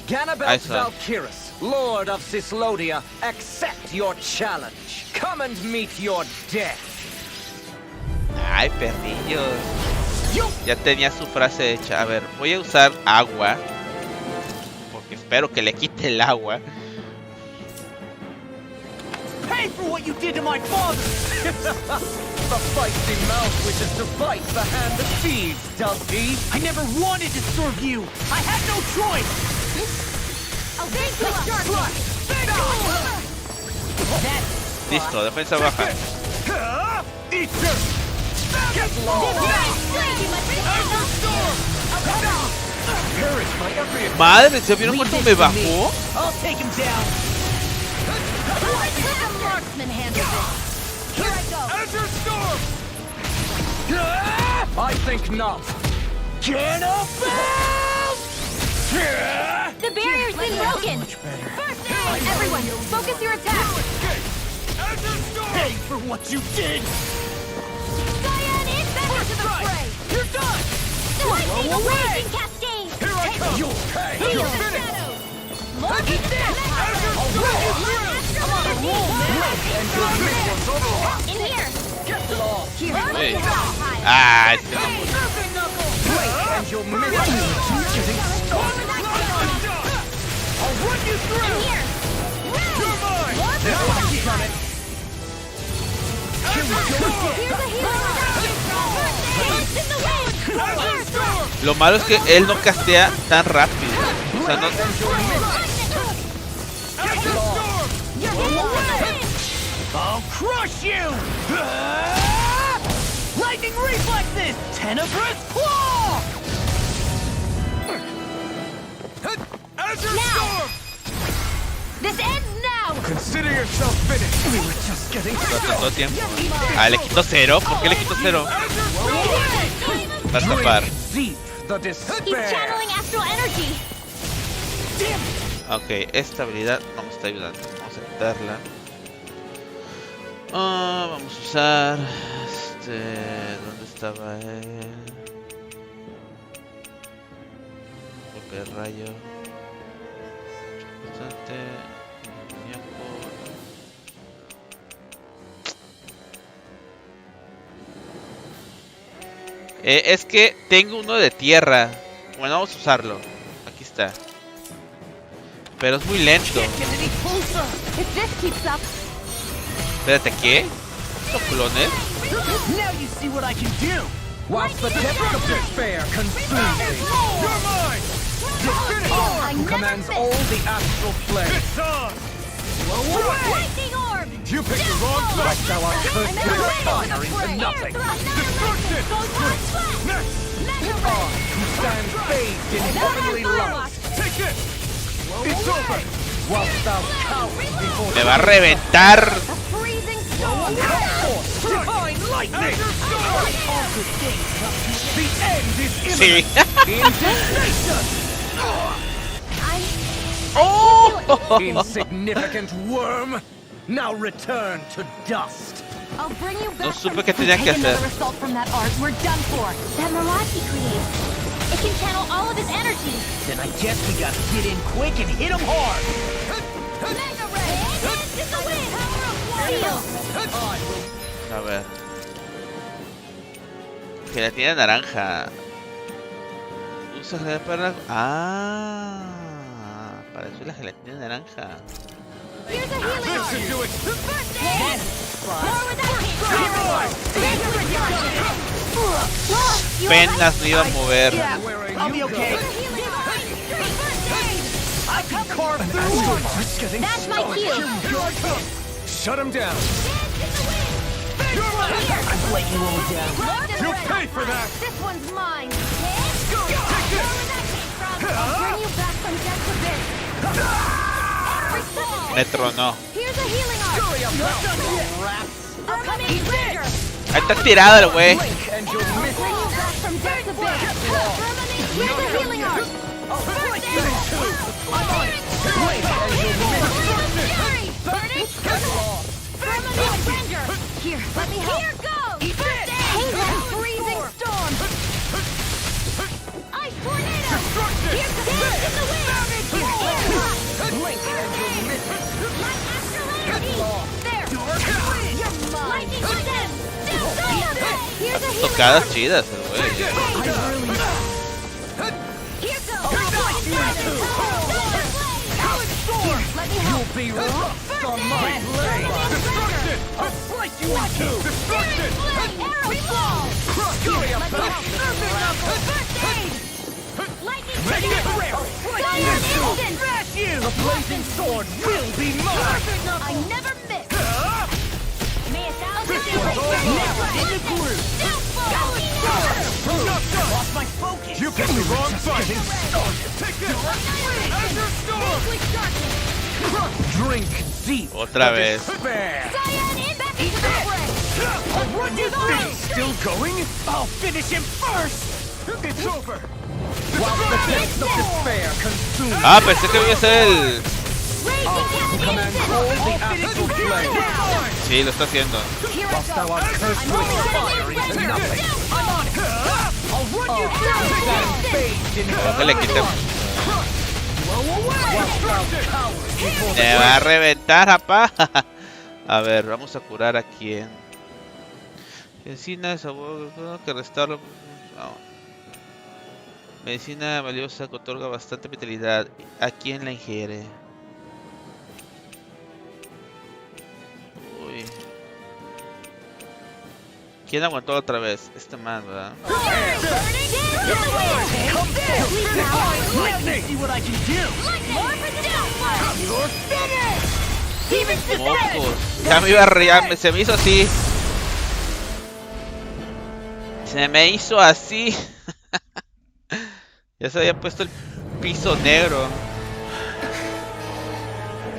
Ganabelt Valkyris, Lord of Cislodia, accept your challenge. Come and meet your death. Ay, perrillos. Ya tenía su frase hecha. A ver, voy a usar agua. Porque espero que le quite el agua. Pay for what you did to my father! The feisty mouth wishes to bite the hand that feeds, does he? I never wanted to serve you! I had no choice! Listo, defensa baja. Madre, ¿se vieron cuánto me bajó? I think not. The barrier's been broken! First aid! Everyone, focus your attack! Pay for what you did! Cyan is back into the fray! You're done! Lightning blazing cascade! Here I come! You'll pay! Heal You're finished! shadows! Look at this! Come on, roll, man! And your mission's over! In here! Get lost! Here! Hey. Ah, este no. And your mission's getting started! I'll run you through! In here! You're mine! Now I've done it! Here we go again! Here's a healing! It's in the wind! Lo malo es que él no castea tan rápido. O sea, no. I'll crush you! Lightning reflexes! Tenebrous claw! Now! This ends now! Consider yourself finished! We were just getting Todo tiempo. Ah, le quito 0. ¿Por qué le quito 0? Para escapar. Deep the He's despair! channeling astral energy! Ok, esta habilidad no me está ayudando. Vamos a quitarla. Vamos a usar. ¿Dónde estaba él? Golpe de rayo. Bastante. Es que tengo uno de tierra. Bueno, vamos a usarlo. Aquí está. Pero es muy lento. Espérate, ¿qué? ¿Los clones? Now you see what I can do! Watch the depth of despair consume me! You're mine! Who commands all the astral flame? It's on! Lightning orb! You picked the wrong side! Like thou art cursed to expire into nothing! Destruction! You stand bathed in heavenly light! Take it! It's over! Whilst thou cowers before Me va a reventar. divine lightning! The end is Sí. indignation! Oh! Insignificant worm! Now return to dust! I'll bring you back. No supe qué tenía que hacer. Result from that art, we're done for. That mirage he creates. It can channel all of his energy. Then I guess we gotta get in quick and hit him hard! Mega ray! Dance in the wind! Power of warrior! A ver. Gelatina naranja. Usa gelatina para... Ah, para eso es la gelatina naranja. Here's a healing This art. should do it! First aid! More with that Penas me iba a mover. I'll be okay! I can carve through! That's my cue! Shut him down! I've let you all down. You'll pay for that! This one's mine! Take it! I'll bring you back from death to this! Me tronó. Here's a healing art! Upcoming ranger! Ahí está tirado el güey. And you'll I'll miss bring you back from death to this! Here's a healing art! First aid! Permanent ranger! Here, let me help! Here goes! First aid! Hey, that freezing storm! Ice tornado! Here's the dance in the wind! Blink and you'll miss it! My astral energy! There! You're mine! Lightning stem! Here's a healing Tocadas art! chidas el güey. Here goes! Let me help! You'll be rough on my blade! Destruction! I'll slice you in two! Destruction! Arrow ball! Crush you! Let me help! First aid! Lightning Make it tornado! rare! Fire instant! Smash you! The blazing sword will be mine! I never miss! May a thousand This one's all never in the groove! Lost my focus! You picked the wrong fight! Take this! Azure Storm! Drink deep! Otra vez. Despair! Cyan in back into the fray! I'll run you through! Still going? I'll finish him first! It's over! While the depths of despair consume you. Ah, pensé que iba a ser el... Command all the astral flame. Sí, lo está haciendo. Whilst thou art cursed with fire into nothing. I'm on it! I'll run you down! That fades in Creo que le quitemos. Whilst thou cowers before the Me va a reventar, rapaz. A ver, vamos a curar a quien. Medicina, sabor, que restaura. No. Medicina valiosa que otorga bastante vitalidad. ¿A quién la ingiere? Uy. ¿Quién aguantó otra vez? Este man, ¿verdad? Mocos. Ya me iba a reír, se me hizo así. Se me hizo así. Ya se había puesto el piso negro.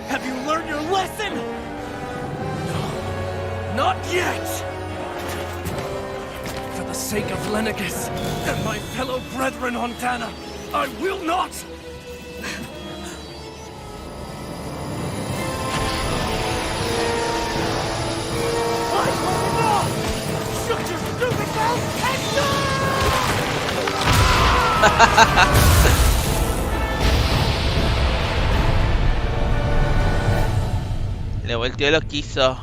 Have you learned your lesson? No, not yet. For the sake of Lenegis and my fellow brethren on Dana, I will not. I will not. Shut your stupid mouth and die! Le volteó lo quiso.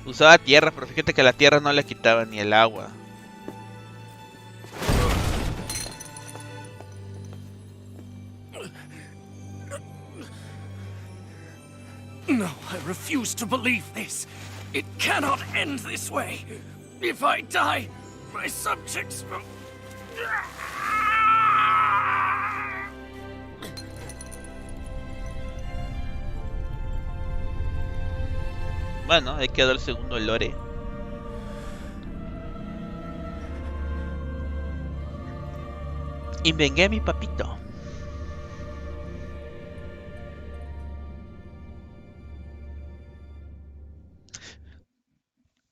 Usaba tierra, pero fíjate que la tierra no le quitaba ni el agua. No, I refuse to believe this. It cannot end this way. If I die, my subjects will... Bueno, ahí quedó el segundo lore. Y vengué a mi papito.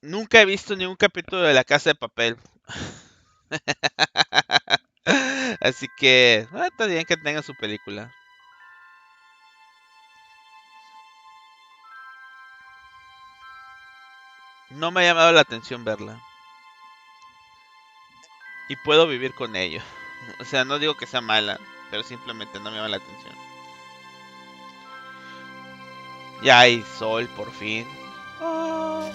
Nunca he visto ningún capítulo de La Casa de Papel. Así que está bien que tengan su película. No me ha llamado la atención verla. Y puedo vivir con ello. O sea, no digo que sea mala, pero simplemente no me llama la atención. Ya hay sol, por fin. Oh.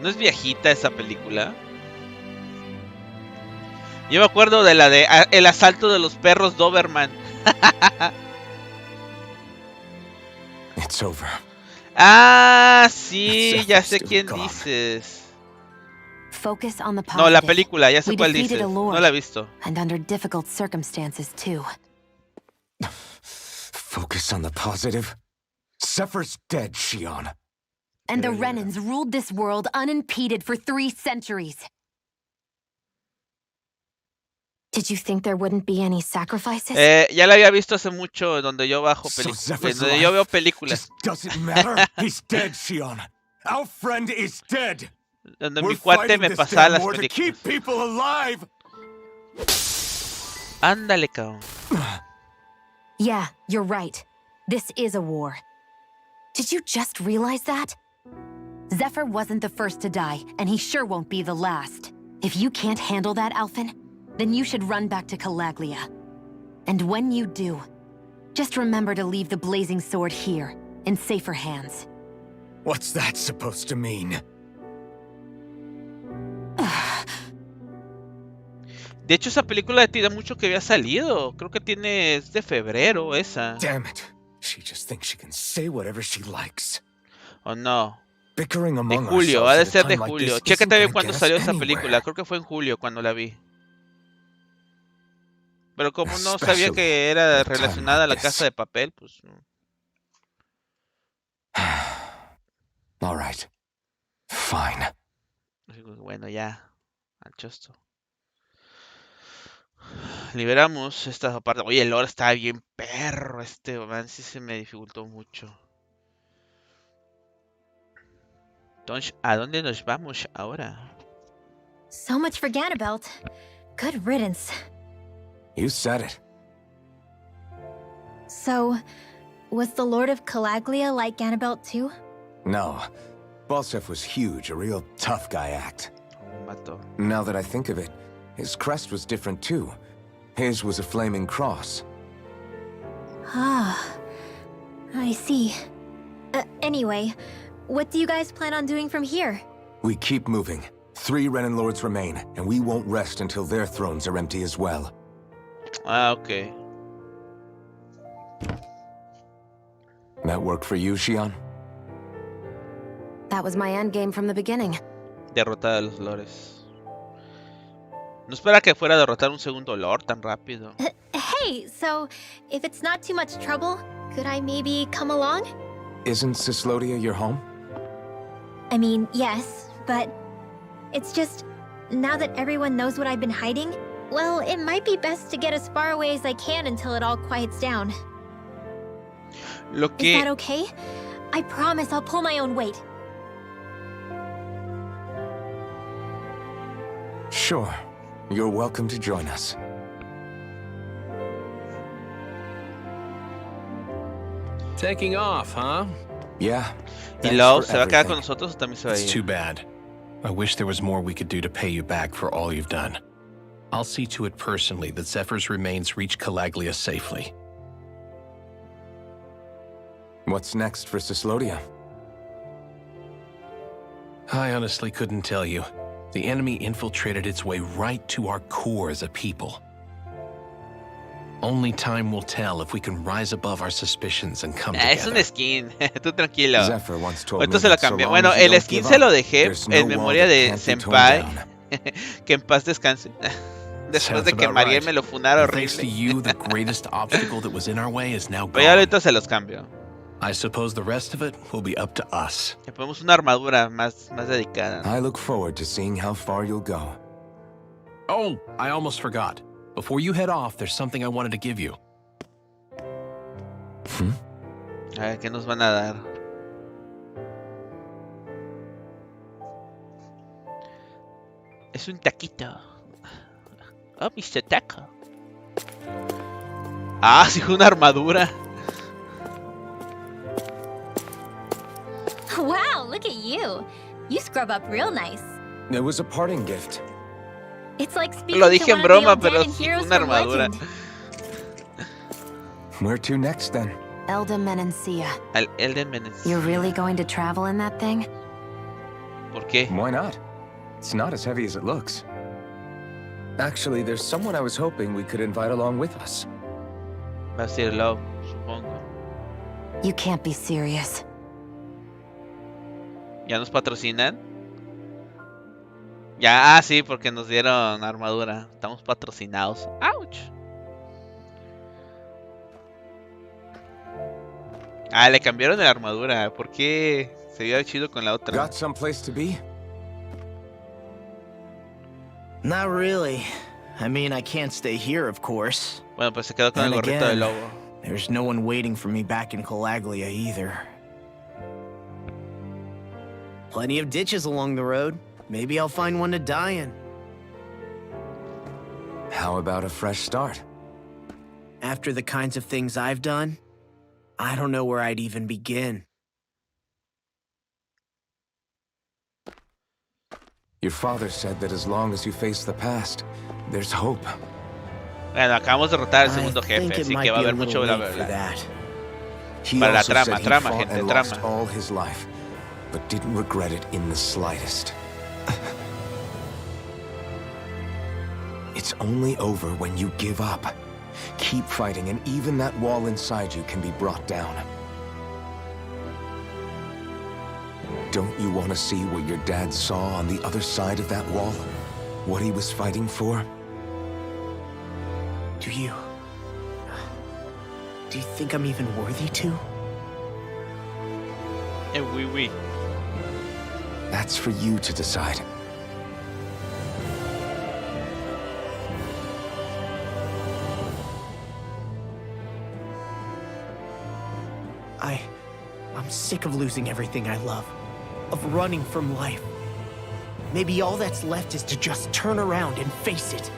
¿No es viejita esa película? Yo me acuerdo de la de El asalto de los perros Doberman. It's over. Ah, sí, ya sé quién dices. Focus on the positive. No, la película, ya sé cuál dices. No la he visto. And under difficult circumstances too. Focus on the positive. Zephyr's dead, Shionne. And the Renans ruled this world unimpeded for 3 centuries. Did you think there wouldn't be any sacrifices? Ya la había visto hace mucho donde yo bajo películas, donde yo veo películas. Doesn't matter. He's dead, Shionne. Our friend is dead. Donde mi cuate me pasaba las películas. To keep people alive. Ándale, cabrón. Yeah, you're right. This is a war. Did you just realize that? Zephyr wasn't the first to die, and he sure won't be the last. If you can't handle that, Alphen, then you should run back to Calaglia. And when you do, just remember to leave the blazing sword here, in safer hands. What's that supposed to mean? De hecho, esa película tiene mucho que había salido. Creo que tiene... es de febrero, esa. Damn it. She just thinks she can say whatever she likes. Oh, no. De julio, ha de ser de julio. Chécate bien cuándo salió esa película. Creo que fue en julio cuando la vi. Pero como no sabía que era relacionada a La Casa de Papel, pues... All right. Fine. Bueno, ya. Al chosto. liberamos esta parte. Oye, el lore está bien perro. Man sí se me dificultó mucho. Entonces, ¿a dónde nos vamos ahora? So much for Ganabelt. Good riddance. You said it. So, was the Lord of Calaglia like Ganabelt too? No. Balsef was huge, a real tough guy act. Now that I think of it, his crest was different too. His was a flaming cross. Ah, I see. Anyway, what do you guys plan on doing from here? We keep moving. 3 Renin Lords remain, and we won't rest until their thrones are empty as well. Ah, okay. That work for you, Shionne? That was my endgame from the beginning. Derrotar a los lores. No espera que fuera a derrotar un segundo lord tan rápido. Hey, so if it's not too much trouble, could I maybe come along? Isn't Cyslodia your home? I mean, yes, but it's just, now that everyone knows what I've been hiding, well, it might be best to get as far away as I can until it all quiets down. Is that okay? I promise I'll pull my own weight. Sure. You're welcome to join us. Taking off, huh? Yeah. ¿Y Love se va a quedar con nosotros o también se va a ir? It's too bad. I wish there was more we could do to pay you back for all you've done. I'll see to it personally that Zephyr's remains reach Calaglia safely. What's next for Cyslodia? I honestly couldn't tell you. The enemy infiltrated its way right to our core as a people. Only time will tell if we can rise above our suspicions and come together. Es un skin, tú tranquilo. Zephyr once told Esto me se lo that so cambié. long Bueno, as you el don't skin give se lo up, dejé there's en no memoria wall de that can't be torn Senpai. down. Que en paz descanse. Después Sounds de que about Mariel right. me lo funara Thanks to horrible. you, the greatest obstacle that was in our way is now Pero ya gone. ahorita se los cambio. I suppose the rest of it will be up to us. Le ponemos una armadura más dedicada. I look forward to seeing how far you'll go. Oh, I almost forgot. Before you head off, there's something I wanted to give you. A ver, ¿qué nos van a dar? Es un taquito. Oh, Mr. Taco. Ah, sí, una armadura. Wow, look at you. You scrub up real nice. It was a parting gift. It's like speaking Lo to dije one en of the broma, old pero dead and sí, heroes una from armadura. legend. Where to next, then? Elden Menencia. Elden Menencia. You're really going to travel in that thing? ¿Por qué? Why not? It's not as heavy as it looks. Actually, there's someone I was hoping we could invite along with us. Va a ser Love, supongo. You can't be serious. ¿Ya nos patrocinan? Ya, sí, porque nos dieron armadura. Estamos patrocinados. ¡Auch! Ah, le cambiaron la armadura. ¿Por qué se veía chido con la otra? Got someplace to be? Not really. I mean, I can't stay here, of course. Bueno, pues se quedó con el And gorrito de again, lobo. There's no one waiting for me back in Calaglia either. Plenty of ditches along the road. Maybe I'll find one to die in. How about a fresh start? After the kinds of things I've done, I don't know where I'd even begin. Your father said that as long as you face the past, there's hope. Bueno, acabamos de derrotar al segundo jefe, así que va a haber mucho bla bla bla. Para la trama, gente, trama. All his life, but didn't regret it in the slightest. It's only over when you give up. Keep fighting, and even that wall inside you can be brought down. Don't you want to see what your dad saw on the other side of that wall? What he was fighting for? Do you think I'm even worthy to? Oui. That's for you to decide. sick of losing everything I love, of running from life. Maybe all that's left is to just turn around and face it.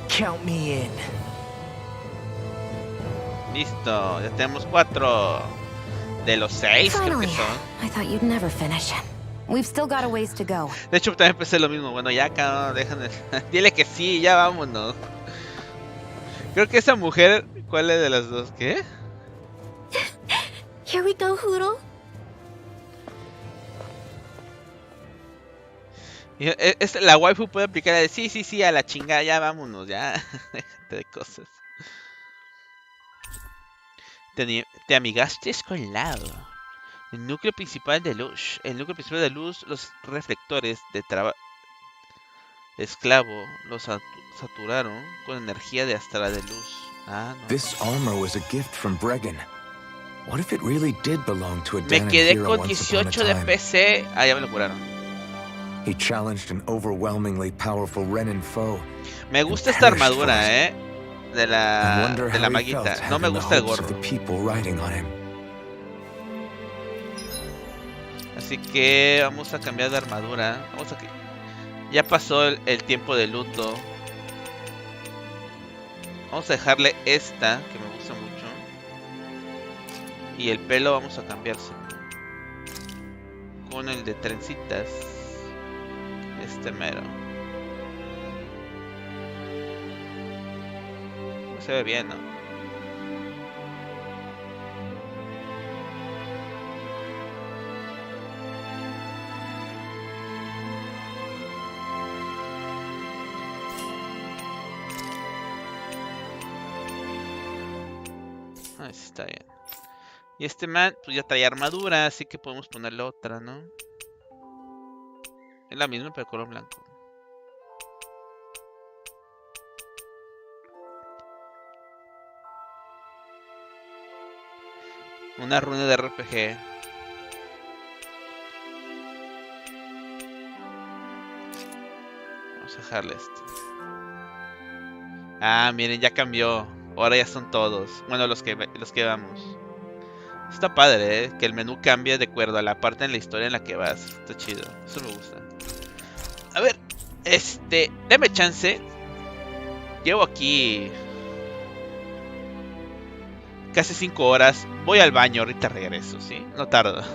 Count me in. Listo, ya tenemos 4 de los 6 creo que son. I thought you'd never finish. We've still got a ways to go. De hecho también pensé lo mismo. Bueno, ya cabrón, déjame. Dile que sí, ya vámonos. Creo que esa mujer, ¿cuál es de las dos? ¿Qué? Here we go, Hoodle. La waifu puede aplicar de sí, a la chingada, ya vámonos, ya. Déjate de cosas. Te amigaste con Lado. El núcleo principal de luz. Los reflectores de esclavo los saturaron con energía de astral de luz. Ah, no. This armor was a gift from Bregan. What if it really did belong to a Me Danon quedé hero con once upon a 18 de time? PC. Ah, ya me lo curaron. He challenged an overwhelmingly powerful Renin foe. Me gusta esta armadura, de la maguita. No me gusta el gorro. Así que vamos a cambiar de armadura. Ya pasó el tiempo de luto. Vamos a dejarle esta, que me gusta mucho. Y el pelo vamos a cambiarse con el de trencitas. Este mero. Se ve bien, ¿no? Ahí está bien. Y este man, pues ya trae armadura, así que podemos ponerle otra, ¿no? Es la misma, pero color blanco. Una runa de RPG. Vamos a dejarle esto. Ah, miren, ya cambió. Ahora ya son todos. Bueno, los que vamos. Está padre, que el menú cambie de acuerdo a la parte en la historia en la que vas. Está chido. Eso me gusta. A ver, deme chance. Llevo aquí casi 5 horas. Voy al baño, ahorita regreso, ¿sí? No tarda.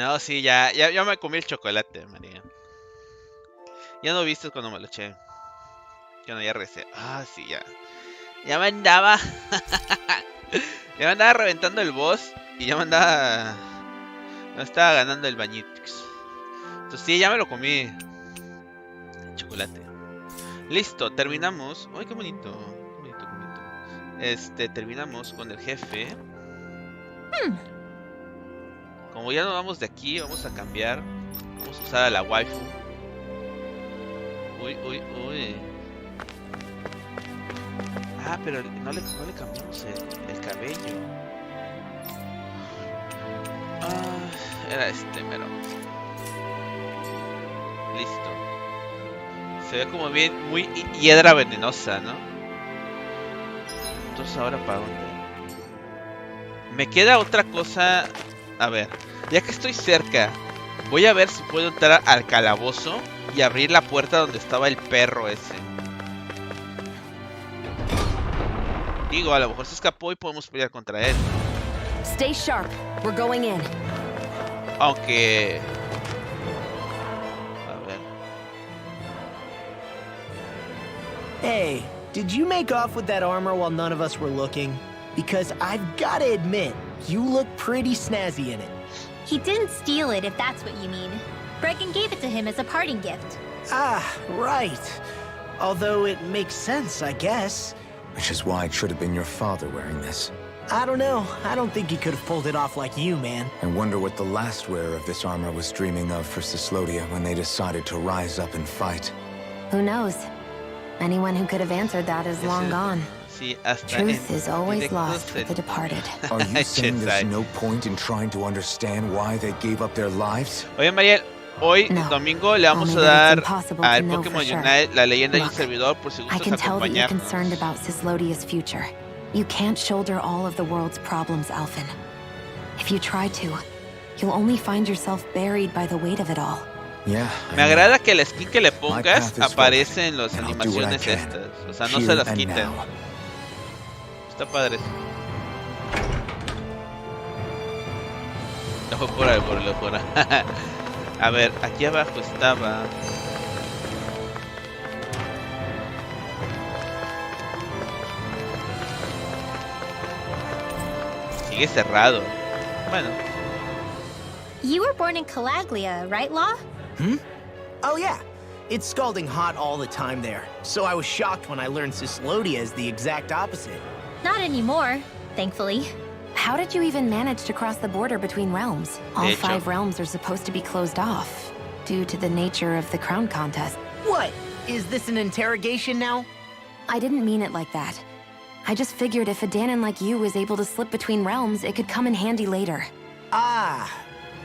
No, sí, ya me comí el chocolate, María. Ya no viste cuando me lo eché. Ya no, ya regresé. Ah, sí, ya. Ya me andaba. Ya me andaba reventando el boss. Y ya me andaba. No estaba ganando el bañitix. Entonces sí, ya me lo comí. El chocolate. Listo, terminamos. Ay, qué bonito. Qué bonito, qué bonito. Terminamos con el jefe. Como ya nos vamos de aquí, vamos a cambiar. Vamos a usar a la waifu. Uy, uy, uy. Ah, pero no le cambiamos el cabello. Ah, era mero. Listo. Se ve como bien, muy hiedra venenosa, ¿no? Entonces, ¿ahora para dónde? Me queda otra cosa. A ver, ya que estoy cerca, voy a ver si puedo entrar al calabozo y abrir la puerta donde estaba el perro ese. Digo, a lo mejor se escapó y podemos pelear contra él. Stay sharp. We're going in. Aunque... A ver. Hey, did you make off with that armor while none of us were looking? Because I've gotta admit, you look pretty snazzy in it. He didn't steal it, if that's what you mean. Bregan gave it to him as a parting gift. Ah, right. Although it makes sense, I guess. Which is why it should have been your father wearing this. I don't know. I don't think he could have pulled it off like you, man. I wonder what the last wearer of this armor was dreaming of for Cyslodia when they decided to rise up and fight. Who knows? Anyone who could have answered that is long gone. Truth is always lost with the departed. Are you saying there's no point in trying to understand why they gave up their lives? Oye, Mariel, hoy domingo le vamos a dar al Pokémon Unite la leyenda y un servidor por si gustas acompañarnos. I can tell that you're concerned about Cyslodia's future. You can't shoulder all of the world's problems, Alphen. If you try to, you'll only find yourself buried by the weight of it all. Yeah, me agrada que la skin que le pongas aparece en las animaciones estas. O sea, no se las quiten. Está padre. Lo fuera. A ver, aquí abajo estaba. Sigue cerrado. Bueno. You were born in Calaglia, right, Law? Oh yeah. It's scalding hot all the time there. So I was shocked when I learned Cyslodia is the exact opposite. Not anymore, thankfully. How did you even manage to cross the border between realms? All 5 realms are supposed to be closed off, due to the nature of the crown contest. What? Is this an interrogation now? I didn't mean it like that. I just figured if a Danon like you was able to slip between realms, it could come in handy later. Ah,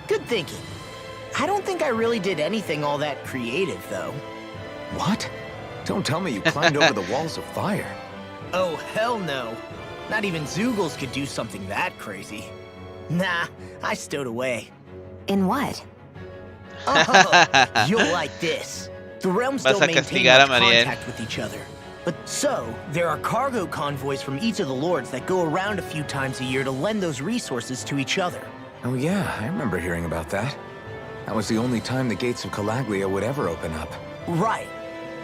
good thinking. I don't think I really did anything all that creative, though. What? Don't tell me you climbed over the walls of fire. Oh, hell no. Not even Zoogles could do something that crazy. Nah, I stowed away. In what? Oh, you'll like this. The realms don't maintain much contact with each other. But so, there are cargo convoys from each of the lords that go around a few times a year to lend those resources to each other. Oh yeah, I remember hearing about that. That was the only time the gates of Calaglia would ever open up. Right.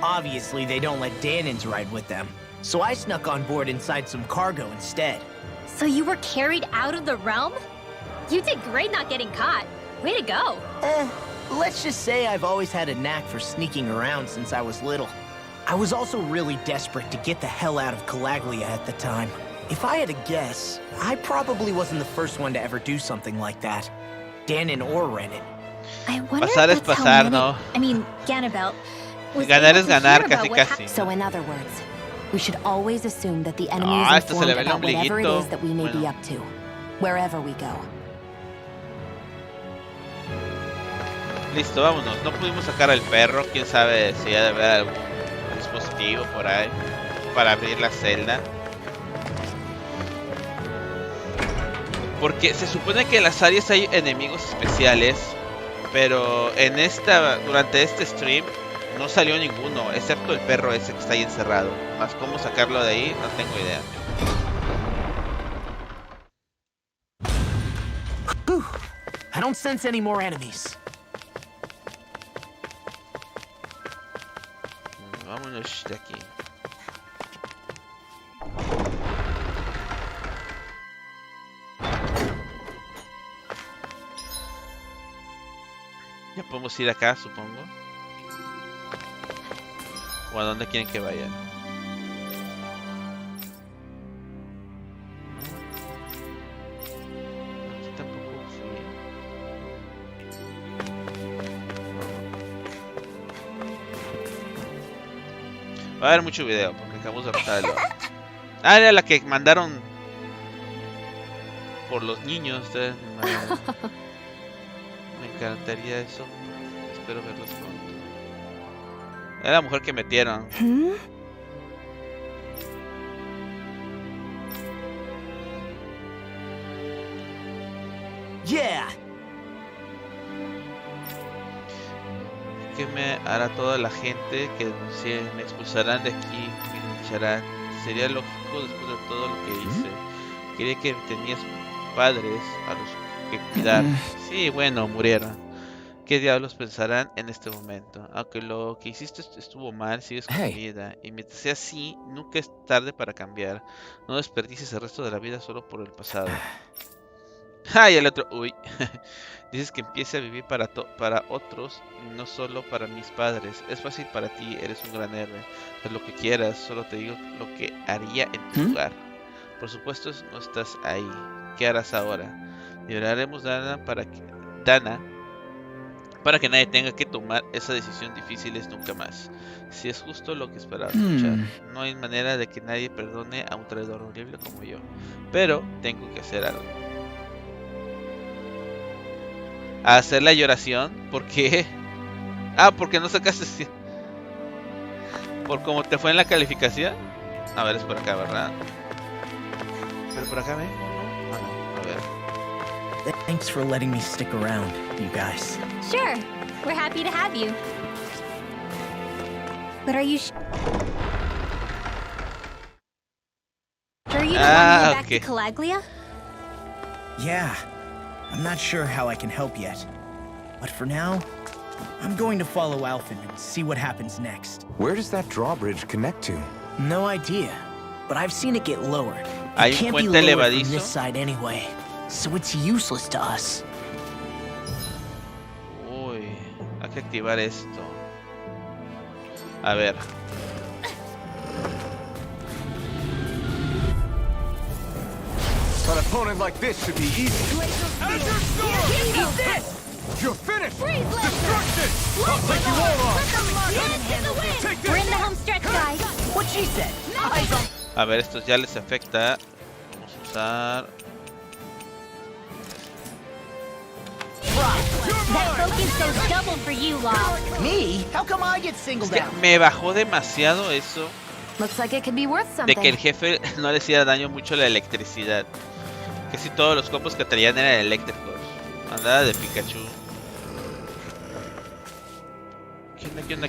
Obviously, they don't let Danons ride with them. So I snuck on board inside some cargo instead. So you were carried out of the realm? You did great not getting caught. Way to go. Let's just say I've always had a knack for sneaking around since I was little. I was also really desperate to get the hell out of Calaglia at the time. If I had to guess, I probably wasn't the first one to ever do something like that. Danon or Renin. I wonder pasar if es that's pasar, how ¿no? I mean, Ganabelt was Ganar able es to ganar, hear casi about what casi. So in other words, we should always assume that the enemy is esto se le informed ve el about whatever it ombliguito. is that we may be up to, wherever we go. Listo, vámonos. No pudimos sacar al perro. Quién sabe si ha de haber algún dispositivo por ahí para abrir la celda. Porque se supone que en las áreas hay enemigos especiales, pero en durante este stream no salió ninguno, excepto el perro ese que está ahí encerrado. Más cómo sacarlo de ahí, no tengo idea. don't sense any more enemies. Vámonos de aquí. Ya podemos ir acá, supongo. ¿O a dónde quieren que vaya? Aquí tampoco fui. Va a haber mucho video porque acabamos de derrotar al lado. Ah, era la que mandaron por los niños. Me encantaría eso. Espero verlos pronto. Era la mujer que metieron. Yeah. ¿Qué me hará toda la gente que denuncie? Me expulsarán de aquí, me lincharán. Sería lógico después de todo lo que hice. Quería que tenías padres a los que cuidar. Sí, bueno, murieron. ¿Qué diablos pensarán en este momento? Aunque lo que hiciste estuvo mal, sigues con vida. Y mientras sea así, nunca es tarde para cambiar. No desperdicies el resto de la vida solo por el pasado. ¡Ay, el otro! ¡Uy! Dices que empiece a vivir para otros y no solo para mis padres. Es fácil para ti, eres un gran héroe. Haz lo que quieras, solo te digo lo que haría en tu lugar. Por supuesto, no estás ahí. ¿Qué harás ahora? Liberaremos Dana para que nadie tenga que tomar esa decisión difícil nunca más. Si es justo lo que esperaba escuchar. No hay manera de que nadie perdone a un traidor horrible como yo. Pero tengo que hacer algo. A hacer la lloración. ¿Por qué? Ah, porque no sacaste. Por cómo te fue en la calificación. A ver, es por acá, ¿verdad? Pero por acá, ¿ven? Ah, no. A ver. Thanks for letting me stick around, you guys. Sure, we're happy to have you. But are you sure you don't want to go back to Calaglia? Yeah, I'm not sure how I can help yet. But for now, I'm going to follow Alphen and see what happens next. Where does that drawbridge connect to? No idea, but I've seen it get lowered. It can't be lowered from this side anyway, so it's useless to us. Uy, hay que activar esto. A ver. An opponent like this should be easy. Eat this! You're finished! Destruction! I'll take you all on! Take this! We're in the home stretch, guys. What she said. A ver, estos ya les afecta. Vamos a usar. That focus goes double for you, Lado. Me? How come I get singled out? Me bajó demasiado eso. Looks like it could be worth something. De que el jefe no le hacía daño mucho la electricidad. Casi todos los combos que traían eran eléctricos. Andaba de Pikachu. ¿Qué onda?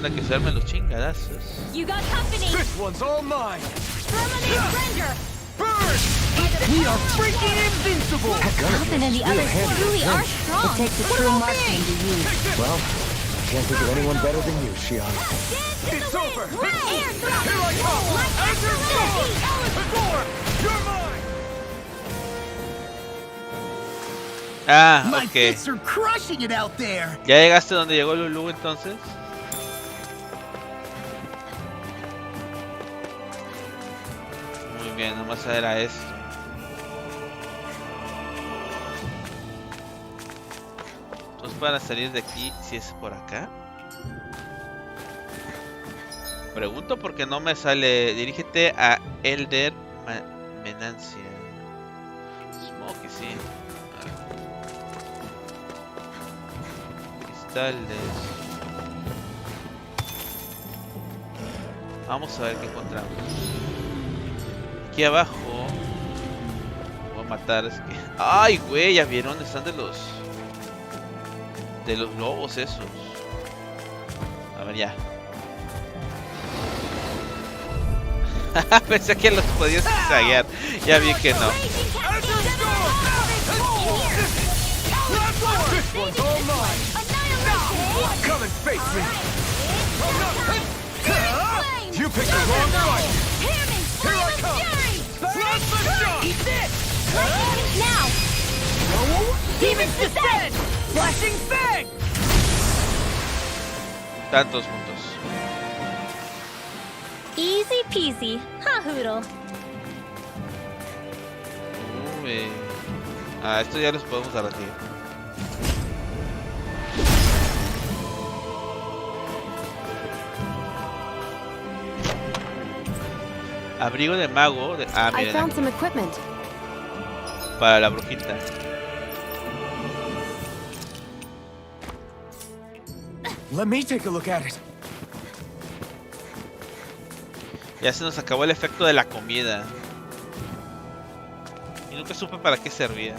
Que se armen los chingadazos. You got company. This one's all mine! Terminate surrender. Burn! We are freaking invincible! Alphen and the others truly are strong. It takes a true marksman to use. Well, I can't think of anyone better than you, Shionne. It's over! Air Here I come! Enter Thor! You're mine! Ah, My ok. fists are crushing it out there. ¿Ya llegaste donde llegó Lulu entonces? Muy bien, nomás era esto. Entonces para salir de aquí, si es por acá. Pregunto porque no me sale. Dirígete a Elder Menancia. Supongo que sí. Vamos a ver qué encontramos. Aquí abajo voy a matar. Es que... ¡Ay, güey! Ya vieron, están de los lobos esos. A ver, ya. Pensé que los podías zigzaguear. Ya vi que no. one's all mine. Come and face me. You picked the wrong fight. Here I come. Eat this. Now. Demon's Descent. Flashing Fang. Tantos puntos. Easy peasy. Ha, Hoodle. Estos ya los podemos derretir. Abrigo de mago. I found some equipment. Para la brujita. Let me take a look at it. Ya se nos acabó el efecto de la comida. Y nunca supe para qué servía.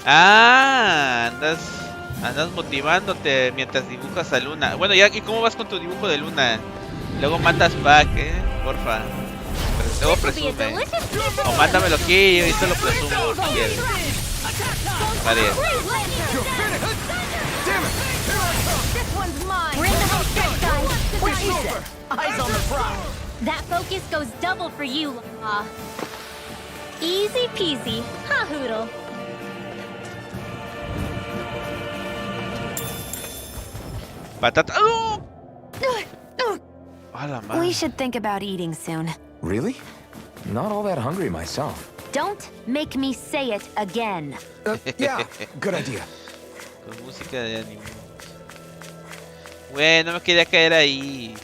Andas motivándote mientras dibujas a Luna. Bueno, ya, ¿y cómo vas con tu dibujo de Luna? Luego mandas back, porfa. Luego presume. O mándamelo aquí y ahorita lo presumo si quieres. Vale. That focus goes double for you. Easy peasy. Ha, Hoodle. Patata. ¡Oh! We should think about eating soon. Really? Not all that hungry myself. Don't make me say it again. Yeah, good idea. Con música de anime. Bueno, me quería caer ahí.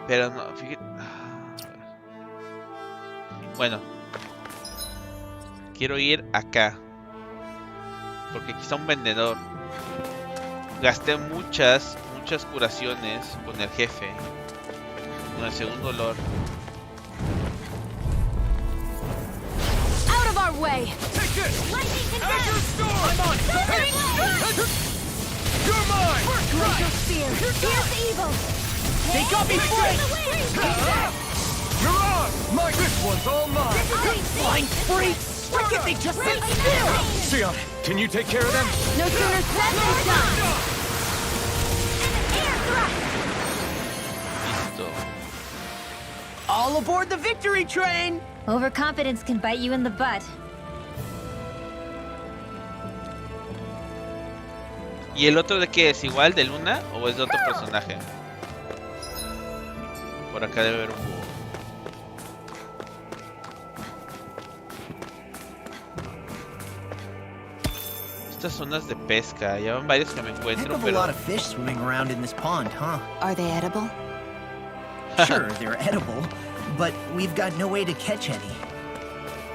Pero no, fíjate. Bueno. Quiero ir acá. Porque aquí está un vendedor. Gasté muchas curaciones con el jefe. Con el segundo lord. Out of our way. Take this. Lightning Azure Storm. I'm on. You're mine. Glacial Spear. Here's evil. They got me flanked. You're on. This one's all mine. Flying freaks. Why can't they just sit still? Shionne, can you take care of them? No sooner said than done. Listo. All aboard the victory train. Overconfidence can bite you in the butt. ¿Y el otro de qué es? ¿Igual de Luna o es de otro personaje? Por acá debe haber un búho. Estas zonas de pesca, ya van varios que me encuentro, pero... a lot of fish swimming around in this pond, huh? Are they edible? Sure, they're edible, but we've got no way to catch any.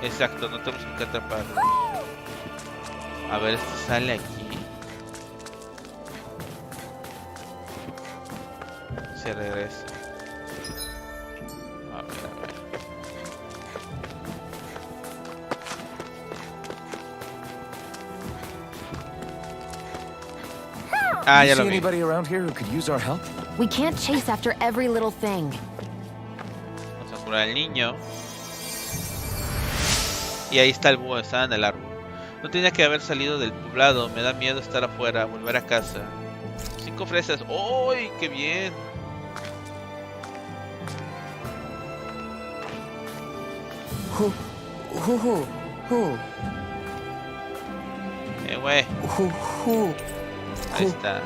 Exacto, no tenemos que atraparlo. A ver, este sale aquí. Se regresa. A ver. Ya lo vi. Anybody around here who could use our help? We can't chase after every little thing. Vamos a curar al niño. Y ahí está el búho, está en el árbol. No tenía que haber salido del poblado. Me da miedo estar afuera, volver a casa. 5 fresas. ¡Uy, qué bien! Güey. Ahí está.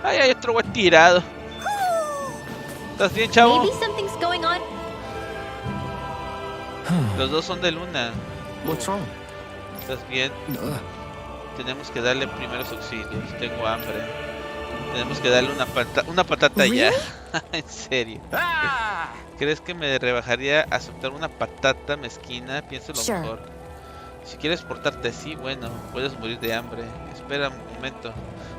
Ay, hay otro güey tirado. ¿Estás bien, chavo? Maybe something's going on. Los dos son de Luna. What's wrong? ¿Estás bien? Tenemos que darle primeros auxilios. Tengo hambre. Tenemos que darle una patata ya. En serio. ¿Crees que me rebajaría aceptar una patata mezquina? Pienso lo mejor. Si quieres portarte así, bueno, puedes morir de hambre. Espera un momento.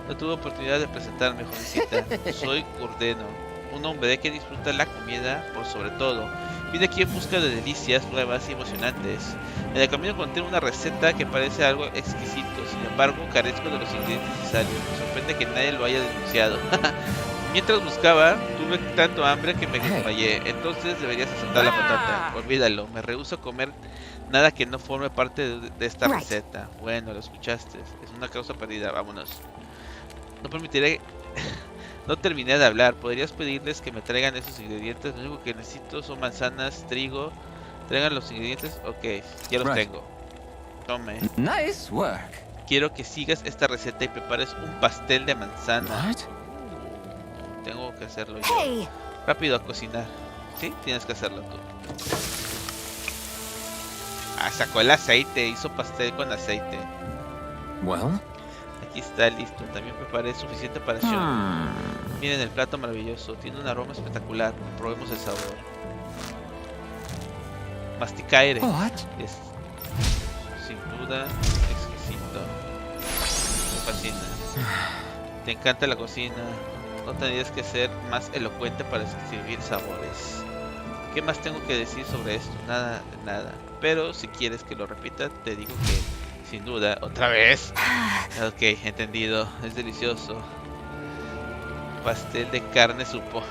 No tuve oportunidad de presentarme, jovencita. Soy Curdeno, un hombre que disfruta la comida por sobre todo. Vine aquí en busca de delicias nuevas y emocionantes. En el camino encontré una receta que parece algo exquisito. Sin embargo, carezco de los ingredientes necesarios. Me sorprende que nadie lo haya denunciado. Mientras buscaba, tuve tanto hambre que me desmayé. Entonces deberías aceptar la patata. Olvídalo, me rehúso a comer nada que no forme parte de esta receta. Bueno, lo escuchaste. Es una causa perdida, vámonos. No permitiré... No terminé de hablar. ¿Podrías pedirles que me traigan esos ingredientes? Lo único que necesito son manzanas, trigo. ¿Traigan los ingredientes? Ok, ya los tengo. Tome. Nice work. Quiero que sigas esta receta y prepares un pastel de manzana. Tengo que hacerlo yo. Rápido a cocinar. Sí, tienes que hacerlo tú. Ah, sacó el aceite. Hizo pastel con aceite. Well. Aquí está listo. También preparé suficiente para Shionne. Miren el plato maravilloso. Tiene un aroma espectacular. Probemos el sabor. Masticaire. Es sin duda exquisito. Me fascina. Te encanta la cocina. No tendrías que ser más elocuente para describir sabores. ¿Qué más tengo que decir sobre esto? Nada, nada. Pero si quieres que lo repita, te digo que sin duda, otra vez. Ok, entendido. Es delicioso. Pastel de carne supo.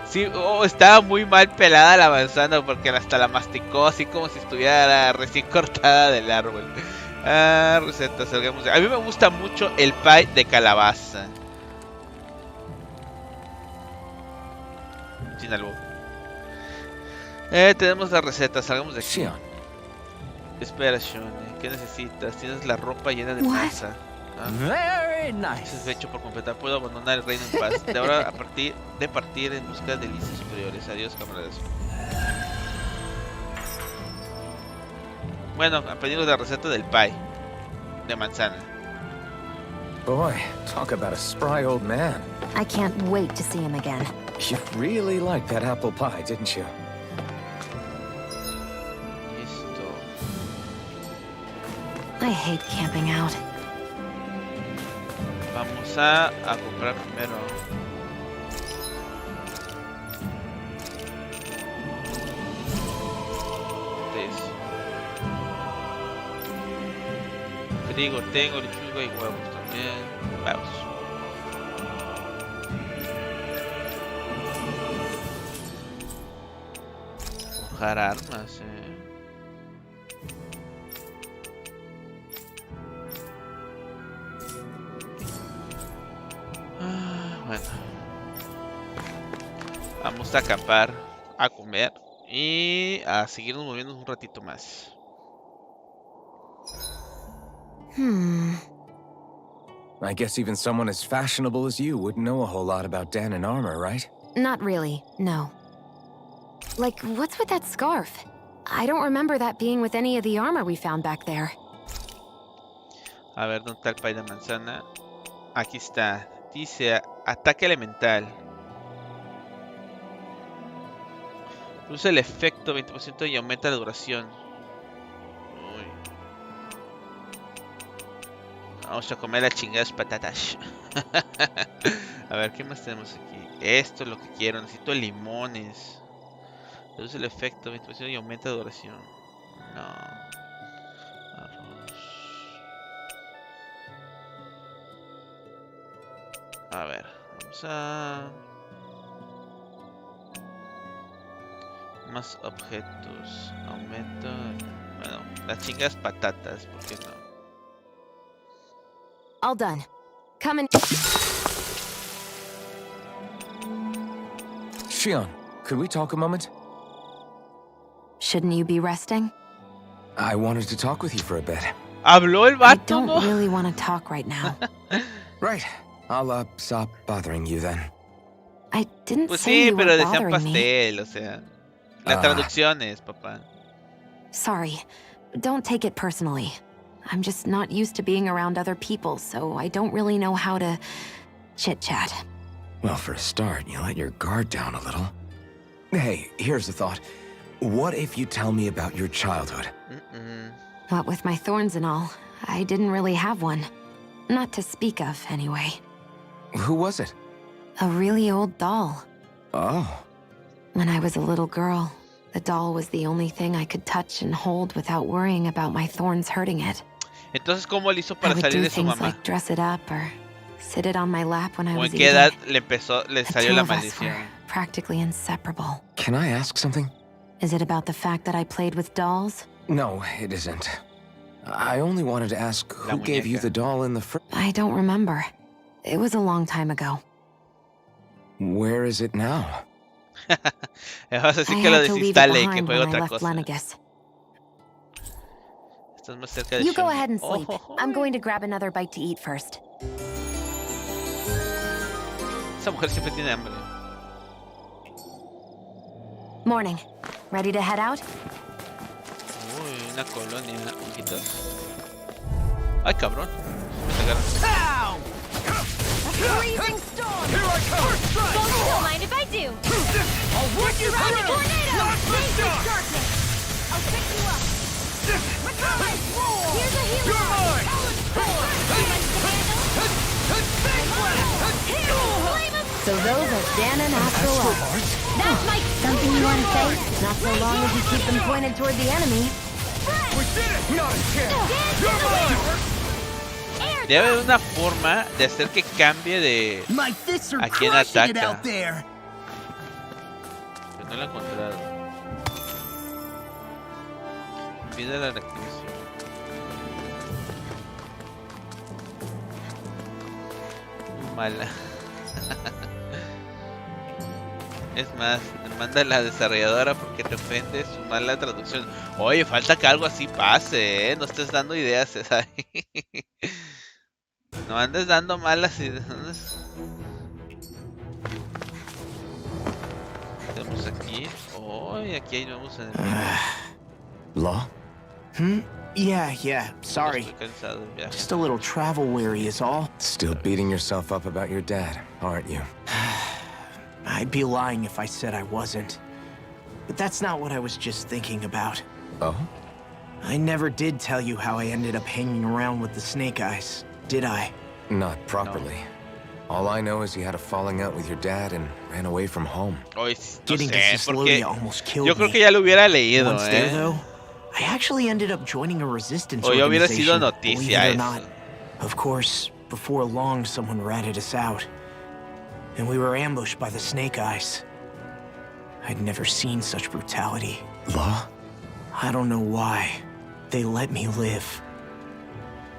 Sí, estaba muy mal pelada la manzana porque hasta la masticó así como si estuviera recién cortada del árbol. Recetas, salgamos. A mí me gusta mucho el pie de calabaza. Sin albur. Tenemos la receta, salgamos de aquí. Espera, Shionne, ¿qué necesitas? Tienes la ropa llena de masa. Very nice. Satisfecho por completar, puedo abandonar el reino en paz. De ahora de partir en busca de delicias superiores. Adiós, camaradas. Bueno, aprendimos la receta del pie de manzana. Boy, talk about a spry old man. I can't wait to see him again. You really liked that apple pie, didn't you? Listo. I hate camping out. Vamos a comprar primero. Trigo tengo, lechuga y huevos también. Vamos. Forjar armas, Bueno. Vamos a acampar, a comer y a seguirnos moviendo un ratito más. I guess even someone as fashionable as you wouldn't know a whole lot about Danon armor, right? Not really, no. Like, what's with that scarf? I don't remember that being with any of the armor we found back there. A ver, ¿dónde está el pie de manzana? Aquí está. Dice, ataque elemental. Usa el efecto 20% y aumenta la duración. Uy. Vamos a comer las chingadas patatas. A ver, ¿qué más tenemos aquí? Esto es lo que quiero. Necesito limones. Reduce el efecto 20% y aumenta la duración. No. Arroz. A ver, vamos a... Más objetos. Aumenta... Bueno, las chingas patatas, ¿por qué no? All done. Come in. Shionne, could we talk a moment? Shouldn't you be resting? I wanted to talk with you for a bit. ¿Habló el I vato, don't no? really want to talk right now. Right. I'll stop bothering you then. I didn't Pues say sí, you pero were decían bothering me. pastel, o sea. Las traducciones, papá. Sorry. Don't take it personally. I'm just not used to being around other people, so I don't really know how to chit-chat. Well, for a start, you let your guard down a little. Hey, here's a thought. What if you tell me about your childhood? What with my thorns and all, I didn't really have one. Not to speak of, anyway. Who was it? A really old doll. Oh. When I was a little girl, the doll was the only thing I could touch and hold without worrying about my thorns hurting it. Entonces, ¿cómo le hizo I para would salir do de su things mamá? like dress it up or Sit it on my lap when I was eating. ¿En qué edad le salió la maldición? Practically inseparable. Can I ask something? Is it about the fact that I played with dolls? No, it isn't. I only wanted to ask who gave you the doll in the first... I don't remember. It was a long time ago. Where is it now? Vas a decir que lo desinstale y que juegue otra cosa. Estás más cerca de You go ahead and sleep. I'm going to grab another bite to eat first. Esa mujer siempre tiene hambre. Morning. Ready to head out? Uy, una colonia, poquitos. Ay, cabrón. Pow! Freezing storm! Here I come! Don't mind if I do! I'll work you around a tornado! Laser darkness! I'll pick you up! Nice roll! Here's a hero! You're mine! So those are Dan and Astral Art. That's my... Something you want to say? Not so long as you keep them pointed toward the enemy. We did it! Not a chance! You're mine! Debe haber una forma de hacer que cambie de a quién ataca. Pero no lo he encontrado. Pide la reactivación. Mala. Es más, manda a la desarrolladora porque te ofende su mala traducción. Oye, falta que algo así pase, ¿eh? No estés dando ideas, ¿sabes? No andes dando malas ideas. Tenemos aquí. Oh, aquí hay nuevos enemigos. Law? Yeah. Sorry. Just a little travel weary is all. Still beating yourself up about your dad, aren't you? I'd be lying if I said I wasn't. But that's not what I was just thinking about. Oh? I never did tell you how I ended up hanging around with the Snake Eyes, did I? Not properly. No. All I know is you had a falling out with your dad and ran away from home. Getting to Ciclodia almost killed me. Yo creo que ya lo hubiera leído, Once there, though, I actually ended up joining a resistance hubiera organization, sido noticia believe it or not. Of course, before long, someone ratted us out. And we were ambushed by the Snake Eyes. I'd never seen such brutality. Law? I don't know why. They let me live.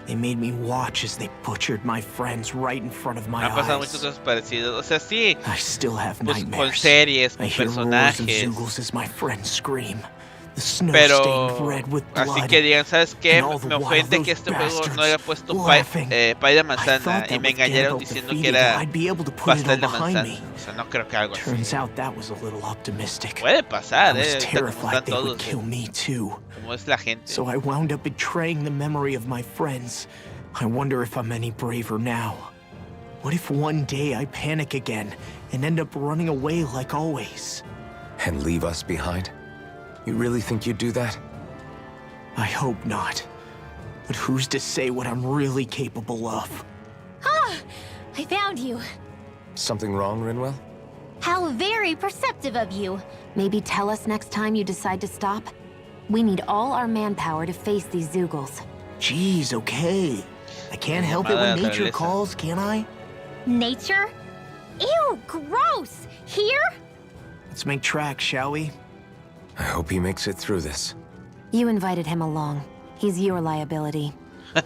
They made me watch as they butchered my friends right in front of my eyes. Han pasado muchas cosas parecidas. O sea, sí. I still have pues, nightmares. Con series, con I hear personajes. Roars of Zoogles as my friends scream. The snow Pero stained red with blood, así que digan, ¿sabes qué? Me ofende que este juego no haya puesto pay de manzana y me engañaron diciendo que era pastel de manzana. O sea, no creo que algo así. Puede pasar, como están todos. Como es la gente. So I wound up betraying the memory of my friends. I wonder if I'm any braver now. What if one day I panic again and end up running away like always? And leave us behind? You really think you'd do that? I hope not. But who's to say what I'm really capable of? Ah! I found you. Something wrong, Rinwell? How very perceptive of you. Maybe tell us next time you decide to stop? We need all our manpower to face these Zoogles. Jeez, okay. I can't help it when nature calls, can I? Nature? Ew, gross! Here? Let's make tracks, shall we? I hope he makes it through this. You invited him along. He's your liability.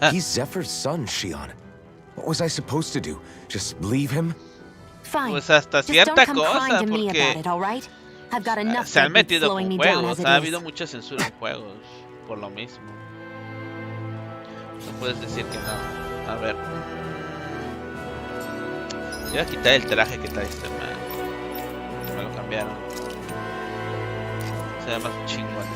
He's Zephyr's son, Shionne. What was I supposed to do? Just leave him? Fine. Pues hasta Just cierta don't come cosa, crying to me porque about it, all right? I've got enough se han metido slowing con me down juegos. as it Ha is. habido mucha censura en juegos por lo mismo. No puedes decir que no. A ver. Voy a quitar el traje que trae este man. Me lo cambiaron. Se ve más chingón.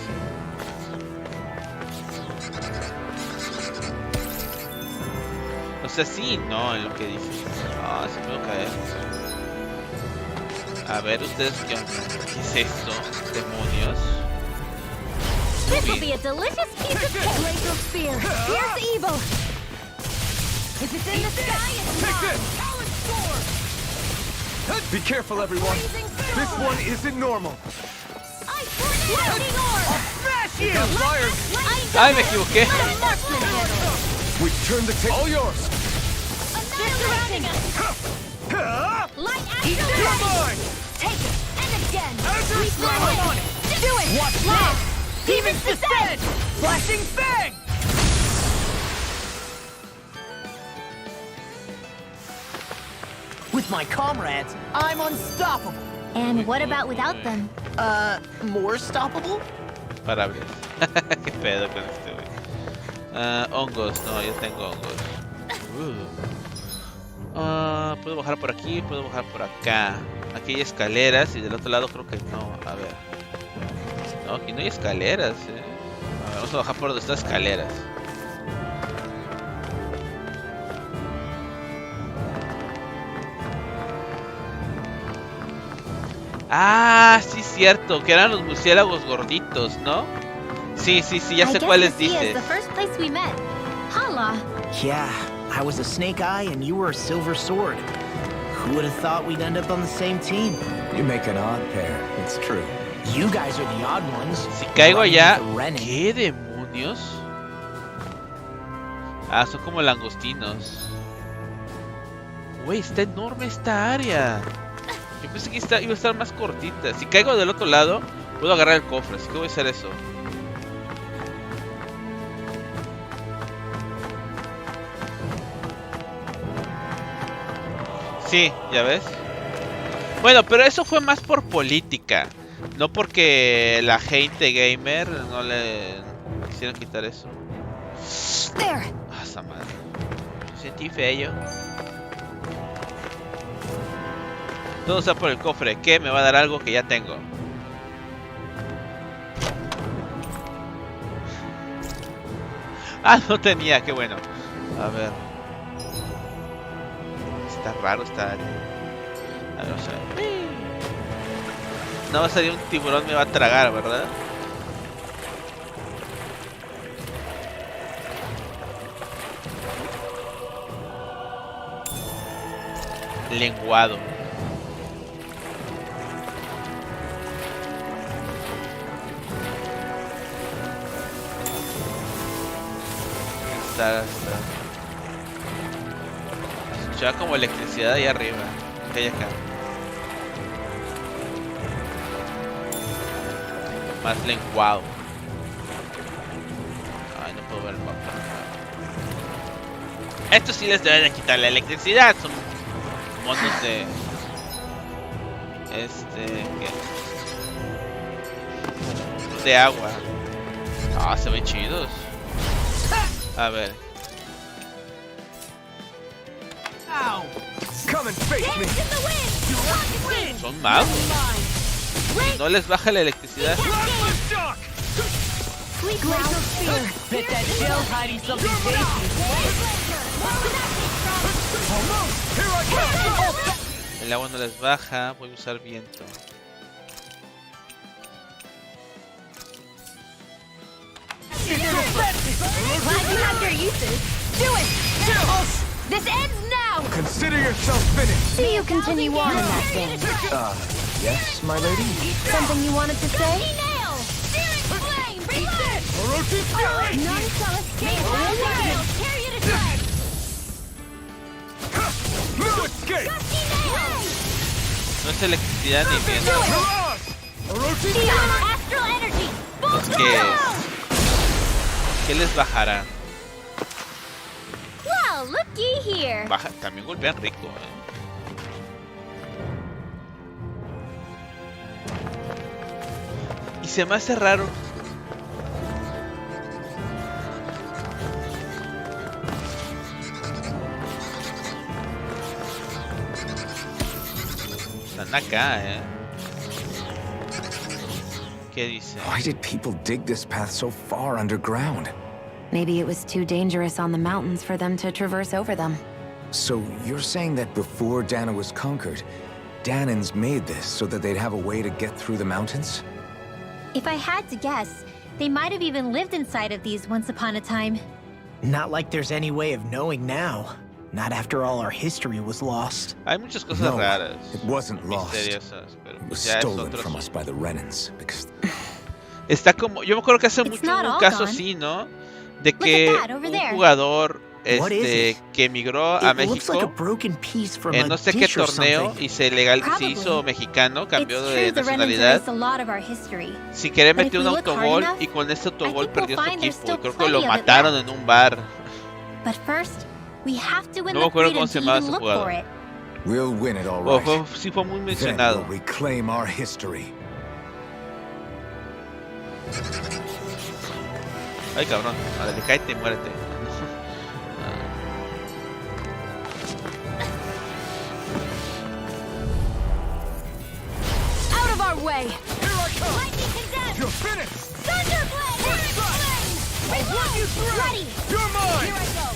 O sea, sí, no, en lo que dice. Ah, se puedo caer. A ver, ustedes qué onda. ¿Qué es esto? Demonios. This will be a delicious piece of cake. Laser spear. Here's evil. If it's in the sky, it's mine. Be careful, everyone. This one isn't normal. Lightning orb. Smash you! Ay, me equivoqué. We've turned the tape. All yours. surrounding us. Light astral take it, and again. We blow it. Do it. Watch this. Demon's descent. Flashing fang. With my comrades, I'm unstoppable. And what about without them? More stoppable? Parables. Qué pedo con este güey. Hongos, no, yo tengo hongos. Puedo bajar por aquí, puedo bajar por acá. Aquí hay escaleras y del otro lado creo que no. A ver. No, aquí no hay escaleras, A ver, vamos a bajar por donde están escaleras. Ah, sí, cierto, que eran los murciélagos gorditos, ¿no? Sí, ya sé cuáles dices. Hola. Yeah, I was a snake eye and you were a silver sword. Who would have thought we'd end up on the same team? You make an odd pair, it's true. You guys are the odd ones. Si caigo allá, ¿qué demonios? Ah, son como langostinos. Güey, está enorme esta área. Yo pensé que iba a estar más cortita. Si caigo del otro lado, puedo agarrar el cofre, así que voy a hacer eso. Sí, ya ves. Bueno, pero eso fue más por política. No porque la gente gamer no le quisieron quitar eso. Ah, esa madre. Me sentí feo. Todo está por el cofre, que me va a dar algo que ya tengo. Ah, no tenía, qué bueno. A ver. Está raro esta área. A ver, vamos a ver. No va a salir un tiburón, me va a tragar, ¿verdad? Lenguado. Está. Escuchaba como electricidad ahí arriba. ¿Qué hay acá? Más lenguado. Ay, no puedo ver el mapa. Estos sí les deben de quitar la electricidad. Son monos de... ¿qué? De agua. Ah, se ven chidos. A ver. Son magos. Y no les baja la electricidad. El agua no les baja. Voy a usar viento. This ends now! Consider yourself finished! Do you continue on in that game? Yes, my lady? Something you wanted to say? Nail! Searing flame! Reload! None shall escape my nail! Carry it aside! No escape! No es electricidad ni viento. Astral energy! ¿Qué es? ¿Qué les bajará? Well, looky here. Baja, también golpean rico, Y se me hace raro. Están acá, ¿Qué dice? Why did people dig this path so far underground? Maybe it was too dangerous on the mountains for them to traverse over them. So you're saying that before Dana was conquered, Danans made this so that they'd have a way to get through the mountains? If I had to guess, they might have even lived inside of these once upon a time. Not like there's any way of knowing now. Not after all our history was lost. Hay muchas cosas raras. It wasn't lost. It was stolen from us by the Renans because... Está como... Yo me acuerdo que hace mucho un caso así, ¿no? De que un jugador que emigró a México en no sé qué torneo y se hizo mexicano, cambió de nacionalidad. Sin querer metió un autogol y con ese autogol perdió su equipo. Y creo que lo mataron en un bar. No me acuerdo cómo se llamaba ese jugador. Sí fue muy mencionado. Ay, cabrón, vale, cállate y muérete. Out of our way! Here I come! Lightning condensed! You're finished! Thunderblade! Reload! You ready! You're mine! Here I go!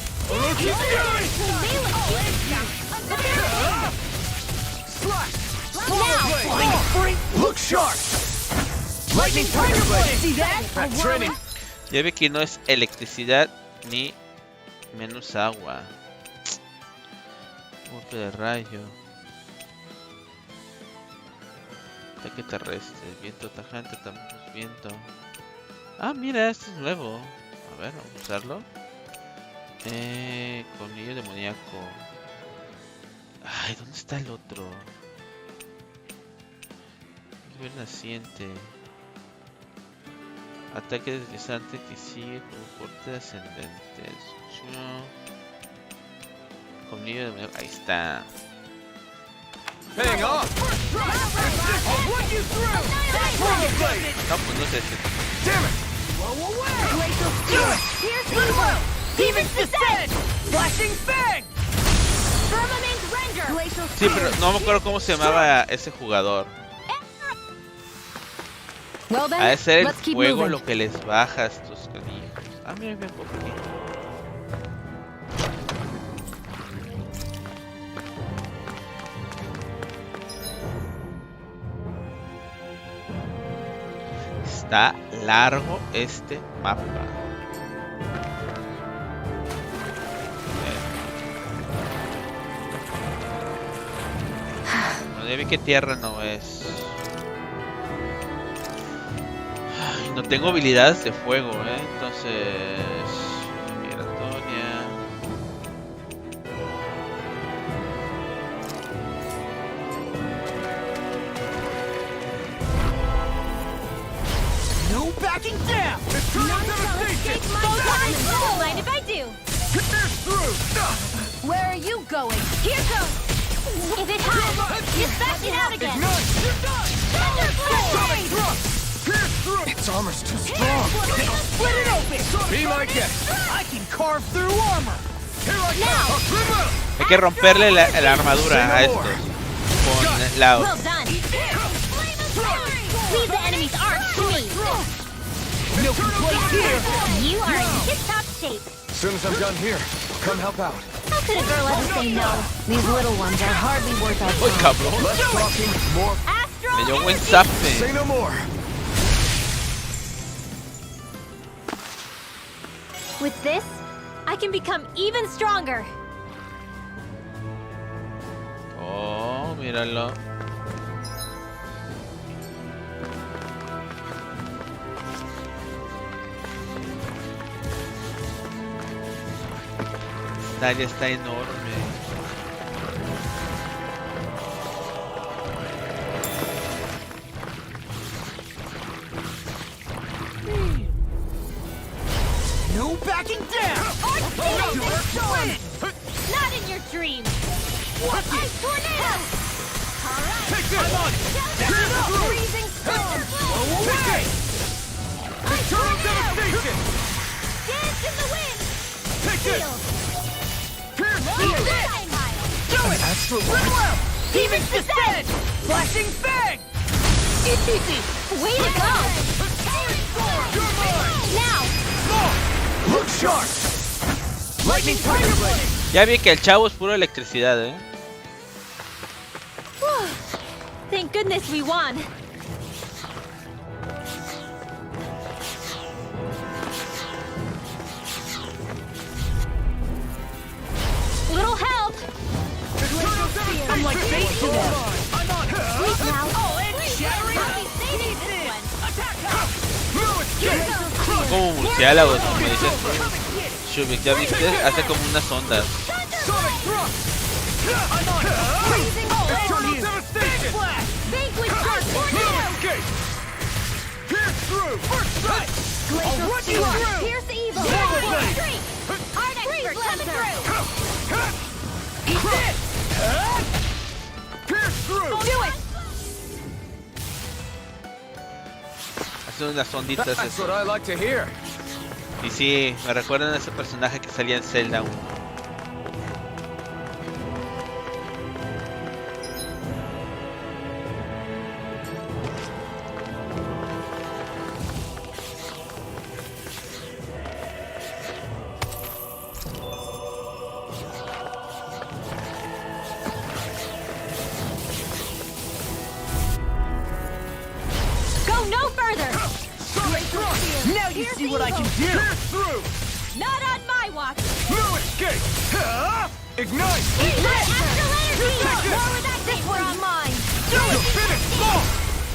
Look sharp! Lightning Thunderblade! See that? Training! Ya ve que no es electricidad ni menos agua. Golpe de rayo. Ataque terrestre. Viento tajante, tampoco es viento. Ah, mira, este es nuevo. A ver, vamos a usarlo. Colmillo demoníaco. Ay, ¿dónde está el otro? Nivel naciente. Ataque deslizante que sigue con corte ascendente. Colmillo demoníaco. Ahí está. No, pues no sé si. Sí, pero no me acuerdo cómo se llamaba ese jugador. Ha de ser el fuego lo que les baja a estos canijos. Ah, mira, mira, por aquí. Está largo este mapa. No debe que tierra no es. Ay, no tengo habilidades de fuego, entonces. Migratoria. No backing down! Don't mind if I do! Where are you going? Here goes! If it hides, you back it out again! Its armor's too strong! Split it open! Be my guest! I can carve through armor! Here I come! Hay que romperle la armadura a estos con lado. Well done! Leave the enemy's arms to me! No complaints here! You are in tip-top shape! As soon as I'm done here, I'll come help out. How could a girl ever say no? These little ones are hardly worth our Uy, time. cabrón. Less talking, more. Me dio buen zape. Say no more. With this, I can become even stronger. Oh, míralo. Esta área está enorme. No backing down! Not in your dreams! Ice tornado! Alright! Take this! I'm on it! Here's up! Freezing storm! Blow away! Eternal devastation! Dance in the wind! Take this! Pierce Do through! it! Astral Rip! Demon's Descent! Flashing Fang! Easy! Way to go! You're mine! Now! Look sharp! Lightning Thunderblade! Ya vi que el chavo es puro electricidad, Thank goodness we won! Little help! I'm like bait to them! I'm on her! Wait now! Oh, it's shattering! Attack! Como murciélagos, como dices. Shubik, ¿ya viste? Hace como unas ondas. Hacen unas onditas eso. Y sí, me recuerdan a ese personaje que salía en Zelda 1. Now you see what I can do! Not on my watch! No escape! Ignite! This one's mine!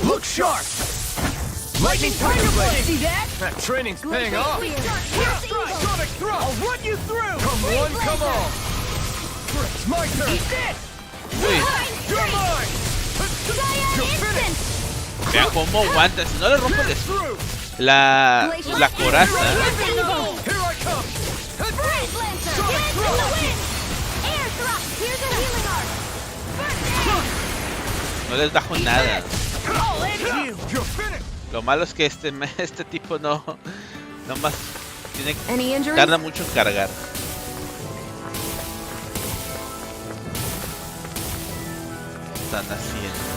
Look sharp! Lightning Tiger Blade! See that? That training's paying off! Sonic Thrust! I'll run you through! Come one, come all! It's my turn! Eat this! You're mine! You're finished! Vean cómo aguanta, si no le rompo la coraza. No les bajo nada. Lo malo es que este tipo no más tarda mucho en cargar. Están haciendo.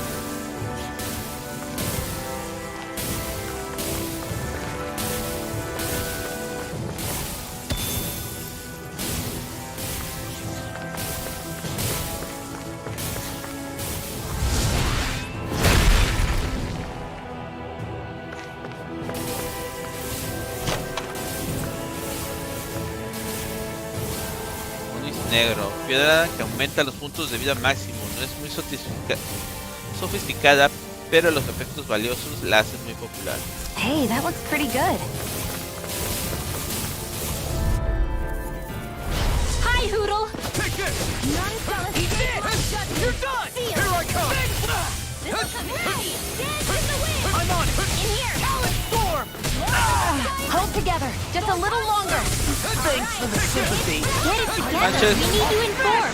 Negro, piedra que aumenta los puntos de vida máximo. No es muy sofisticada, pero los efectos valiosos la hacen muy popular. Hey, that looks pretty good. Hi, Hoodle! Take it! Eat this! You're done! Here I come! I'm on it! In here! Talent Storm! Hold together, just a little longer. Thanks for the sympathy. Get it together! We need to inform!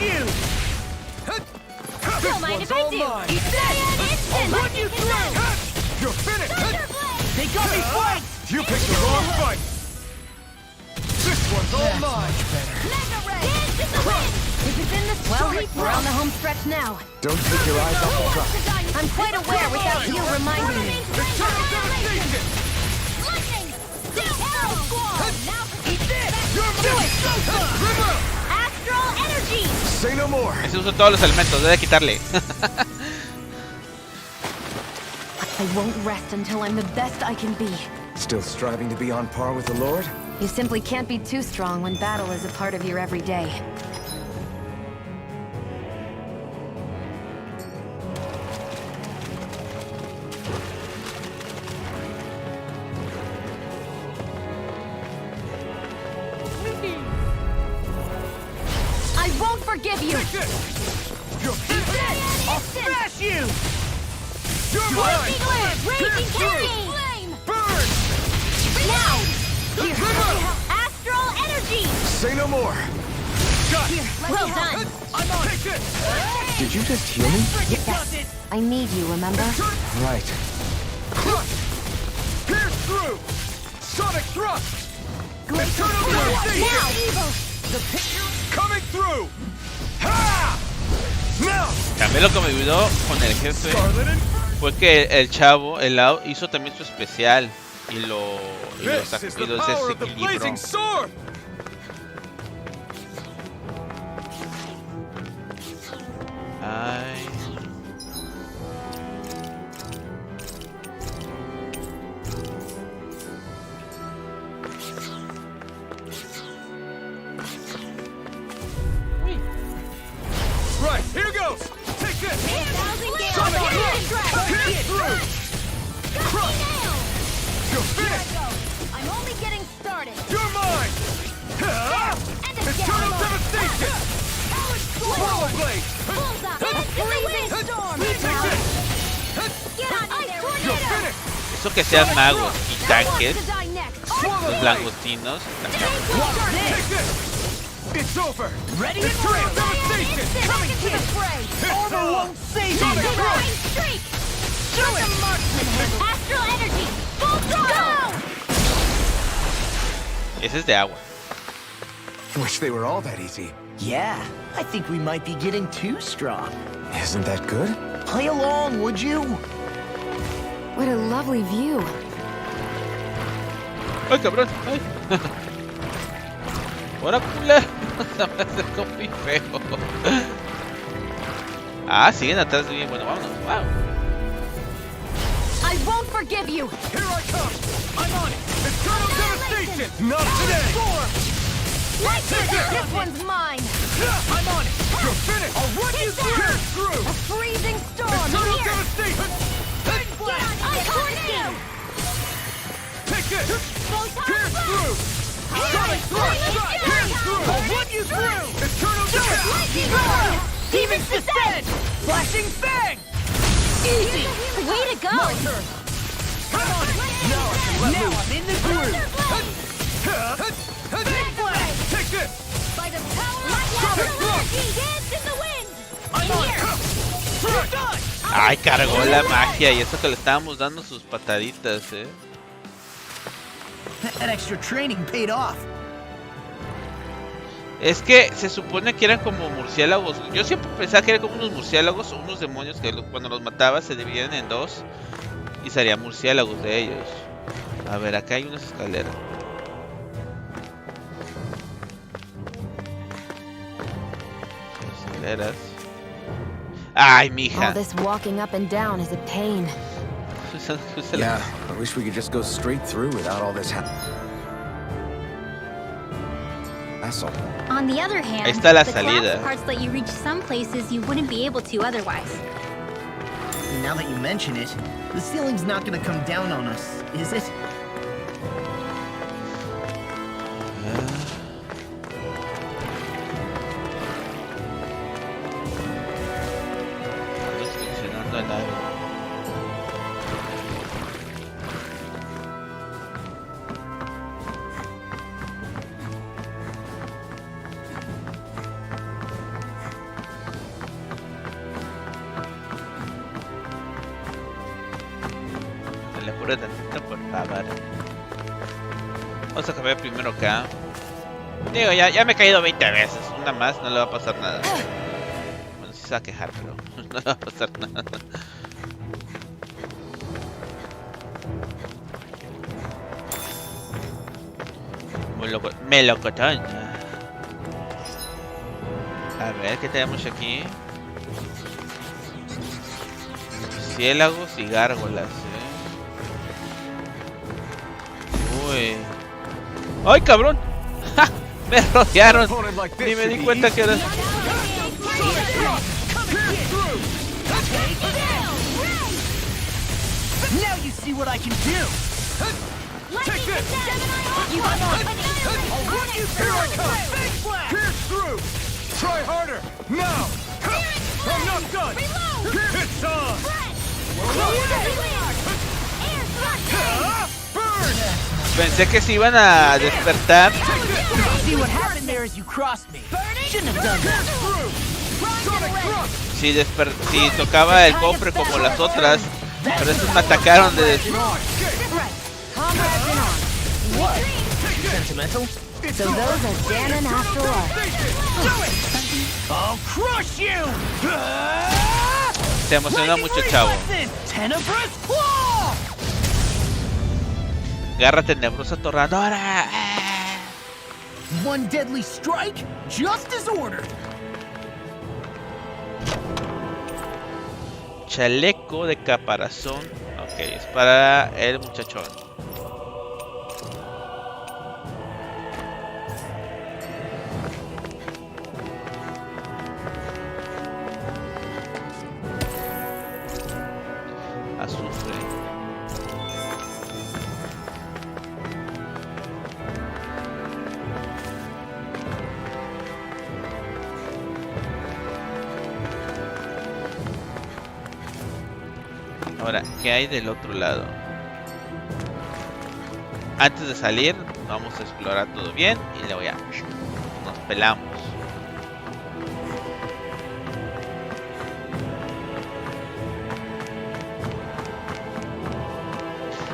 Don't mind if I do! Eat this! I'll run you through! You're finished! They got me flanked! You picked the wrong fight! This one's all mine! Mega Ray! Dance in the wind! If it's in the we're on the home stretch now. Don't take your eyes off the truck. I'm quite aware without you reminding me. Eternal devastation! Lightning! Arrow Squall! Now Eat this! You're mine! Astral Energy! Say no more! Ese usa todos los elementos, debe quitarle. I won't rest until I'm the best I can be. Still striving to be on par with the Lord? You simply can't be too strong when battle is a part of your everyday. I won't forgive you! You're finished! I'll smash you! You're mine! Raging Carry! Flame! Burn! Now! Here! Astral Energy! Say no more! Here, well done! I'm on! Take this! Did you just heal me? Yes. I need you, remember? Right. Crush! Pierce through! Sonic Thrust! Eternal devastation! Now! Evil! The picture coming through! Ha! Now! También lo que me ayudó con el jefe fue que el chavo, el lado, hizo también su especial y lo sacó de ese equilibrio. Ay. Right, here goes! Take this! Sonic Pierce through! Crush! You're finished! I'm only getting started! You're mine! Eso que sean magos y tanques, los langostinos. It's over! Ready and drill! Devastation! Coming to the fray! Armor won't save you! Streak! Do it! Astral energy! Full throttle! Ese es de agua. Wish they were all that easy. Yeah, I think we might be getting too strong. Isn't that good? Play along, would you? What a lovely view. ¡Ay, cabrón! ¡Ay! ¡Ahora, culero! Se me acercó muy feo. Ah, siguen atrás de mí. Bueno, vámonos. Wow. I won't forgive you! Here I come! I'm on it! Eternal devastation! Not today! This one's mine! I'm on it! You're finished! I'll run you through! A freezing storm! Eternal devastation! I tornado! Take this! Pierce through! Sonic thrust! Pierce through! I'll run you through! Eternal devastation! Demon's descent! Flashing bang! Easy! Way to go! My turn! Come on it! Now I'm in the groove! Big blast! Take this! By the power of astral energy, dance in the wind! I'm on it! You're done! Ay, cargó la magia y eso que le estábamos dando sus pataditas, That extra training paid off. Es que se supone que eran como murciélagos. Yo siempre pensaba que eran como unos murciélagos o unos demonios que cuando los matabas se dividían en dos y salían murciélagos de ellos. A ver, acá hay unas escaleras. Escaleras. Ay, mija. All this walking up and down is a pain. Yeah, I wish we could just go straight through without all this hassle. On the other hand, Ahí está la the salida. glass parts let you reach some places you wouldn't be able to otherwise. Now that you mention it, the ceiling's not gonna come down on us, is it? Funcionando el aire. Le apuro tantito, por favor. Vamos a cambiar primero acá. Digo, ya me he caído 20 veces. Una más, no le va a pasar nada. Bueno, sí se va a quejar, pero no le va a pasar nada. Melocotón. A ver, ¿qué tenemos aquí? Murciélagos y gárgolas, Uy. ¡Ay, cabrón! ¡Ja! Me rodearon. Ni me di cuenta que era. Now you see what I can do! Take this! Here I come! Pierce through! Try harder! Now! I'm not done! It's on! Burn! Pensé que se iban a despertar. See what happened there as you crossed me. Shouldn't have done that. Si tocaba el cofre como las otras, pero estos me atacaron de Sentimental? So those are Ganon after all. I'll crush you! Se emociona mucho, chavo. Tenebrous claw! Garra tenebrosa torradora. One deadly strike, just as ordered. Chaleco de caparazón. Ok, es para el muchachón. Azufre. Ahora, ¿qué hay del otro lado? Antes de salir, vamos a explorar todo bien y luego ya nos pelamos.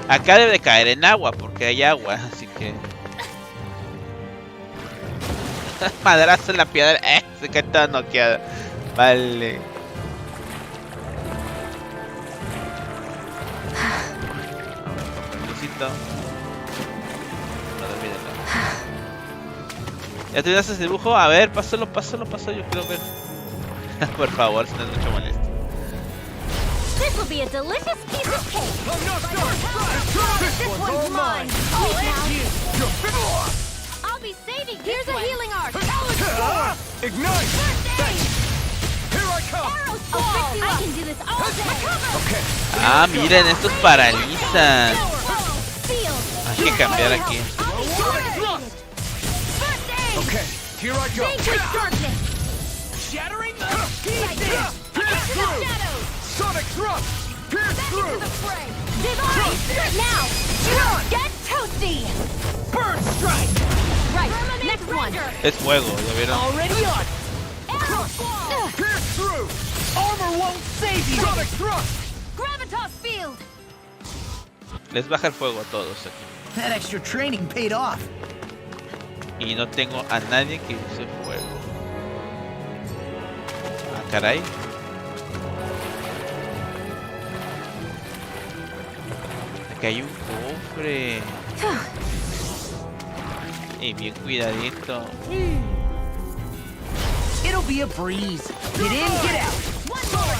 Acá debe caer en agua porque hay agua, así que... Madrazo en la piedra. Se cae toda noqueada. Vale. Necesito. ¿Ya terminaste ese dibujo? A ver, pásalo, yo quiero ver. Por favor, si no es mucho molesto. This will be a delicious piece of cake. This one's mine. I'll be saving. Here's a healing arc. Ignite! Here I come! Arrows fall. I can do this all day. Okay. Ah, miren, estos paralizan. Hay que cambiar aquí. Okay, here I go. Shattering the pieces. Sonic thrust! Pierce through! Divine! Now! Get toasty! Burn strike! Right, next one! Es fuego, ¿ya vieron? Already on! Pierce through! Armor won't save you! Sonic thrust! Gravitas field! Les baja el fuego a todos aquí. That extra training paid off. Y no tengo a nadie que use fuego. Ah, caray. Aquí hay un cofre. Y bien cuidadito. It'll be a breeze. Get in, get out. One more!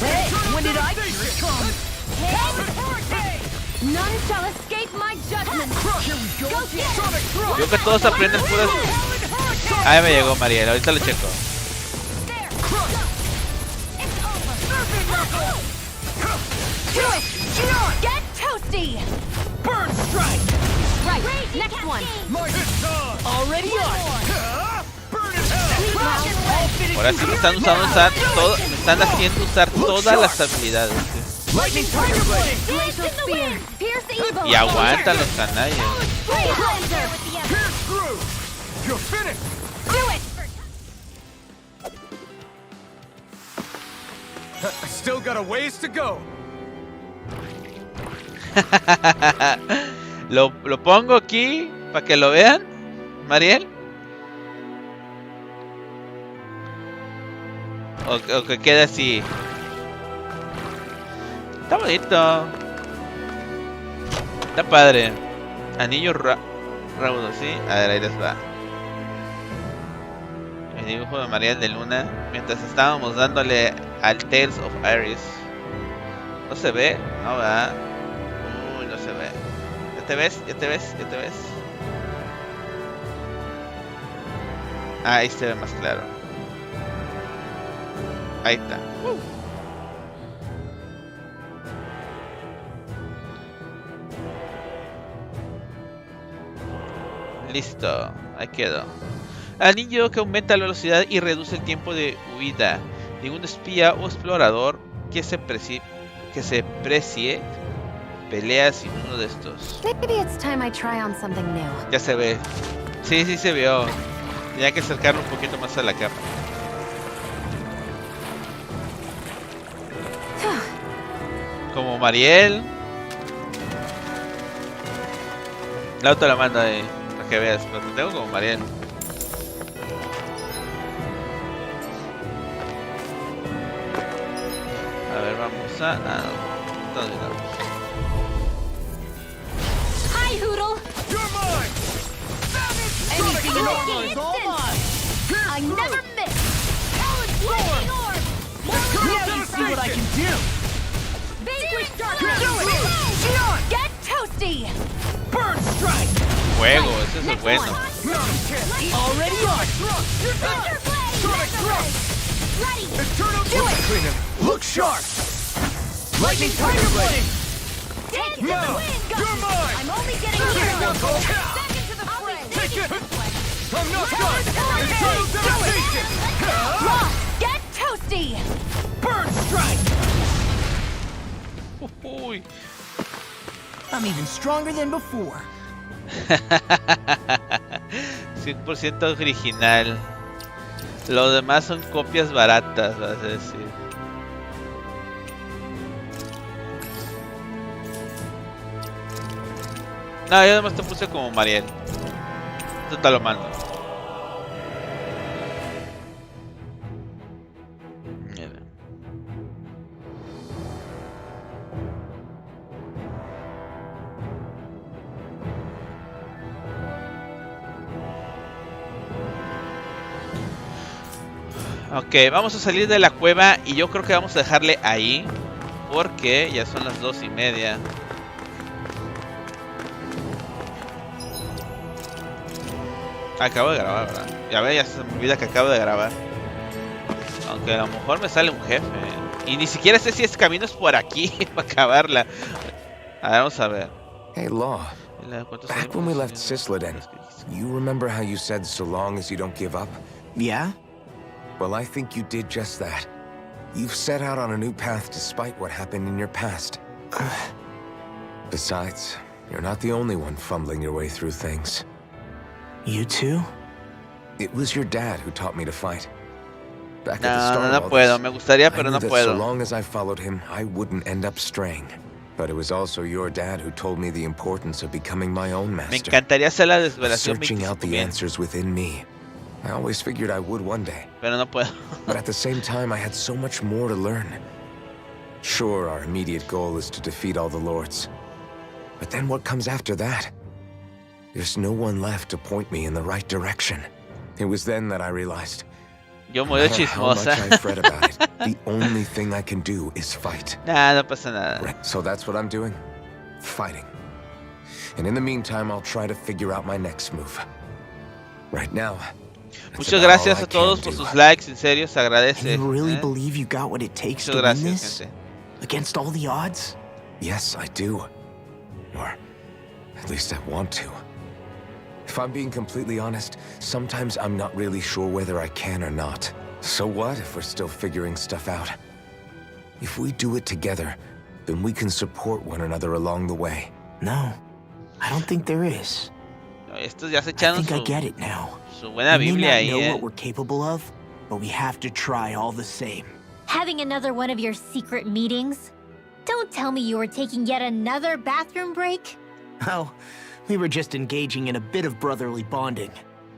Hey, when did I hear it come? None shall escape my judgment! Go get it! Yo que todos aprenden puras... Ah, ya me llegó Mariel, ahorita lo checo. Do it! Get toasty! Burn strike! Right, next one! Already on! Burn in hell! Ahora sí me están usar todo, me están haciendo usar todas las habilidades. Lightning Tiger Blade! Glacial spear! Pierce the evil! Y aguantan los canallas. Pierce through! You're finished! Do it! I still got a ways to go. lo pongo aquí para que lo vean, Mariel. O que quede así. Está bonito. Está padre. Anillo raudo, ¿sí? A ver, ahí les va. El dibujo de Mariel de Luna. Mientras estábamos dándole al Tales of Aries. ¿No se ve? No, ¿verdad? Uy, no se ve. ¿Ya te ves? ¿Ya te ves? ¿Ya te ves? Ah, ahí se ve más claro. Ahí está. Listo, ahí quedó. Anillo que aumenta la velocidad y reduce el tiempo de huida. Ningún espía o explorador que se precie pelea sin uno de estos. Maybe it's time I try on something new. Ya se ve. Sí, sí se vio. Tenía que acercarlo un poquito más a la capa. Como Mariel. La otra la manda ahí, para que veas, pero tengo como Mariel. A ver, vamos a... no digamos. Hi, Hoodle! You're mine! Anything in the is all mine! I never miss! Lightning orb! Now you see what I can do! Vanquish dark! Do it! Get toasty! Burn strike! Fuego, ese es bueno. Already on! Sonic thrust! Ready! Do it! Look sharp! Lightning Tiger Blade! Take it! No! You're mine! I'm only getting here! Back into the fray! Take it! I'm not done! Eternal devastation! Lock! Get toasty! Burn strike! uy. I'm even stronger than before. 100% original. Lo demás son copias baratas, vas a decir. No, yo además te puse como Mariel. Esto te lo mando. Mira. Ok, vamos a salir de la cueva y yo creo que vamos a dejarle ahí porque ya son las 2:30. Acabo de grabar, ¿verdad? Ya ve, ya se me olvida que acabo de grabar. Aunque a lo mejor me sale un jefe. Y ni siquiera sé si es caminos por aquí para acabarla. A ver, vamos a ver. Hey, Law. Back when we left Cisleden, you remember how you said so long as you don't give up? Yeah? Well, I think you did just that. You've set out on a new path despite what happened in your past. Besides, you're not the only one fumbling your way through things. You too? It was your dad who taught me to fight. Back No, at the start no of all puedo. this, Me gustaría, pero I no knew that puedo. so long as I followed him, I wouldn't end up straying. But it was also your dad who told me the importance of becoming my own master. Me encantaría hacer la desvelación Searching out the answers within me. I always figured I would one day. Pero no puedo. But at the same time, I had so much more to learn. Sure, our immediate goal is to defeat all the lords. But then what comes after that? There's no one left to point me in the right direction. It was then that I realized, Yo no muy matter how much chismosa. I fret about it, the only thing I can do is fight. Nah, no pasa nada. So that's what I'm doing. Fighting. And in the meantime, I'll try to figure out my next move. Right now, Muchas gracias a todos por sus likes, en serio, se agradece. You really believe you got what it takes to win this? Against all the odds? Yes, I do. Or at least I want to. If I'm being completely honest, sometimes I'm not really sure whether I can or not. So what if we're still figuring stuff out? If we do it together, then we can support one another along the way. No, I don't think there is. Estos ya se I echaron think I get it now. su buena We may Biblia not ahí, know what we're capable of, but we have to try all the same. Having another one of your secret meetings? Don't tell me you were taking yet another bathroom break? Oh, we were just engaging in a bit of brotherly bonding.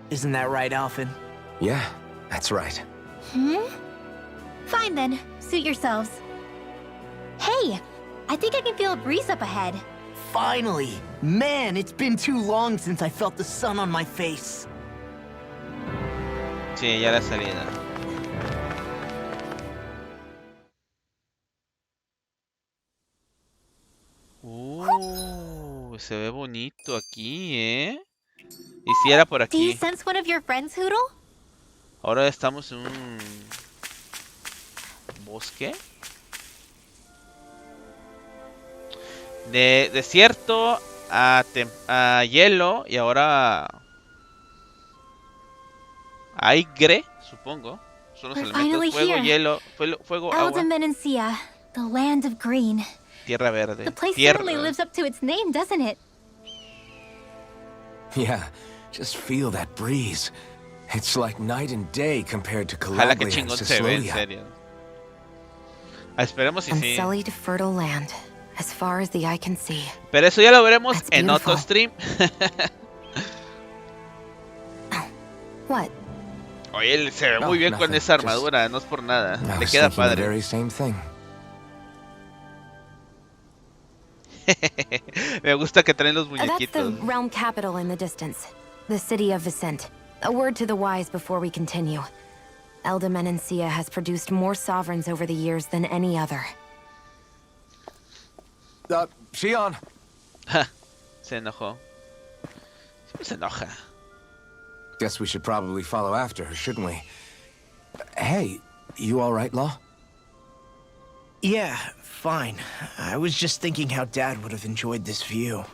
Isn't that right, Alphen? Yeah, that's right. Fine then, suit yourselves. Hey, I think I can feel a breeze up ahead. Finally! Man, it's been too long since I felt the sun on my face. Sí, ya la salida. Se ve bonito aquí, ¿eh? Y si era por Do you aquí. sense one of your friends, Hoodle? Ahora estamos en un bosque. De desierto a hielo y ahora aire, supongo. Son los We're elementos: finally fuego, here. hielo, fuego, agua, Eldimenencia, the land of green. tierra verde. The place Tierra. certainly lives up to its name, doesn't it? Yeah, just feel that breeze. It's like night and day compared to Ojalá que Calabria and chingón se ve, en Ciclodia. serio. Esperemos si sí. Unsullied fertile land, as far as the eye can see. Pero eso ya lo veremos That's en otro beautiful. stream. What? Oye, se ve No, muy bien con nothing, esa armadura, no es por nada. I Le was queda thinking the padre. very same thing. Me gusta que traen los That's the muñequitos. realm capital in the distance. The city of Vicent. A word to the wise before we continue. Eldimenencia has produced more sovereigns over the years than any other. Shionne. Se enojó. Siempre se enoja. Guess we should probably follow after her, shouldn't we? Hey, you all right, Law? Yeah, fine. I was just thinking how Dad would have enjoyed this view.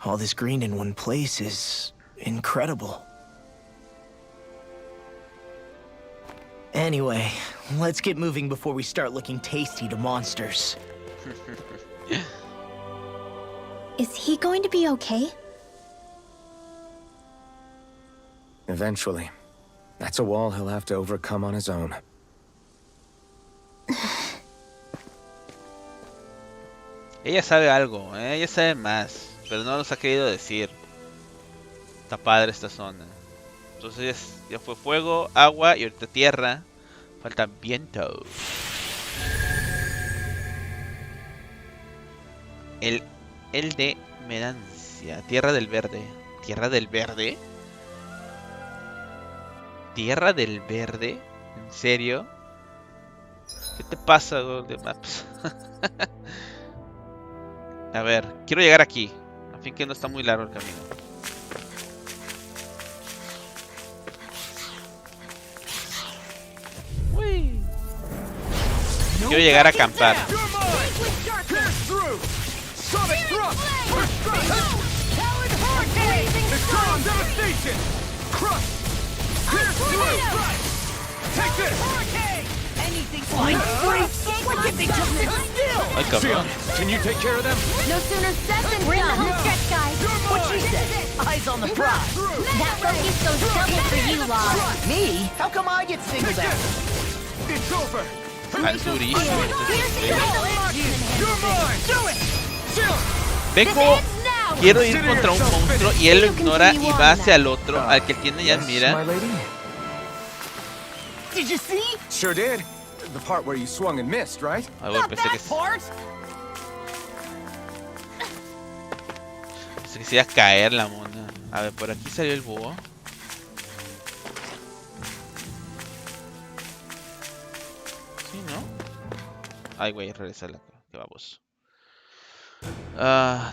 All this green in one place is incredible. Anyway, let's get moving before we start looking tasty to monsters. Is he going to be okay? Eventually. That's a wall he'll have to overcome on his own. Ella sabe algo, ella sabe más, pero no nos ha querido decir. Está padre esta zona. Entonces ya fue fuego, agua y ahorita tierra. Falta viento. El de Medancia. Tierra del Verde. ¿Tierra del Verde? ¿Tierra del Verde? ¿En serio? ¿Qué te pasa, Google Maps? A ver, quiero llegar aquí. A fin que no está muy largo el camino. Uy. Quiero llegar a acampar. Ay, cabrón. Can you take care of them? No sooner said than done. We're in the home stretch, guys. What she said. Eyes on the prize. That focus goes double for you, Lado. Me? How come I get singled out? It's over. Al turismo. You're mine. Do it. Vengo, quiero ir contra un monstruo y él lo ignora y va hacia el otro, al que tiene ya mira. Did you see? Sure did. The part where you swung and missed, right? Ah, bueno, pensé que se iba a caer la mona. A ver, por aquí salió el búho. Sí, ¿no? Ay, güey, regresa la... Que vamos.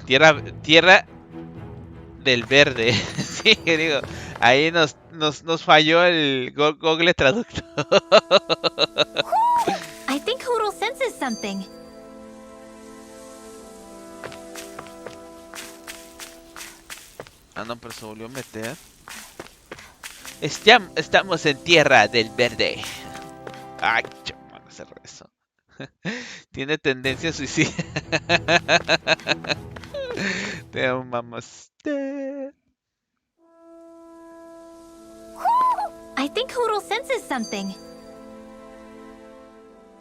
Tierra del Verde. Sí, digo, ahí nos falló el Google Traductor. I think Hoodle senses something. Ah, no, pero se volvió a meter. Estamos en Tierra del Verde. Ay, chaval, se regresó. Tiene tendencia a suicida. Te amamos. I think Hoodle senses something.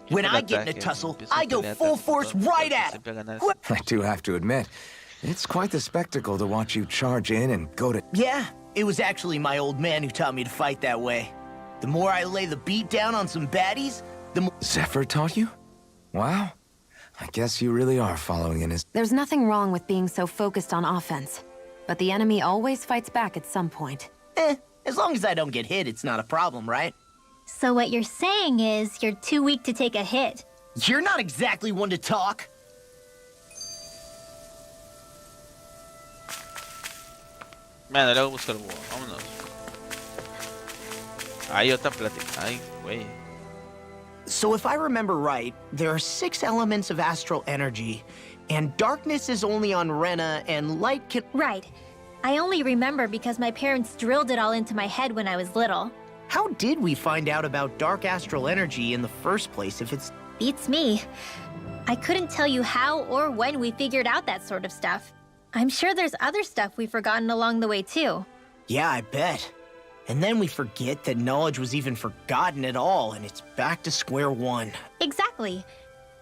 When I get in a tussle, I go full force right at him. I do have to admit, it's quite the spectacle to watch you charge in and go to... Yeah, it was actually my old man who taught me to fight that way. The more I lay the beat down on some baddies, the more... Zephyr taught you? Wow. I guess you really are following in his... There's nothing wrong with being so focused on offense. But the enemy always fights back at some point. As long as I don't get hit, it's not a problem, right? So what you're saying is you're too weak to take a hit. You're not exactly one to talk. Bueno, luego busco el búho. Vámonos. Hay otra plática. Ay, güey. So if I remember right, there are 6 elements of astral energy, and darkness is only on Rena, and light can... Right. I only remember because my parents drilled it all into my head when I was little. How did we find out about dark astral energy in the first place if it's... Beats me. I couldn't tell you how or when we figured out that sort of stuff. I'm sure there's other stuff we've forgotten along the way too. Yeah, I bet. And then we forget that knowledge was even forgotten at all, and it's back to square one. Exactly.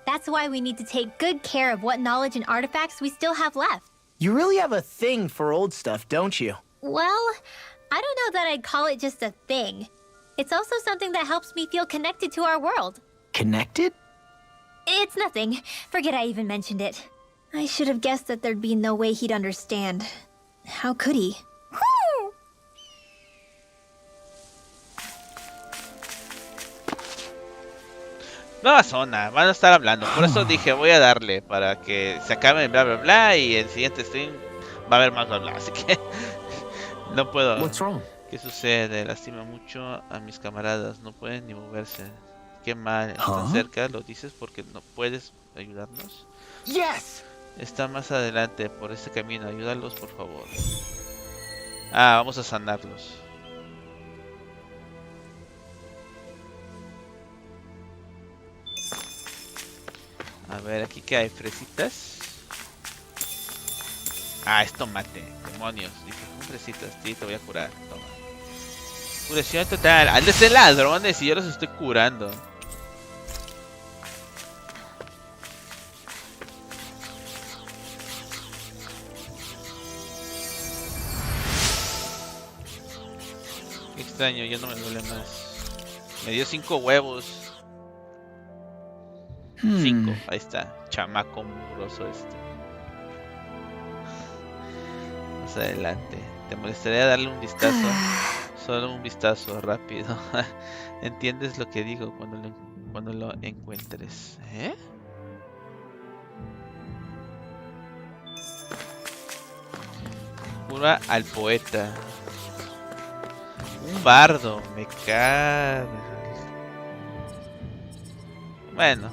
That's why we need to take good care of what knowledge and artifacts we still have left. You really have a thing for old stuff, don't you? Well, I don't know that I'd call it just a thing. It's also something that helps me feel connected to our world. Connected? It's nothing. Forget I even mentioned it. I should have guessed that there'd be no way he'd understand. How could he? Nueva zona, van a estar hablando. Por eso dije, voy a darle para que se acabe bla bla bla y el siguiente stream va a haber más bla bla. Así que no puedo. ¿Qué sucede? Lastima mucho a mis camaradas. No pueden ni moverse. Qué mal. Están cerca, lo dices porque no puedes ayudarnos. Yes. Está más adelante por este camino. Ayúdalos, por favor. Ah, vamos a sanarlos. A ver, aquí que hay fresitas. Ah, es tomate. Demonios. Dije, hombrecitas, sí, te voy a curar. Toma. Curación total. Han de ser ladrones y yo los estoy curando. Qué extraño, ya no me duele más. Me dio 5 huevos. 5, ahí está. Chamaco mugroso este. Más adelante. ¿Te molestaría darle un vistazo? Solo un vistazo rápido. ¿Entiendes lo que digo cuando lo encuentres? ¿Eh? Cura al poeta. Un bardo, me cago. Bueno.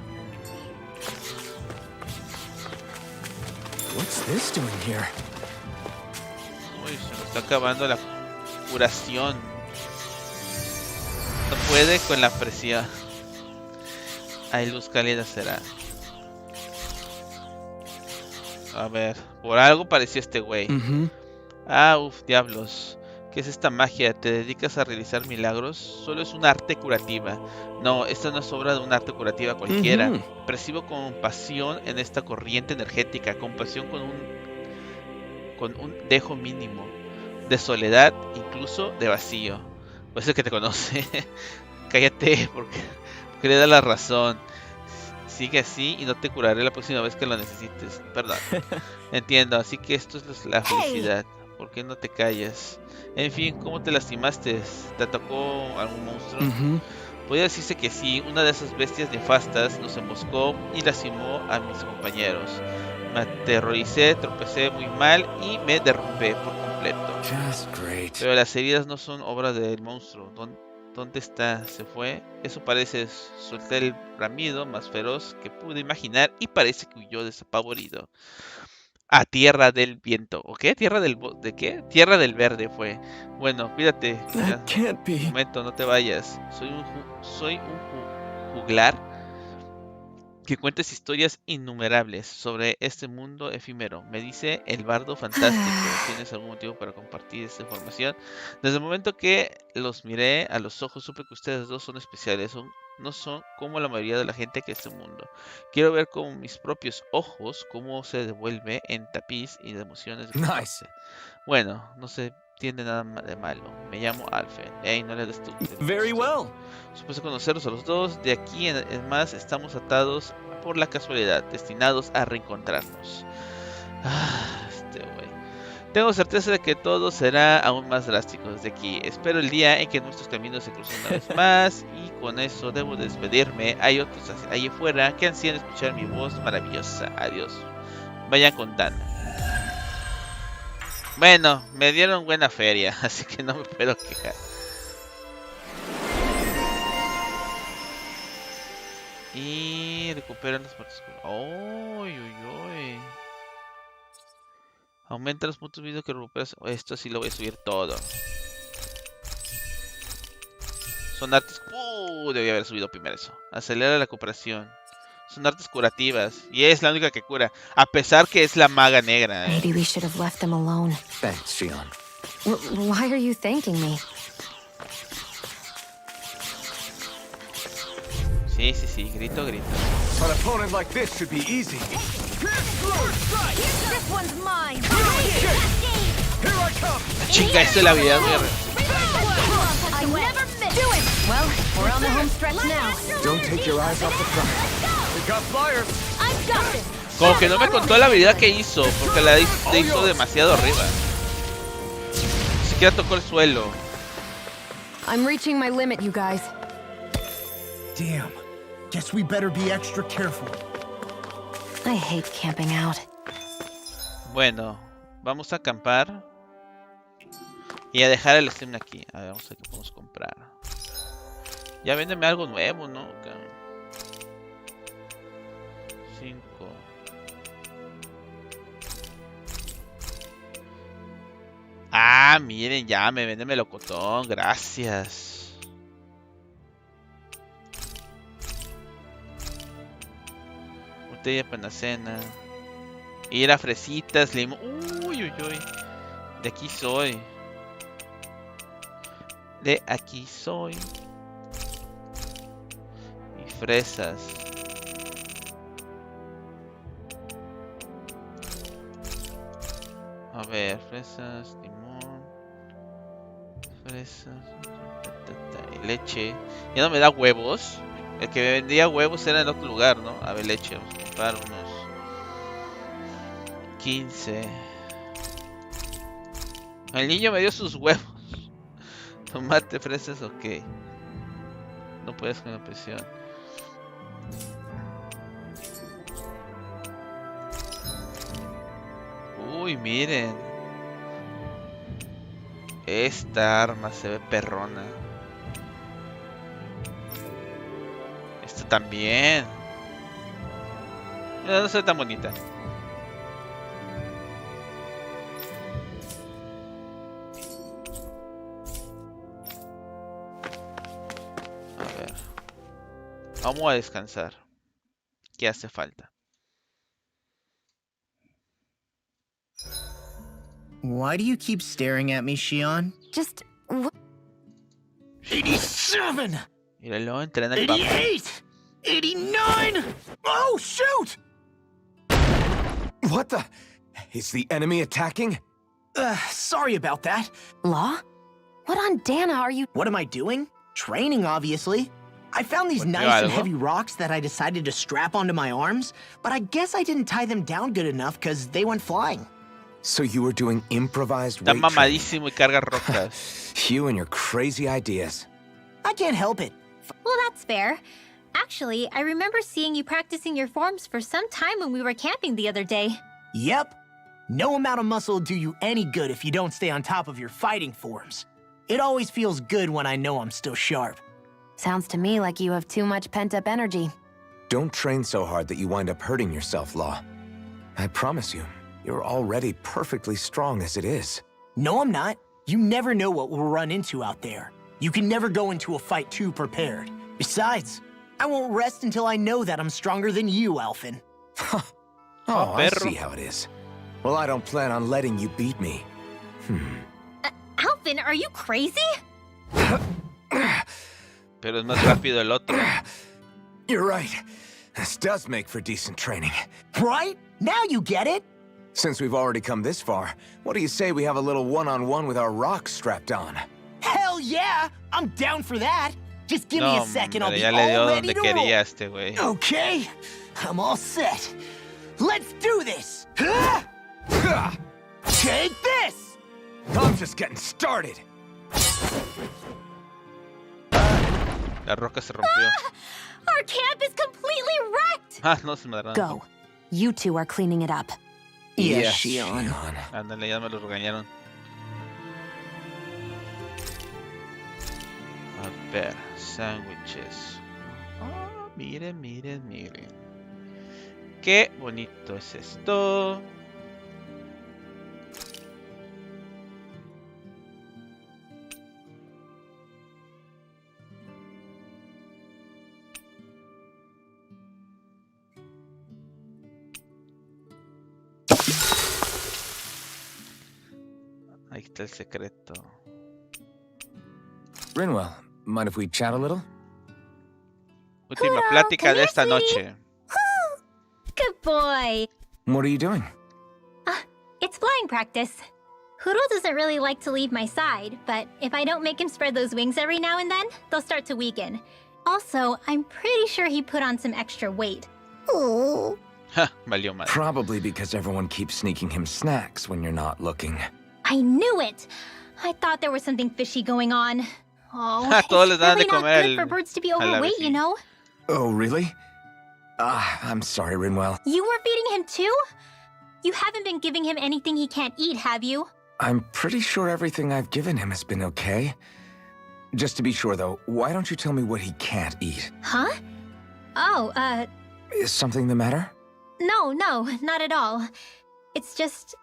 What's this doing here? Uy, se me está acabando la curación. No puede con la presión. Hay luz cálida será. A ver, por algo parecía este güey. Ah, uff, diablos. ¿Qué es esta magia? ¿Te dedicas a realizar milagros? Solo es un arte curativa. No, esta no es obra de un arte curativa cualquiera. Percibo compasión en esta corriente energética. Compasión con un dejo mínimo. De soledad, incluso de vacío. Pues es el que te conoce. Cállate, porque le da la razón. Sigue así y no te curaré la próxima vez que lo necesites. Perdón. Entiendo, así que esto es la felicidad. ¿Por qué no te callas? En fin, ¿cómo te lastimaste? ¿Te atacó algún monstruo? Podría decirse que sí, una de esas bestias nefastas nos emboscó y lastimó a mis compañeros. Me aterroricé, tropecé muy mal y me derrumbé por completo. Pero las heridas no son obra del monstruo. ¿Dónde está? ¿Se fue? Eso parece. Solté el bramido más feroz que pude imaginar y parece que huyó despavorido. A tierra del viento. ¿O qué? ¿Tierra del de qué? Tierra del verde fue. Bueno, cuídate. Un momento, no te vayas. Soy un juglar que cuentes historias innumerables sobre este mundo efímero. Me dice el bardo fantástico. ¿Tienes algún motivo para compartir esta información? Desde el momento que los miré a los ojos, supe que ustedes dos son especiales. No son como la mayoría de la gente que este mundo. Quiero ver con mis propios ojos cómo se devuelve en tapiz y de emociones. Nice. Bueno, no se tiene nada de malo. Me llamo Alphen. Ey, no le des tu. Very well. Supuse conocerlos a los dos. De aquí en más estamos atados por la casualidad, destinados a reencontrarnos. Este güey. Tengo certeza de que todo será aún más drástico desde aquí. Espero el día en que nuestros caminos se crucen una vez más. Y con eso debo despedirme. Hay otros ahí afuera que ansían escuchar mi voz maravillosa. Adiós. Vayan contando. Bueno, me dieron buena feria, así que no me puedo quejar. Y recuperan las partes. ¡Uy, uy, uy! Aumenta los puntos de vida que recuperas. Esto sí lo voy a subir todo. Son artes. Debí haber subido primero eso. Acelera la cooperación. Son artes curativas. Y es la única que cura. A pesar que es la maga negra. Maybe we should have left them alone. Thanks, Shionne. Why are you thanking me? Sí, sí, sí. Grito. An opponent like this should be easy. This one's mine. Here I come. Chinga, esto es la habilidad muy I never miss. Do it. Well, we're on the home stretch now. Don't take your eyes off the prize. We got flyers. I've got this. Como que no me contó la habilidad que hizo, porque la hizo demasiado arriba. Ni siquiera tocó el suelo. I'm reaching my limit, you guys. Damn. Guess we better be extra careful. I hate camping out. Bueno, vamos a acampar y a dejar el stream aquí. A ver, vamos a ver qué podemos comprar. Ya véndeme algo nuevo, ¿no? 5. Ah, miren, ya me vende melocotón, gracias. Botella panacena. Ir a fresitas, limón. Uy, uy, uy. De aquí soy. De aquí soy. Y fresas. A ver, fresas, limón. Fresas. Y leche. Ya no me da huevos. El que me vendía huevos era en otro lugar, ¿no? A ver, leche. Vamos a comprar unos 15. El niño me dio sus huevos. Tomate, fresas, ok. No puedes con la presión. Uy, miren. Esta arma se ve perrona. Esta también. No se ve tan bonita. A ver. Vamos a descansar. ¿Qué hace falta? Why do you keep staring at me, Shionne? Just... 87! Míralo, entrena el papo. 88! 89! Oh, shoot! What the? Is the enemy attacking? Sorry about that. Law? What on Dana are you... What am I doing? Training, obviously. I found these nice and heavy rocks that I decided to strap onto my arms, but I guess I didn't tie them down good enough because they went flying. So you were doing improvised Está weight mamadísimo y carga rocas. You and your crazy ideas. I can't help it. Well, that's fair. Actually, I remember seeing you practicing your forms for some time when we were camping the other day. Yep. No amount of muscle will do you any good if you don't stay on top of your fighting forms. It always feels good when I know I'm still sharp. Sounds to me like you have too much pent-up energy. Don't train so hard that you wind up hurting yourself, Law. I promise you, you're already perfectly strong as it is. No, I'm not. You never know what we'll run into out there. You can never go into a fight too prepared. Besides, I won't rest until I know that I'm stronger than you, Alphen. Oh, I see how it is. Well, I don't plan on letting you beat me. Alphen, are you crazy? Pero es más rápido el otro. You're right. This does make for decent training. Right? Now you get it? Since we've already come this far, what do you say we have a little one-on-one with our rocks strapped on? Hell yeah! I'm down for that! Just give me a second, I'll be ya le dio all ready donde to quería roll. este güey. Okay, I'm all set. Let's do this! Take this! I'm just getting started. La roca se rompió. Our camp is completely wrecked! Ah, no se me dará. Go. You two are cleaning it up. Yes, Shionne. Ándale, ya me lo regañaron. A ver, sándwiches. Oh, miren, miren, miren. Qué bonito es esto. Ahí está el secreto. Rinwell, mind if we chat a little? Última plática de esta noche. Good boy. What are you doing? It's flying practice. Huro doesn't really like to leave my side, but if I don't make him spread those wings every now and then, they'll start to weaken. Also, I'm pretty sure he put on some extra weight. Oh. Valió mal. Probably because everyone keeps sneaking him snacks when you're not looking. I knew it! I thought there was something fishy going on. Oh, Todos les it's dan really de not comer good for birds to be a la overweight, you know? Oh, really? I'm sorry, Rinwell. You were feeding him too? You haven't been giving him anything he can't eat, have you? I'm pretty sure everything I've given him has been okay. Just to be sure, though, why don't you tell me what he can't eat? Huh? Oh, Is something the matter? no, not at all. It's just,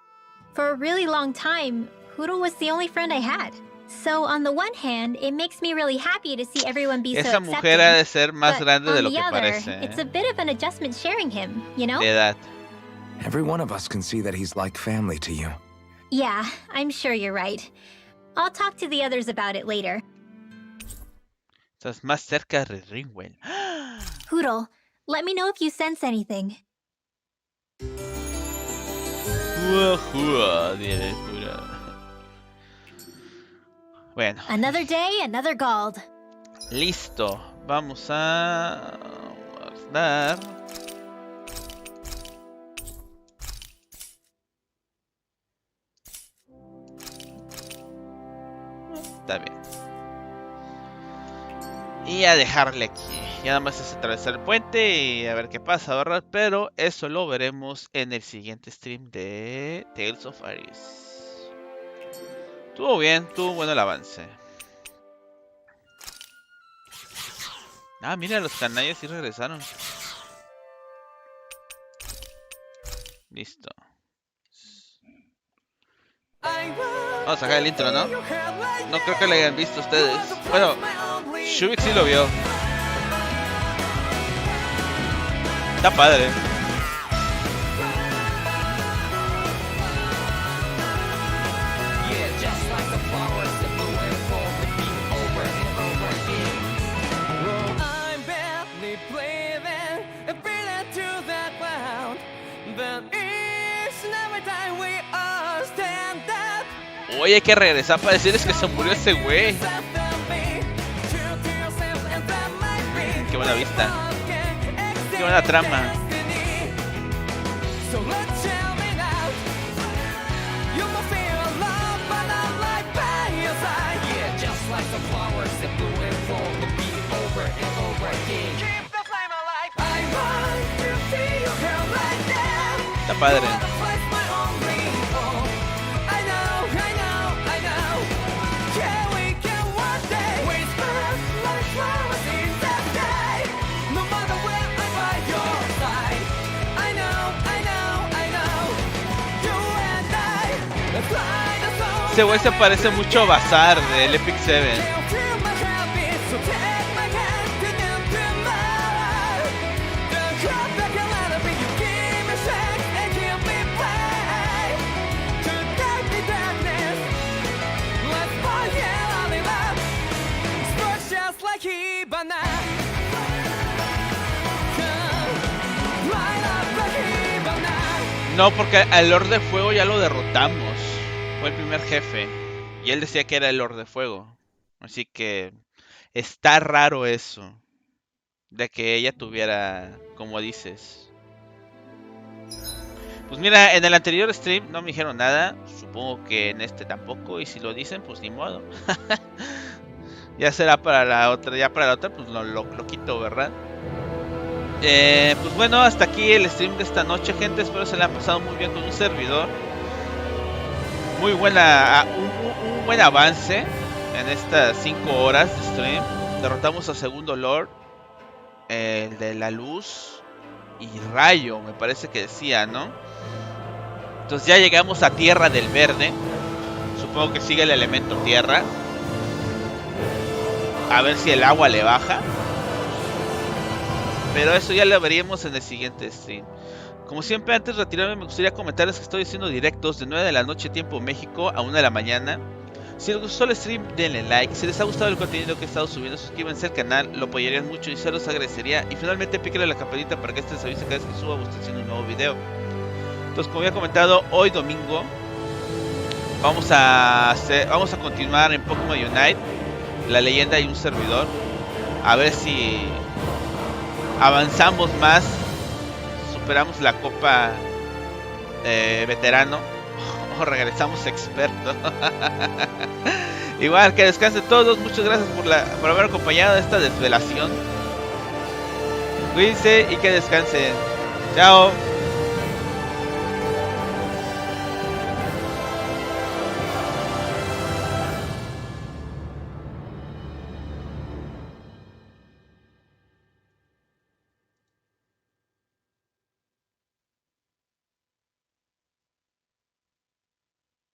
for a really long time, Huro was the only friend I had. So on the one hand, it makes me really happy to see everyone be so Esa accepting. mujer ha de ser más But grande de on lo the que other, parece. it's a bit of an adjustment sharing him, you know? De edad. Every one of us can see that he's like family to you. Yeah, I'm sure you're right. I'll talk to the others about it later. Estás más cerca de Ringwell. Poodle, let me know if you sense anything. Bueno. Another day, another gold. Listo. Vamos a guardar. Está bien. Y a dejarle aquí. Ya nada más es atravesar el puente y a ver qué pasa, ¿verdad? Pero eso lo veremos en el siguiente stream de Tales of Aries. Estuvo bien, estuvo bueno el avance. Ah, mira, los canallas sí regresaron. Listo. Vamos a sacar el intro, ¿no? No creo que lo hayan visto ustedes. Bueno, Shubik sí lo vio. Está padre. Oye, hay que regresar para decirles que se murió ese güey. Qué buena vista. Qué buena trama. Está padre. Ese güey se parece mucho a Bazar del Epic 7. No, porque al Lord de Fuego ya lo derrotamos. Fue el primer jefe. Y él decía que era el Lord de Fuego. Así que está raro eso. De que ella tuviera, como dices. Pues mira, en el anterior stream no me dijeron nada. Supongo que en este tampoco. Y si lo dicen, pues ni modo. Ya será para la otra. Ya para la otra, pues lo quito, ¿verdad? Pues bueno, hasta aquí el stream de esta noche, gente. Espero se la han pasado muy bien con un servidor. Muy buena, un buen avance en estas 5 horas de stream. Derrotamos a Segundo Lord, el de la luz y rayo, me parece que decía, ¿no? Entonces ya llegamos a Tierra del Verde. Supongo que sigue el elemento tierra. A ver si el agua le baja. Pero eso ya lo veríamos en el siguiente stream. Como siempre, antes de retirarme, me gustaría comentarles que estoy haciendo directos de 9 de la noche tiempo México a 1 de la mañana. Si les gustó el stream, denle like. Si les ha gustado el contenido que he estado subiendo, suscríbanse al canal, lo apoyarían mucho y se los agradecería. Y finalmente, píquenle la campanita para que este les avise cada vez que suba o esté haciendo un nuevo video. Entonces, como había comentado, hoy domingo vamos a continuar en Pokémon Unite, la leyenda y un servidor. A ver si avanzamos más, superamos la copa veterano o regresamos experto. Igual, que descansen todos. Muchas gracias por haber acompañado esta desvelación. Cuídense y que descansen. Chao.